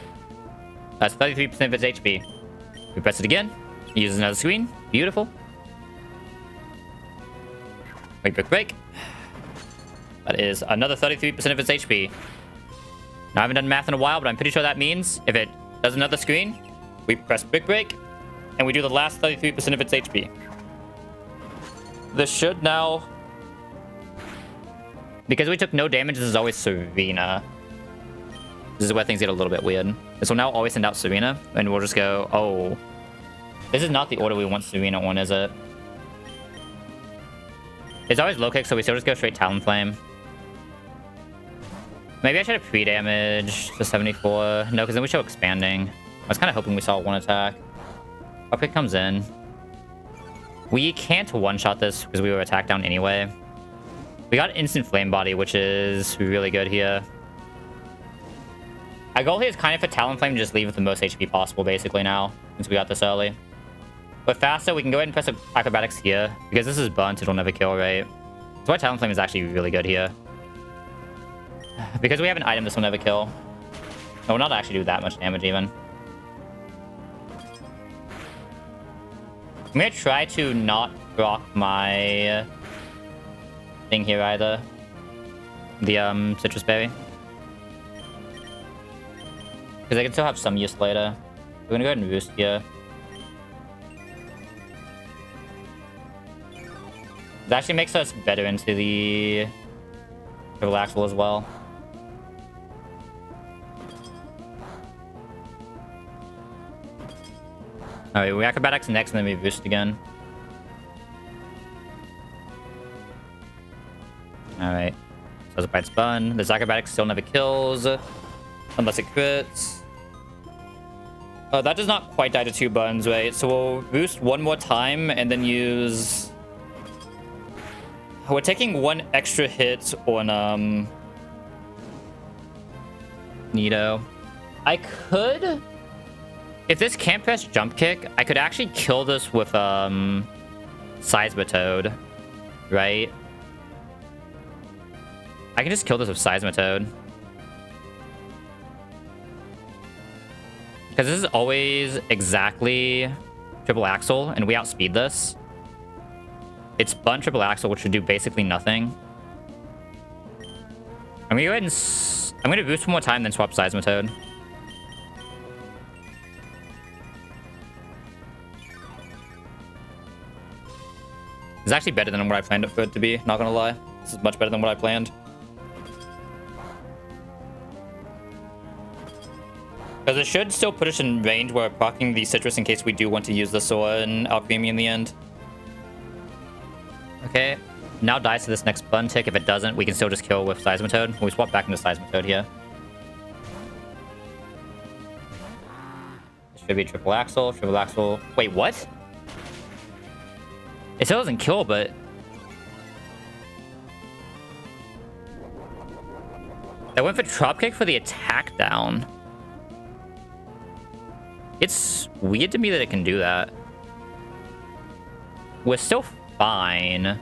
That's 33% of its HP. We press it again. It uses another screen. Beautiful. Wait, Brick Break. That is another 33% of its HP. Now, I haven't done math in a while, but I'm pretty sure that means if it does another screen, we press Brick Break, and we do the last 33% of its HP. This should now... Because we took no damage, this is always Serena. This is where things get a little bit weird. This will now always send out Serena, and we'll just go, oh. This is not the order we want Serena on, is it? It's always low kick, so we still just go straight Talonflame. Maybe I should have pre-damage to 74. No, because then we show expanding. I was kind of hoping we saw one attack. Up kick comes in. We can't one-shot this because we were attacked down anyway. We got instant flame body, which is really good here. Our goal here is kind of for Talonflame to just leave with the most HP possible, basically, now, since we got this early. But faster, we can go ahead and press Acrobatics here, because this is burnt, it'll never kill, right? That's why Talonflame is actually really good here. Because we have an item, this will never kill. It will not actually do that much damage, even. I'm gonna try to not proc my thing here either. The Citrus Berry. Because I can still have some use later. We're gonna go ahead and boost here. It actually makes us better into the Triple Axle as well. Alright, we Acrobatics next and then we boost again. Alright. So it's Bun. This Acrobatics still never kills. Unless it crits. That does not quite die to 2 buns, right? So we'll boost one more time and then use... We're taking 1 extra hit on, Nito. I could... If this can't press Jump Kick, I could actually kill this with, Seismitoad. Right? I can just kill this with Seismitoad. Because this is always exactly Triple Axle, and we outspeed this. It's Bun Triple Axle, which would do basically nothing. I'm gonna go ahead and... I'm gonna boost one more time, then swap Seismitoad. It's actually better than what I planned it for it to be, not gonna lie. This is much better than what I planned. Because it should still put us in range where we're proccing the Citrus in case we do want to use the Sora and Alchemy in the end. Okay, now dies to this next Bun tick. If it doesn't, we can still just kill with Seismitoad. We swap back into Seismitoad here. It should be Triple Axle, Triple Axle. Wait, what? It still doesn't kill, but... I went for Drop Kick for the attack down. It's weird to me that it can do that. We're still fine.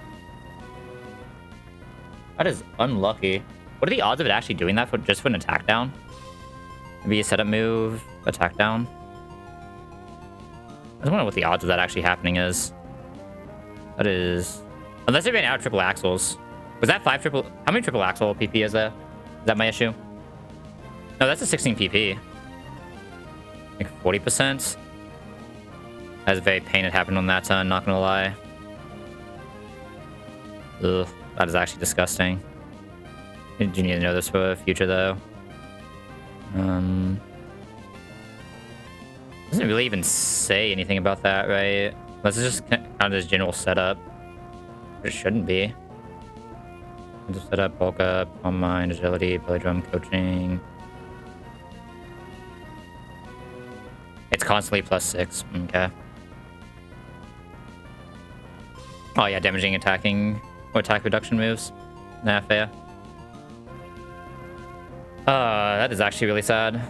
That is unlucky. What are the odds of it actually doing that for just for an attack down? Maybe a setup move, attack down. I just wonder what the odds of that actually happening is. That is... Unless they ran out of Triple Axles. Was that 5 triple... How many Triple Axle PP is there? Is that my issue? No, that's a 16 PP. Like 40%. That's very pain it happened on that turn, not gonna lie. Ugh, that is actually disgusting. You do need to know this for future though. Doesn't really even say anything about that, right? This is just kind of this general setup. It shouldn't be. Just set up, bulk up, palm mind, agility, belly drum, coaching. It's constantly +6. Okay. Oh yeah, damaging, attacking, or attack reduction moves. Nah, fair. That is actually really sad.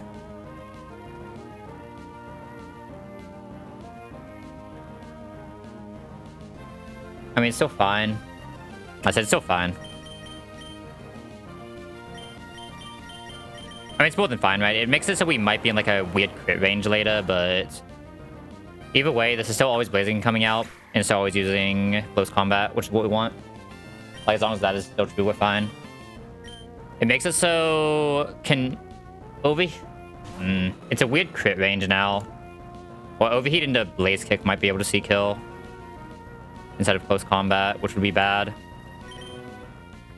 I mean, it's still fine. I said it's still fine. I mean, it's more than fine, right? It makes it so we might be in like a weird crit range later, but either way, this is still always blazing coming out, and still always using close combat, which is what we want. Like, as long as that is still true, we're fine. It makes it so can it's a weird crit range now. Well, overheat into blaze kick might be able to see kill instead of close combat, which would be bad.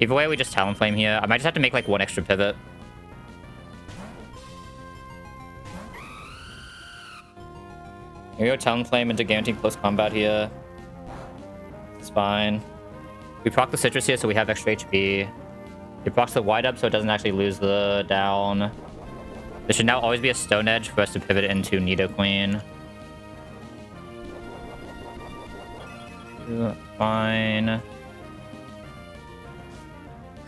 Either way, we just Talonflame here. I might just have to make like one extra pivot. We go Talonflame into guaranteed close combat here. It's fine. We proc the citrus here, so we have extra HP. We proc the wide up, so it doesn't actually lose the down. There should now always be a Stone Edge for us to pivot into Nidoqueen. Fine.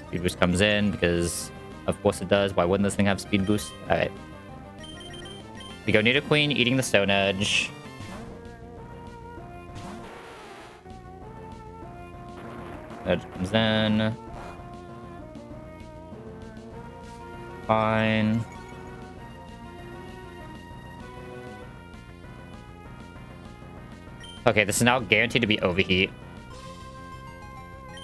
Speed boost comes in because, of course, it does. Why wouldn't this thing have speed boost? All right. We go Nidoqueen, eating the Stone Edge. Edge comes in. Fine. Okay, this is now guaranteed to be overheat.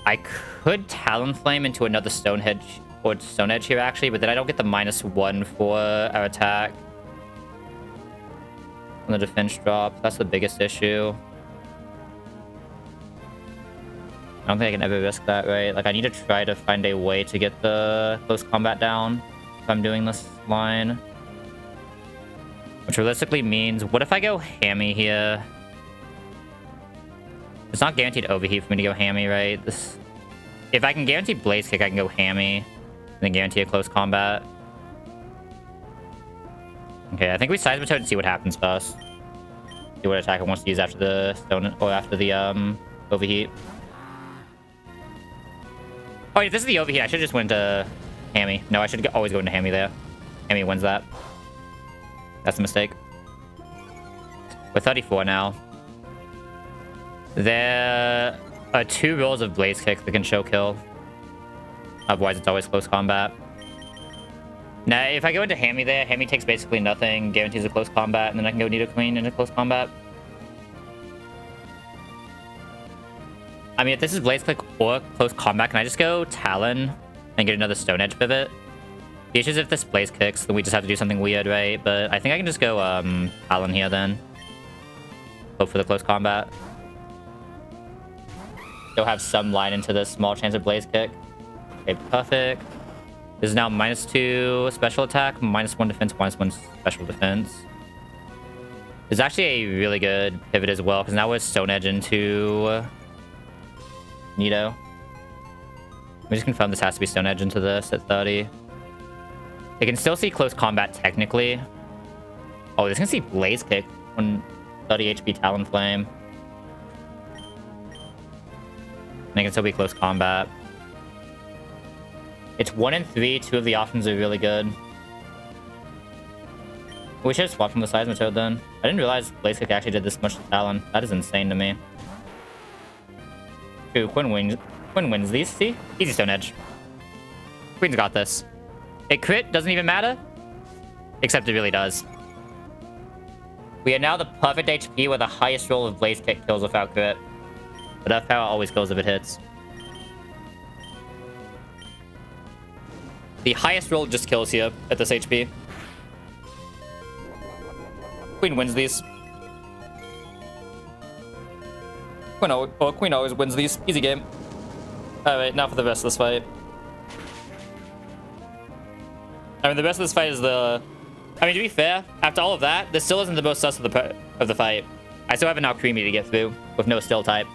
I could Talonflame into another Stone Edge here, actually, but then I don't get the -1 for our attack on the defense drop. That's the biggest issue. I don't think I can ever risk that, right? Like, I need to try to find a way to get the close combat down if I'm doing this line. Which realistically means, what if I go Hammy here? It's not guaranteed overheat for me to go Hammy, right? If I can guarantee Blaze Kick, I can go Hammy. And then guarantee a close combat. Okay, I think we Seismitoad and see what happens first. See what attack it wants to use after the stone, or after the overheat. Oh, yeah, this is the overheat. I should just went to Hammy. No, I should always go into Hammy there. Hammy wins that. That's a mistake. We're 34 now. There are 2 rolls of Blaze Kick that can show kill. Otherwise, it's always close combat. Now, if I go into Hammy there, Hammy takes basically nothing, guarantees a close combat, and then I can go Nidoqueen into close combat. I mean, if this is Blaze Kick or close combat, can I just go Talon and get another Stone Edge pivot? The issue is if this Blaze Kicks, then we just have to do something weird, right? But I think I can just go Talon here then. Hope for the close combat. Still have some line into this small chance of Blaze Kick. Okay, perfect. This is now -2 special attack, -1 defense, -1 special defense. It's actually a really good pivot as well, because now we're Stone Edge into Nido. Let me just confirm this has to be Stone Edge into this at 30. It can still see close combat technically. Oh, this can see Blaze Kick on 30 HP Talonflame. And it can still be close combat. It's 1 and 3. 2 of the options are really good. We should have swapped from the Seismitoad then. I didn't realize Blaze Kick actually did this much to Talon. That is insane to me. Ooh, Quinn wins these, see? Easy Stone Edge. Queen's got this. It crit, doesn't even matter. Except it really does. We are now the perfect HP where the highest roll of Blaze Kick kills without crit. But F power always kills if it hits. The highest roll just kills here at this HP. Queen wins these. Queen always wins these. Easy game. Alright, now for the rest of this fight. I mean, the rest of this fight is the... I mean, to be fair, after all of that, this still isn't the most sus of the fight. I still have an Alcremie to get through with no Still type.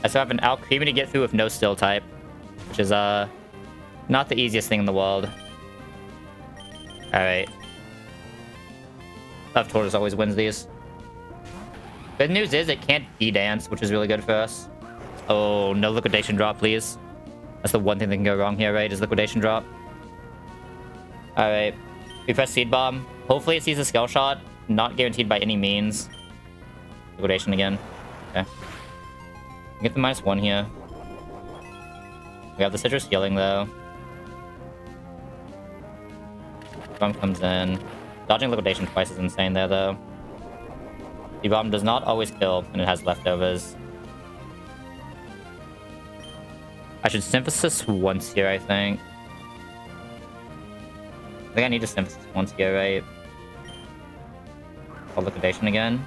I still have an Alcremie to get through with no Still type, which is not the easiest thing in the world. All right, Tough Tortoise always wins these. Good news is it can't de-dance, which is really good for us. Oh, no liquidation drop, please. That's the one thing that can go wrong here, right? Is liquidation drop. Alright. We press Seed Bomb. Hopefully it sees a Skill Shot. Not guaranteed by any means. Liquidation again. Okay. Get the -1 here. We have the Citrus healing, though. Bomb comes in. Dodging liquidation twice is insane there, though. The bomb does not always kill, and it has leftovers. I should Synthesis once here, I think. I think I need to Synthesis once here, right? Oh, liquidation again.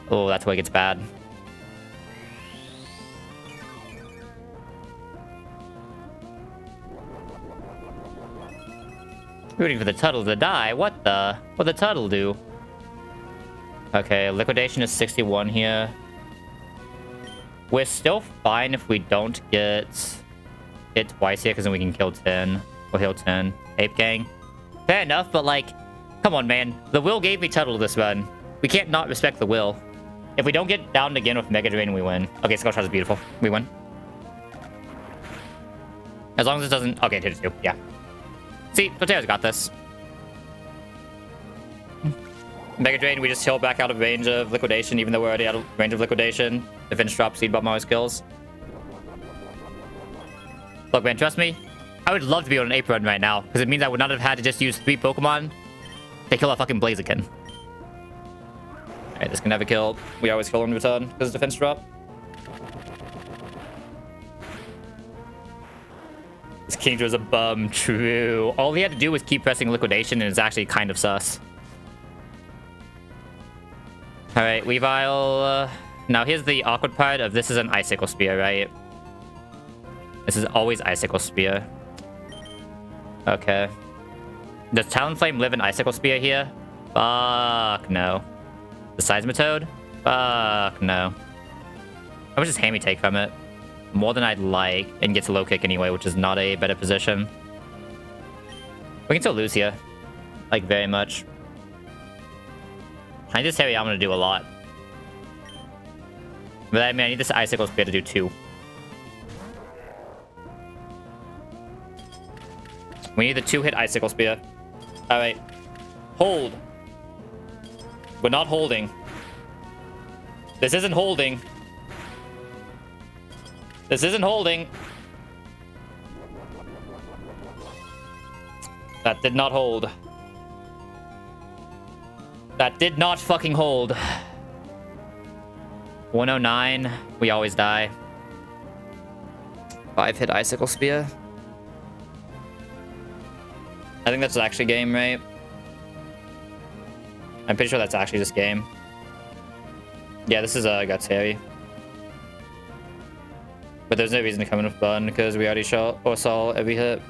Oh, that's where it gets bad. Rooting for the Tuttle to die. What the? What'd the Tuttle do? Okay, liquidation is 61 here. We're still fine if we don't get hit twice here, because then we can kill 10. Or heal 10. Ape Gang. Fair enough, but like, come on, man. The will gave me Tuttle this run. We can't not respect the will. If we don't get down again with Mega Drain, we win. Okay, Skull Shot is beautiful. We win. As long as it doesn't... Okay, it hit it too. Yeah. See, Potaro's got this. Mega Drain, we just heal back out of range of liquidation, even though we're already out of range of liquidation. Defense drop, Seed Bomb always kills. Look, man, trust me. I would love to be on an Ape run right now, because it means I would not have had to just use 3 Pokemon to kill a fucking Blaziken. Alright, this can have a kill. We always kill on return, because defense drop. This Kingdra's a bum, true. All he had to do was keep pressing liquidation, and it's actually kind of sus. Alright, Weavile. Now here's the awkward part of this is an Icicle Spear, right? This is always Icicle Spear. Okay. Does Talonflame live in Icicle Spear here? Fuck no. The Seismitoad? Fuck no. I would just Hammy take from it. More than I'd like, and gets a low kick anyway, which is not a better position. We can still lose here. Like, very much. I need this Harry Almond to do a lot. But I mean, I need this Icicle Spear to do 2. We need the 2-hit Icicle Spear. Alright. Hold. We're not holding. This isn't holding. This isn't holding. That did not hold. That did not fucking hold. 109. We always die. 5-hit Icicle Spear. I think that's actually game, right? I'm pretty sure that's actually just game. Yeah, this is Guts Harry. But there's no reason to come in with Bun, because we already shot or saw every hit.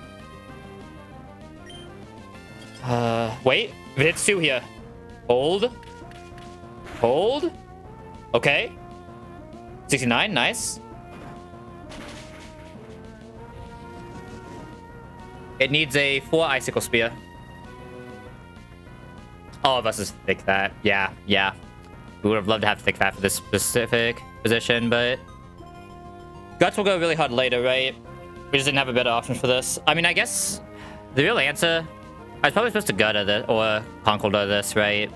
Wait. If it hits 2 here. Hold. Hold. Okay. 69, nice. It needs a 4 Icicle Spear. All of us is Thick Fat. Yeah, yeah. We would have loved to have Thick Fat for this specific position, but... Guts will go really hard later, right? We just didn't have a better option for this. I mean, I guess the real answer... I was probably supposed to Gutter this, or Conkeldurr this, right?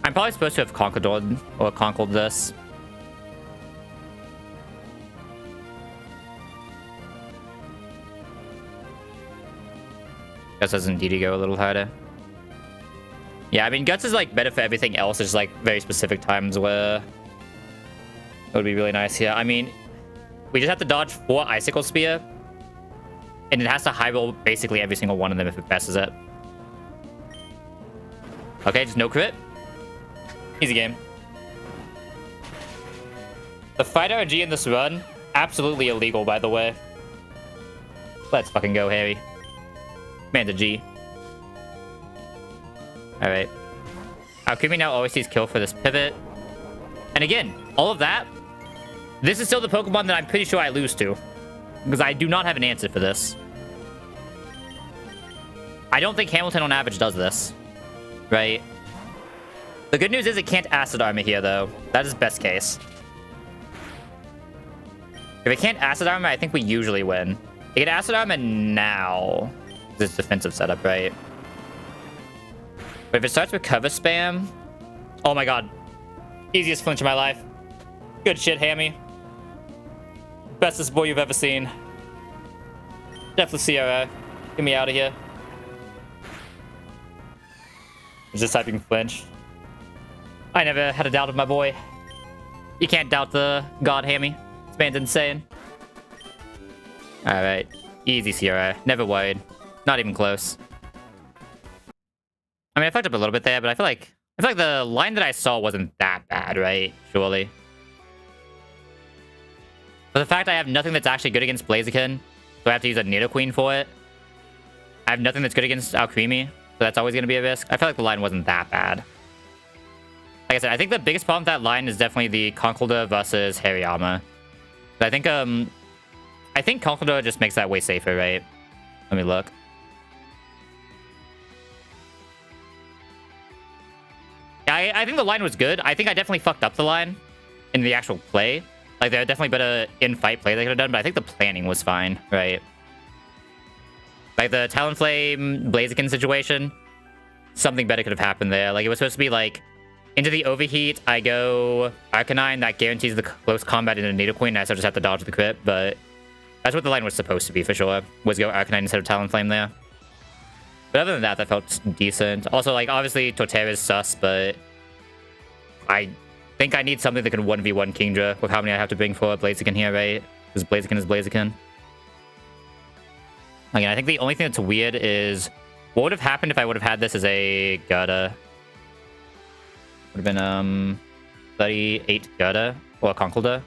I'm probably supposed to have Conkeldurr or Conkled this. Guts does indeed go a little harder. Yeah, I mean, Guts is like better for everything else. There's like very specific times where it would be really nice here. I mean, we just have to dodge 4 Icicle Spear, and it has to high roll basically every single one of them if it passes it. Okay, just no crit. Easy game. The Fight RG in this run, absolutely illegal, by the way. Let's fucking go, Harry. Man, the G. Alright. Alchemy now always sees kill for this pivot. And again, all of that, this is still the Pokemon that I'm pretty sure I lose to. Because I do not have an answer for this. I don't think Hamilton on average does this. Right? The good news is it can't acid armor here, though. That is best case. If it can't acid armor, I think we usually win. It can acid armor now. This defensive setup, right? But if it starts with cover spam... Oh my god. Easiest flinch of my life. Good shit, Hammy. Bestest boy you've ever seen. Definitely CRO. Get me out of here. Just typing flinch. I never had a doubt of my boy. You can't doubt the god Hammy. This man's insane. Alright. Easy CRO. Never worried. Not even close. I mean, I fucked up a little bit there, but I feel like the line that I saw wasn't that bad, right? Surely. But the fact I have nothing that's actually good against Blaziken, so I have to use a Nidoqueen for it. I have nothing that's good against Alcremie, so that's always going to be a risk. I feel like the line wasn't that bad. Like I said, I think the biggest problem with that line is definitely the Conkeldurr versus Hariyama. But I think Conkeldurr just makes that way safer, right? Let me look. I think the line was good. I think I definitely fucked up the line in the actual play. Like, there are definitely better in-fight play they could have done, but I think the planning was fine, right? Like, the Talonflame Blaziken situation, something better could have happened there. Like, it was supposed to be, like, into the overheat, I go Arcanine, that guarantees the close combat into Nidoqueen, and I just have to dodge the crit, but that's what the line was supposed to be, for sure, was go Arcanine instead of Talonflame there. But other than that, that felt decent. Also, like, obviously, Torterra's sus, but I think I need something that can 1v1 Kingdra with how many I have to bring for Blaziken here, right? Because Blaziken is Blaziken. Again, I think the only thing that's weird is what would have happened if I would have had this as a Gerda? Would have been 38 Gerda or Conkeldurr.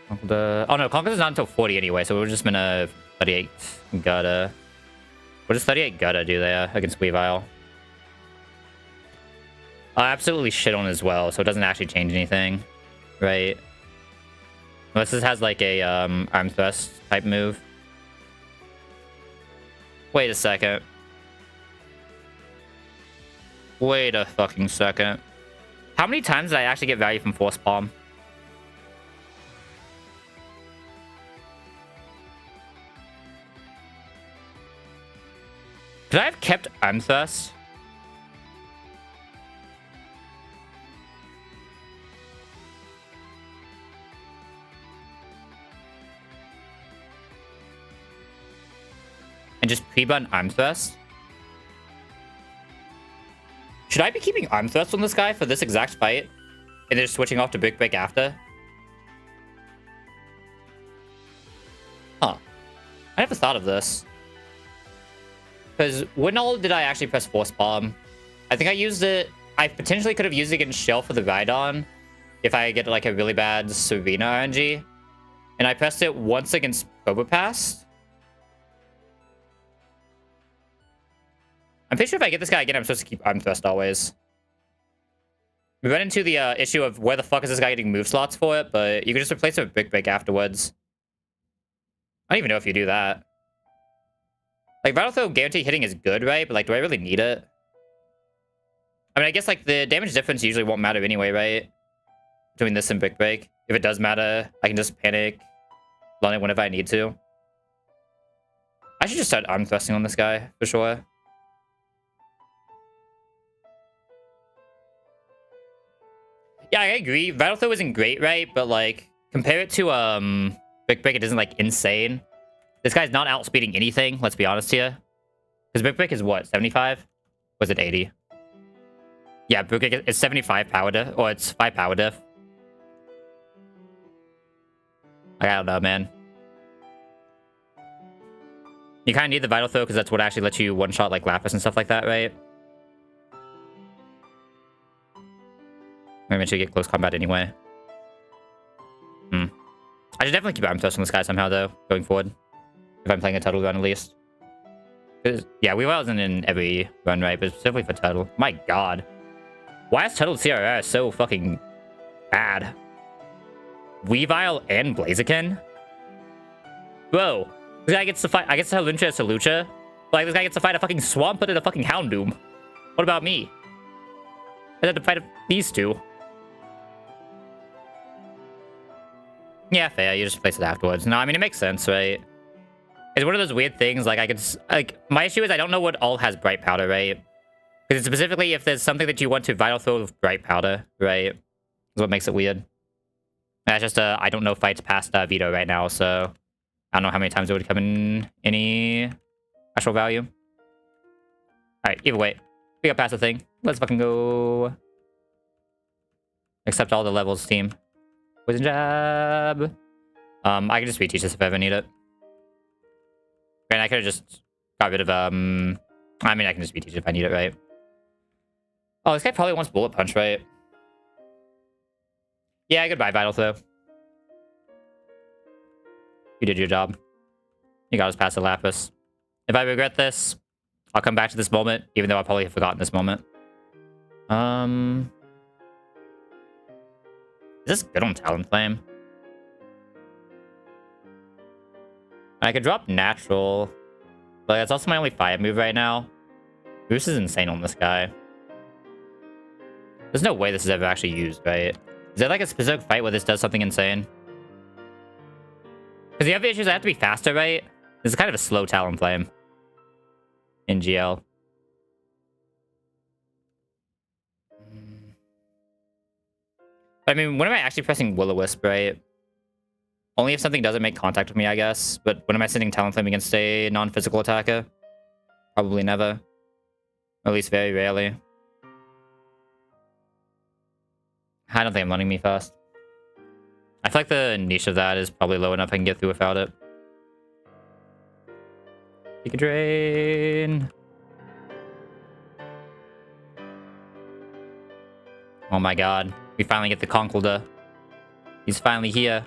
Oh no, Conkeldurr's not until 40 anyway, so it would have just been a 38 Gerda. What does 38 Gerda do there against Weavile? Absolutely shit on as well, so it doesn't actually change anything, right? Unless this has like a arm thrust type move. Wait a second. Wait a fucking second. How many times did I actually get value from Force Palm? Could I have kept arm thrust? And just pre-button arm thrust? Should I be keeping arm thrust on this guy for this exact fight? And then just switching off to Brick Break after? Huh. I never thought of this. Because when all did I actually press Force Palm? I think I used it... I potentially could have used it against Shell for the Rhydon if I get like a really bad Serena RNG. And I pressed it once against Probopass. I'm pretty sure if I get this guy again, I'm supposed to keep Arm Thrust always. We run into the issue of where the fuck is this guy getting move slots for it, but you can just replace it with Brick Break afterwards. I don't even know if you do that. Like, Vital Throw guarantee hitting is good, right? But, like, do I really need it? I mean, I guess, like, the damage difference usually won't matter anyway, right? Between this and Brick Break. If it does matter, I can just panic, run it whenever I need to. I should just start Arm Thrusting on this guy, for sure. Yeah, I agree. Vital Throw isn't great, right? But, like, compare it to, Brick Break, it isn't, like, insane. This guy's not outspeeding anything, let's be honest here. Because Brick Break is what, 75? Was it 80? Yeah, Brick Break is 75 power diff, or it's 5 power diff. I don't know, man. You kind of need the Vital Throw because that's what actually lets you one-shot, like, Lapras and stuff like that, right? Maybe I should get close combat anyway. I should definitely keep Arm Thrust on this guy somehow, though, going forward. If I'm playing a Turtle run, at least. Yeah, Weavile isn't in every run, right? But specifically for Turtle. My god. Why is Turtle CRR so fucking bad? Weavile and Blaziken? Bro, This guy gets to fight. I guess Lucha is a Lucha. Like, this guy gets to fight a fucking Swampert and a fucking Houndoom. What about me? I had to fight these two. Yeah, fair. You just place it afterwards. No, I mean, it makes sense, right? It's one of those weird things. Like, I could... Like, my issue is I don't know what all has Bright Powder, right? Because specifically, if there's something that you want to Vital Throw with Bright Powder, right? That's what makes it weird. That's just, I don't know fights past Vito right now, so... I don't know how many times it would come in any actual value. Alright, either way. We got past the thing. Let's fucking go. Accept all the levels, team. Poison jab. I can just reteach this if I ever need it. And I could have just got rid of, I mean, I can just reteach it if I need it, right? Oh, this guy probably wants Bullet Punch, right? Yeah, goodbye, Vital Throw. You did your job. You got us past the Lapis. If I regret this, I'll come back to this moment, even though I probably have forgotten this moment. Is this good on Talonflame? I could drop Natural, but that's also my only fire move right now. Boost is insane on this guy. There's no way this is ever actually used, right? Is there like a specific fight where this does something insane? Because the other issue is I have to be faster, right? This is kind of a slow Talonflame in GL. I mean, when am I actually pressing Will-O-Wisp, right? Only if something doesn't make contact with me, I guess. But when am I sending Talonflame against a non-physical attacker? Probably never. Or at least very rarely. I don't think I'm letting me fast. I feel like the niche of that is probably low enough I can get through without it. Take a drain. Oh my god. We finally get the Conkeldurr. He's finally here.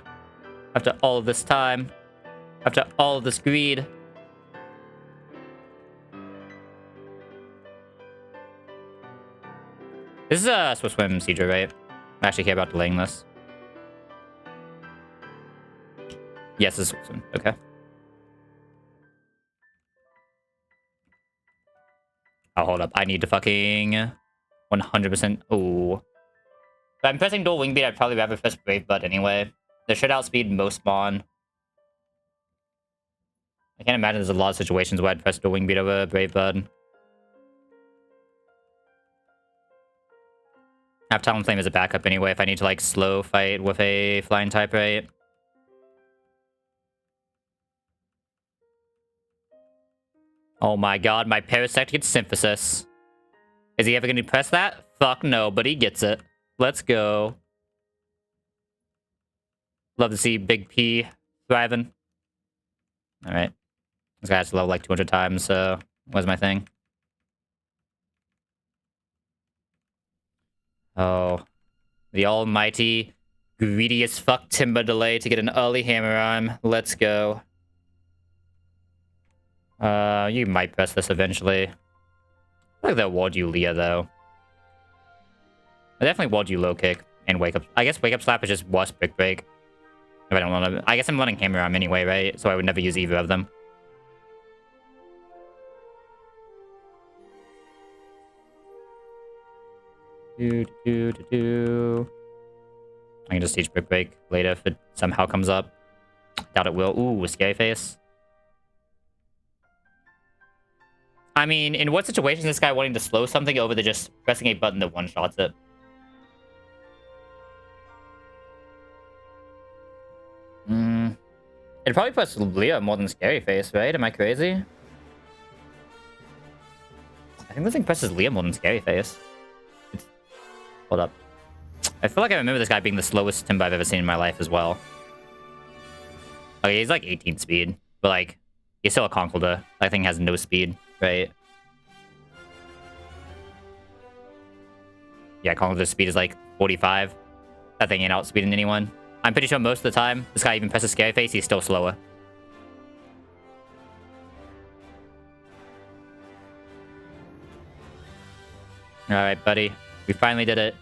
After all of this time. After all of this greed. This is a Swift Swim Seedra, right? I actually care about delaying this. Yes, this is Swift Swim. Okay. Oh, hold up. I need to fucking 100%. Oh. If I'm pressing dual wing beat, I'd probably rather press Brave Bud anyway. They should outspeed most spawn. I can't imagine there's a lot of situations where I'd press dual wing beat over Brave Bud. Have Talonflame as a backup anyway if I need to like slow fight with a flying type, right? Oh my god, my Parasect gets Synthesis. Is he ever gonna press that? Fuck no, but he gets it. Let's go. Love to see Big P thriving. Alright. This guy has to level like 200 times, so what's my thing? Oh. The almighty, greedy as fuck Timber delay to get an early Hammer Arm. Let's go. You might press this eventually. I feel like they'll ward you Leah, though. I definitely ward you Low Kick and Wake Up. I guess Wake Up Slap is just worse Brick Break. If I don't want to... I guess I'm running Hammer Arm anyway, right? So I would never use either of them. I can just teach Brick Break later if it somehow comes up. Doubt it will. Ooh, Scary Face. I mean, in what situation is this guy wanting to slow something over to just pressing a button that one-shots it? It'd probably press Leah more than Scary Face, right? Am I crazy? I think this thing presses Leah more than Scary Face. Hold up. I feel like I remember this guy being the slowest Timber I've ever seen in my life as well. Okay, he's like 18 speed, but like, he's still a Conkeldurr. That thing has no speed, right? Yeah, Conkeldurr's speed is like 45. That thing ain't outspeeding anyone. I'm pretty sure most of the time, this guy even presses Scary Face, he's still slower. Alright, buddy. We finally did it.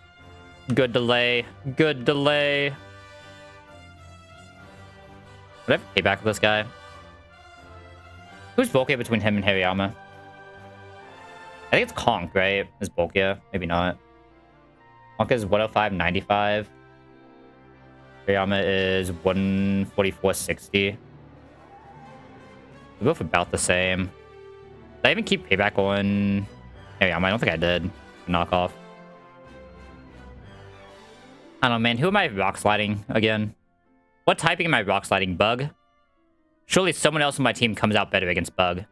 Good delay. Good delay. Would I have payback with this guy? Who's bulkier between him and Hariyama? I think it's Conk, right? Is bulkier? Maybe not. Conk is 105.95. Hariyama is 144.60. We're both about the same. Did I even keep payback on Hariyama? I don't think I did. Knockoff. I don't know, man. Who am I rock sliding again? What typing am I rock sliding? Bug? Surely someone else on my team comes out better against Bug.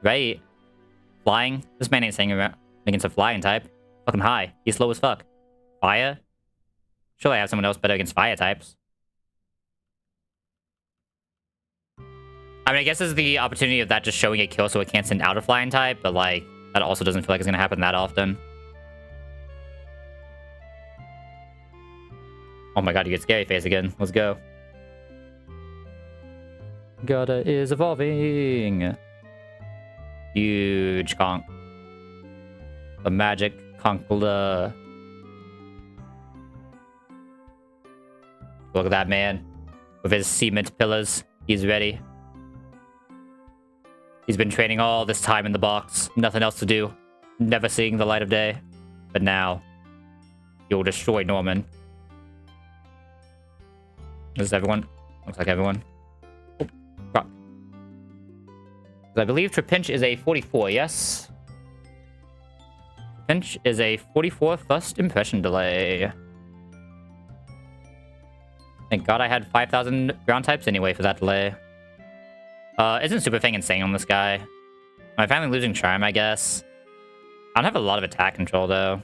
Right? Flying? This man ain't saying against a flying type. Fucking high. He's slow as fuck. Fire? Surely I have someone else better against fire types. I mean, I guess this is the opportunity of that just showing a kill so it can't send out a flying type, but like, that also doesn't feel like it's gonna happen that often. Oh my god, you get scary face again. Let's go. Gotta is evolving. Huge conk. The magic conkla. Look at that man. With his cement pillars. He's ready. He's been training all this time in the box. Nothing else to do. Never seeing the light of day. But now, you'll destroy Norman. This is everyone. Looks like everyone. Oh, crap. I believe Trapinch is a 44, yes? Trapinch is a 44 first impression delay. Thank god I had 5,000 ground types anyway for that delay. Isn't Super Fang insane on this guy? Am I finally losing Charm, I guess? I don't have a lot of attack control, though.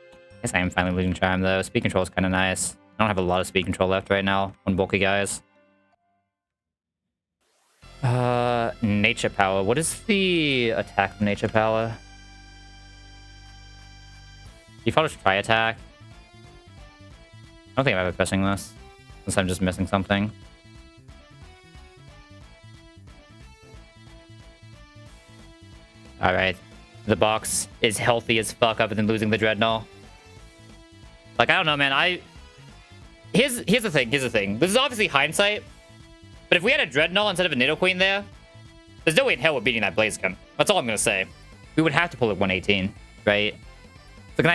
I guess I am finally losing Charm, though. Speed control is kind of nice. I don't have a lot of speed control left right now on bulky guys. Nature Power. What is the attack from Nature Power? Default is Try Attack. I don't think I'm ever pressing this, since I'm just missing something. Alright. The box is healthy as fuck other than losing the Dreadnought. Like, I don't know, man. Here's the thing. This is obviously hindsight. But if we had a Dreadnought instead of a Nidoqueen there, there's no way in hell we're beating that Blaziken. That's all I'm gonna say. We would have to pull at 118, right? So can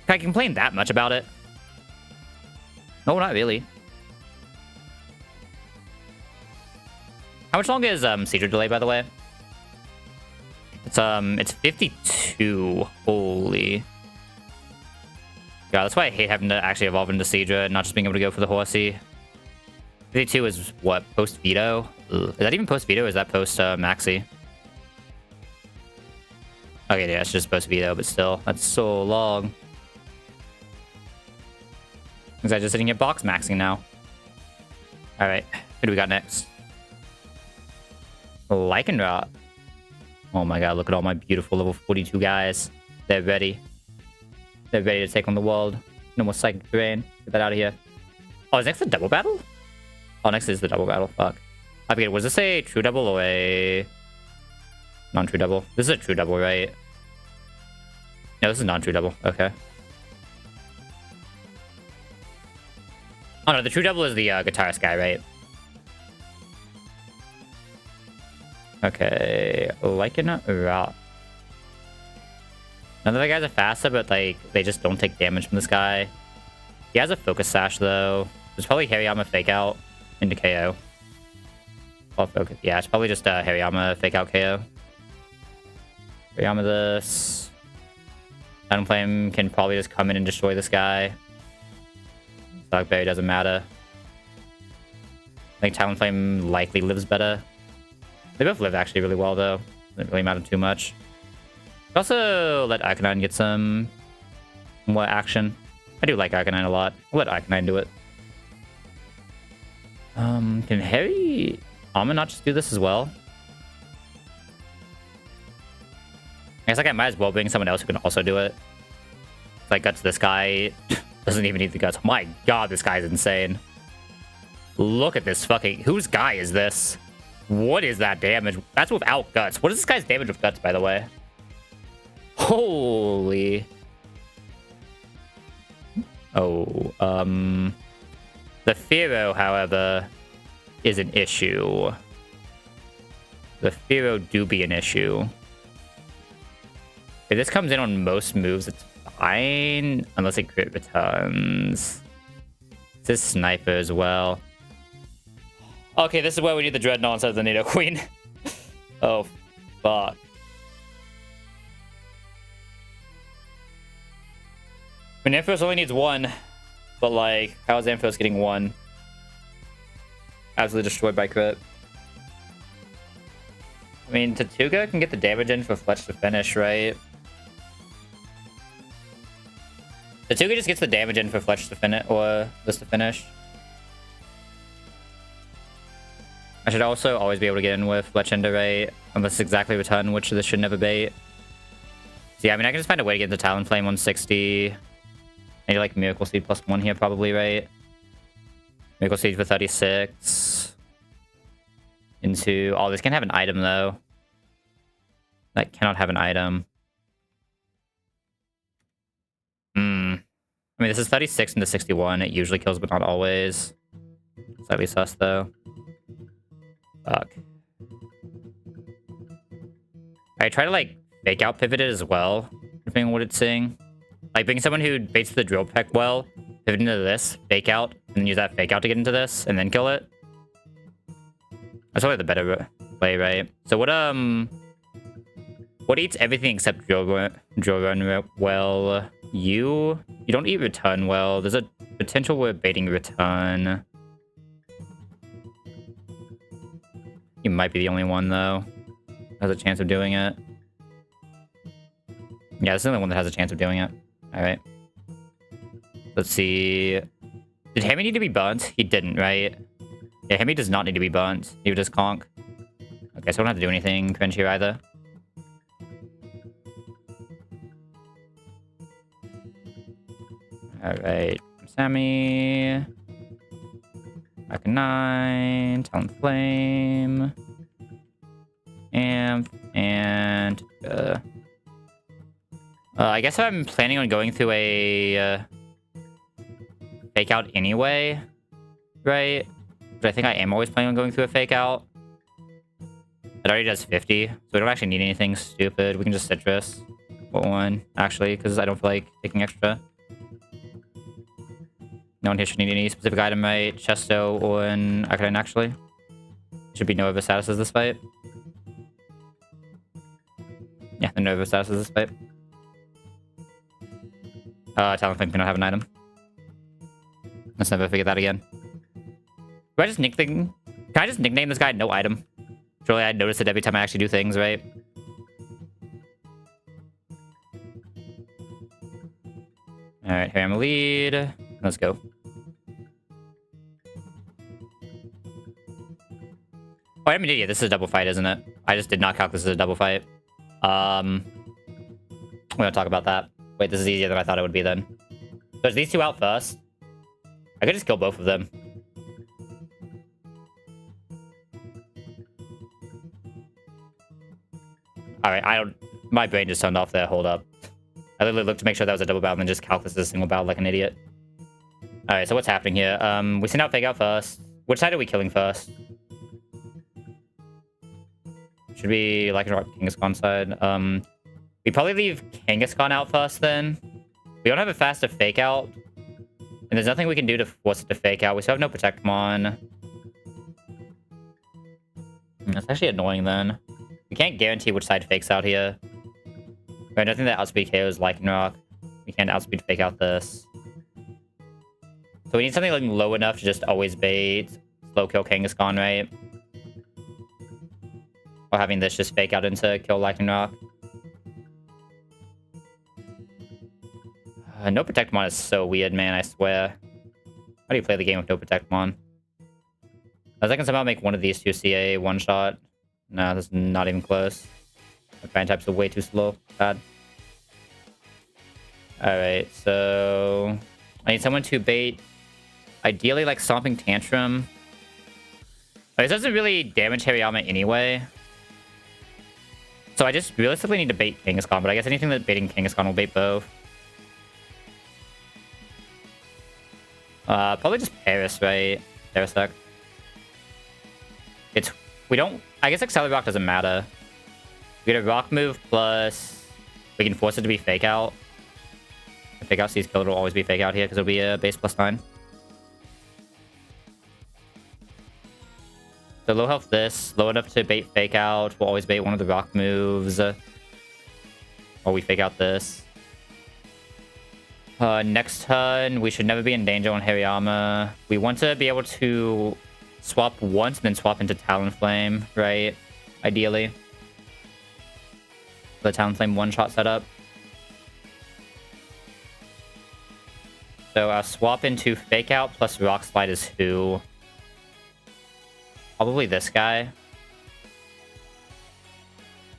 I complain that much about it? No, not really. How much longer is Seizure Delay, by the way? It's 52. Holy. God, that's why I hate having to actually evolve into Seedra and not just being able to go for the Horsey. 52 is what? Post Vito? Ugh. Is that even post Vito or is that post Maxi? Okay, yeah, it's just post Vito, but still, that's so long. Because I'm just sitting here box maxing now. Alright, who do we got next? Lycanroc. Oh my god, look at all my beautiful level 42 guys. They're ready. They're ready to take on the world. No more Psychic Terrain. Get that out of here. Oh, is next the double battle? Oh, next is the double battle. Fuck. I forget. Was this a true double or a non-true double? This is a true double, right? No, this is non-true double. Okay. Oh no, the true double is the guitarist guy, right? Okay, Lycanroc. None of the guys are faster, but like they just don't take damage from this guy. He has a Focus Sash though. It's probably Hariyama Fake Out into KO. Oh, focus. Yeah, it's probably just Hariyama Fake Out KO. Hariyama this. Silent Flame can probably just come in and destroy this guy. Darkberry doesn't matter. I think Talonflame likely lives better. They both live actually really well though. Doesn't really matter too much. Also let Arcanine get some more action. I do like Arcanine a lot. I'll let Arcanine do it. Can Harry Almond not just do this as well? I guess like I might as well bring someone else who can also do it. Like Guts, this guy doesn't even need the Guts. Oh my god, this guy's insane. Look at this fucking... Whose guy is this? What is that damage? That's without Guts. What is this guy's damage with Guts, by the way? Holy... Oh, the Fearow, however, is an issue. The Firo do be an issue. If this comes in on most moves, it's fine. Unless it crit returns. This is Sniper as well. Okay, this is where we need the Dreadnought instead of the NATO Queen. Oh, fuck. I mean, Ampharos only needs one. But, like, how is Ampharos getting one? Absolutely destroyed by crit. I mean, Tatuga can get the damage in for Fletch to finish, right? Tatuga just gets the damage in for Fletch to finish, or this to finish. I should also always be able to get in with Fletch into, right? Unless it's exactly return, which this should never bait. So yeah, I mean, I can just find a way to get into Talonflame 160. Maybe like Miracle Seed +1 here, probably, right? Miracle Seed for 36. Into... Oh, this can have an item, though. That cannot have an item. I mean, this is 36 into 61. It usually kills, but not always. Slightly sus, though. Fuck. I try to, like, fake out pivot it as well, depending on what it's saying. Like, being someone who baits the drill peck well, pivot into this, fake out, and then use that fake out to get into this, and then kill it. That's probably the better play, right? So what eats everything except drill run well? You don't eat return well. There's a potential we're baiting return. You might be the only one, though. Has a chance of doing it. Yeah, this is the only one that has a chance of doing it. Alright. Let's see. Did Hemi need to be burnt? He didn't, right? Yeah, Hemi does not need to be burnt. He would just conk. Okay, so I don't have to do anything cringe here either. Alright. Sammy. Back 9. Talonflame. Amp. And... I guess I'm planning on going through a... fake out anyway. Right? But I think I am always planning on going through a fake out. It already does 50. So we don't actually need anything stupid. We can just citrus. One, actually, because I don't feel like taking extra. No one here should need any specific item, right? Chesto or an Akadine, actually. Should be no over statuses this fight. Yeah, the no over statuses this fight. Talonflame cannot have an item. Let's never forget that again. Do I just nickname... Can I just nickname this guy no item? Surely I'd notice it every time I actually do things, right? Alright, here I'm a lead. Let's go. Oh, I'm an idiot. This is a double fight, isn't it? I just did not calculate this as a double fight. We're gonna talk about that. Wait, this is easier than I thought it would be then. So there's these two out first. I could just kill both of them. Alright, I don't... My brain just turned off there. Hold up. I literally looked to make sure that was a double battle and then just calculated this single battle like an idiot. Alright, so what's happening here? We send out fake out first. Which side are we killing first? Should be like Kangaskhan side. We probably leave Kangaskhan out first then. We don't have a faster fake out. And there's nothing we can do to force it to fake out. We still have no Protectmon. That's actually annoying then. We can't guarantee which side fakes out here. Right, nothing that outspeed KOs like Nuzlocke. We can't outspeed fake out this. So we need something like low enough to just always bait. Slow kill Kangaskhan, right? Or having this just fake out into kill Lightning Rock. No Protectmon is so weird, man, I swear. How do you play the game with no Protectmon? As I can somehow make one of these two CA one-shot. No, that's not even close. The fan types are way too slow. Bad. Alright, so... I need someone to bait... Ideally, like, Stomping Tantrum. This doesn't really damage Hariyama anyway. So I just realistically need to bait Kangaskhan, but I guess anything that baiting Kangaskhan will bait both. Probably just Paris, right? Parasect. We don't... I guess Accelerate Rock doesn't matter. We get a rock move plus... We can force it to be fake out. If fake out sees kill, it'll always be fake out here because it'll be a base +9. So low health this. Low enough to bait fake out. We'll always bait one of the rock moves. Or we fake out this. Next turn, we should never be in danger on Hariyama. We want to be able to swap once and then swap into Talonflame, right? Ideally. The Talonflame one-shot setup. So our swap into Fake Out plus Rock Slide is who? Probably this guy.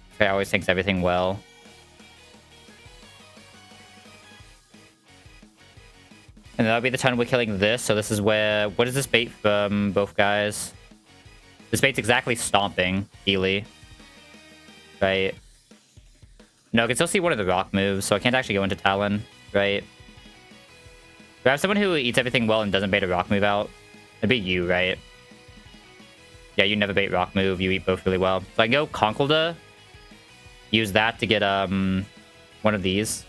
This guy always takes everything well. And that'll be the turn we're killing this. So this is where... What is this bait from both guys? This bait's exactly stomping Healy. Right? No, I can still see one of the rock moves, so I can't actually go into Talon. Right? Do I have someone who eats everything well and doesn't bait a rock move out? It'd be you, right? Yeah, you never bait rock move. You eat both really well. So I can go Conkeldurr. Use that to get one of these.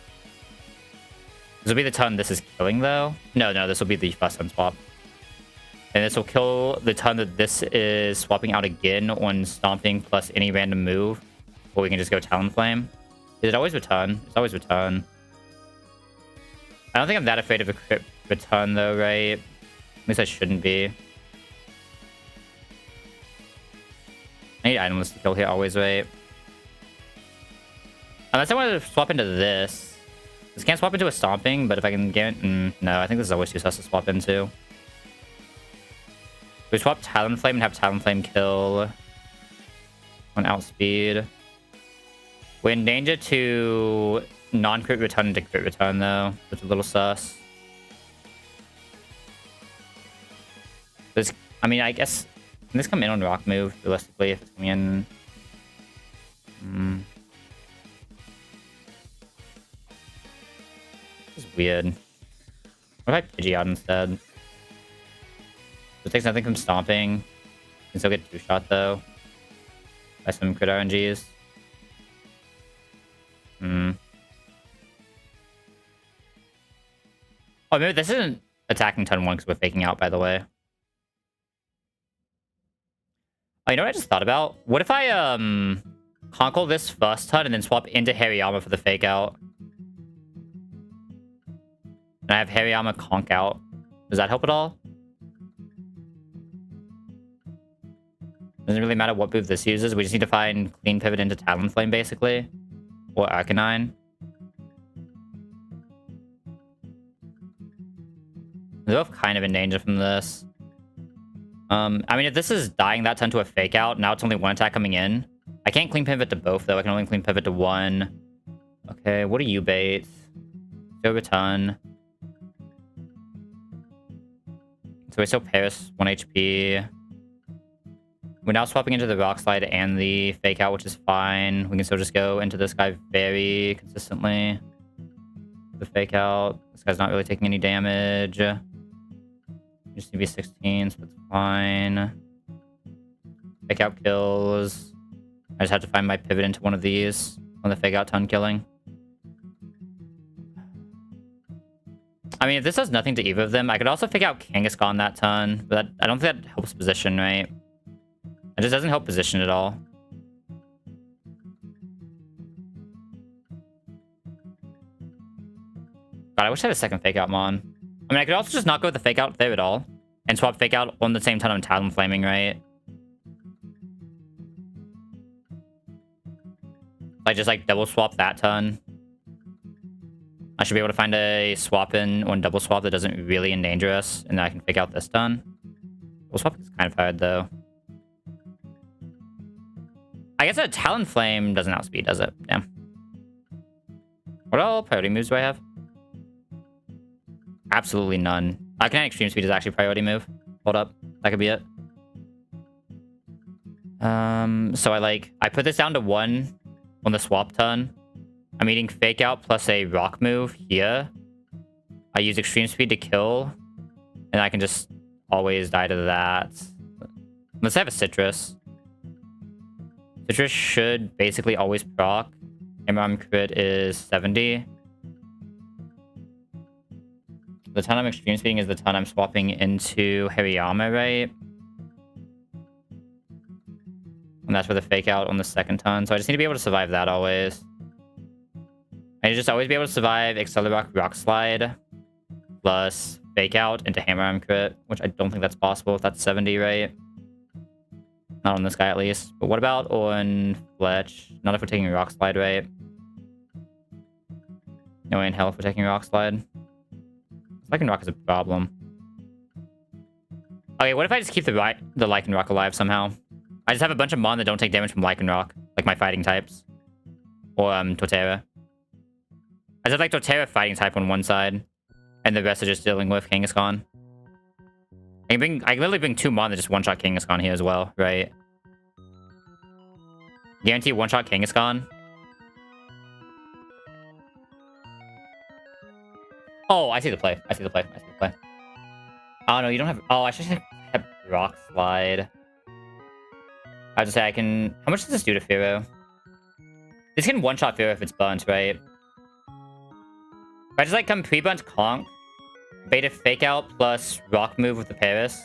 This will be the ton this is killing, though. No, this will be the first turn swap. And this will kill the ton that this is swapping out again on Stomping plus any random move. Or we can just go Talonflame. Is it always return? It's always return. I don't think I'm that afraid of a crit return, though, right? At least I shouldn't be. I need items to kill here always, right? Unless I want to swap into this. This can't swap into a Stomping, but if I can get... no, I think this is always too sus to swap into. We swap Talonflame and have Talonflame kill on outspeed. We're in danger to non-crit return into crit return, though. Which is a little sus. This, I mean, I guess... Can this come in on rock move, realistically, if it's coming in? This is weird. What if I Pidgey out instead? So it takes nothing from Stomping. Can still get 2-shot, though. By some crit RNGs. Oh, maybe this isn't attacking turn 1 because we're faking out, by the way. Oh, you know what I just thought about? What if I, Conkle this first turn and then swap into Hariyama for the fake out? And I have Hariyama conk out. Does that help at all? Doesn't really matter what move this uses. We just need to find clean pivot into Talonflame, basically. Or Arcanine. They're both kind of in danger from this. I mean, if this is dying that turn to a fake out, now it's only one attack coming in. I can't clean pivot to both, though. I can only clean pivot to one. Okay, what do you bait? Go return. So we still Paris 1 HP. We're now swapping into the Rock Slide and the Fake Out, which is fine. We can still just go into this guy very consistently. The Fake Out. This guy's not really taking any damage. Just need to be 16, so that's fine. Fake Out kills. I just have to find my pivot into one of these on the Fake Out ton killing. I mean, if this does nothing to either of them, I could also Fake Out Kangaskhan that turn, but I don't think that helps position, right? It just doesn't help position at all. God, I wish I had a second Fake Out Mon. I mean, I could also just not go with the Fake Out there at all. And swap Fake Out on the same turn on Talonflaming, right? I just, like, double swap that turn. I should be able to find a swap in on double swap that doesn't really endanger us. And then I can Fake Out this turn. Double swap is kind of hard, though. I guess a Talonflame doesn't outspeed, does it? Yeah. What all priority moves do I have? Absolutely none. Kinetic Extreme Speed is actually a priority move. Hold up. That could be it. So I put this down to 1 on the swap turn. I'm eating Fake Out plus a rock move here. I use Extreme Speed to kill. And I can just always die to that. Let's have a citrus. Citrus should basically always proc. Hammer crit is 70. The ton I'm extreme speeding is the ton I'm swapping into Hariyama, right? And that's for the fake out on the second ton. So I just need to be able to survive that always. I need to just always be able to survive Accelerate Rock Slide plus fake out into Hammer Arm crit, which I don't think that's possible if that's 70, right? Not on this guy at least. But what about on Fletch? Not if we're taking Rock Slide, right? No way in hell if we're taking Rock Slide. Lycan Rock is a problem. Okay, what if I just keep the Lycan Rock alive somehow? I just have a bunch of Mon that don't take damage from Lycan Rock, like my fighting types. Or Torterra. I just have like Torterra fighting type on one side, and the rest are just dealing with Kangaskhan. I can literally bring 2 Mon that just one-shot Kangaskhan here as well, right? Guarantee one-shot Kangaskhan. Oh, I see the play. I see the play. I see the play. Oh, no, you don't have... Oh, I should have Rock Slide. I was just say I can... How much does this do to Firo? This can one-shot Firo if it's burnt, right? If I just, like, come pre-burnt Conk, beta Fake Out plus Rock move with the Paris,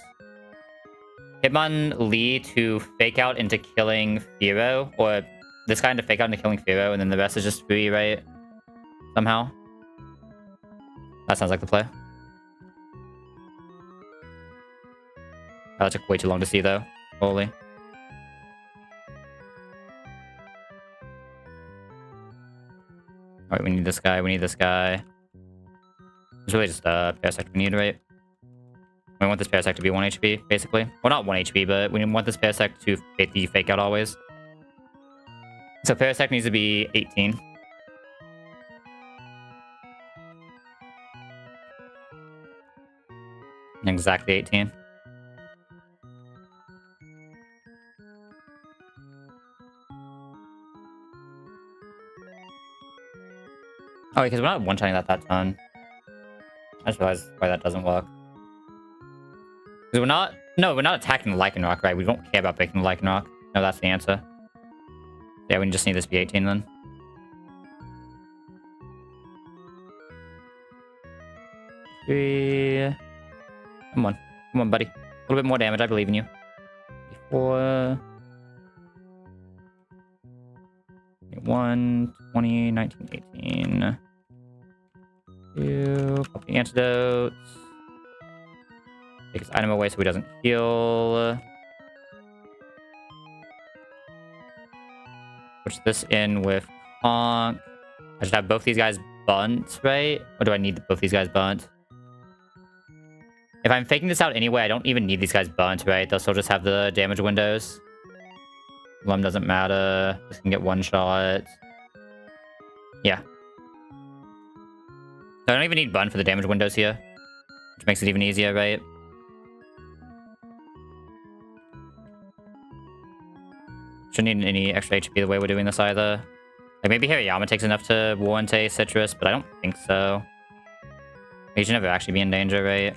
Hitmon Lee to Fake Out into killing Firo, or this guy into Fake Out into killing Firo, and then the rest is just free, right? Somehow. That sounds like the play. Oh, that took way too long to see, though. Holy. Alright, we need this guy, we need this guy. It's really just Parasect we need, right? We want this Parasect to be 1 HP, basically. Well, not 1 HP, but we want this Parasect to fake the Fake Out always. So Parasect needs to be 18. Exactly 18. Oh, because we're not one-shotting that ton. I just realized why that doesn't work. Because we're not... No, we're not attacking the Lycan Rock, right? We don't care about breaking the Lycan Rock. No, that's the answer. Yeah, we just need this to be 18 then. Three... Come on. Come on, buddy. A little bit more damage, I believe in you. 4... 1, 20, 19, 18. 2, pop the antidotes. Take his item away so he doesn't heal. Push this in with Conk. I should have both these guys bunt, right? Or do I need both these guys bunt? If I'm faking this out anyway, I don't even need these guys burnt, right? They'll still just have the damage windows. Lum doesn't matter. This can get one shot. Yeah. So I don't even need burn for the damage windows here. Which makes it even easier, right? Shouldn't need any extra HP the way we're doing this either. Like maybe Hariyama takes enough to warrant a Citrus, but I don't think so. He should never actually be in danger, right?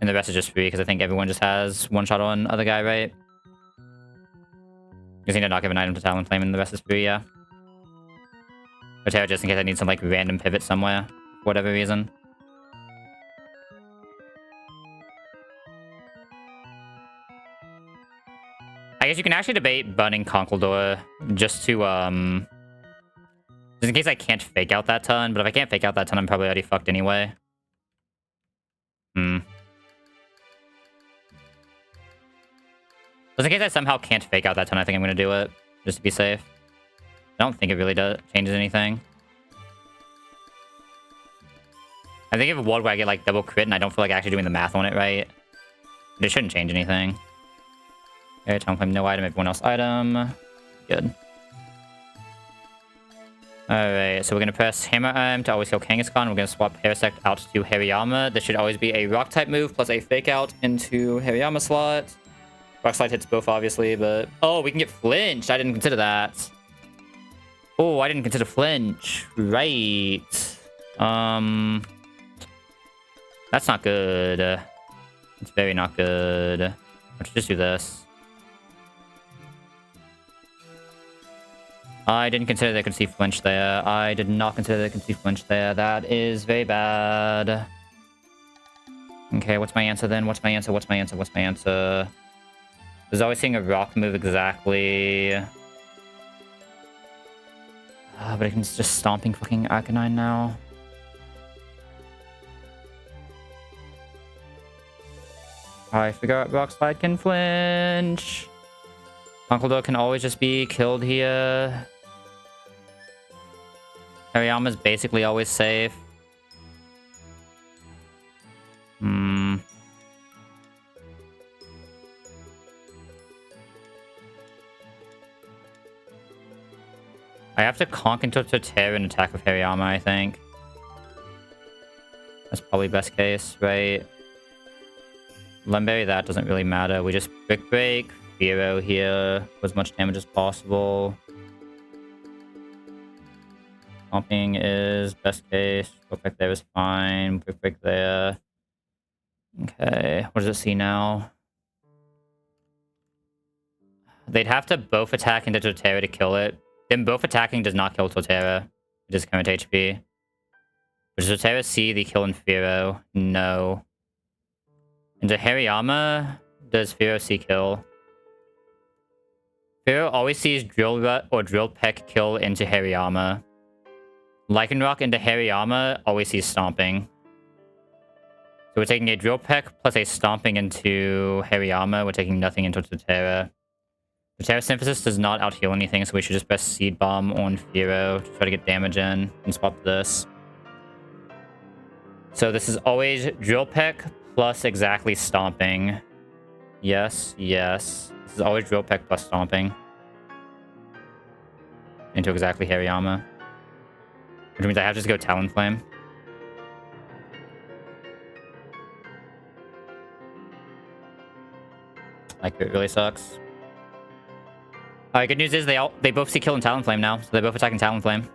And the rest is just free, because I think everyone just has one shot on other guy, right? Just need to not give an item to Talonflame, and the rest is free, yeah. But just in case I need some, like, random pivot somewhere, for whatever reason. I guess you can actually debate burning Conkeldor just to, just in case I can't fake out that ton, but if I can't fake out that ton, I'm probably already fucked anyway. Just in case I somehow can't fake out that ton, I think I'm going to do it, just to be safe. I don't think it really changes anything. I think if a world where I get, like, double crit and I don't feel like actually doing the math on it right, but it shouldn't change anything. Okay, Talonflame, no item, everyone else item. Good. Alright, so we're going to press Hammer Arm to always heal Kangaskhan. We're going to swap Parasect out to Hariyama. This should always be a Rock-type move plus a Fake Out into Hariyama slot. Rock Slide hits both, obviously, but... Oh, we can get flinched! I didn't consider that. Oh, I didn't consider flinch. Right. That's not good. It's very not good. Let's just do this. I didn't consider they could see flinch there. I did not consider they could see flinch there. That is very bad. Okay, what's my answer then? What's my answer? What's my answer? What's my answer? There's always seeing a rock move exactly. But I can just stomping fucking Arcanine now. I figure out Rock Slide can flinch. Conkeldurr can always just be killed here. Hariyama's basically always safe. I have to conk into Torterra and attack with Hariyama, I think. That's probably best case, right? Lemberry, that doesn't really matter. We just Brick Break, Vito here, for as much damage as possible. Stomping is best case. Brick Break there is fine. Brick Break there. Okay, what does it see now? They'd have to both attack into Torterra to kill it. Then both attacking does not kill Torterra. It is current HP. Does Torterra see the kill in Firo? No. Into Hariyama, does Firo see kill? Firo always sees Drill Rut or Drill Peck kill into Hariyama. Lycanroc into Hariyama always sees Stomping. So we're taking a Drill Peck plus a Stomping into Hariyama. We're taking nothing into Torterra. Torterra Synthesis does not out-heal anything, so we should just press Seed Bomb on Firo to try to get damage in and swap this. So this is always Drill Peck plus exactly Stomping. Yes, yes. This is always Drill Peck plus Stomping. Into exactly Hariyama. Which means I have to just go Talonflame. Like, it really sucks. Alright, good news is they both see kill in Talonflame now, so they're both attacking Talonflame.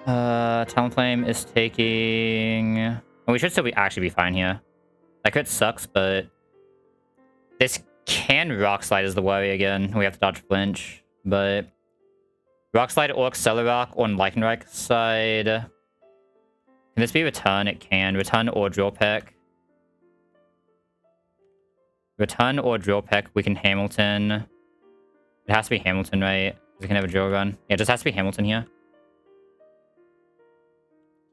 Talonflame is taking... Well, we should still actually be fine here. That crit sucks, but... This can Rock Slide is the worry again. We have to dodge flinch, but... Rock Slide or Accelerock on Lycanroc side. Can this be Return? It can. Return or Drill Peck. Return or Drill Peck, we can Hamilton. It has to be Hamilton, right? We can have a Drill Run. Yeah, it just has to be Hamilton here.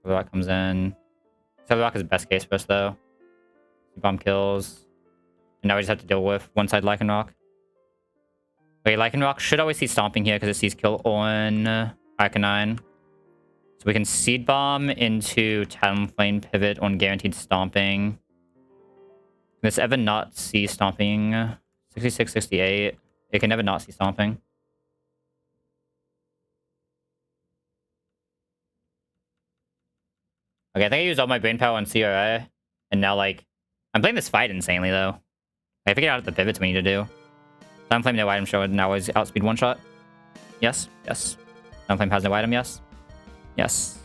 Accelerock comes in. Accelerock is best case for us, though. Bomb kills. And now we just have to deal with one side Lycanroc. Okay, Lycanroc should always see Stomping here because it sees kill on Arcanine. So we can Seed Bomb into Talonflame pivot on guaranteed Stomping. Can this ever not see Stomping? 66, 68. It can never not see Stomping. Okay, I think I used all my brain power on CRA. And now, like, I'm playing this fight insanely, though. I figured out the pivots we need to do. Talonflame no item show now is outspeed one shot. Yes, yes. Talonflame has no item, yes. Yes.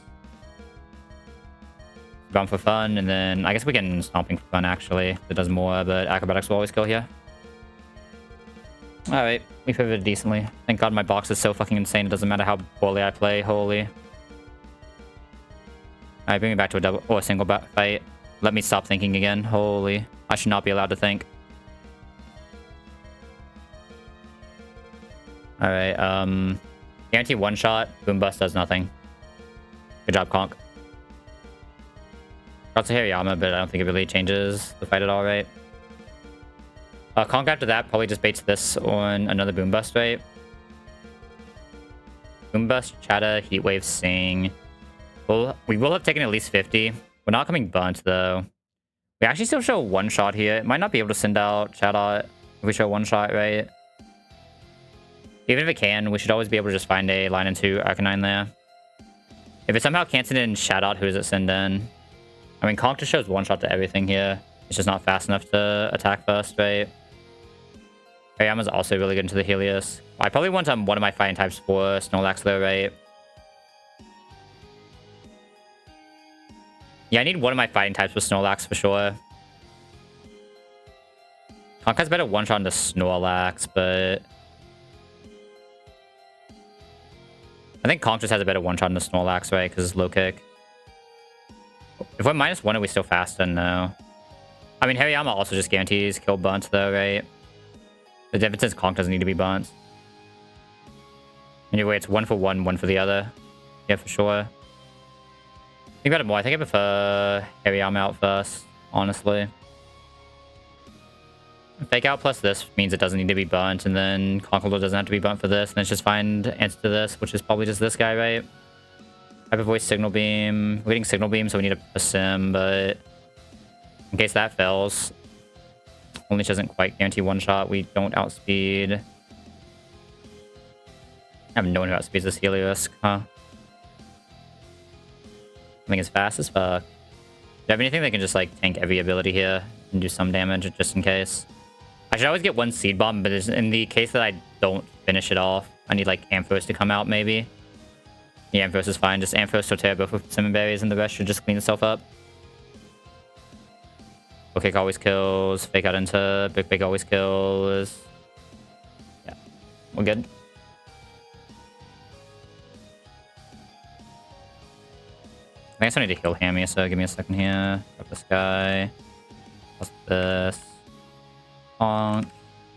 Bomb for fun, and then I guess we can Stomping for fun, actually. It does more, but Acrobatics will always kill here. Alright, we pivoted decently. Thank god my box is so fucking insane, it doesn't matter how poorly I play, holy. Alright, bring me back to a double or a single fight. Let me stop thinking again, holy. I should not be allowed to think. Alright, guarantee one shot, Boom Bust does nothing. Good job, Conk. Got to Hariyama, but I don't think it really changes the fight at all, right? Conk after that probably just baits this on another Boom Bust, right? Boom Bust, Chatta, Heat Wave, Sing. We will have taken at least 50. We're not coming Bunt, though. We actually still show one shot here. It might not be able to send out Chatot if we show one shot, right? Even if it can, we should always be able to just find a line into Arcanine there. If it somehow can't send in Chatot, who does it send in? I mean, Conk just shows one shot to everything here. It's just not fast enough to attack first, right? Hariyama's also really good into the Helios. I probably want one of my fighting types for Snorlax, though, right? Yeah, I need one of my fighting types with Snorlax for sure. Conk has better one-shot on the Snorlax, but... I think Conk just has a better one-shot on the Snorlax, right? Because it's low kick. If we're -1, are we still faster? No. I mean, Hariyama also just guarantees kill bunt, though, right? The difference is Conk doesn't need to be bunt. Anyway, it's 1 for one, 1 for the other. Yeah, for sure. Think about it more. I think I prefer Hariyama out first, honestly. Fake out plus this means it doesn't need to be burnt, and then Conkeldurr doesn't have to be burnt for this, and let's just find answer to this, which is probably just this guy, right? Hyper Voice, Signal Beam. We're getting Signal Beam, so we need a Sim, but in case that fails, Unleash doesn't quite guarantee one shot. We don't outspeed. I have no one who outspeeds this Helios, huh? I think it's fast as fuck. Do you have anything that can just like tank every ability here and do some damage just in case? I should always get one Seed Bomb, but in the case that I don't finish it off, I need like Ampharos to come out maybe. Yeah, Ampharos is fine. Just Ampharos, Torterra, both with Cinnamon Berries, and the rest should just clean itself up. Low Kick always kills. Fake out into Big always kills. Yeah, we're good. I think I still need to heal Hammy, so give me a second here. Grab this guy. Plus this. Honk.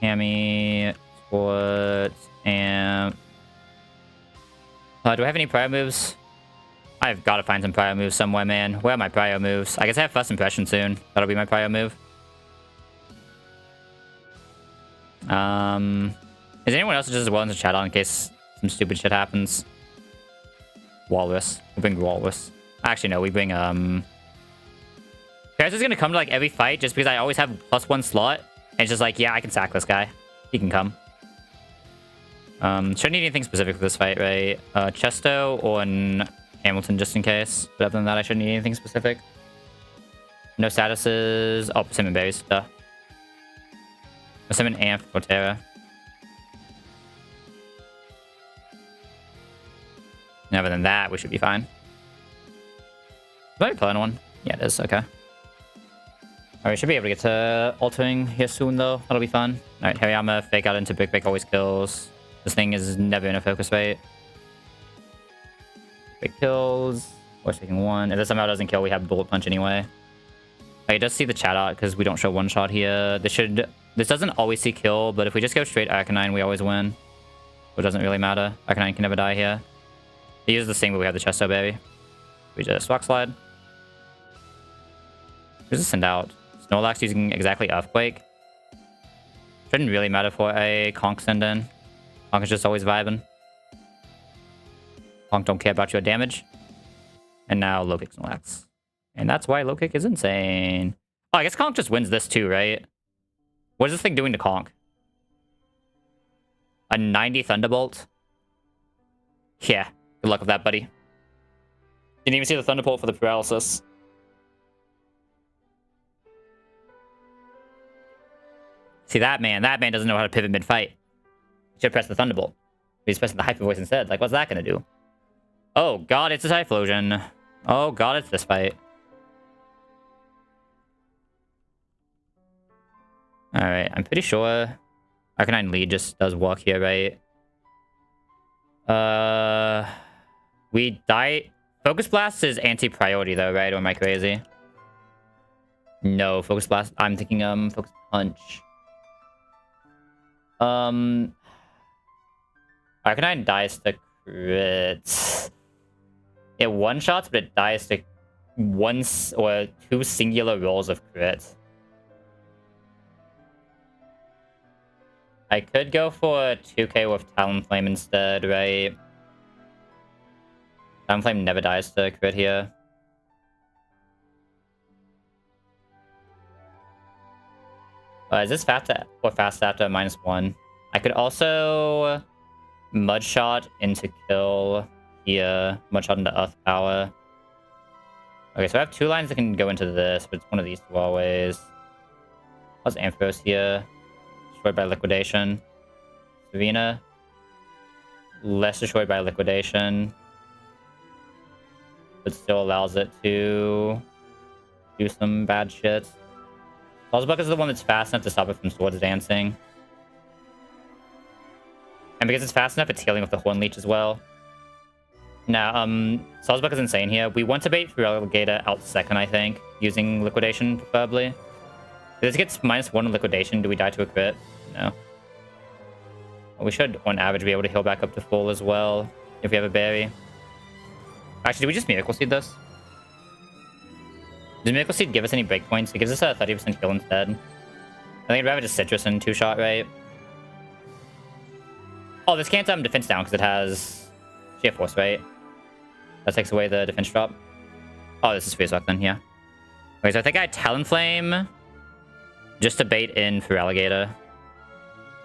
Hammy. Sports. Amp. Do I have any prior moves? I've got to find some prior moves somewhere, man. Where are my prior moves? I guess I have First Impression soon. That'll be my prior move. Is anyone else just willing to chat on in case some stupid shit happens? Walrus. We'll bring Walrus. Actually, no, we bring, Paris is gonna come to, like, every fight just because I always have +1 slot. And it's just like, yeah, I can sack this guy. He can come. Shouldn't need anything specific for this fight, right? Chesto or an Hamilton just in case. But other than that, I shouldn't need anything specific. No statuses. Oh, Cinnamon Berries. Duh. Cinnamon Amp for Torterra. And other than that, we should be fine. Is that plan one? Yeah, it is. Okay. Alright, we should be able to get to altering here soon, though. That'll be fun. Alright, Hariyama, fake out into Big always kills. This thing is never in a focus rate. Big kills. Voice taking 1. If this somehow doesn't kill, we have Bullet Punch anyway. It does see the chat out because we don't show one shot here. This doesn't always see kill, but if we just go straight Arcanine, we always win. So it doesn't really matter. Arcanine can never die here. He uses the same, but we have the Chesto Berry. We just Rock Slide. Who's this send out? Snorlax using exactly Earthquake. Shouldn't really matter for a Conk send in. Conk is just always vibing. Conk don't care about your damage. And now low kick Snorlax. And that's why low kick is insane. Oh, I guess Conk just wins this too, right? What is this thing doing to Conk? A 90 Thunderbolt? Yeah. Good luck with that, buddy. Didn't even see the Thunderbolt for the paralysis. See, that man doesn't know how to pivot mid-fight. He should press the Thunderbolt. He's pressing the Hyper Voice instead. Like, what's that gonna do? Oh god, it's a Typhlosion. Oh god, it's this fight. Alright, I'm pretty sure Arcanine Lead just does work here, right? We die... Focus Blast is anti-priority though, right? Or am I crazy? No, Focus Blast... I'm thinking, Focus Punch. Arcanine dies to crits. It one-shots, but it dies to once or 2 singular rolls of crit. I could go for 2k with Talonflame instead, right? Talonflame never dies to crit here. Is this fast or fast after -1? I could also Mud Shot into kill here. Mud Shot into Earth Power. Okay, so I have 2 lines that can go into this, but it's one of these 2 always. How's Ampharos here? Destroyed by Liquidation. Savina. Less destroyed by Liquidation. But still allows it to do some bad shit. Salzbuck is the one that's fast enough to stop it from swords dancing. And because it's fast enough, it's healing with the Horn Leech as well. Now, Salzbuck is insane here. We want to bait through Alligator out second, I think, using Liquidation, preferably. If this gets -1 in Liquidation, do we die to a crit? No. We should, on average, be able to heal back up to full as well, if we have a berry. Actually, do we just Miracle Seed this? Does Miracle Seed give us any breakpoints? It gives us a 30% heal instead. I think I'd rather just Citrus and 2-shot, right? Oh, this can't defense down because it has Sheer Force, right? That takes away the defense drop. Oh, this is Freeze Rock then, yeah. Okay, so I think I Talonflame just to bait in for Alligator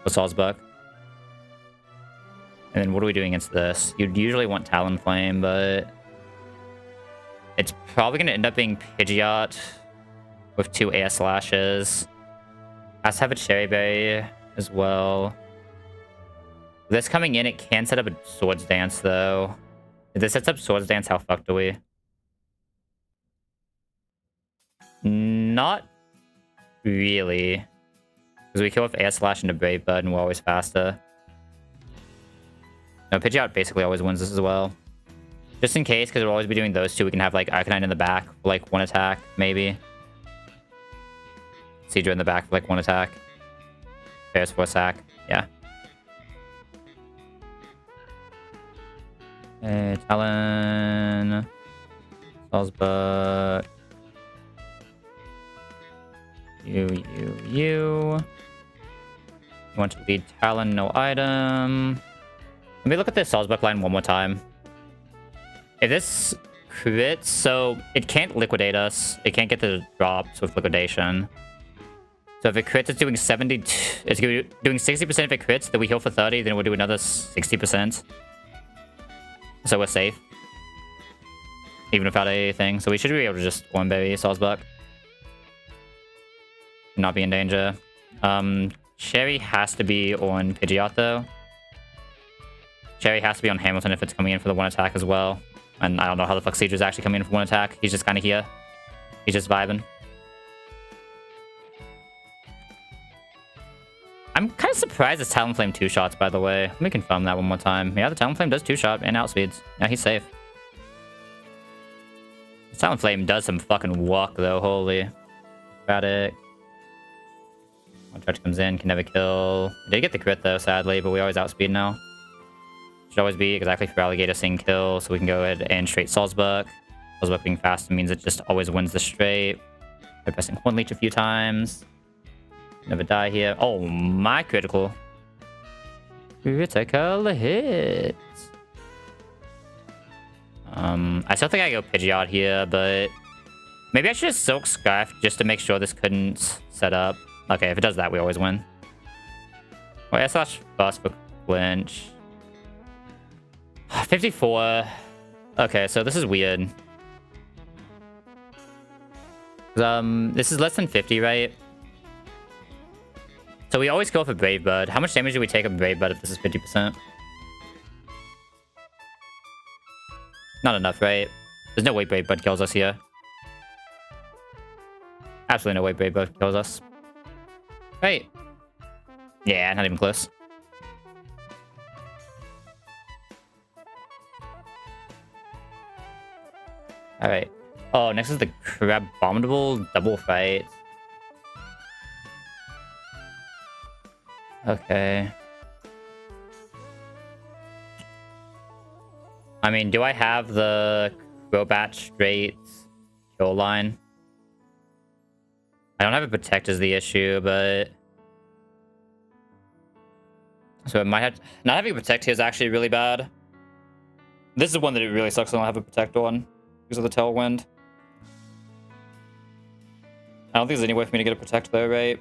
with Salzbuck. And then what are we doing against this? You'd usually want Talonflame, but it's probably going to end up being Pidgeot with 2 Air Slashes. Has to have a Cherry Berry as well. This coming in, it can set up a Swords Dance, though. If this sets up Swords Dance, how fucked are we? Not really. Because we kill with Air Slash and a Brave Bird, and we're always faster. No, Pidgeot basically always wins this as well. Just in case, because we'll always be doing those two, we can have, like, Arcanine in the back for, like, 1 attack, maybe. Seadra in the back for, like, 1 attack. Bears for a sack. Yeah. Talon. Salzbuck. You. You want to lead Talon, no item. Let me look at this Salzbuck line one more time. If this crits, so it can't liquidate us. It can't get the drops with liquidation. So if it crits, it's doing 70. It's doing 60% if it crits. Then we heal for 30. Then we'll do another 60%. So we're safe. Even without anything. So we should be able to just one-berry Salzbuck. Not be in danger. Cherry has to be on Pidgeot, though. Cherry has to be on Hamilton if it's coming in for the 1 attack as well. And I don't know how the fuck Seadra's actually coming in for 1 attack. He's just kind of here. He's just vibing. I'm kind of surprised it's Talonflame 2-shots, by the way. Let me confirm that one more time. Yeah, the Talonflame does 2-shot and outspeeds. Yeah, he's safe. This Talonflame does some fucking walk, though. Holy. Static. One charge comes in, can never kill. We did get the crit, though, sadly, but we always outspeed now. Should always be exactly for Alligator seeing kill, so we can go ahead and straight Salzbuck. Salzbuck being fast means it just always wins the straight. By pressing Horn Leech a few times. Never die here. Oh, my critical. Critical hit. I still think I go Pidgeot here, but maybe I should just Silk Scarf just to make sure this couldn't set up. Okay, if it does that, we always win. Well, S/Fast for clinch. 54. Okay, so this is weird. This is less than 50, right? So we always go for Brave Bird. How much damage do we take of Brave Bird if this is 50%? Not enough, right? There's no way Brave Bird kills us here. Absolutely no way Brave Bird kills us. Right. Yeah, not even close. Alright. Oh, next is the Crabominable double fight. Okay. I mean, do I have the Crobat straight kill line? I don't have a Protect is the issue, but... So it might have... Not having a Protect here is actually really bad. This is one that it really sucks I don't have a Protect on. Because of the Tailwind. I don't think there's any way for me to get a Protect though, right?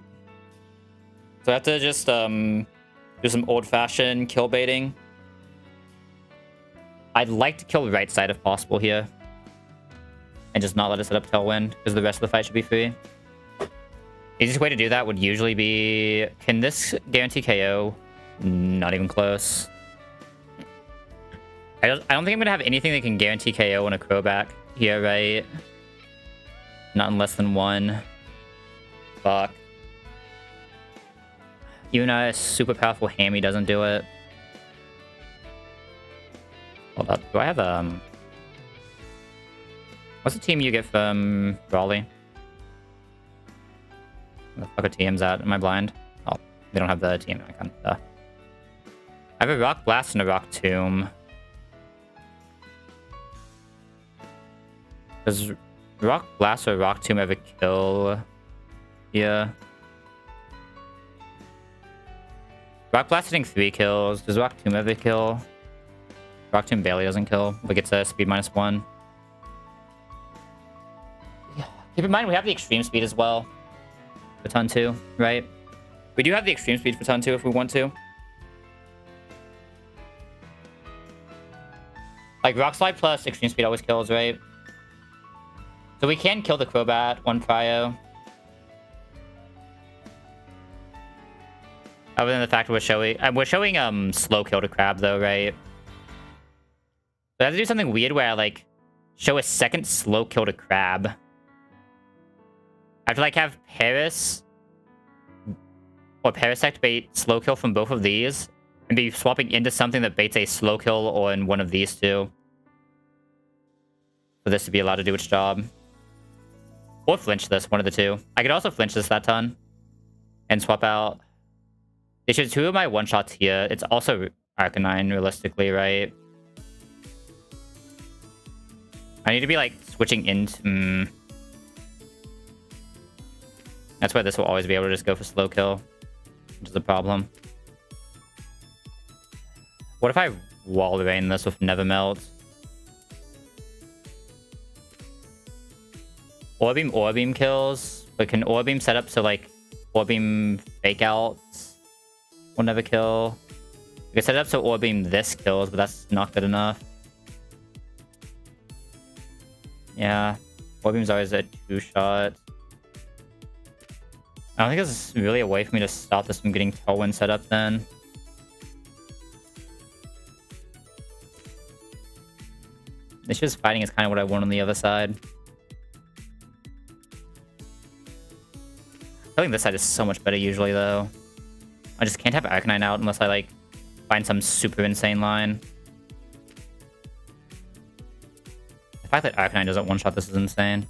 So I have to just do some old-fashioned kill baiting. I'd like to kill the right side if possible here. And just not let it set up Tailwind, because the rest of the fight should be free. Easiest way to do that would usually be... Can this guarantee KO? Not even close. I don't think I'm going to have anything that can guarantee KO on a Crobat here, right? Not in less than 1. Fuck. Even a super powerful hammy doesn't do it. Hold up. Do I have what's the team you get from Raleigh? Where the fuck are TMs at? Am I blind? Oh, they don't have the TM icon. I have a Rock Blast and a Rock Tomb. Does Rock Blast or Rock Tomb ever kill? Yeah. Rock Blast hitting 3 kills. Does Rock Tomb ever kill? Rock Tomb barely doesn't kill, but gets a speed -1. Yeah. Keep in mind, we have the extreme speed as well. For Ton 2, right? We do have the extreme speed for Ton 2 if we want to. Like, Rock Slide plus extreme speed always kills, right? So we can kill the Crobat, 1 prio. Other than the fact we're showing slow kill to Crab though, right? But I have to do something weird where I like show a second slow kill to Crab. I have to like have Paris or Parasect bait slow kill from both of these and be swapping into something that baits a slow kill or in one of these two. For this to be allowed to do its job. Or flinch this, one of the two. I could also flinch this that ton. And swap out. They should 2 of my one-shots here. It's also Arcanine, realistically, right? I need to be, like, switching into... That's why this will always be able to just go for slow kill. Which is a problem. What if I wall rain this with Never Melt? Orbeam kills, but can Orbeam set up so like Orbeam fake outs will never kill? We can set it up so Orbeam this kills, but that's not good enough. Yeah, Orbeam's always a 2-shot. I don't think there's really a way for me to stop this from getting Tailwind set up then. This just fighting is kind of what I want on the other side. I think this side is so much better usually, though. I just can't have Arcanine out unless I, like, find some super insane line. The fact that Arcanine doesn't one-shot this is insane.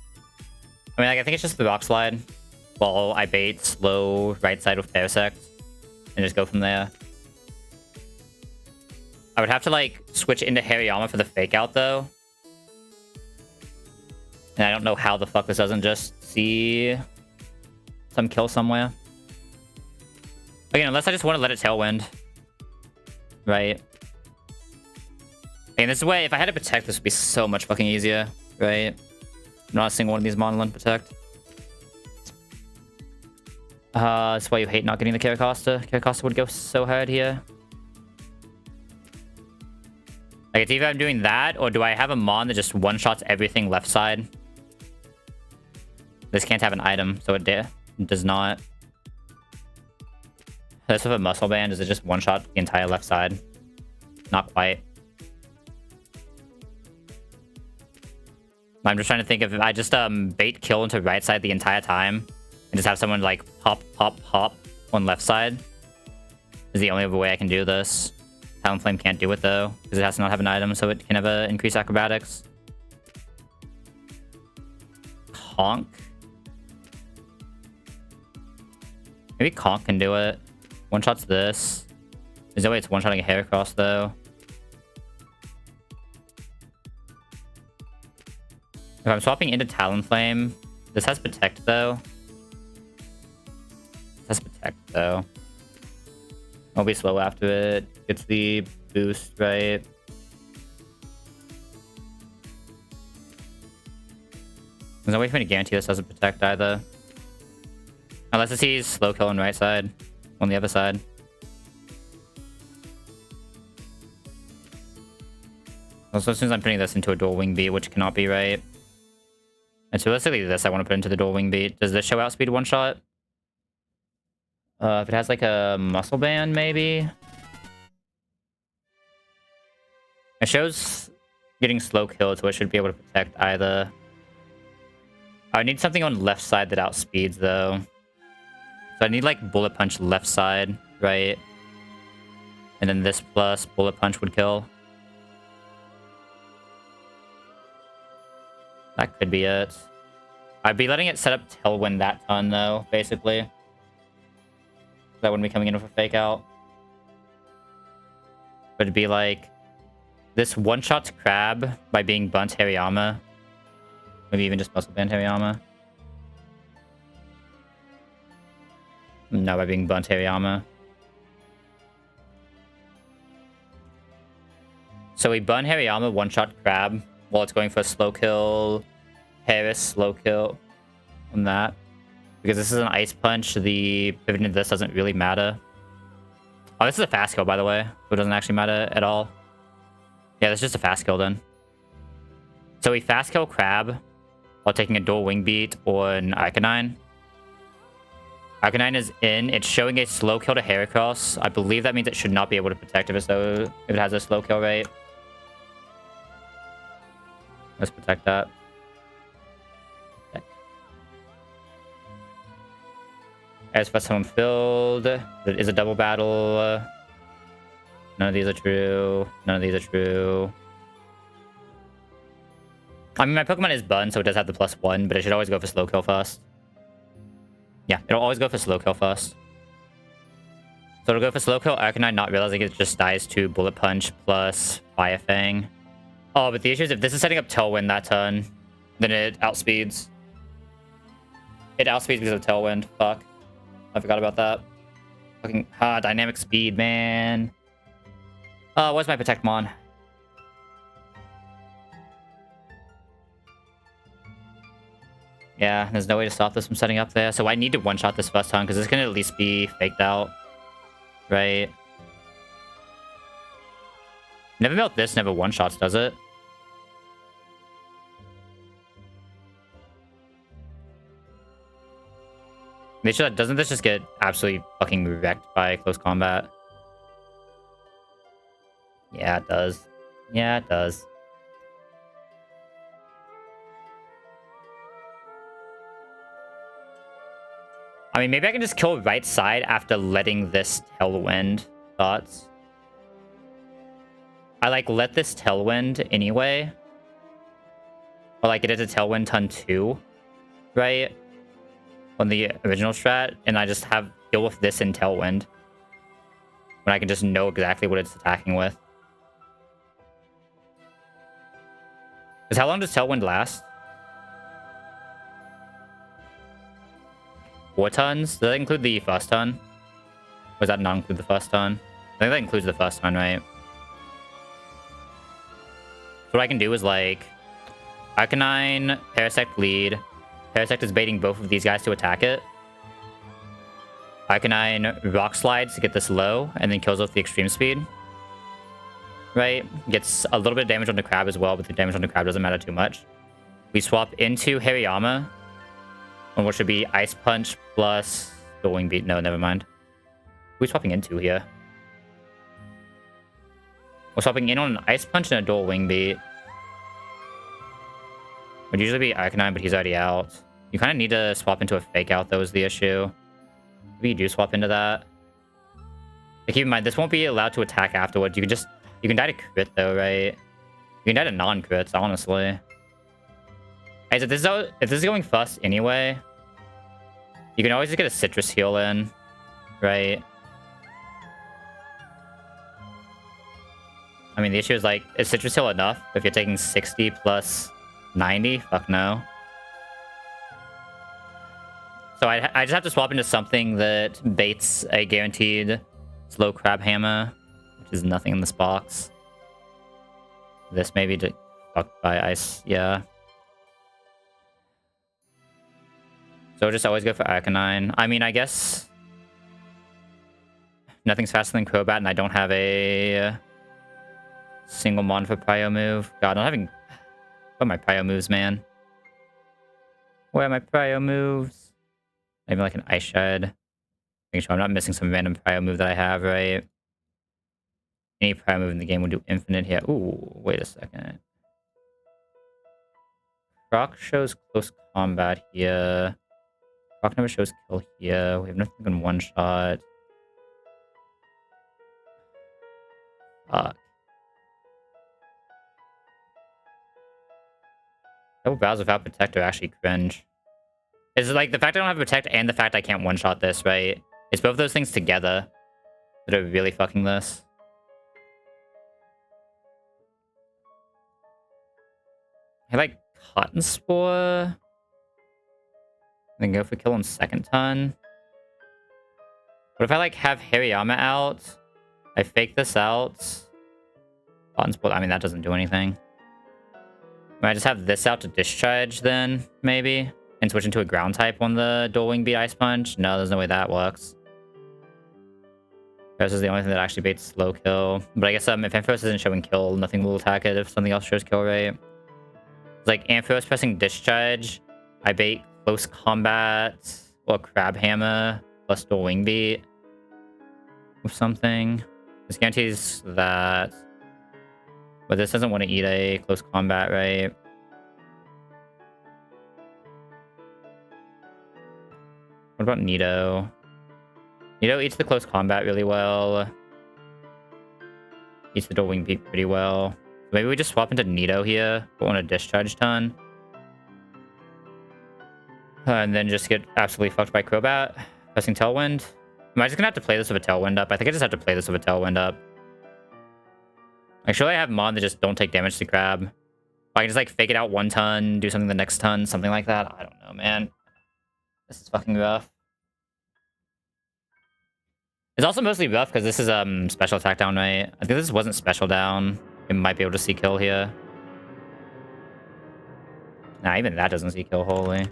I mean, like, I think it's just the Rock Slide. While I bait slow right side with Parasect. And just go from there. I would have to, like, switch into Hariyama for the fake out, though. And I don't know how the fuck this doesn't just see... some kill somewhere. Again, unless I just want to let it Tailwind. Right? And this way, if I had to Protect, this would be so much fucking easier. Right? Not a single one of these Monolin Protect. That's why you hate not getting the Caracosta. Caracosta would go so hard here. Like, it's either I'm doing that, or do I have a Mon that just one-shots everything left side? This can't have an item, so it does not. This with a Muscle Band, does it just one-shot the entire left side? Not quite. I'm just trying to think if I just bait kill into right side the entire time and just have someone like pop, pop, pop on left side is the only other way I can do this. Talonflame can't do it though, because it has to not have an item, so it can have a increased acrobatics. Conk. Maybe Conk can do it. One-shots this. There's no way it's one-shotting a Heracross, though. If I'm swapping into Talonflame, this has Protect, though. This has Protect, though. I'll be slow after it. Gets the boost, right? There's no way for me to guarantee this doesn't Protect, either. Unless it sees slow kill on right side. On the other side. Also, as soon as I'm putting this into a dual wing beat, which cannot be right. And so realistically this I want to put into the dual wing beat. Does this show outspeed one shot? If it has like a muscle band, maybe? It shows getting slow killed, so it should be able to protect either. I need something on left side that outspeeds though. So I need like bullet punch left side right? And then this plus bullet punch would kill. That could be it. I'd be letting it set up Tailwind that ton, though, basically. That wouldn't be coming in with a fake out. But it'd be like this one-shot Crab by being Bunt Hariyama. Maybe even just Muscle Band Hariyama. No, by being Bunt Hariyama. So we Bun Hariyama, one-shot Crab while it's going for a slow kill. Harris, slow kill on that. Because this is an Ice Punch, the pivoting to this doesn't really matter. Oh, this is a fast kill, by the way. So it doesn't actually matter at all. Yeah, that's just a fast kill then. So we fast kill Crab while taking a dual wing beat or an Arcanine. Arcanine is in. It's showing a slow kill to Heracross. I believe that means it should not be able to protect if it has a slow kill rate. Let's protect that. Okay. As for someone filled, it is a double battle. None of these are true. None of these are true. I mean, my Pokemon is Bun, so it does have the +1, but it should always go for slow kill first. Yeah, it'll always go for slow kill first. So it'll go for slow kill Arcanine, not realizing it just dies to Bullet Punch plus Fire Fang. Oh, but the issue is if this is setting up Tailwind that turn, then it outspeeds. It outspeeds because of Tailwind. Fuck. I forgot about that. Fucking dynamic speed, man. Where's my Protectmon? Yeah, there's no way to stop this from setting up there. So I need to one-shot this first time because it's going to at least be faked out. Right? Never Melt this never one-shots, does it? Doesn't this just get absolutely fucking wrecked by close combat? Yeah, it does. Yeah, it does. I mean, maybe I can just kill right side after letting this Tailwind. Thoughts? I, like, let this Tailwind anyway. Or, like, it is a Tailwind ton 2. Right? On the original strat. And I just have deal with this in Tailwind. When I can just know exactly what it's attacking with. Because how long does Tailwind last? 4 tons? Does that include the first ton? Or does that not include the first ton? I think that includes the first ton, right? So what I can do is, like, Arcanine, Parasect lead. Parasect is baiting both of these guys to attack it. Arcanine Rock Slides to get this low, and then kills with the extreme speed. Right? Gets a little bit of damage on the Crab as well, but the damage on the Crab doesn't matter too much. We swap into Hariyama. On what should be Ice Punch plus the Wing Beat. No, never mind. Who are we swapping into here? We're swapping in on an Ice Punch and a Dual Wing Beat. Would usually be Arcanine, but he's already out. You kind of need to swap into a Fake Out, though, is the issue. Maybe you do swap into that. But keep in mind, this won't be allowed to attack afterwards. You can die to crit, though, right? You can die to non-crits, honestly. Guys, if this is going first anyway, you can always just get a Citrus Heal in, right? I mean, the issue is, like, is Citrus Heal enough if you're taking 60 plus 90? Fuck no. So I just have to swap into something that baits a guaranteed slow Crab Hammer, which is nothing in this box. This maybe to fuck by Ice, yeah. So just always go for Arcanine. I mean, I guess nothing's faster than Crobat, and I don't have a single mon for Prio move. God, I'm having... What are my Prio moves, man? Where are my Prio moves? Maybe like an Ice Shed. Making sure I'm not missing some random Prio move that I have, right? Any Prio move in the game will do infinite here. Ooh, wait a second. Croc shows close combat here. Croc never shows kill here. We have nothing in one shot. Fuck. Double barrels without protect are actually cringe. It's like the fact I don't have protect and the fact I can't one-shot this, right? It's both those things together that are really fucking this. I like Cotton Spore. Then go for kill on second turn. What if I like have Hariyama out? I fake this out. Cotton Spore, I mean that doesn't do anything. I just have this out to discharge then, maybe? And switch into a ground type on the Dual Wing Beat Ice Punch? No, there's no way that works. This is the only thing that actually baits slow kill. But I guess if Ampharos isn't showing kill, nothing will attack it if something else shows kill rate. It's like Ampharos pressing discharge. I bait close combat or Crab Hammer plus Dual Wing Beat with something. This guarantees that. But this doesn't want to eat a close combat, right? What about Nito? Nito eats the close combat really well. Eats the Dual Wing Beat pretty well. Maybe we just swap into Nito here, but on a discharge ton. And then just get absolutely fucked by Crobat. Pressing Tailwind. Am I just gonna have to play this with a Tailwind up? I think I just have to play this with a Tailwind up. Actually, I have Mon that just don't take damage to Crab. I can just like fake it out one ton, do something the next ton, something like that. I don't know, man. This is fucking rough. It's also mostly rough because this is special attack down, right? I think this wasn't special down. It might be able to see kill here. Nah, even that doesn't see kill wholly.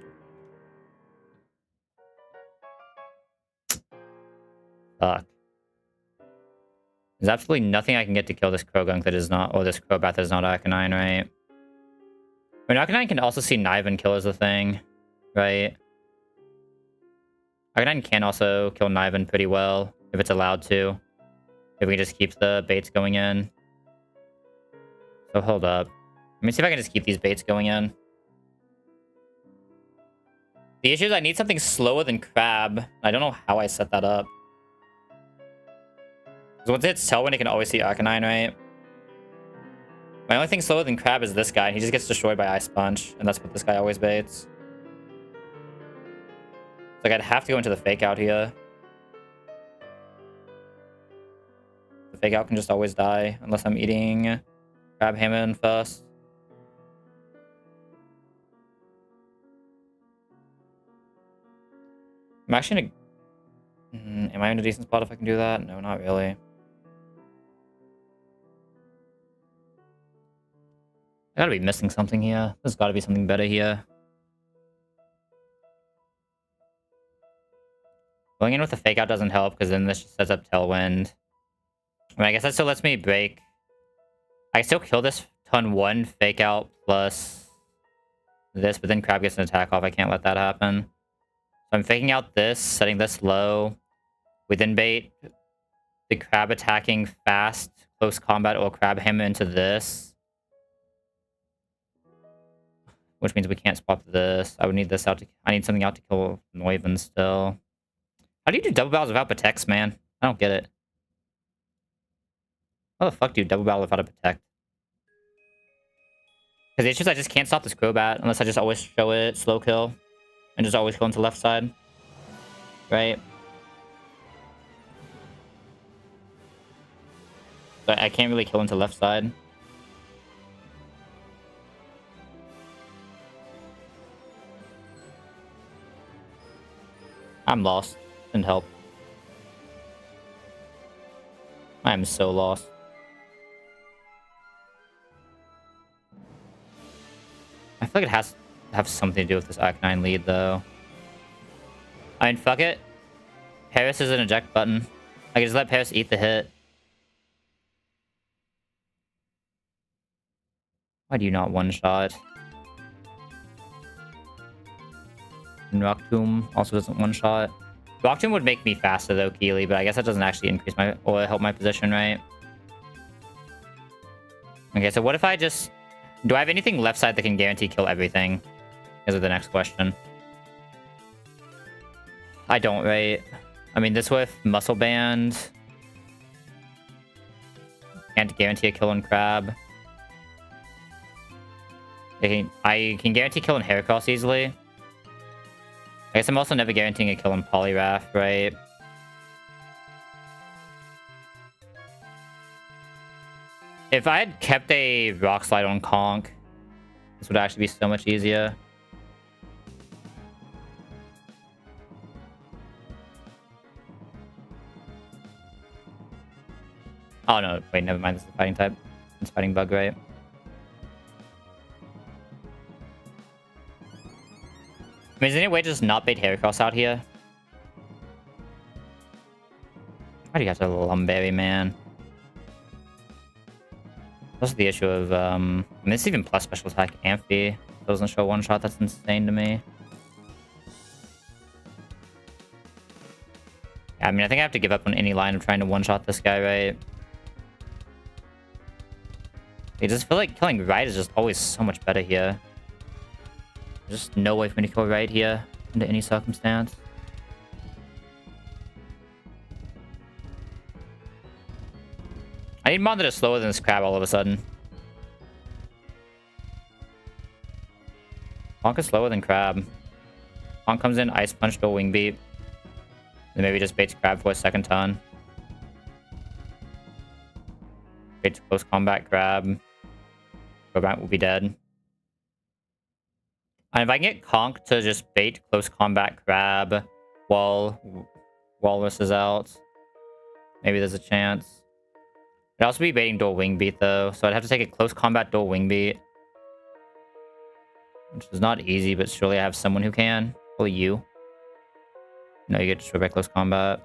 Fuck. There's absolutely nothing I can get to kill this Krogunk that is not, or this Crobat that is not Arcanine, right? I mean, Arcanine can also see Niven kill as a thing, right? Arcanine can also kill Niven pretty well, if it's allowed to. If we can just keep the baits going in. So hold up. Let me see if I can just keep these baits going in. The issue is I need something slower than Crab. I don't know how I set that up. Because once it hits Tailwind, it can always see Arcanine, right? My only thing slower than Crab is this guy. He just gets destroyed by Ice Punch. And that's what this guy always baits. It's like I'd have to go into the Fake Out here. The Fake Out can just always die. Unless I'm eating Crab Hammer first. I'm actually in a... Am I in a decent spot if I can do that? No, not really. I gotta be missing something here. There's gotta be something better here. Going in with the Fake Out doesn't help, because then this just sets up Tailwind. I mean, I guess that still lets me break. I can still kill this ton 1 Fake Out plus this, but then Crab gets an attack off. I can't let that happen. So I'm faking out this, setting this low. We then bait the Crab attacking fast, close combat, or Crab Hammer into this. Which means we can't swap this. I would need this out to... I need something out to kill Noivern still. How do you do double battles without protects, man? I don't get it. How the fuck do you double battle without a protect? Because the issue is I just can't stop this Crobat unless I just always show it slow kill. And just always go into left side. Right? But I can't really kill into left side. I'm lost. Didn't help. I am so lost. I feel like it has to have something to do with this Arcanine lead, though. I mean, fuck it. Paris is an eject button. I can just let Paris eat the hit. Why do you not one-shot? And Rock Tomb also doesn't one-shot. Rock Tomb would make me faster, though, Keely, but I guess that doesn't actually increase my... or help my position, right? Okay, so what if I just... Do I have anything left side that can guarantee kill everything? Is the next question. I don't, right? I mean, this with Muscle Band Can't guarantee a kill on Crab. I can guarantee kill on Heracross easily. I guess I'm also never guaranteeing a kill on Poliwrath, right? If I had kept a Rock Slide on Conk, this would actually be so much easier. Oh no, wait, never mind. This is a fighting type. It's fighting bug, right? I mean, is there any way to just not bait Heracross out here? Why do you have to Lumberry, man? That's the issue of, I mean, this is even plus special attack Amphi. Doesn't show one shot. That's insane to me. Yeah, I mean, I think I have to give up on any line of trying to one-shot this guy, right? I just feel like killing right is just always so much better here. There's just no way for me to kill right here under any circumstance. I need Mon that is slower than this Crab all of a sudden. Honk is slower than Crab. Honk comes in, Ice Punch to Wing Beat. Then maybe just baits Crab for a second turn. Baits close combat Crab. Crobat will be dead. And if I can get Conk to just bait close combat Crab while Walrus is out, maybe there's a chance. It'd also be baiting dual Wing Beat though, so I'd have to take a close combat dual Wing Beat. Which is not easy, but surely I have someone who can. Probably you. No, you get destroyed by close combat.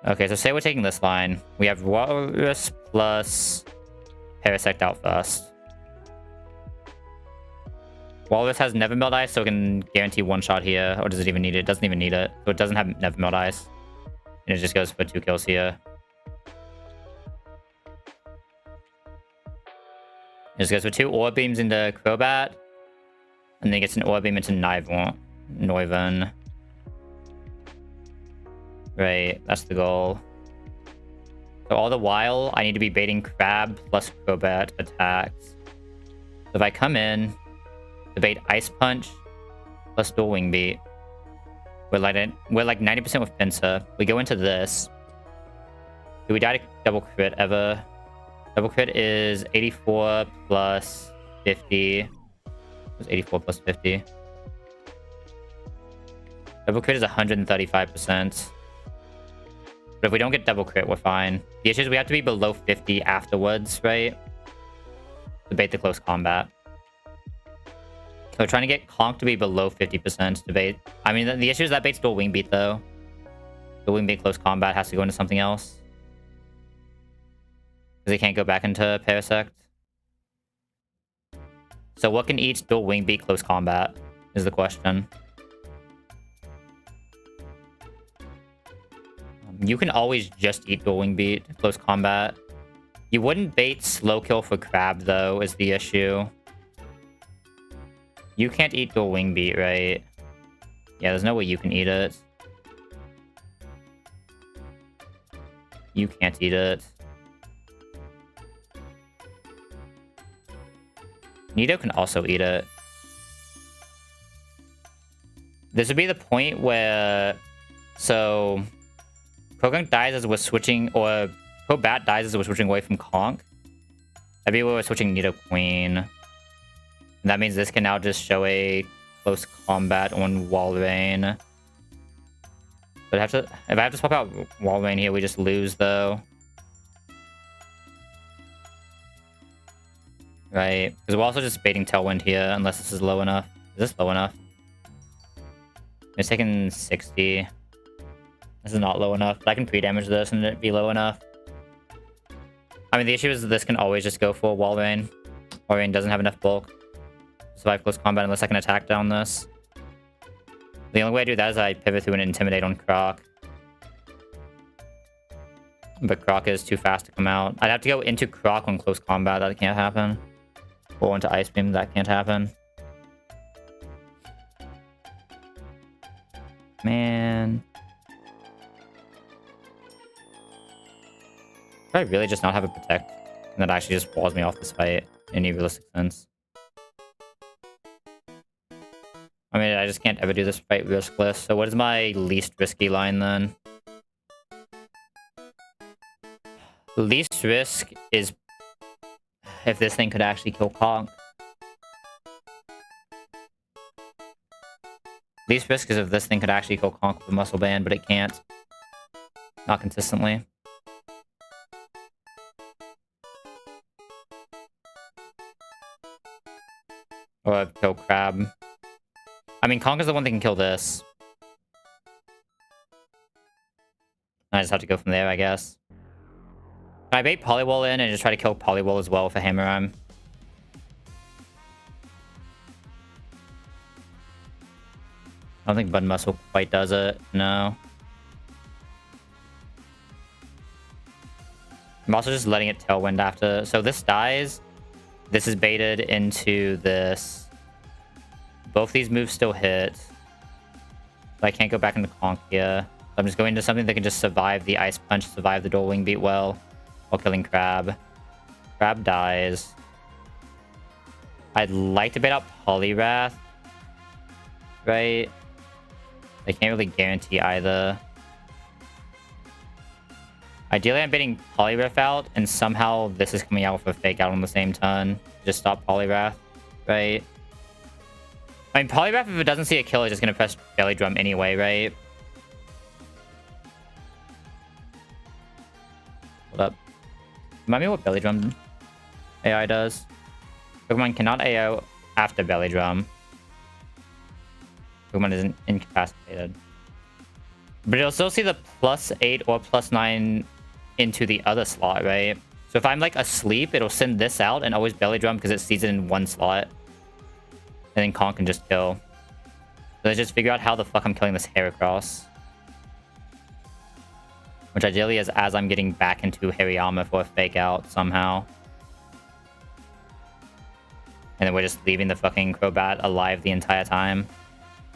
Okay, so say we're taking this line. We have Walrus plus Parasect out first. Walrus has Never Melt Ice, so it can guarantee one shot here. Or does it even need it? It doesn't even need it. So it doesn't have Never Melt Ice. And it just goes for 2 kills here. It just goes for 2 Orb Beams into Crobat. And then gets an Orb Beam into Noivern. Right, that's the goal. So all the while, I need to be baiting Crab plus Crobat attacks. So if I come in, to bait Ice Punch plus dual Wing Beat. We're like 90% with Pinsir. We go into this. Do we die to double crit ever? Double crit is 84 plus 50. It was 84 plus 50. Double crit is 135%. But if we don't get double crit, we're fine. The issue is we have to be below 50 afterwards, right? To bait the close combat. So we're trying to get Conk to be below 50% to bait. I mean, the issue is that baits dual Wing Beat, though. The Wing Beat close combat has to go into something else. Because he can't go back into Parasect. So what can each dual Wing Beat close combat is the question. You can always just eat dual Wing Beat close combat. You wouldn't bait slow kill for Crab, though, is the issue. You can't eat dual Wing Beat, right? Yeah, there's no way you can eat it. You can't eat it. Nido can also eat it. This would be the point where... So... Croagunk dies as we're switching... Or... Crobat dies as we're switching away from Conk. That'd be where we're switching Nido Queen. And that means this can now just show a close combat on Walrein. But if I have to swap out Walrein here, we just lose, though. Right. Because we're also just baiting Tailwind here, unless this is low enough. Is this low enough? It's taking 60. This is not low enough. I can pre-damage this and it'd be low enough. I mean, the issue is that this can always just go for Walrein. Walrein doesn't have enough bulk to survive close combat unless I can attack down this. The only way I do that is I pivot through and Intimidate on Croc. But Croc is too fast to come out. I'd have to go into Croc on close combat. That can't happen. Or into Ice Beam. That can't happen. Man. I really just not have a protect? And that actually just walls me off this fight in any realistic sense. I mean, I just can't ever do this fight riskless. So what is my least risky line then? The least risk is if this thing could actually kill Conk. Least risk is if this thing could actually kill Conk with a muscle band, but it can't. Not consistently. Or kill Crab. I mean, Conk is the one that can kill this. I just have to go from there, I guess. Can I bait Polywall in and just try to kill Polywall as well for Hammer Arm? I don't think Bud Muscle quite does it. No. I'm also just letting it Tailwind after. So this dies. This is baited into this. Both these moves still hit. But I can't go back into Conk here. So I'm just going into something that can just survive the Ice Punch, survive the Dual Wing Beat well, while killing Crab. Crab dies. I'd like to bait out Poliwrath. Right? I can't really guarantee either. Ideally, I'm baiting Poliwrath out, and somehow this is coming out with a fake out on the same turn. Just stop Poliwrath, right? I mean, Poliwrath, if it doesn't see a kill, is just going to press Belly Drum anyway, right? Hold up. Remind me what Belly Drum AI does. Pokemon cannot AO after Belly Drum. Pokemon isn't incapacitated. But it'll still see the +8 or +9 into the other slot, right? So if I'm like asleep, it'll send this out and always Belly Drum because it sees it in one slot. And then Conk can just kill. So let's just figure out how the fuck I'm killing this Heracross. Which ideally is as I'm getting back into Hariyama for a fake out somehow. And then we're just leaving the fucking Crobat alive the entire time.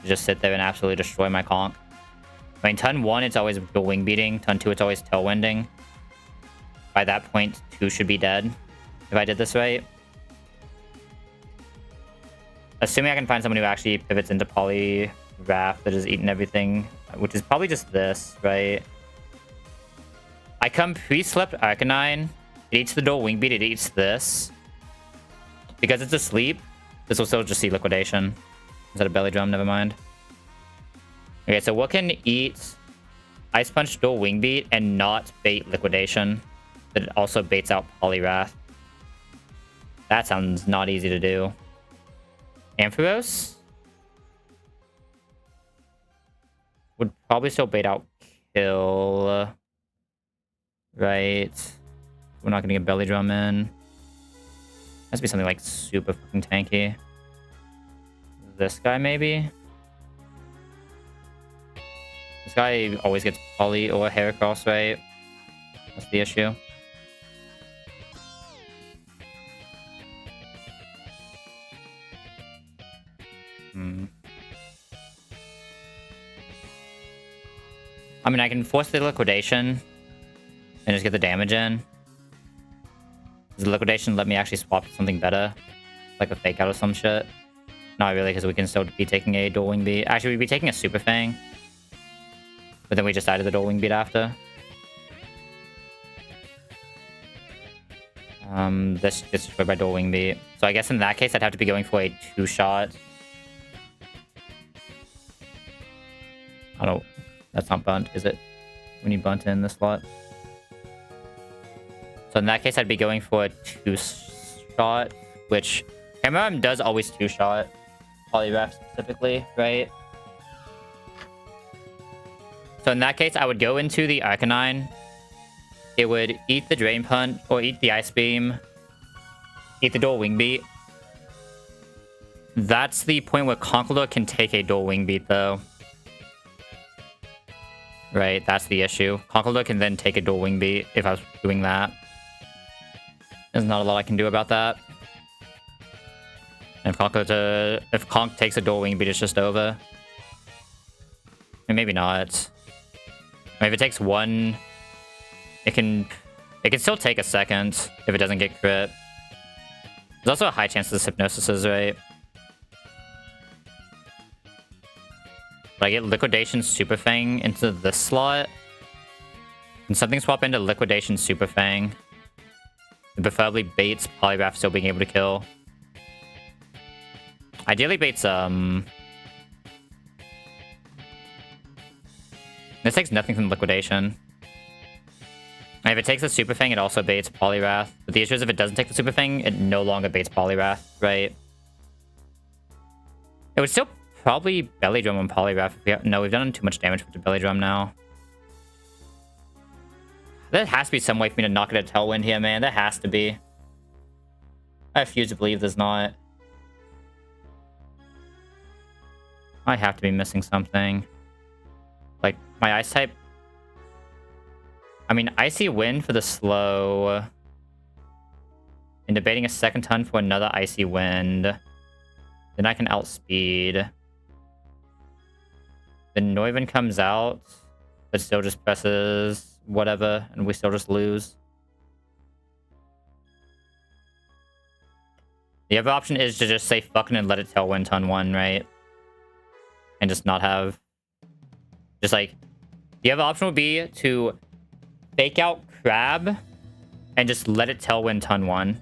Just sit there and absolutely destroy my Conk. I mean, turn 1, it's always dual wing beating. Turn 2, it's always tailwinding. By that point, 2 should be dead. If I did this right. Assuming I can find someone who actually pivots into Poliwrath that has eaten everything. Which is probably just this, right? I come pre-slept Arcanine. It eats the dual wing beat, it eats this. Because it's asleep, this will still just see Liquidation. Is that a Belly Drum? Never mind. Okay, so what can eat Ice Punch, dual Wing Beat, and not bait Liquidation? But it also baits out Poliwrath. That sounds not easy to do. Ampharos? Would probably still bait out Kill. Right. We're not gonna get Belly Drum in. Has to be something like super fucking tanky. This guy, maybe? This guy always gets Poly or Heracross, right? That's the issue. I mean, I can force the Liquidation and just get the damage in. Does the Liquidation let me actually swap to something better? Like a fake out or some shit? Not really, because we can still be taking a dual wing beat. Actually, we'd be taking a Super Fang. But then we just added the dual wing beat after. This gets destroyed by dual wing beat. So I guess in that case, I'd have to be going for a 2-shot. I don't... That's not bunt, is it? When you bunt in this slot. So in that case, I'd be going for a 2-shot, which Hammer does always 2-shot. Poliwrath specifically, right? So in that case, I would go into the Arcanine. It would eat the Drain Punch, or eat the Ice Beam. Eat the Dual Wing Beat. That's the point where Conkeldurr can take a Dual Wing Beat, though. Right, that's the issue. Conkeldurr can then take a Dual Wing Beat if I was doing that. There's not a lot I can do about that. And if Conk takes a Dual Wing Beat, it's just over. I mean, maybe not. I mean, if it takes one, it can It can still take a second if it doesn't get crit. There's also a high chance this Hypnosis is right. But I get Liquidation Super Fang into this slot. And something swap into Liquidation Super Fang. And preferably baits Polygraph still being able to kill. Ideally baits, this takes nothing from Liquidation. And if it takes the Super Fang, it also baits Polywrath. But the issue is if it doesn't take the Super Fang, it no longer baits Polywrath, right? It would still probably Belly Drum on Polywrath. No, we've done too much damage with the Belly Drum now. There has to be some way for me to knock it at Tailwind here, man. There has to be. I refuse to believe there's not. I have to be missing something. Like, my Ice type... I mean, Icy Wind for the slow. And debating a second ton for another Icy Wind. Then I can outspeed. Then Noivern comes out, but still just presses whatever, and we still just lose. The other option is to just say fucking and let it Tailwind ton 1, right? And just not have... Just like... The other option would be to fake out Crab and just let it Tailwind ton 1.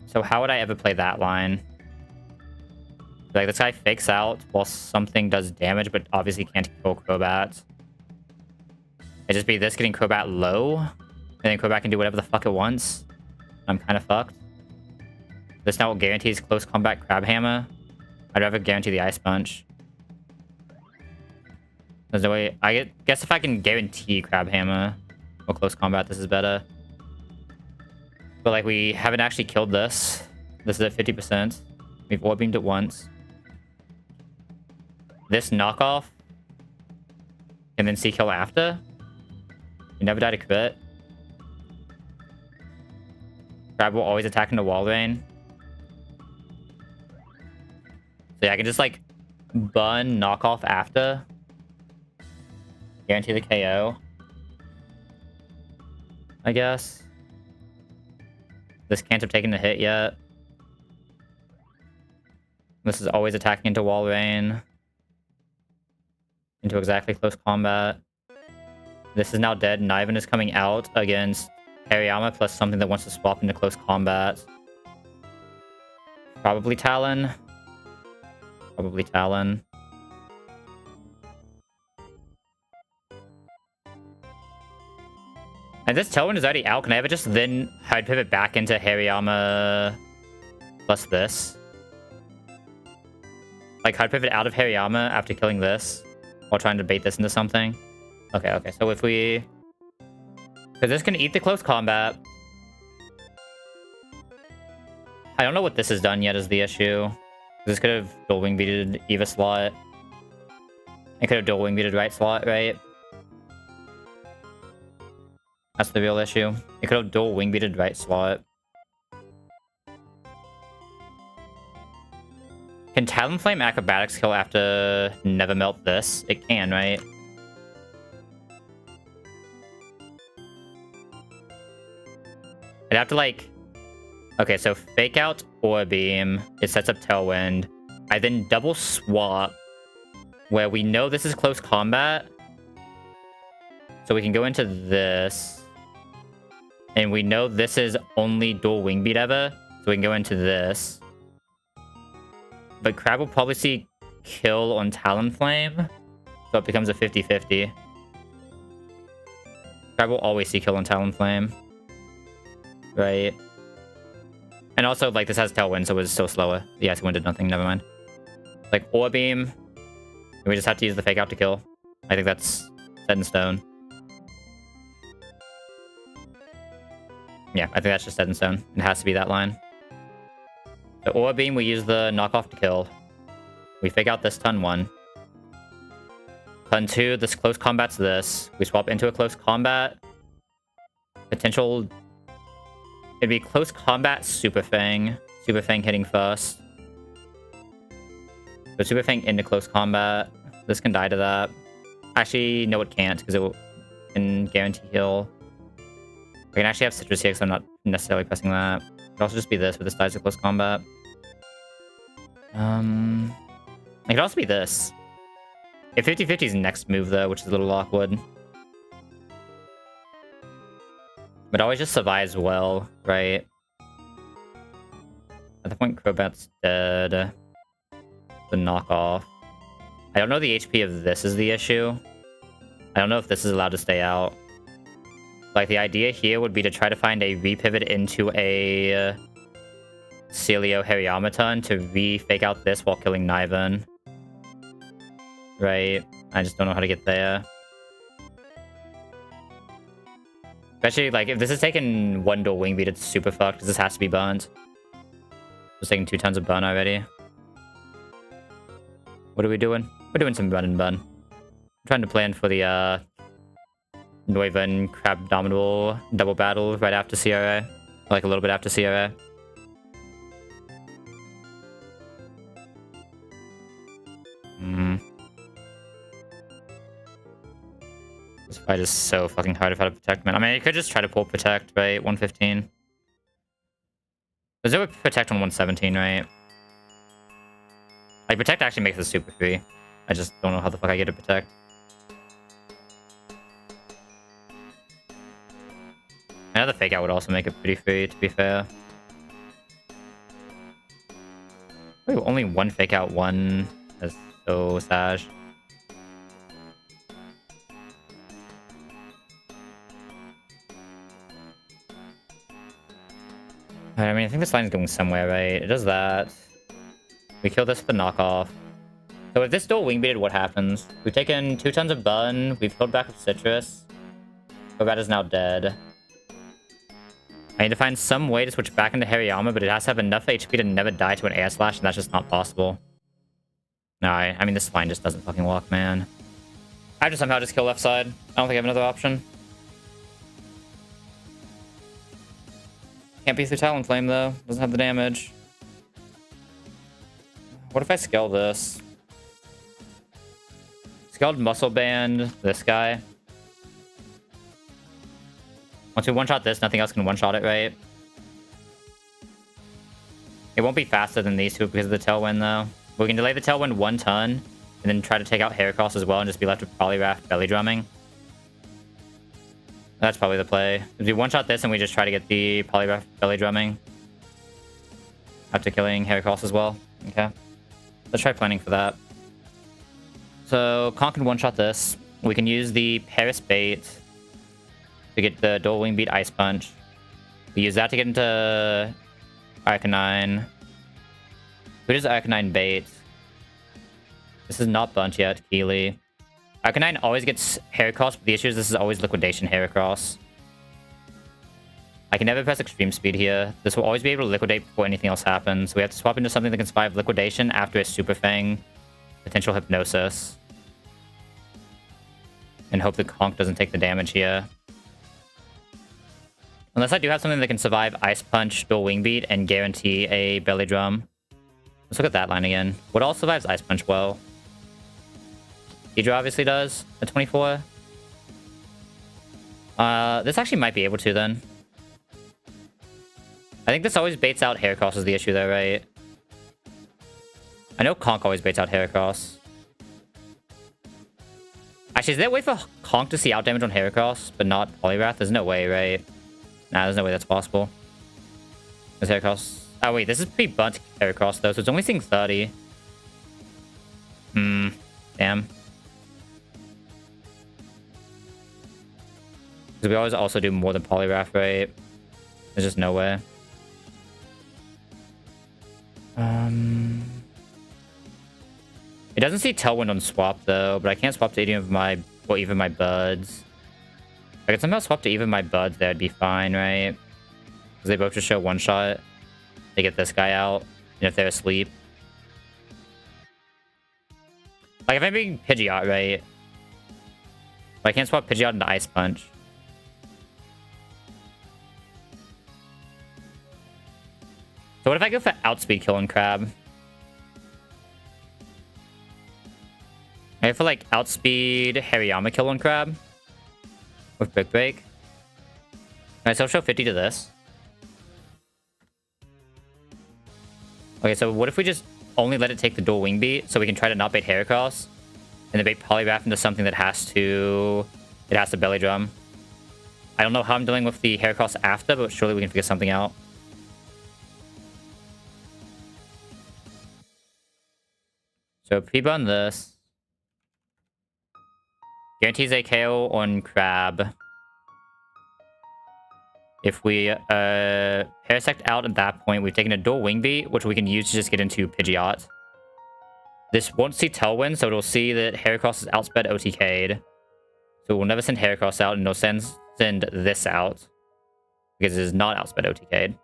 So how would I ever play that line? Like, this guy fakes out while something does damage, but obviously can't kill Crobat. It'd just be this getting Crobat low, and then Crobat can do whatever the fuck it wants. I'm kind of fucked. This now guarantees close combat Crab Hammer. I'd rather guarantee the Ice Punch. There's no way... I guess if I can guarantee Crab Hammer or close combat, this is better. But, like, we haven't actually killed this. This is at 50%. We've Orb Beamed it once. This knockoff. And then C-kill after. You never die to crit. Crab will always attack into wall rain. So yeah, I can just, like, bun knockoff after. Guarantee the KO. I guess. This can't have taken the hit yet. This is always attacking into wall rain. Into exactly close combat. This is now dead. Niven is coming out against Hariyama plus something that wants to swap into close combat. Probably Talon. Probably Talon. And this Tailwind is already out. Can I ever just then hard pivot back into Hariyama plus this? Like, hard pivot out of Hariyama after killing this while trying to bait this into something? Okay, okay. So if we... Because this can eat the close combat. I don't know what this has done yet is the issue. This could have dual wing beated Eva slot. It could have dual wing beated right slot, right? That's the real issue. It could have dual wing beated right slot. Can Talonflame Acrobatics kill after Never Melt this? It can, right? I'd have to, like... Okay, so Fake Out Orb Beam. It sets up Tailwind. I then double swap, where we know this is close combat. So we can go into this. And we know this is only dual wing beat ever. So we can go into this. But Crab will probably see kill on Talonflame. So it becomes a 50-50. Crab will always see kill on Talonflame. Right. And also, like, this has Tailwind, so it's still slower. The Icy Wind did nothing, never mind. Like, Orb Beam. We just have to use the Fake Out to kill. I think that's set in stone. Yeah, I think that's just set in stone. It has to be that line. The Orb Beam, we use the knockoff to kill. We Fake Out this ton 1. Ton 2, this close combat's this. We swap into a close combat. Potential... It'd be close combat Super Fang. Super Fang hitting first. So Super Fang into close combat. This can die to that. Actually, no it can't, because it will... and guarantee heal. I can actually have citrus here because I'm not necessarily pressing that. It could also just be this with this dies to close combat. It could also be this. If 50-50's next move though, which is a little awkward. But always just survives well, right? At the point Crobat's dead. The knockoff. I don't know the HP of this is the issue. I don't know if this is allowed to stay out. Like, the idea here would be to try to find a repivot into a Celio Harryamaton to re-fake out this while killing Niven. Right? I just don't know how to get there. Especially, like, if this is taking one dual wing beat, it's super fucked, because this has to be burnt. It's taking 2 tons of burn already. What are we doing? We're doing some run and bun. I'm trying to plan for the, Neuven Crab Dominable double battle right after CRA. Like, a little bit after CRA. This fight is so fucking hard if I had to protect, man. I mean, you could just try to pull protect, right? 115. There's no protect on 117, right? Like, protect actually makes this super free. I just don't know how the fuck I get to protect. Another fake out would also make it pretty free, to be fair. Wait, only one fake out, one. That's so sad. I mean, I think this line is going somewhere, right? It does that. We kill this with the knockoff. So if this dual wing beated, what happens? We've taken 2 tons of bun. We've killed back with citrus. Crobat is now dead. I need to find some way to switch back into Hariyama, but it has to have enough HP to never die to an air slash, and that's just not possible. No, I mean, this line just doesn't fucking work, man. I have to somehow just kill left side. I don't think I have another option. Can't be through Talonflame, though. Doesn't have the damage. What if I scale this? Scaled Muscle Band, this guy. Once we one-shot this, nothing else can one-shot it, right? It won't be faster than these two because of the Tailwind, though. We can delay the Tailwind 1 ton, and then try to take out Heracross as well, and just be left with Polyraft belly drumming. That's probably the play. If we one-shot this, and we just try to get the Polyraft belly drumming. After killing Heracross as well. Okay. Let's try planning for that. So, Conk can one-shot this. We can use the Paris Bait to get the dual wing beat Ice Punch. We use that to get into Arcanine. Who does Arcanine bait? This is not Bunch yet, Keely. Arcanine always gets Heracross, but the issue is this is always Liquidation Heracross. I can never press Extreme Speed here. This will always be able to liquidate before anything else happens. So we have to swap into something that can survive Liquidation after a Super Fang, potential Hypnosis. And hope the Conk doesn't take the damage here. Unless I do have something that can survive Ice Punch, Dual Wing Beat, and guarantee a Belly Drum. Let's look at that line again. What all survives Ice Punch well? Hydra obviously does at 24. This actually might be able to then. I think this always baits out Heracross is the issue though, right? I know Conk always baits out Heracross. Actually, is there a way for Conk to see out damage on Heracross, but not Polyrath? There's no way, right? Nah, there's no way that's possible. There's Heracross. Oh wait, this is pretty bunt Heracross though, so it's only seeing 30. Damn. Because we always also do more than Polyrath, right? There's just no way. It doesn't see Tailwind on swap though, but I can't swap to any of my, well, even my buds. If I could somehow swap to even my buds, that'd be fine, right? Because they both just show one shot. They get this guy out, and if they're asleep. Like if I'm being Pidgeot, right? But I can't swap Pidgeot into Ice Punch. So what if I go for Outspeed Kill on Crab? I go for like Outspeed Hariyama Kill on Crab. with Brick Break. Can I still show 50 to this? Okay, so what if we just only let it take the dual wing beat so we can try to not bait Heracross and then bait Polygraph into something that has to belly drum. I don't know how I'm dealing with the Heracross after, but surely we can figure something out. So pre-burn this. Guarantees a KO on Crab. If we Parasect out at that point, we've taken a dual wing beat, which we can use to just get into Pidgeot. This won't see Tailwind, so it'll see that Heracross is outsped OTK'd. So we'll never send Heracross out, and it'll send this out. Because it is not outsped OTK'd.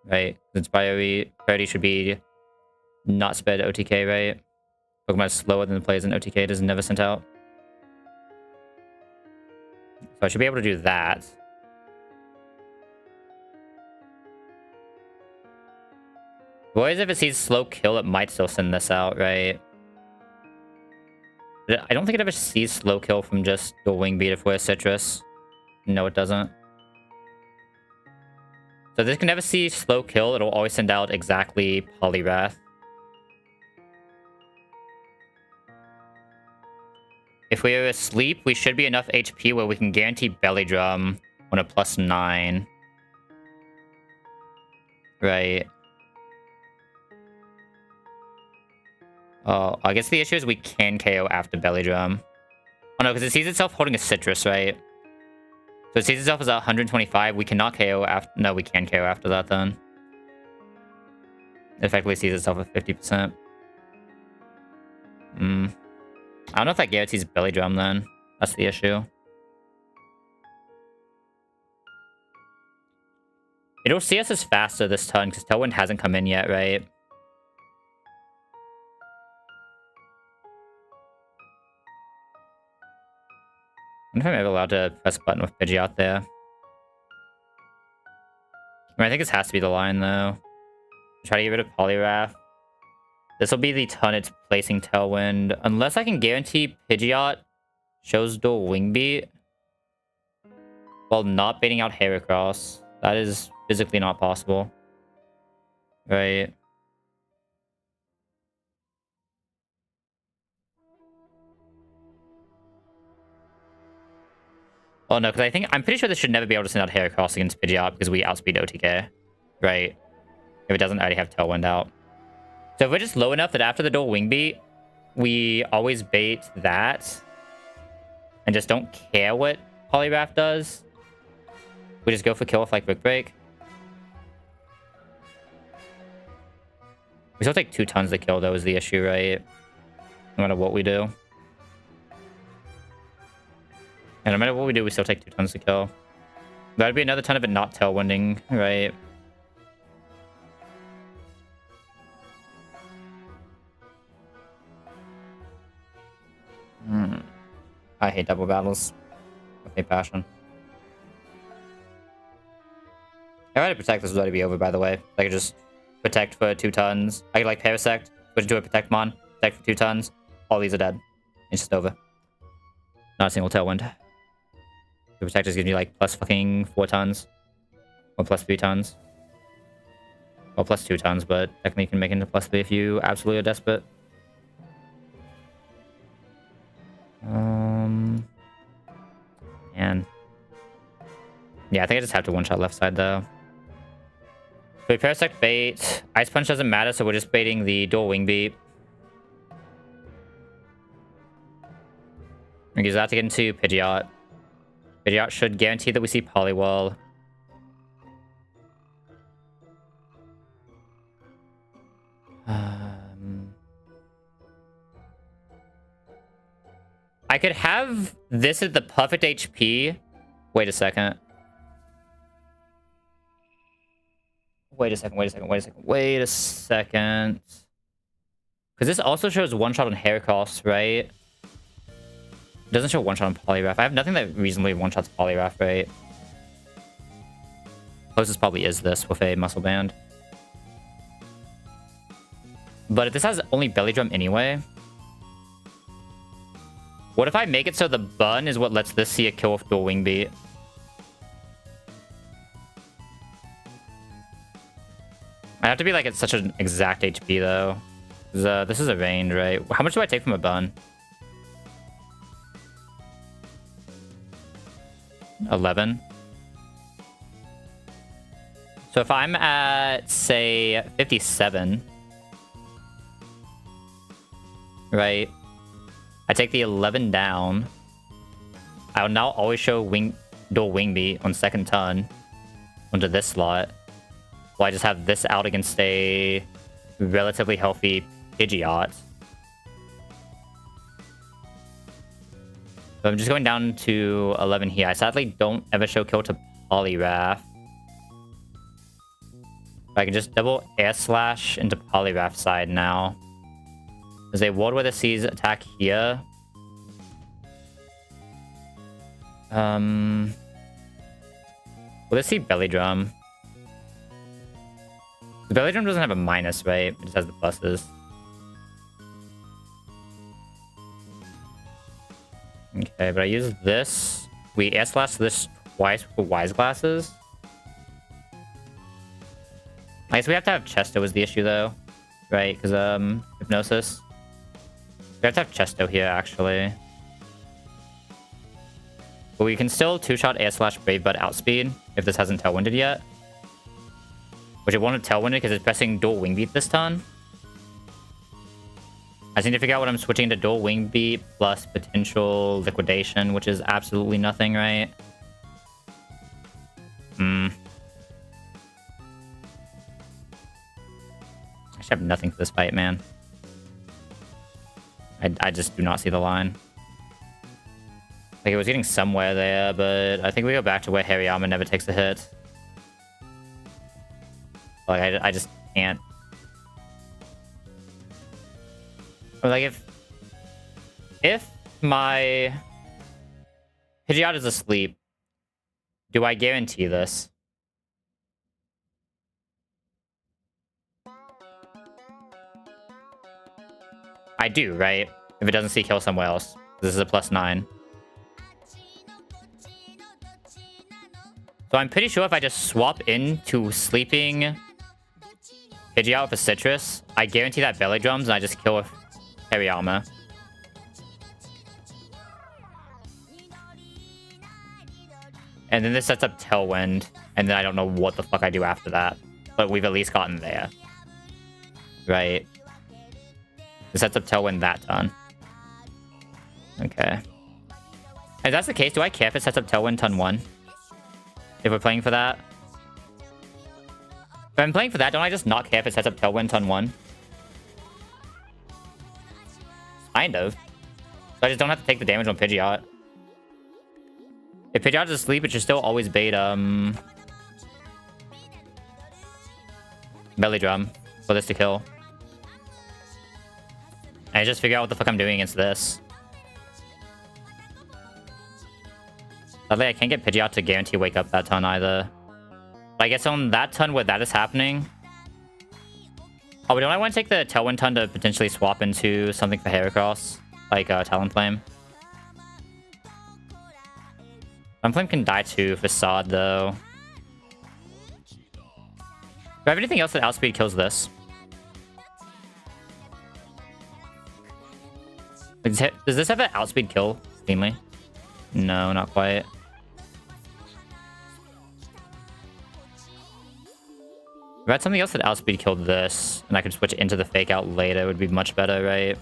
Right? Its priority should be not sped OTK, right? Pokemon is slower than the players in OTK, is never sent out. So I should be able to do that. Whereas if it sees slow kill, it might still send this out, right? I don't think it ever sees slow kill from just the wing beat if we're Citrus. No, it doesn't. So this can never see slow kill. It'll always send out exactly Poliwrath. If we are asleep, we should be enough HP where we can guarantee Belly Drum on a +9. Right. Oh, I guess the issue is we can KO after Belly Drum. Oh no, because it sees itself holding a Citrus, right? So it sees itself as 125. We cannot KO after... No, we can KO after that then. It effectively sees itself at 50%. I don't know if that guarantees Belly Drum then. That's the issue. It'll see us as faster this turn because Tailwind hasn't come in yet, right? I wonder if I'm ever allowed to press a button with Pidgeot there. I think this has to be the line, though. Try to get rid of Poliwrath. This will be the turn it's placing Tailwind. Unless I can guarantee Pidgeot shows dual Wing Beat while not baiting out Heracross. That is physically not possible. Right. Oh no, because I'm pretty sure this should never be able to send out Heracross against Pidgeot because we outspeed OTK. Right. If it doesn't already have Tailwind out. So if we're just low enough that after the dual Wing Beat, we always bait that and just don't care what Poliwrath does. We just go for kill with like Brick Break. We still take 2 tons to kill though is the issue, right? No matter what we do. And no matter what we do, we still take 2 tons to kill. That'd be another ton of it not Tailwinding, right? I hate double battles. Okay, passion. If I had to protect, this would already be over, by the way. I could just protect for 2 tons. I could like Parasect, switch into a Protect Mon, protect for 2 tons. All these are dead. It's just over. Not a single Tailwind. The Protectors gives me like plus fucking 4 tons. Or plus 3 tons. Well, plus 2 tons, but technically you can make it into plus 3 if you absolutely are desperate. Man. Yeah, I think I just have to one-shot left side, though. So we Parasect bait. Ice Punch doesn't matter, so we're just baiting the dual Wing Beat. We use that to get into Pidgeot. Pidgeot should guarantee that we see Poliwhirl. I could have this at the perfect HP. Wait a second. Wait a second. Because this also shows one-shot on Heracross, right? It doesn't show one-shot on Poliwrath. I have nothing that reasonably one-shots Poliwrath, right? Closest probably is this with a Muscle Band. But if this has only Belly Drum anyway... What if I make it so the bun is what lets this see a kill with dual wing beat? I have to be like at such an exact HP though. This is a range, right? How much do I take from a bun? 11. So if I'm at, say, 57, right? I take the 11 down. I will now always show dual wing beat on second ton onto this slot. Well, I just have this out against a relatively healthy Pidgeot. So I'm just going down to 11 here. I sadly don't ever show kill to Poliwrath. I can just double air slash into Poliwrath side now. There's a World Weather Seas attack here. Will this see Belly Drum? The Belly Drum doesn't have a minus, right? It just has the pluses. Okay, but I use this. We air slash this twice with Wise Glasses. I guess we have to have Chesto is the issue though, right? Because Hypnosis. We have to have Chesto here actually. But we can still two-shot air slash Brave Bud outspeed if this hasn't tailwinded yet. Which it won't have tailwinded because it's pressing dual wing beat this turn. I just need to figure out what I'm switching to dual wing beat plus potential liquidation, which is absolutely nothing, right? I should have nothing for this fight, man. I just do not see the line. Like, it was getting somewhere there, but I think we go back to where Hariyama never takes a hit. Like, I just can't. Or like, if my Pidgeot is asleep, do I guarantee this? I do, right? If it doesn't see kill somewhere else. This is a +9. So I'm pretty sure if I just swap into sleeping Pidgeot with a Citrus, I guarantee that Belly Drums and I just kill with Hariyama. And then this sets up Tailwind, and then I don't know what the fuck I do after that. But we've at least gotten there. Right. This sets up Tailwind that turn. Okay. If that's the case, do I care if it sets up Tailwind turn 1? If we're playing for that? If I'm playing for that, don't I just not care if it sets up Tailwind turn 1? Kind of. So I just don't have to take the damage on Pidgeot. If Pidgeot is asleep, it should still always bait, Belly Drum for this to kill. And I just figure out what the fuck I'm doing against this. Sadly, I can't get Pidgeot to guarantee wake up that turn either. But I guess on that turn where that is happening... Oh, but don't I want to take the Tailwind turn to potentially swap into something for Heracross? Like Talonflame? Talonflame can die too, Facade though. Do I have anything else that outspeed kills this? Does this have an outspeed kill cleanly? No, not quite. If I had something else that outspeed killed this, and I could switch into the fake out later, it would be much better, right?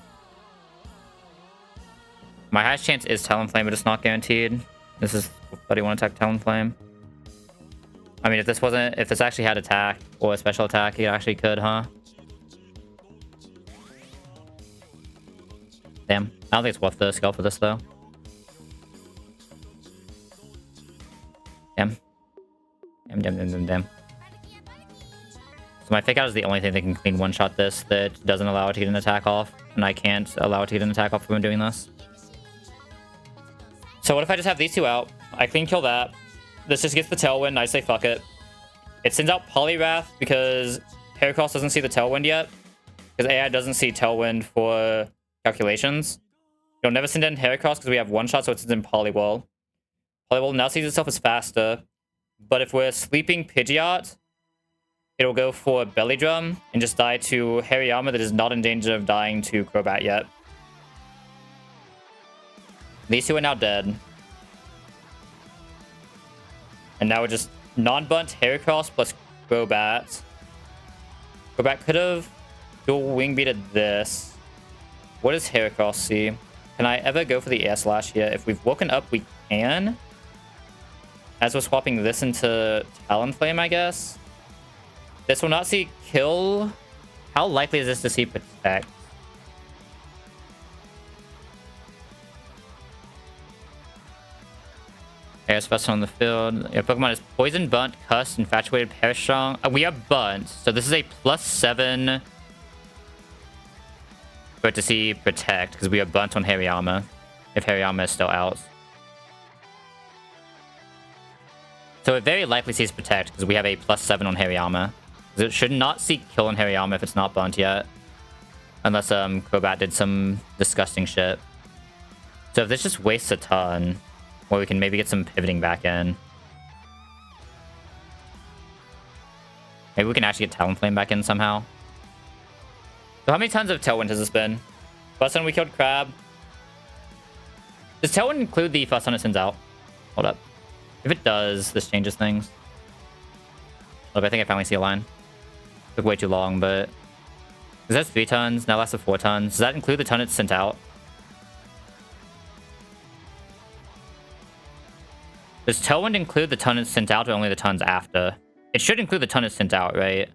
My highest chance is Talonflame, but it's not guaranteed. This is 31 attack Talonflame. I mean, if this actually had attack or a special attack, it actually could, huh? Damn. I don't think it's worth the skill for this, though. Damn. Damn. So my fake out is the only thing that can clean one-shot this that doesn't allow it to get an attack off. And I can't allow it to get an attack off when I'm doing this. So what if I just have these two out? I clean kill that. This just gets the Tailwind. I say fuck it. It sends out Poliwrath because Heracross doesn't see the Tailwind yet. Because AI doesn't see Tailwind for calculations. You'll never send in Heracross because we have one shot, so it's in Poliwall. Poliwall now sees itself as faster. But if we're sleeping Pidgeot, it'll go for Belly Drum and just die to Hariyama that is not in danger of dying to Crobat yet. These two are now dead. And now we're just non-bunt Heracross plus Crobat. Crobat could have dual wing beated this. What does Heracross see? Can I ever go for the Air Slash here? If we've woken up, we can. As we're swapping this into Talonflame, I guess. This will not see kill. How likely is this to see Protect? Air's first on the field. Your Pokemon is Poison, Bunt, Cuss, Infatuated, Perish Strong. We are Bunt, so this is a +7 for it to see Protect, because we are Bunt on Hariyama, if Hariyama is still out. So it very likely sees Protect, because we have a +7 on Hariyama. It should not see Kill on Hariyama if it's not Bunt yet. Unless Crobat did some disgusting shit. So if this just wastes a ton, or we can maybe get some pivoting back in. Maybe we can actually get Talonflame back in somehow. So how many tons of Tailwind has this been? First time we killed Crab. Does Tailwind include the first time it sends out? Hold up. If it does, this changes things. Look, I think I finally see a line. Took way too long, but... Because that's 3 tons, now lasted 4 tons. Does that include the ton it's sent out? Does Tailwind include the ton it's sent out or only the tons after? It should include the ton it's sent out, right?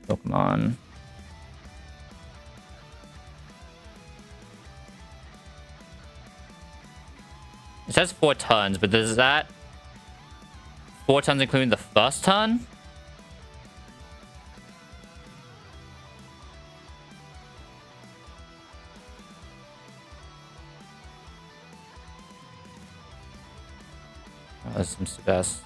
Pokemon. It says 4 tons, but does that 4 tons including the first ton? Oh, that's some stress.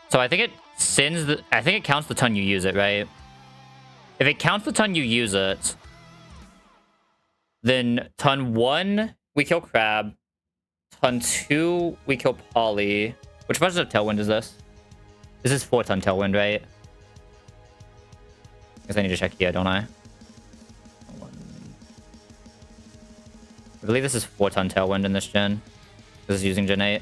So I think it sends the... I think it counts the ton you use it, right? If it counts the ton you use it, then ton 1, we kill Crab. Ton 2, we kill Poly. Which version of Tailwind is this? This is 4 ton Tailwind, right? I guess I need to check here, don't I? I believe this is 4 ton Tailwind in this gen. This is using Gen 8.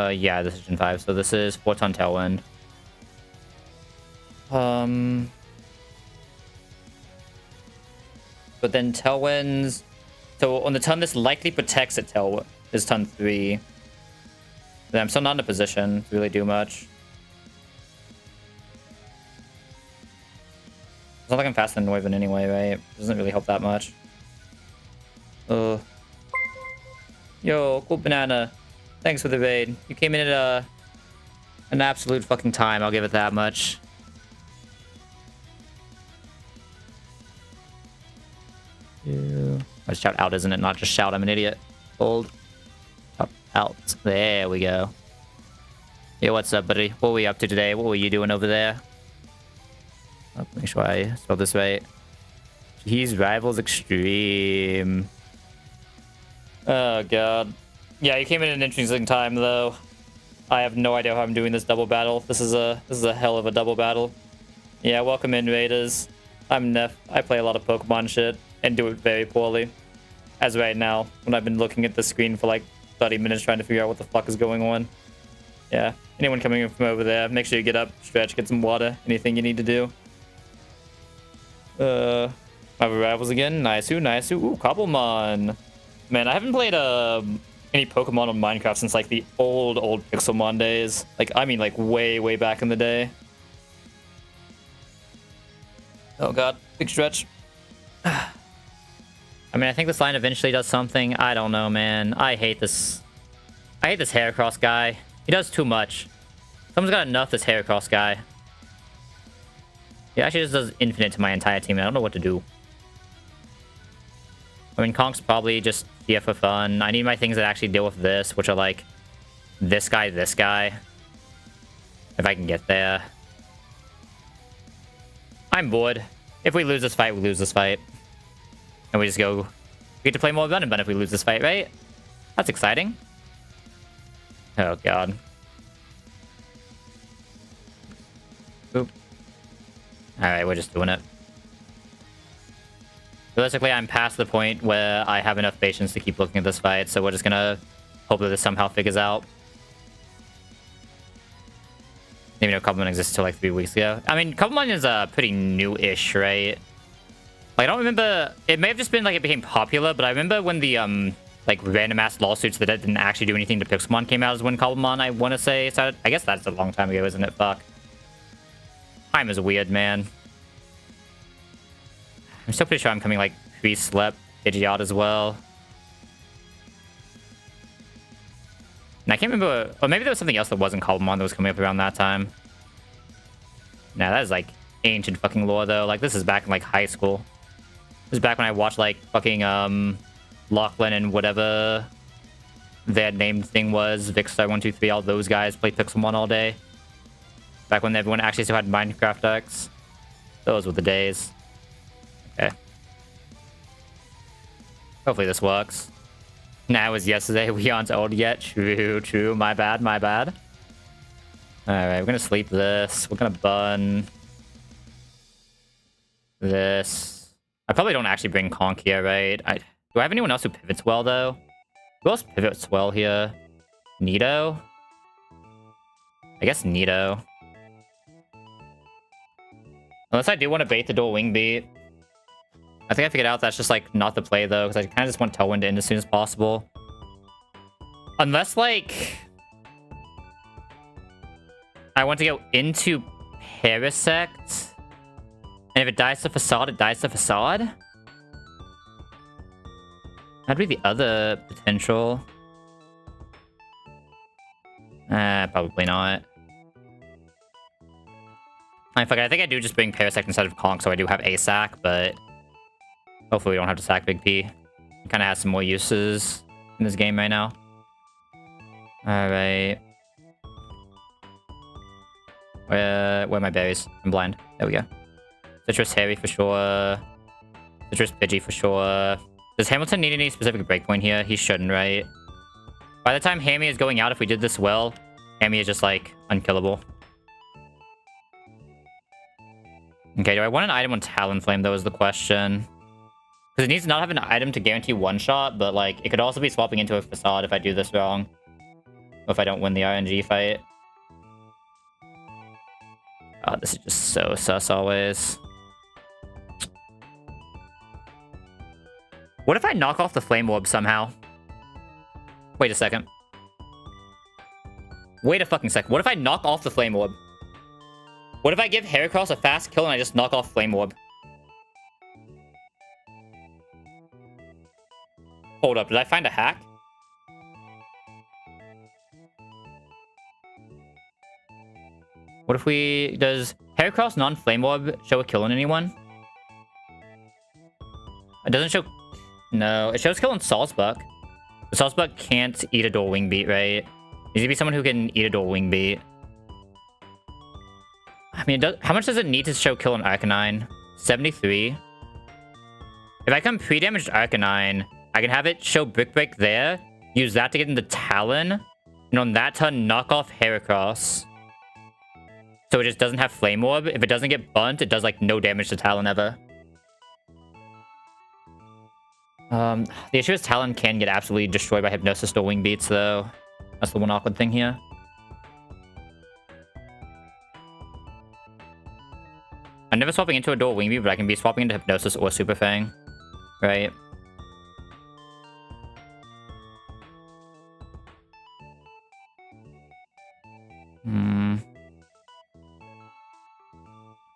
Yeah, this is Gen 5, so this is 4 ton Tailwind. But then Tailwinds... So on the ton this likely protects at Tailwind is ton 3. Then I'm still not in a position to really do much. It's not like I'm faster than Noivern anyway, right? Doesn't really help that much. Yo, cool banana. Thanks for the raid. You came in at an absolute fucking time, I'll give it that much. Yeah. I shout out, isn't it? Not just shout, I'm an idiot. Old. Shout out. There we go. Yo, what's up, buddy? What were we up to today? What were you doing over there? Oh, make sure I spelled this right. He's Rivals Extreme. Oh, God. Yeah, you came in at an interesting time, though. I have no idea how I'm doing this double battle. This is a hell of a double battle. Yeah, welcome in, Raiders. I'm Neff. I play a lot of Pokemon shit and do it very poorly. As right now, when I've been looking at the screen for like 30 minutes trying to figure out what the fuck is going on. Yeah, anyone coming in from over there, make sure you get up, stretch, get some water, anything you need to do. My rivals again. Nice-oo, nice-oo. Ooh, Cobblemon. Man, I haven't played any Pokemon on Minecraft since like the old Pixelmon days. Like, I mean, like way back in the day. Oh god, big stretch. I mean, I think this line eventually does something. I don't know, man. I hate this Heracross guy. He does too much. Someone's got to nerf this Heracross guy. He actually just does infinite to my entire team, and I don't know what to do. I mean, Konk's probably just here for fun. I need my things that actually deal with this, which are like this guy, this guy. If I can get there. I'm bored. If we lose this fight, we lose this fight. And we just go... We get to play more Venom Bun if we lose this fight, right? That's exciting. Oh, God. Oop. Alright, we're just doing it. Realistically, I'm past the point where I have enough patience to keep looking at this fight, so we're just gonna hope that this somehow figures out. Even though Cobblemon exists until like 3 weeks ago. I mean, Cobblemon is pretty new-ish, right? Like, I don't remember... It may have just been like it became popular, but I remember when the, like, random-ass lawsuits that didn't actually do anything to Pixelmon came out is when Cobblemon, I want to say, started. I guess that's a long time ago, isn't it? Fuck. Time is weird, man. I'm still pretty sure I'm coming, like, pre-slept Pidgeot as well. And I can't remember... Or maybe there was something else that wasn't Cobblemon that was coming up around that time. Nah, that is, like, ancient fucking lore, though. Like, this is back in, like, high school. This is back when I watched, like, fucking, Lachlan and whatever their named thing was. Vicstar123, all those guys played Pixelmon all day. Back when everyone actually still had Minecraft decks. Those were the days. Okay. Hopefully this works. Nah, it was yesterday. We aren't old yet. True, true. My bad, my bad. Alright, we're gonna sleep this. We're gonna burn this. I probably don't actually bring Conk here, right? Do I have anyone else who pivots well, though? Who else pivots well here? Nito? I guess Nito. Unless I do want to bait the dual wing beat. I think I figured out that's just, like, not the play, though, because I kind of just want Tailwind in as soon as possible. Unless, like... I want to go into Parasect. And if it dies to Facade, it dies to Facade? That'd be the other potential. Probably not. Fuck it, I think I do just bring Parasect instead of Conk, so I do have a sack, but... Hopefully we don't have to sack Big P. He kind of has some more uses in this game right now. Alright. Where are my berries? I'm blind. There we go. Citrus Harry for sure. Citrus Pidgey for sure. Does Hamilton need any specific breakpoint here? He shouldn't, right? By the time Hammy is going out, if we did this well, Hammy is just, like, unkillable. Okay, do I want an item on Talonflame, though, is the question. Because it needs to not have an item to guarantee one-shot, but, like, it could also be swapping into a Facade if I do this wrong. Or if I don't win the RNG fight. Oh, this is just so sus always. What if I knock off the Flame Orb somehow? Wait a second. Wait a fucking second. What if I knock off the Flame Orb? What if I give Heracross a fast kill and I just knock off Flame Orb? Hold up, did I find a hack? What if we... Does Heracross non-Flame Orb show a kill on anyone? It doesn't show... No, it shows kill on Salzbuck. But Salzbuck can't eat a dual wing beat, right? Needs to be someone who can eat a dual wing beat. I mean, how much does it need to show kill on Arcanine? 73? If I come pre-damaged Arcanine, I can have it show Brick Break there, use that to get into Talon, and on that turn, knock off Heracross. So it just doesn't have Flame Orb. If it doesn't get burnt, it does, like, no damage to Talon ever. The issue is Talon can get absolutely destroyed by Hypnosis or Wing Beats, though. That's the one awkward thing here. I'm never swapping into a dual Wing Beat, but I can be swapping into Hypnosis or Super Fang. Right?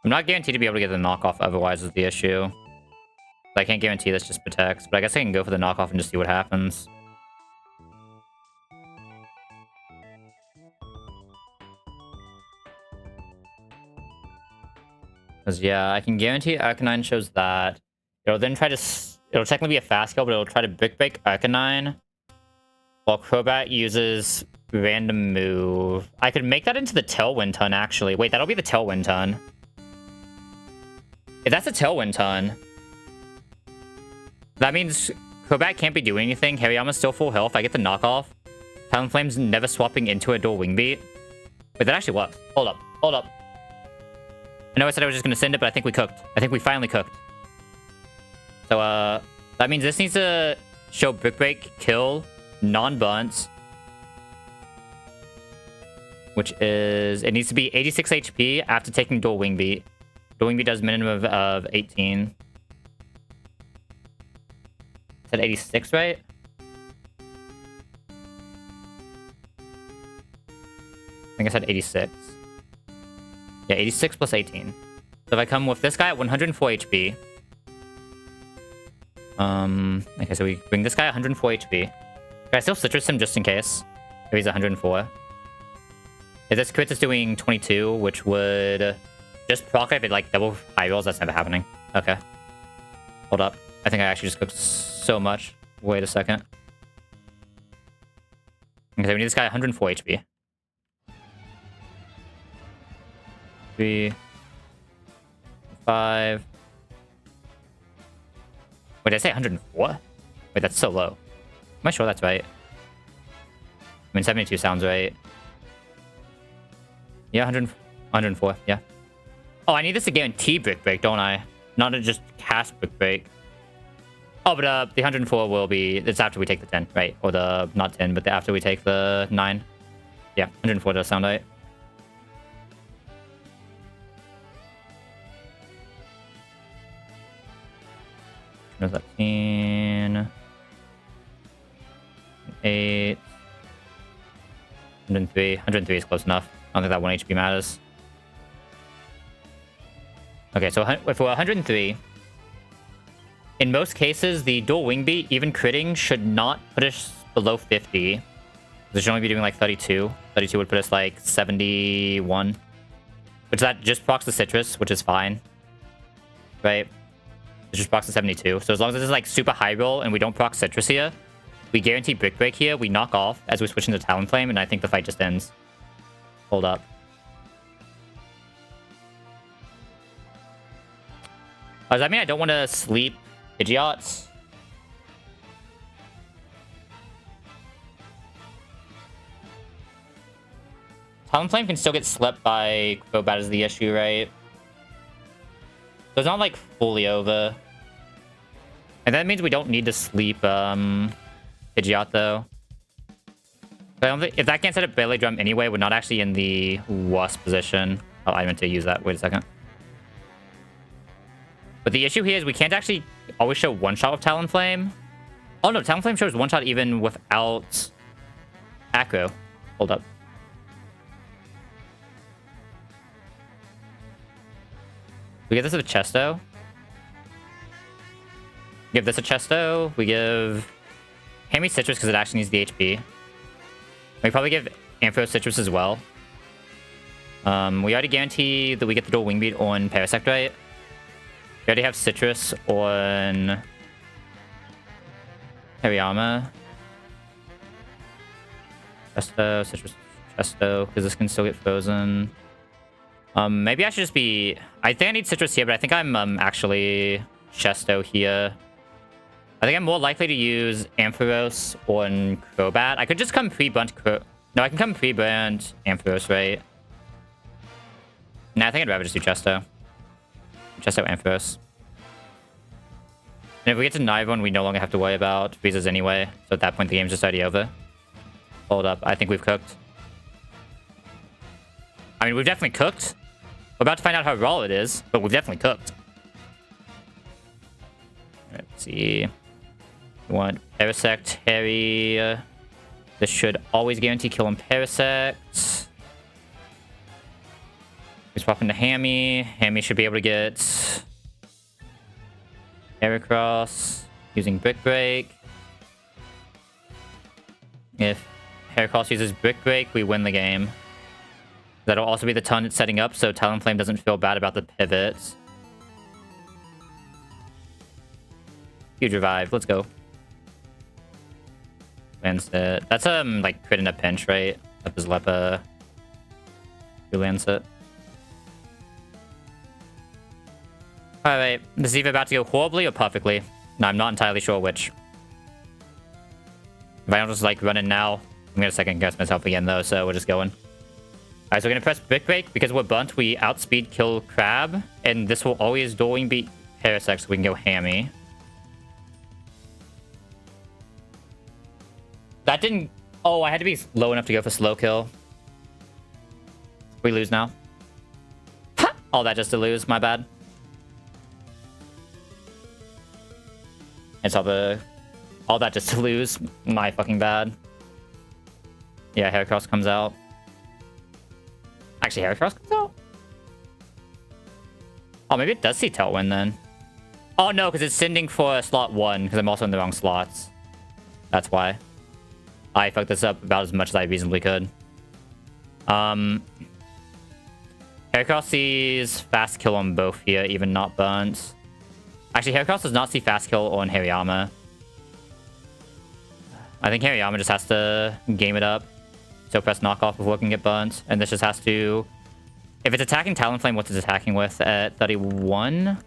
I'm not guaranteed to be able to get the knockoff otherwise is the issue. I can't guarantee this just protects, but I guess I can go for the knockoff and just see what happens. Because, yeah, I can guarantee Arcanine shows that. It'll then try to... It'll technically be a fast kill, but it'll try to Brick Break Arcanine. While Crobat uses random move. I could make that into the Tailwind Ton, actually. Wait, that'll be the Tailwind Ton. If that's a Tailwind Ton, that means Crobat can't be doing anything. Hariyama's still full health. I get the knockoff. Talonflame's never swapping into a dual Wing Beat. Wait, that actually works. Hold up. Hold up. I know I said I was just going to send it, but I think we cooked. I think we finally cooked. So, that means this needs to show Brick Break, kill, non-bunts. Which is... It needs to be 86 HP after taking dual Wing Beat. Dual Wing Beat does minimum of 18. Is that 86, right? I think I said 86. Yeah, 86 plus 18. So if I come with this guy at 104 HP... Okay, so we bring this guy 104 HP. Can I still Citrus him just in case? If he's 104. If this crit is doing 22, which would just proc if it like double high rolls, that's never happening. Okay. Hold up. I think I actually just cooked so much. Wait a second. Okay, so we need this guy 104 HP. 3, 5. Wait, did I say 104? Wait, that's so low. Am I sure that's right? I mean, 72 sounds right. Yeah, 104, yeah. Oh, I need this to guarantee Brick Break, don't I? Not to just cast Brick Break. Oh, but the 104 will be... It's after we take the 10, right? Or the... Not 10, but after we take the 9. Yeah, 104 does sound right. There's that 10... 8... 103. 103 is close enough. I don't think that 1 HP matters. Okay, so if we're 103... In most cases, the dual Wing Beat, even critting, should not put us below 50. It should only be doing like 32. 32 would put us like 71. Which that just procs the Citrus, which is fine. Right? It just procs the 72. So as long as this is like super high roll and we don't proc Citrus here, we guarantee Brick Break here, we knock off as we switch into Talonflame, and I think the fight just ends. Hold up. Oh, does that mean I don't want to sleep Pidgeots? Talonflame can still get slept by Crobat is the issue, right? So it's not like fully over. And that means we don't need to sleep Pidgeot though. But I don't think, if that can't set up Belly Drum anyway, we're not actually in the worst position. Oh, I meant to use that. Wait a second. But the issue here is we can't actually always show one-shot with Talonflame. Oh no, Talonflame shows one-shot even without Acro. Hold up. We give this a Chesto. Give this a Chesto. We give Hammy Citrus because it actually needs the HP. We probably give Ampharos Citrus as well. We already guarantee that we get the dual Wing Beat on Parasect, right? We already have Citrus on Hariyama. Chesto, Citrus, Chesto, because this can still get frozen. Maybe I should just be... I think I need Citrus here, but I think I'm actually Chesto here. I think I'm more likely to use Ampharos on Crobat. I could just come pre-bunt No, I can come pre-bunt Ampharos, right? Nah, I think I'd rather just do Chesto. Chesto Ampharos. And if we get to Nivon, we no longer have to worry about visas anyway. So at that point, the game's just already over. Hold up. I think we've cooked. I mean, we've definitely cooked. We're about to find out how raw it is, but we've definitely cooked. Let's see. We want Parasect, Harry. This should always guarantee kill on Parasect. We swap into Hammy. Hammy should be able to get Heracross using Brick Break. If Heracross uses Brick Break, we win the game. That'll also be the ton it's setting up, so Talonflame doesn't feel bad about the pivots. Huge revive. Let's go. Lands it. That's like crit in a pinch, right? Up his Lepa. Who lands it? Alright, this is either about to go horribly or perfectly. No, I'm not entirely sure which. If I don't just like run in now, I'm gonna second guess myself again though, so we're just going. Alright, so we're gonna press Brick Break. Because we're burnt, we outspeed kill Crab. And this will always dueling beat Parasect so we can go Hammy. That didn't... Oh, I had to be low enough to go for slow kill. We lose now. Ha! All that just to lose, my bad. It's all that just to lose. My fucking bad. Yeah, Heracross comes out. Actually, Heracross comes out? Oh, maybe it does see Tailwind then. Oh no, because it's sending for slot 1, because I'm also in the wrong slots. That's why. I fucked this up about as much as I reasonably could. Heracross sees fast kill on both here, even not burnt. Actually, Heracross does not see fast kill on Hariyama. I think Hariyama just has to game it up. So press knockoff before it can get burnt. And this just has to... If it's attacking Talonflame, what's it attacking with at 31?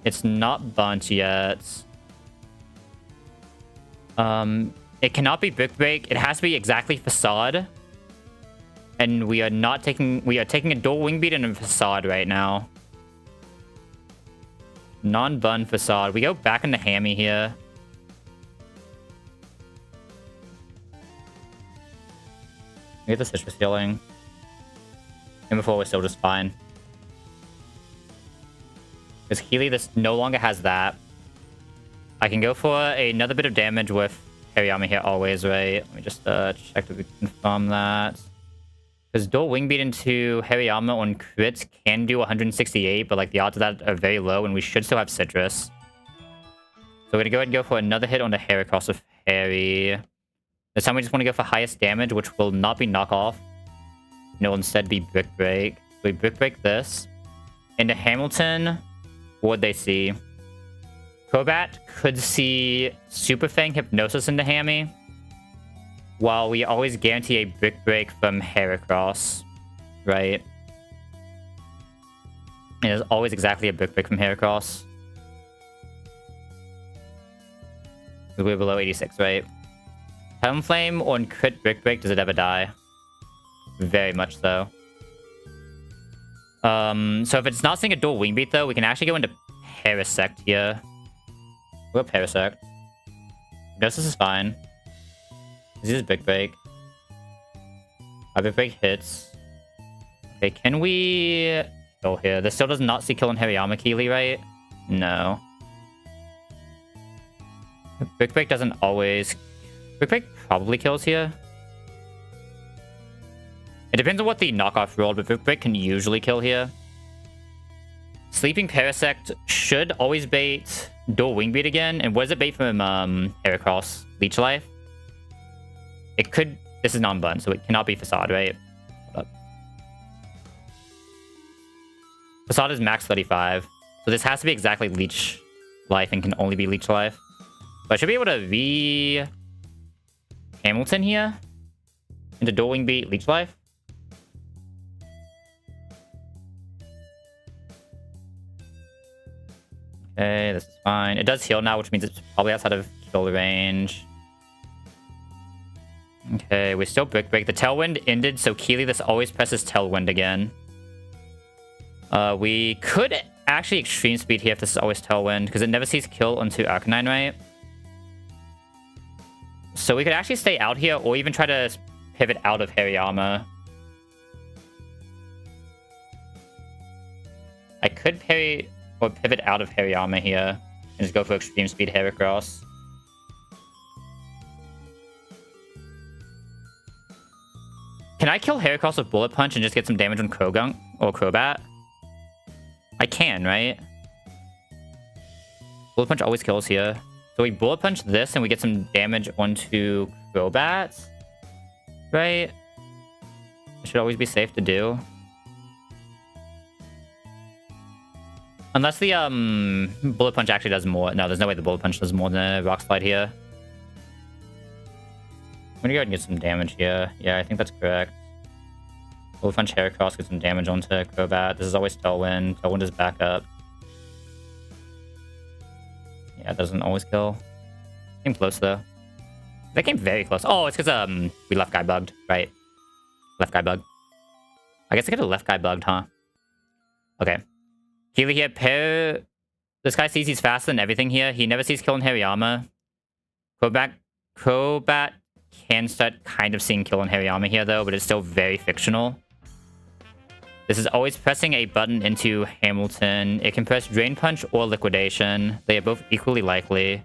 It's not burnt yet. It cannot be Brick Break. It has to be exactly Facade. And we are not taking... We are taking a dual Wing Beat and a Facade right now. Non-bun Facade. We go back into Hammy here. We get the citrus healing. And before we're still just fine. Because Healy, this no longer has that. I can go for another bit of damage with Hariyama here always, right? Let me just check to confirm that. Because dual Wing Beat into Hariyama on crit can do 168, but like the odds of that are very low, and we should still have citrus. So we're gonna go ahead and go for another hit on the Heracross with Harry. This time we just want to go for highest damage, which will not be knockoff. It'll instead be Brick Break. So we Brick Break this. Into Hamilton, what would they see? Crobat could see Super Fang Hypnosis into Hammy. While we always guarantee a Brick Break from Heracross. Right? It is always exactly a Brick Break from Heracross. We're below 86, right? Talonflame on crit Brick Break, does it ever die? Very much so. So if it's not seeing a dual Wing Beat though, we can actually go into Parasect here. We'll go Parasect. Hypnosis is fine. This is Brick Break. Our Brick Break hits. Okay, can we kill here? This still does not see kill on Hariyama Keely, right? No. Brick Break doesn't always... Brick Break probably kills here. It depends on what the knockoff rolled, but Brick Break can usually kill here. Sleeping Parasect should always bait dual Wing Beat again. And what does it bait from Heracross? Leech Life? It could... This is non-bun, so it cannot be Facade, right? Hold up. Facade is max 35. So this has to be exactly Leech Life and can only be Leech Life. But I should be able to re... Hamilton here? Into dual Wing Beat Leech Life? Okay, this is fine. It does heal now, which means it's probably outside of kill range. Okay, we still Brick Break. The Tailwind ended, so Keely, this always presses Tailwind again. We could actually Extreme Speed here if this is always Tailwind, because it never sees kill onto Arcanine, right? So we could actually stay out here, or even try to pivot out of Hariyama. I could parry... Or pivot out of Hariyama here. And just go for Extreme Speed Heracross. Can I kill Heracross with Bullet Punch and just get some damage on Krogunk? Or Crobat? I can, right? Bullet Punch always kills here. So we Bullet Punch this and we get some damage onto Crobat. Right? It should always be safe to do. Unless the bullet punch actually does more. No, there's no way the bullet punch does more than a rock slide here. I'm gonna go ahead and get some damage here. Yeah, I think that's correct. Bullet punch Heracross, get some damage onto Crobat. This is always Tailwind. Tailwind is back up. Yeah, it doesn't always kill. Came close though. That came very close. Oh, it's because we left guy bugged, right? Left guy bugged. I guess I could have left guy bugged, huh? Okay. Keely here, pair. This guy sees he's faster than everything here. He never sees killing Hariyama. Crobat can start kind of seeing kill on Hariyama here though, but it's still very fictional. This is always pressing a button into Hamilton. It can press Drain Punch or Liquidation. They are both equally likely.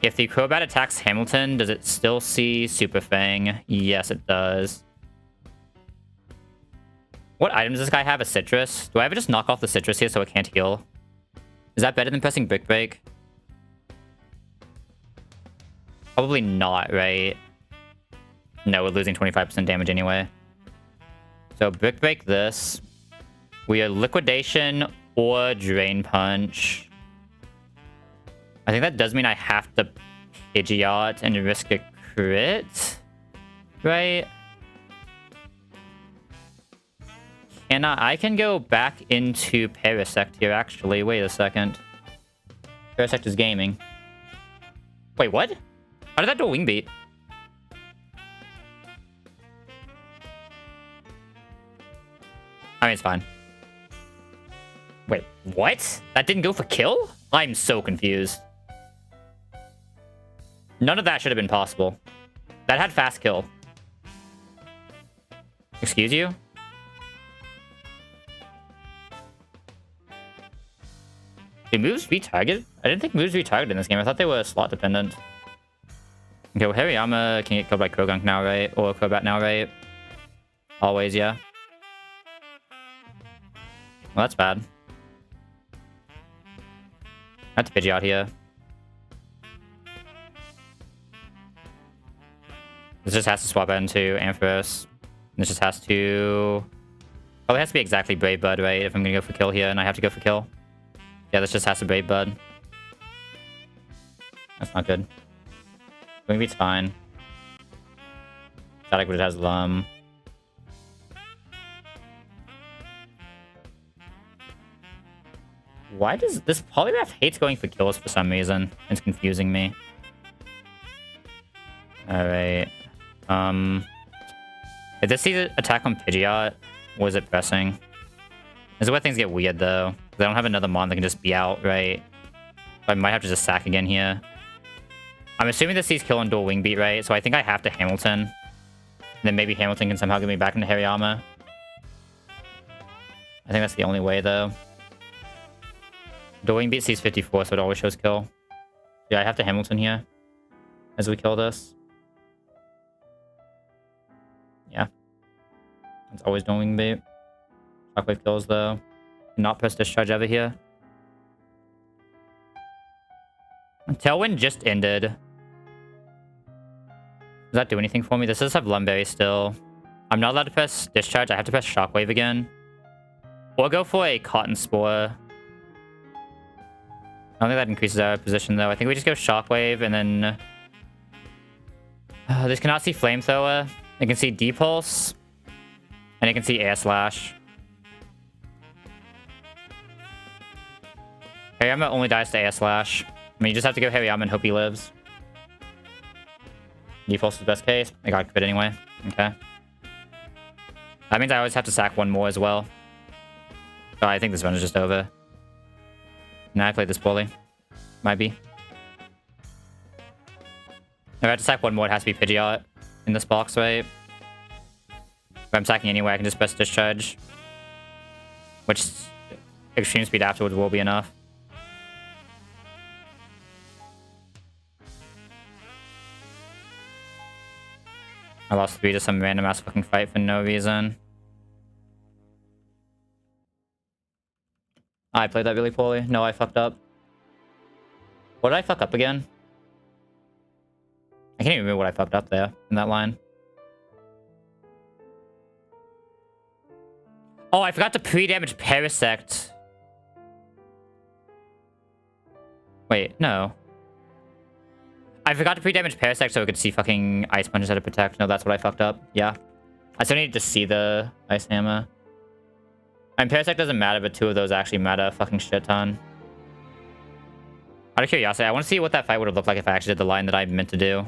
If the Crobat attacks Hamilton, does it still see Super Fang? Yes, it does. What items does this guy have? A Citrus? Do I ever just knock off the Citrus here so it can't heal? Is that better than pressing Brick Break? Probably not, right? No, we're losing 25% damage anyway. So Brick Break this. We are Liquidation or Drain Punch. I think that does mean I have to Pidgeot and risk a crit, right? I can go back into Parasect here, actually. Wait a second. Parasect is gaming. Wait, what? How did that do a Wing Beat? I mean, it's fine. Wait, what? That didn't go for kill? I'm so confused. None of that should have been possible. That had fast kill. Excuse you? Do moves retarget? I didn't think moves retargeted in this game. I thought they were slot dependent. Okay, well, Hariyama can get killed by Krogunk now, right? Or Crobat now, right? Always, yeah. Well, that's bad. I have to Pidgeot here. This just has to swap out into Ampharos. This just has to... Probably has to be exactly Brave Bud, right? If I'm gonna go for kill here, and I have to go for kill. Yeah, this just has to Brave Bud. That's not good. Wing Beat's fine. Static, but it has Lum. Why does this Polygraph hates going for kills for some reason? It's confusing me. Alright. If this sees attack on Pidgeot, was it pressing? This is where things get weird though. I don't have another Mon that can just be out, right? I might have to just sack again here. I'm assuming this sees kill on dual Wing Beat, right? So I think I have to Hamilton. And then maybe Hamilton can somehow get me back into Hariyama. I think that's the only way though. Dual Wing Beat sees 54, so it always shows kill. Yeah, I have to Hamilton here. As we kill this. Yeah. It's always dual Wing Beat. Shockwave kills though. Not press Discharge ever here. Tailwind just ended. Does that do anything for me? This does have Lumberry still. I'm not allowed to press Discharge. I have to press Shockwave again. Or go for a Cotton Spore. I don't think that increases our position though. I think we just go Shockwave and then... this cannot see Flamethrower. It can see D-Pulse. And it can see Air Slash. Hariyama only dies to Air Slash. I mean, you just have to go Hariyama and hope he lives. D-Pulse is the best case. I got crit anyway. Okay. That means I always have to sack one more as well. So I think this run is just over. Nah, I played this poorly. Might be. If I have to sack one more, it has to be Pidgeot in this box, right? If I'm sacking anyway, I can just press Discharge. Which Extreme Speed afterwards will be enough. I lost 3 to some random ass fucking fight for no reason. I played that really poorly. No, I fucked up. What did I fuck up again? I can't even remember what I fucked up there in that line. Oh, I forgot to pre-damage Parasect. Wait, no. I forgot to pre-damage Parasect so I could see fucking Ice Punch instead of Protect. No, that's what I fucked up. Yeah. I still need to see the Ice Hammer. And Parasect doesn't matter, but two of those actually matter a fucking shit ton. Out of curiosity, I want to see what that fight would have looked like if I actually did the line that I meant to do.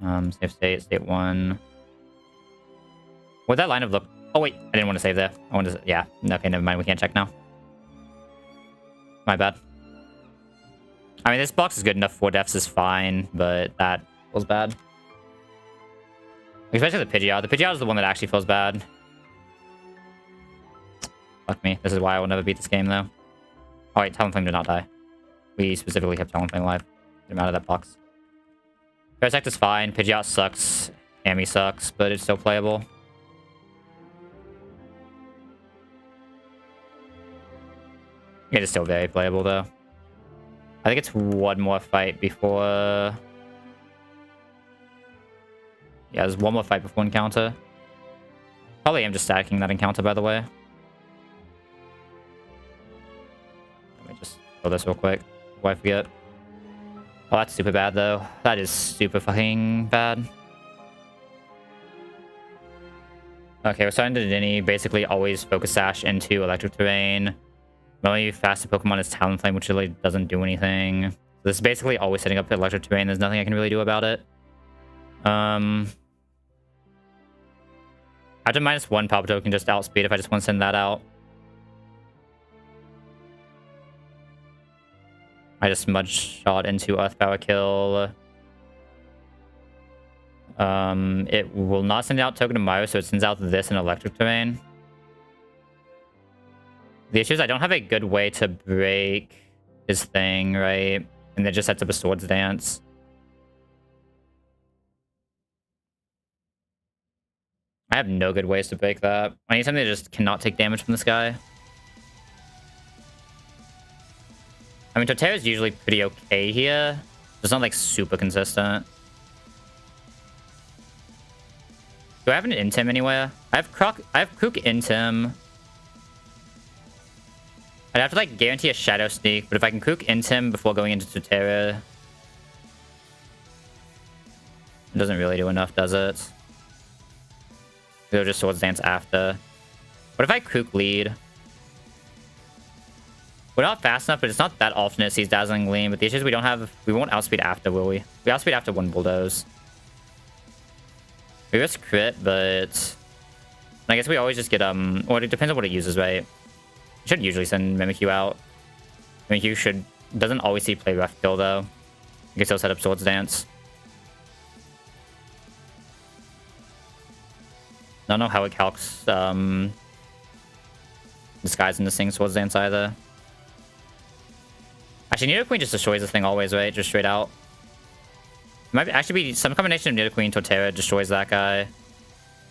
Save state, state 1. Would that line have looked... Oh, wait. I didn't want to save there. I wanted to... Yeah. Okay, never mind. We can't check now. My bad. I mean, this box is good enough. 4 deaths is fine, but that feels bad. Especially the Pidgeot. The Pidgeot is the one that actually feels bad. Fuck me. This is why I will never beat this game, though. Oh, wait. Talonflame did not die. We specifically kept Talonflame alive. Get him out of that box. Parasect is fine. Pidgeot sucks. Amy sucks, but it's still playable. It is still very playable, though. I think it's one more fight before... Yeah, there's one more fight before encounter. Probably am just stacking that encounter, by the way. Let me just kill this real quick before I forget. Oh, that's super bad, though. That is super fucking bad. Okay, we're starting to Dini. Basically, always focus sash into electric terrain. My only faster Pokemon is Talonflame, which really doesn't do anything. So this is basically always setting up electric terrain. There's nothing I can really do about it. After -1, Palpito can just outspeed if I just want to send that out. I just smudge shot into Earth Power Kill. It will not send out Token of Mario, so it sends out this in electric terrain. The issue is I don't have a good way to break his thing, right? And it just sets up a Swords Dance. I have no good ways to break that. I need something that just cannot take damage from this guy. I mean, Torterra is usually pretty okay here. It's not, like, super consistent. Do I have an Intim anywhere? I have Crook Intim. I'd have to, like, guarantee a Shadow Sneak, but if I can Crook Intim before going into Torterra... It doesn't really do enough, does it? It'll just Swords Dance after. What if I Crook Lead? We're not fast enough, but it's not that often it sees Dazzling Gleam. But the issue is we won't outspeed after, will we? We outspeed after 1 Bulldoze. We risk crit, but... I guess we always just get, Well, it depends on what it uses, right? You should usually send Mimikyu out. Mimikyu doesn't always see play rough kill, though. You can still set up Swords Dance. I don't know how it calcs, Disguise into Sing Swords Dance either. Actually, Nidoqueen just destroys this thing always, right? Just straight out. It might actually be some combination of Nidoqueen, Torterra destroys that guy.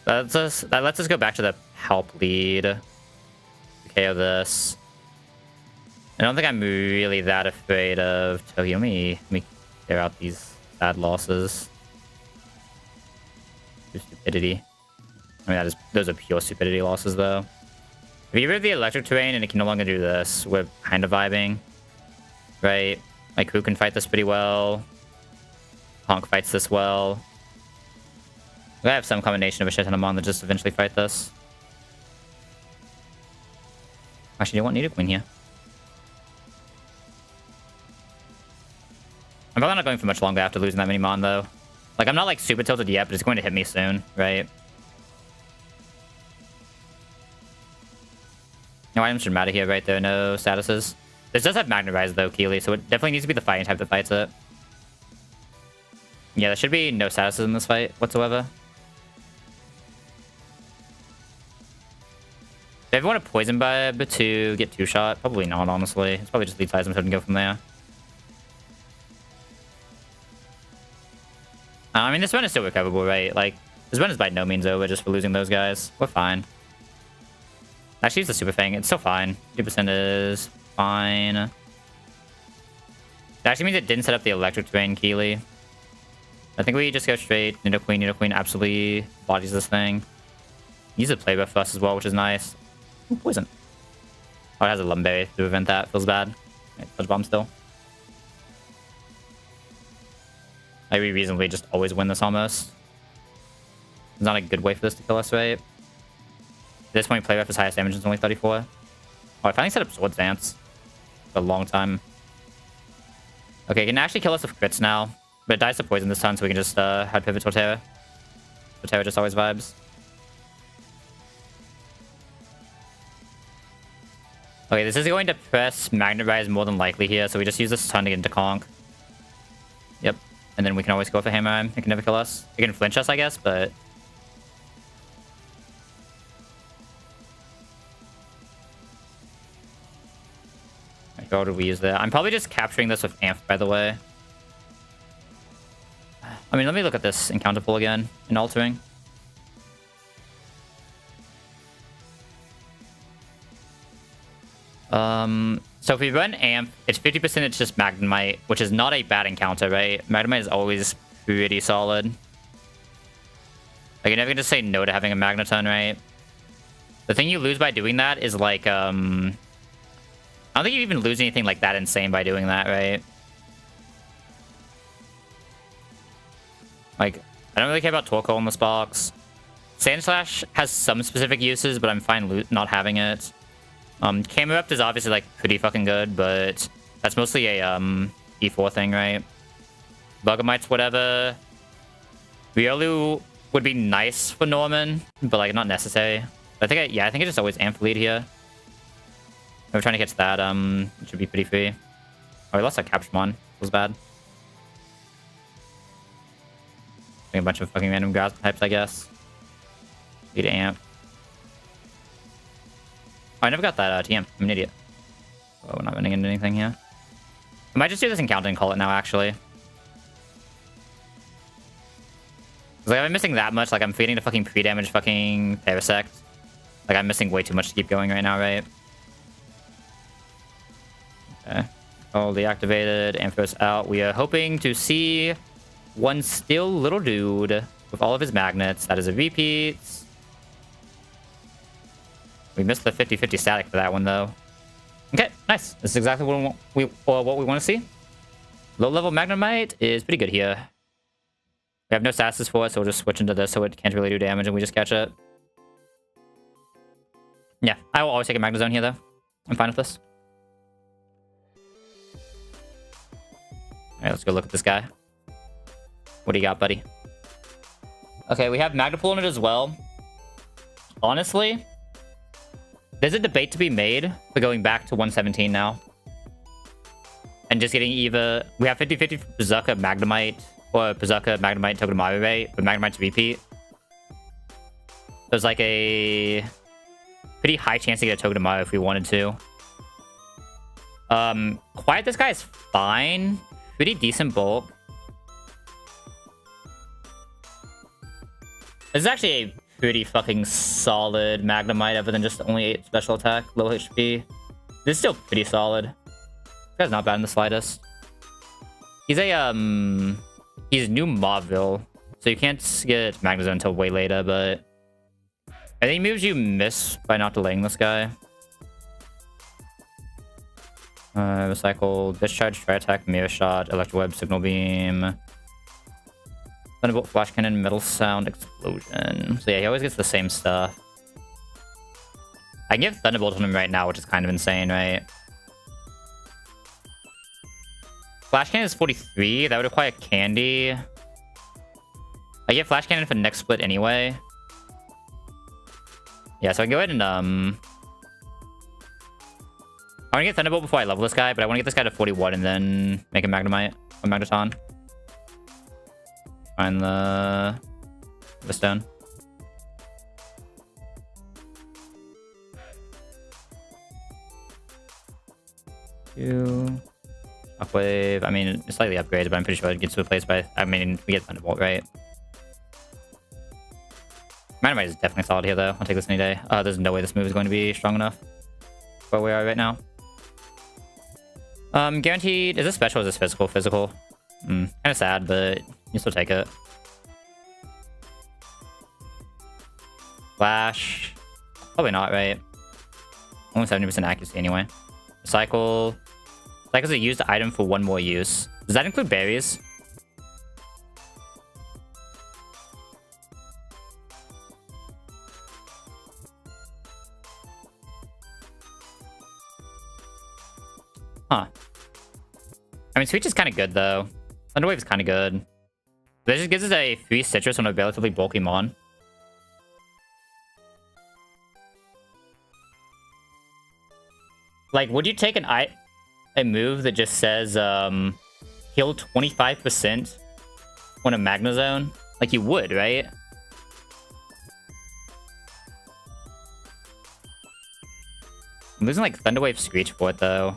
That lets us go back to the help lead. KO this. I don't think I'm really that afraid of Togi. Let me clear out these bad losses. Stupidity. I mean, those are pure stupidity losses, though. If you get rid of the electric terrain and it can no longer do this, we're kind of vibing. Right? Like, who can fight this pretty well? Honk fights this well. We have some combination of a shit ton of Mon that just eventually fight this. Actually, you don't need a queen here. I'm probably not going for much longer after losing that many Mon, though. Like, I'm not, like, super tilted yet, but it's going to hit me soon, right? No items should matter here, right? There are no statuses. This does have Magnetize, though, Keely, so it definitely needs to be the fighting type that fights it. Yeah, there should be no statuses in this fight whatsoever. Do I ever want a Poison Vibe to get 2-shot? Probably not, honestly. It's probably just lead size, so I can go from there. I mean, this run is still recoverable, right? Like, this run is by no means over just for losing those guys. We're fine. Actually, it's the Super Fang. It's still fine. 2% is fine. It actually means it didn't set up the electric terrain, Keely. I think we just go straight. Nidoqueen. Nidoqueen absolutely bodies this thing. Use a play buff for us as well, which is nice. Ooh, poison. Oh, it has a Lumberry to prevent that. Feels bad. Right, Touch bomb still. Like, we reasonably just always win this almost. It's not a good way for this to kill us, right? At this point, play ref is highest damage is only 34. Oh, I finally set up Swords Dance. For a long time. Okay, it can actually kill us with crits now. But it dies to poison this time, so we can just head pivot Torterra. Torterra just always vibes. Okay, this is going to press Magnet Rise more than likely here, so we just use this ton to get into Conk. Yep. And then we can always go for Hammer Arm. It can never kill us. It can flinch us, I guess, but... What did we use there? I'm probably just capturing this with Amp, by the way. I mean, let me look at this encounter pool again in altering. So if we run Amp, it's 50%, it's just Magnemite, which is not a bad encounter, right? Magnemite is always pretty solid. Like, you're never gonna say no to having a Magneton, right? The thing you lose by doing that is, like, I don't think you even lose anything like that insane by doing that, right? Like, I don't really care about Torkoal in this box. Sand Slash has some specific uses, but I'm fine not having it. Camerupt is obviously, like, pretty fucking good, but that's mostly a, E4 thing, right? Bugamites, whatever. Riolu would be nice for Norman, but, like, not necessary. But I think I think it just always Amp lead here. We're trying to catch that, it should be pretty free. Oh, we lost our Capture Mon. It was bad. A bunch of fucking random grass types, I guess. Need Amp. Oh, I never got that TM. I'm an idiot. Oh, we're not running into anything here. I might just do this encounter and call it now, actually. Like, if I'm missing that much, like, I'm feeding the fucking pre-damage fucking Parasect. Like, I'm missing way too much to keep going right now, right? Okay. All deactivated. Ampharos out. We are hoping to see one still little dude with all of his magnets. That is a repeat. We missed the 50-50 static for that one, though. Okay, nice. This is exactly what we want to see. Low-level Magnemite is pretty good here. We have no statuses for it, so we'll just switch into this so it can't really do damage and we just catch it. Yeah, I will always take a Magnezone here, though. I'm fine with this. Alright, let's go look at this guy. What do you got, buddy? Okay, we have Magnepool in it as well. Honestly, there's a debate to be made for going back to 117 now. And just getting either... We have 50-50 for Berserker, Magnemite, or Berserker, Magnemite, Togedemaru, right? But Magnemite's repeat. There's like a pretty high chance to get a Togedemaru if we wanted to. Quiet this guy is fine. Pretty decent bulk. This is actually a pretty fucking solid Magnemite, other than just only 8 special attack, low HP. This is still pretty solid. This guy's not bad in the slightest. He's a, he's New Mauville, so you can't get Magnezone until way later, but I think moves you miss by not delaying this guy. Recycle, Discharge, Try Attack, Mirror Shot, Electro Web, Signal Beam, Thunderbolt, Flash Cannon, Metal Sound, Explosion. So yeah, he always gets the same stuff. I can give Thunderbolt on him right now, which is kind of insane, right? Flash Cannon is 43. That would require Candy. I get Flash Cannon for next split anyway. Yeah, so I can go ahead and I want to get Thunderbolt before I level this guy, but I want to get this guy to 41 and then make a Magnemite or Magneton. Find the stone. Shockwave. I mean, it's slightly upgraded, but I'm pretty sure it gets replaced by... I mean, we get Thunderbolt, right? Magnemite is definitely solid here, though. I'll take this any day. There's no way this move is going to be strong enough for where we are right now. Guaranteed... Is this special or is this physical? Physical. Kind of sad, but you still take it. Flash. Probably not, right? Only 70% accuracy anyway. Recycle Cycles a used item for one more use. Does that include berries? Huh. I mean, Sweet is kind of good, though. Thunderwave is kind of good. This just gives us a free citrus on a relatively bulky mon. Like, would you take a move that just says, heal 25% on a Magna Zone? Like, you would, right? I'm losing, like, Thunderwave Screech for it, though.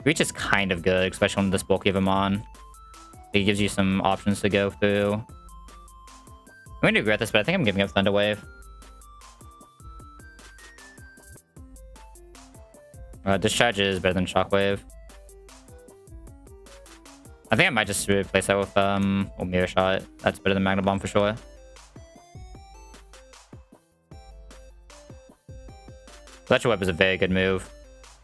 Screech is kind of good, especially on this bulky of a mon. It gives you some options to go through. I'm going to regret this, but I think I'm giving up Thunderwave. Discharge is better than Shockwave. I think I might just replace that with Mirror Shot. That's better than Magna Bomb for sure. Fletcher Web is a very good move.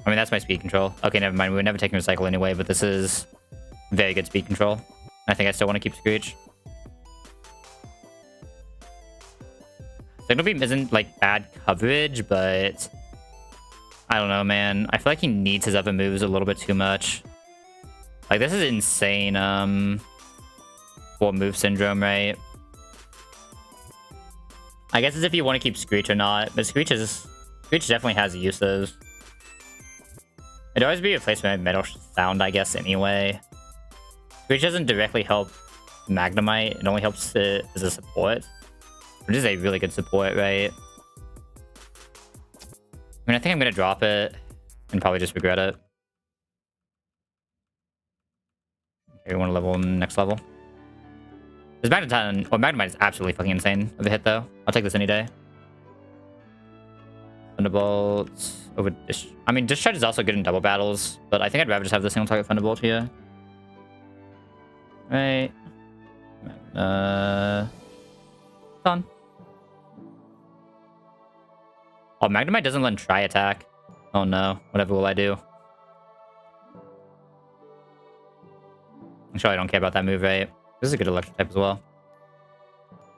I mean, that's my speed control. Okay, never mind. We would never take Recycle anyway, but this is very good speed control. I think I still want to keep Screech. Signal Beam isn't, like, bad coverage, but I don't know, man. I feel like he needs his other moves a little bit too much. Like, this is insane, for move syndrome, right? I guess it's if you want to keep Screech or not, but Screech definitely has uses. It'd always be replaced by Metal Sound, I guess, anyway. Screech doesn't directly help Magnemite. It only helps it as a support. Which is a really good support, right? I mean, I think I'm going to drop it and probably just regret it. Okay, we want to level next level. This Magnemite is absolutely fucking insane of a hit, though. I'll take this any day. Thunderbolt over Discharge. I mean, Discharge is also good in double battles, but I think I'd rather just have the single target Thunderbolt here. Right. Done. Oh, Magnemite doesn't let him try attack. Oh no. Whatever will I do? I'm sure I don't care about that move, right? This is a good electric type as well.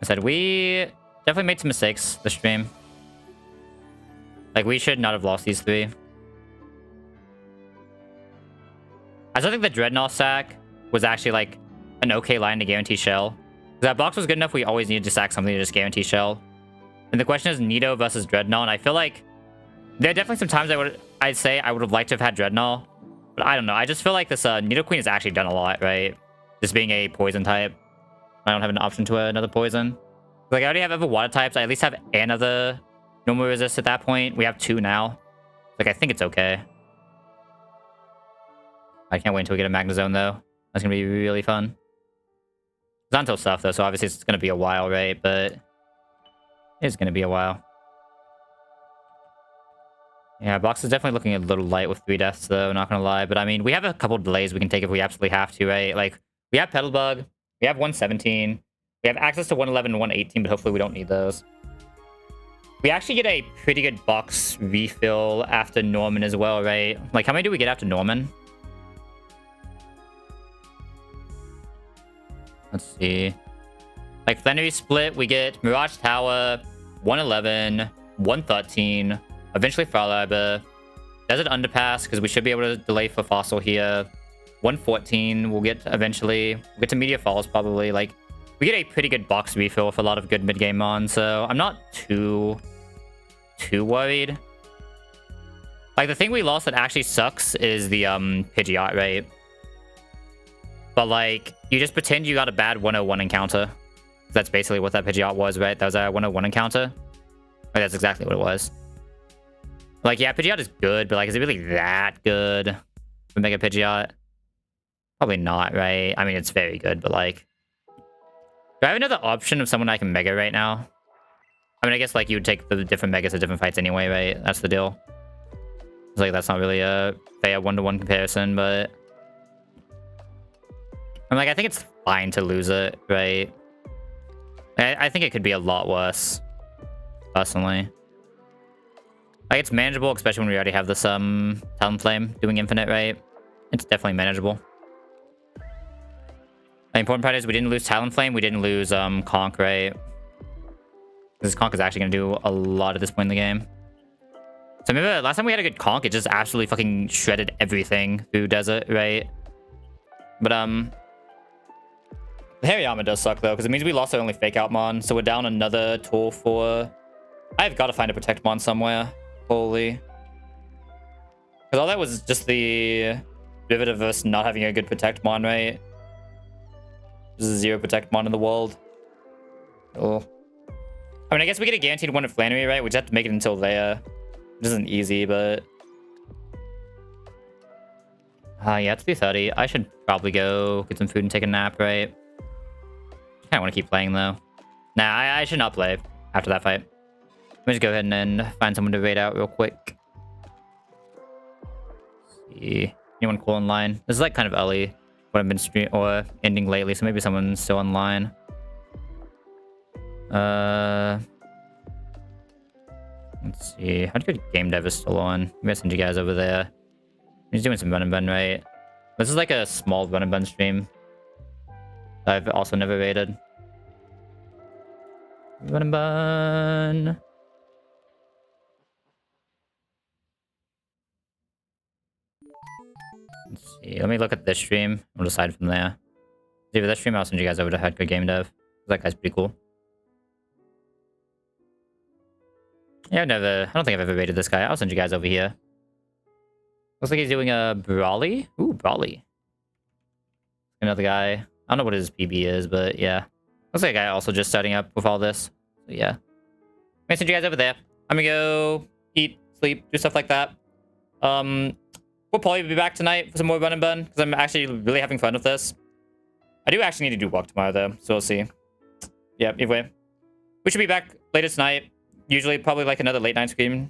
I said we definitely made some mistakes this stream. Like, we should not have lost these three. I still think the Dreadnought sack was actually, like, an okay line to guarantee shell. That box was good enough, we always needed to sack something to just guarantee shell. And the question is Nido versus Dreadnought, and I feel like there are definitely some times I'd say I would have liked to have had Dreadnought. But I don't know, I just feel like this Nido Queen has actually done a lot, right? Just being a poison type. I don't have an option to another poison. Like, I already have other water types, I at least have another normal resist at that point. We have two now. Like, I think it's okay. I can't wait until we get a Magna Zone, though. That's gonna be really fun. It's not until stuff, though, so obviously it's gonna be a while, right? But it's gonna be a while. Yeah, box is definitely looking a little light with 3 deaths, though, not gonna lie. But I mean, we have a couple delays we can take if we absolutely have to, right? Like, we have Pedal Bug, we have 117, we have access to 111 and 118, but hopefully we don't need those. We actually get a pretty good box refill after Norman as well, right? Like, how many do we get after Norman? Let's see. Like, Plenary Split, we get Mirage Tower, 111, 113, eventually Farliber, Desert Underpass, because we should be able to delay for Fossil here. 114, we'll get eventually. We'll get to Meteor Falls, probably. Like, we get a pretty good box refill with a lot of good mid-game mon, so I'm not too worried. Like, the thing we lost that actually sucks is the Pidgeot, right? But, like, you just pretend you got a bad 101 encounter. That's basically what that Pidgeot was, right? That was a 101 encounter. Like, that's exactly what it was. Like, yeah, Pidgeot is good, but, like, is it really that good for Mega Pidgeot? Probably not, right? I mean, it's very good, but, like, do I have another option of someone I can Mega right now? I mean, I guess, like, you would take the different Megas to different fights anyway, right? That's the deal. It's like, that's not really a fair one-to-one comparison, but I'm like, I think it's fine to lose it, right? I think it could be a lot worse, personally. Like, it's manageable, especially when we already have this Talonflame doing infinite, right? It's definitely manageable. The important part is we didn't lose Talonflame. We didn't lose Conk, right? This Conk is actually going to do a lot at this point in the game. So remember, last time we had a good Conk, it just absolutely fucking shredded everything through Desert, right? But, the Hariyama does suck, though, because it means we lost our only Fake Out Mon. So we're down another tool for... I've got to find a Protect Mon somewhere. Holy. Because all that was just the derivative of us not having a good Protect Mon, right? There's a 0 Protect Mon in the world. Oh. I mean, I guess we get a guaranteed one at Flannery, right? We just have to make it until there. Which isn't easy, but... yeah, it's 3:30. I should probably go get some food and take a nap, right? I want to keep playing, though. Nah, I should not play after that fight. Let me just go ahead and find someone to raid out real quick. Let's see. Anyone cool online? This is like kind of early what I've been streaming or ending lately, so maybe someone's still online. Let's see. How good game dev is still on? Maybe I'll send you guys over there. He's doing some run and bun, right? This is like a small run and bun stream. I've also never raided. Run and bun. Let's see. Let me look at this stream. We'll decide from there. See, for this stream, I'll send you guys over to Head Good Game Dev. That guy's pretty cool. Yeah, I don't think I've ever raided this guy. I'll send you guys over here. Looks like he's doing a Brawly. Ooh, Brawly. Another guy. I don't know what his PB is, but yeah. Looks like a guy also just starting up with all this. So yeah. I'm gonna send you guys over there. I'm gonna go eat, sleep, do stuff like that. We'll probably be back tonight for some more run and bun, because I'm actually really having fun with this. I do actually need to do work tomorrow, though, so we'll see. Yeah, either way. We should be back later tonight. Usually, probably like another late night stream.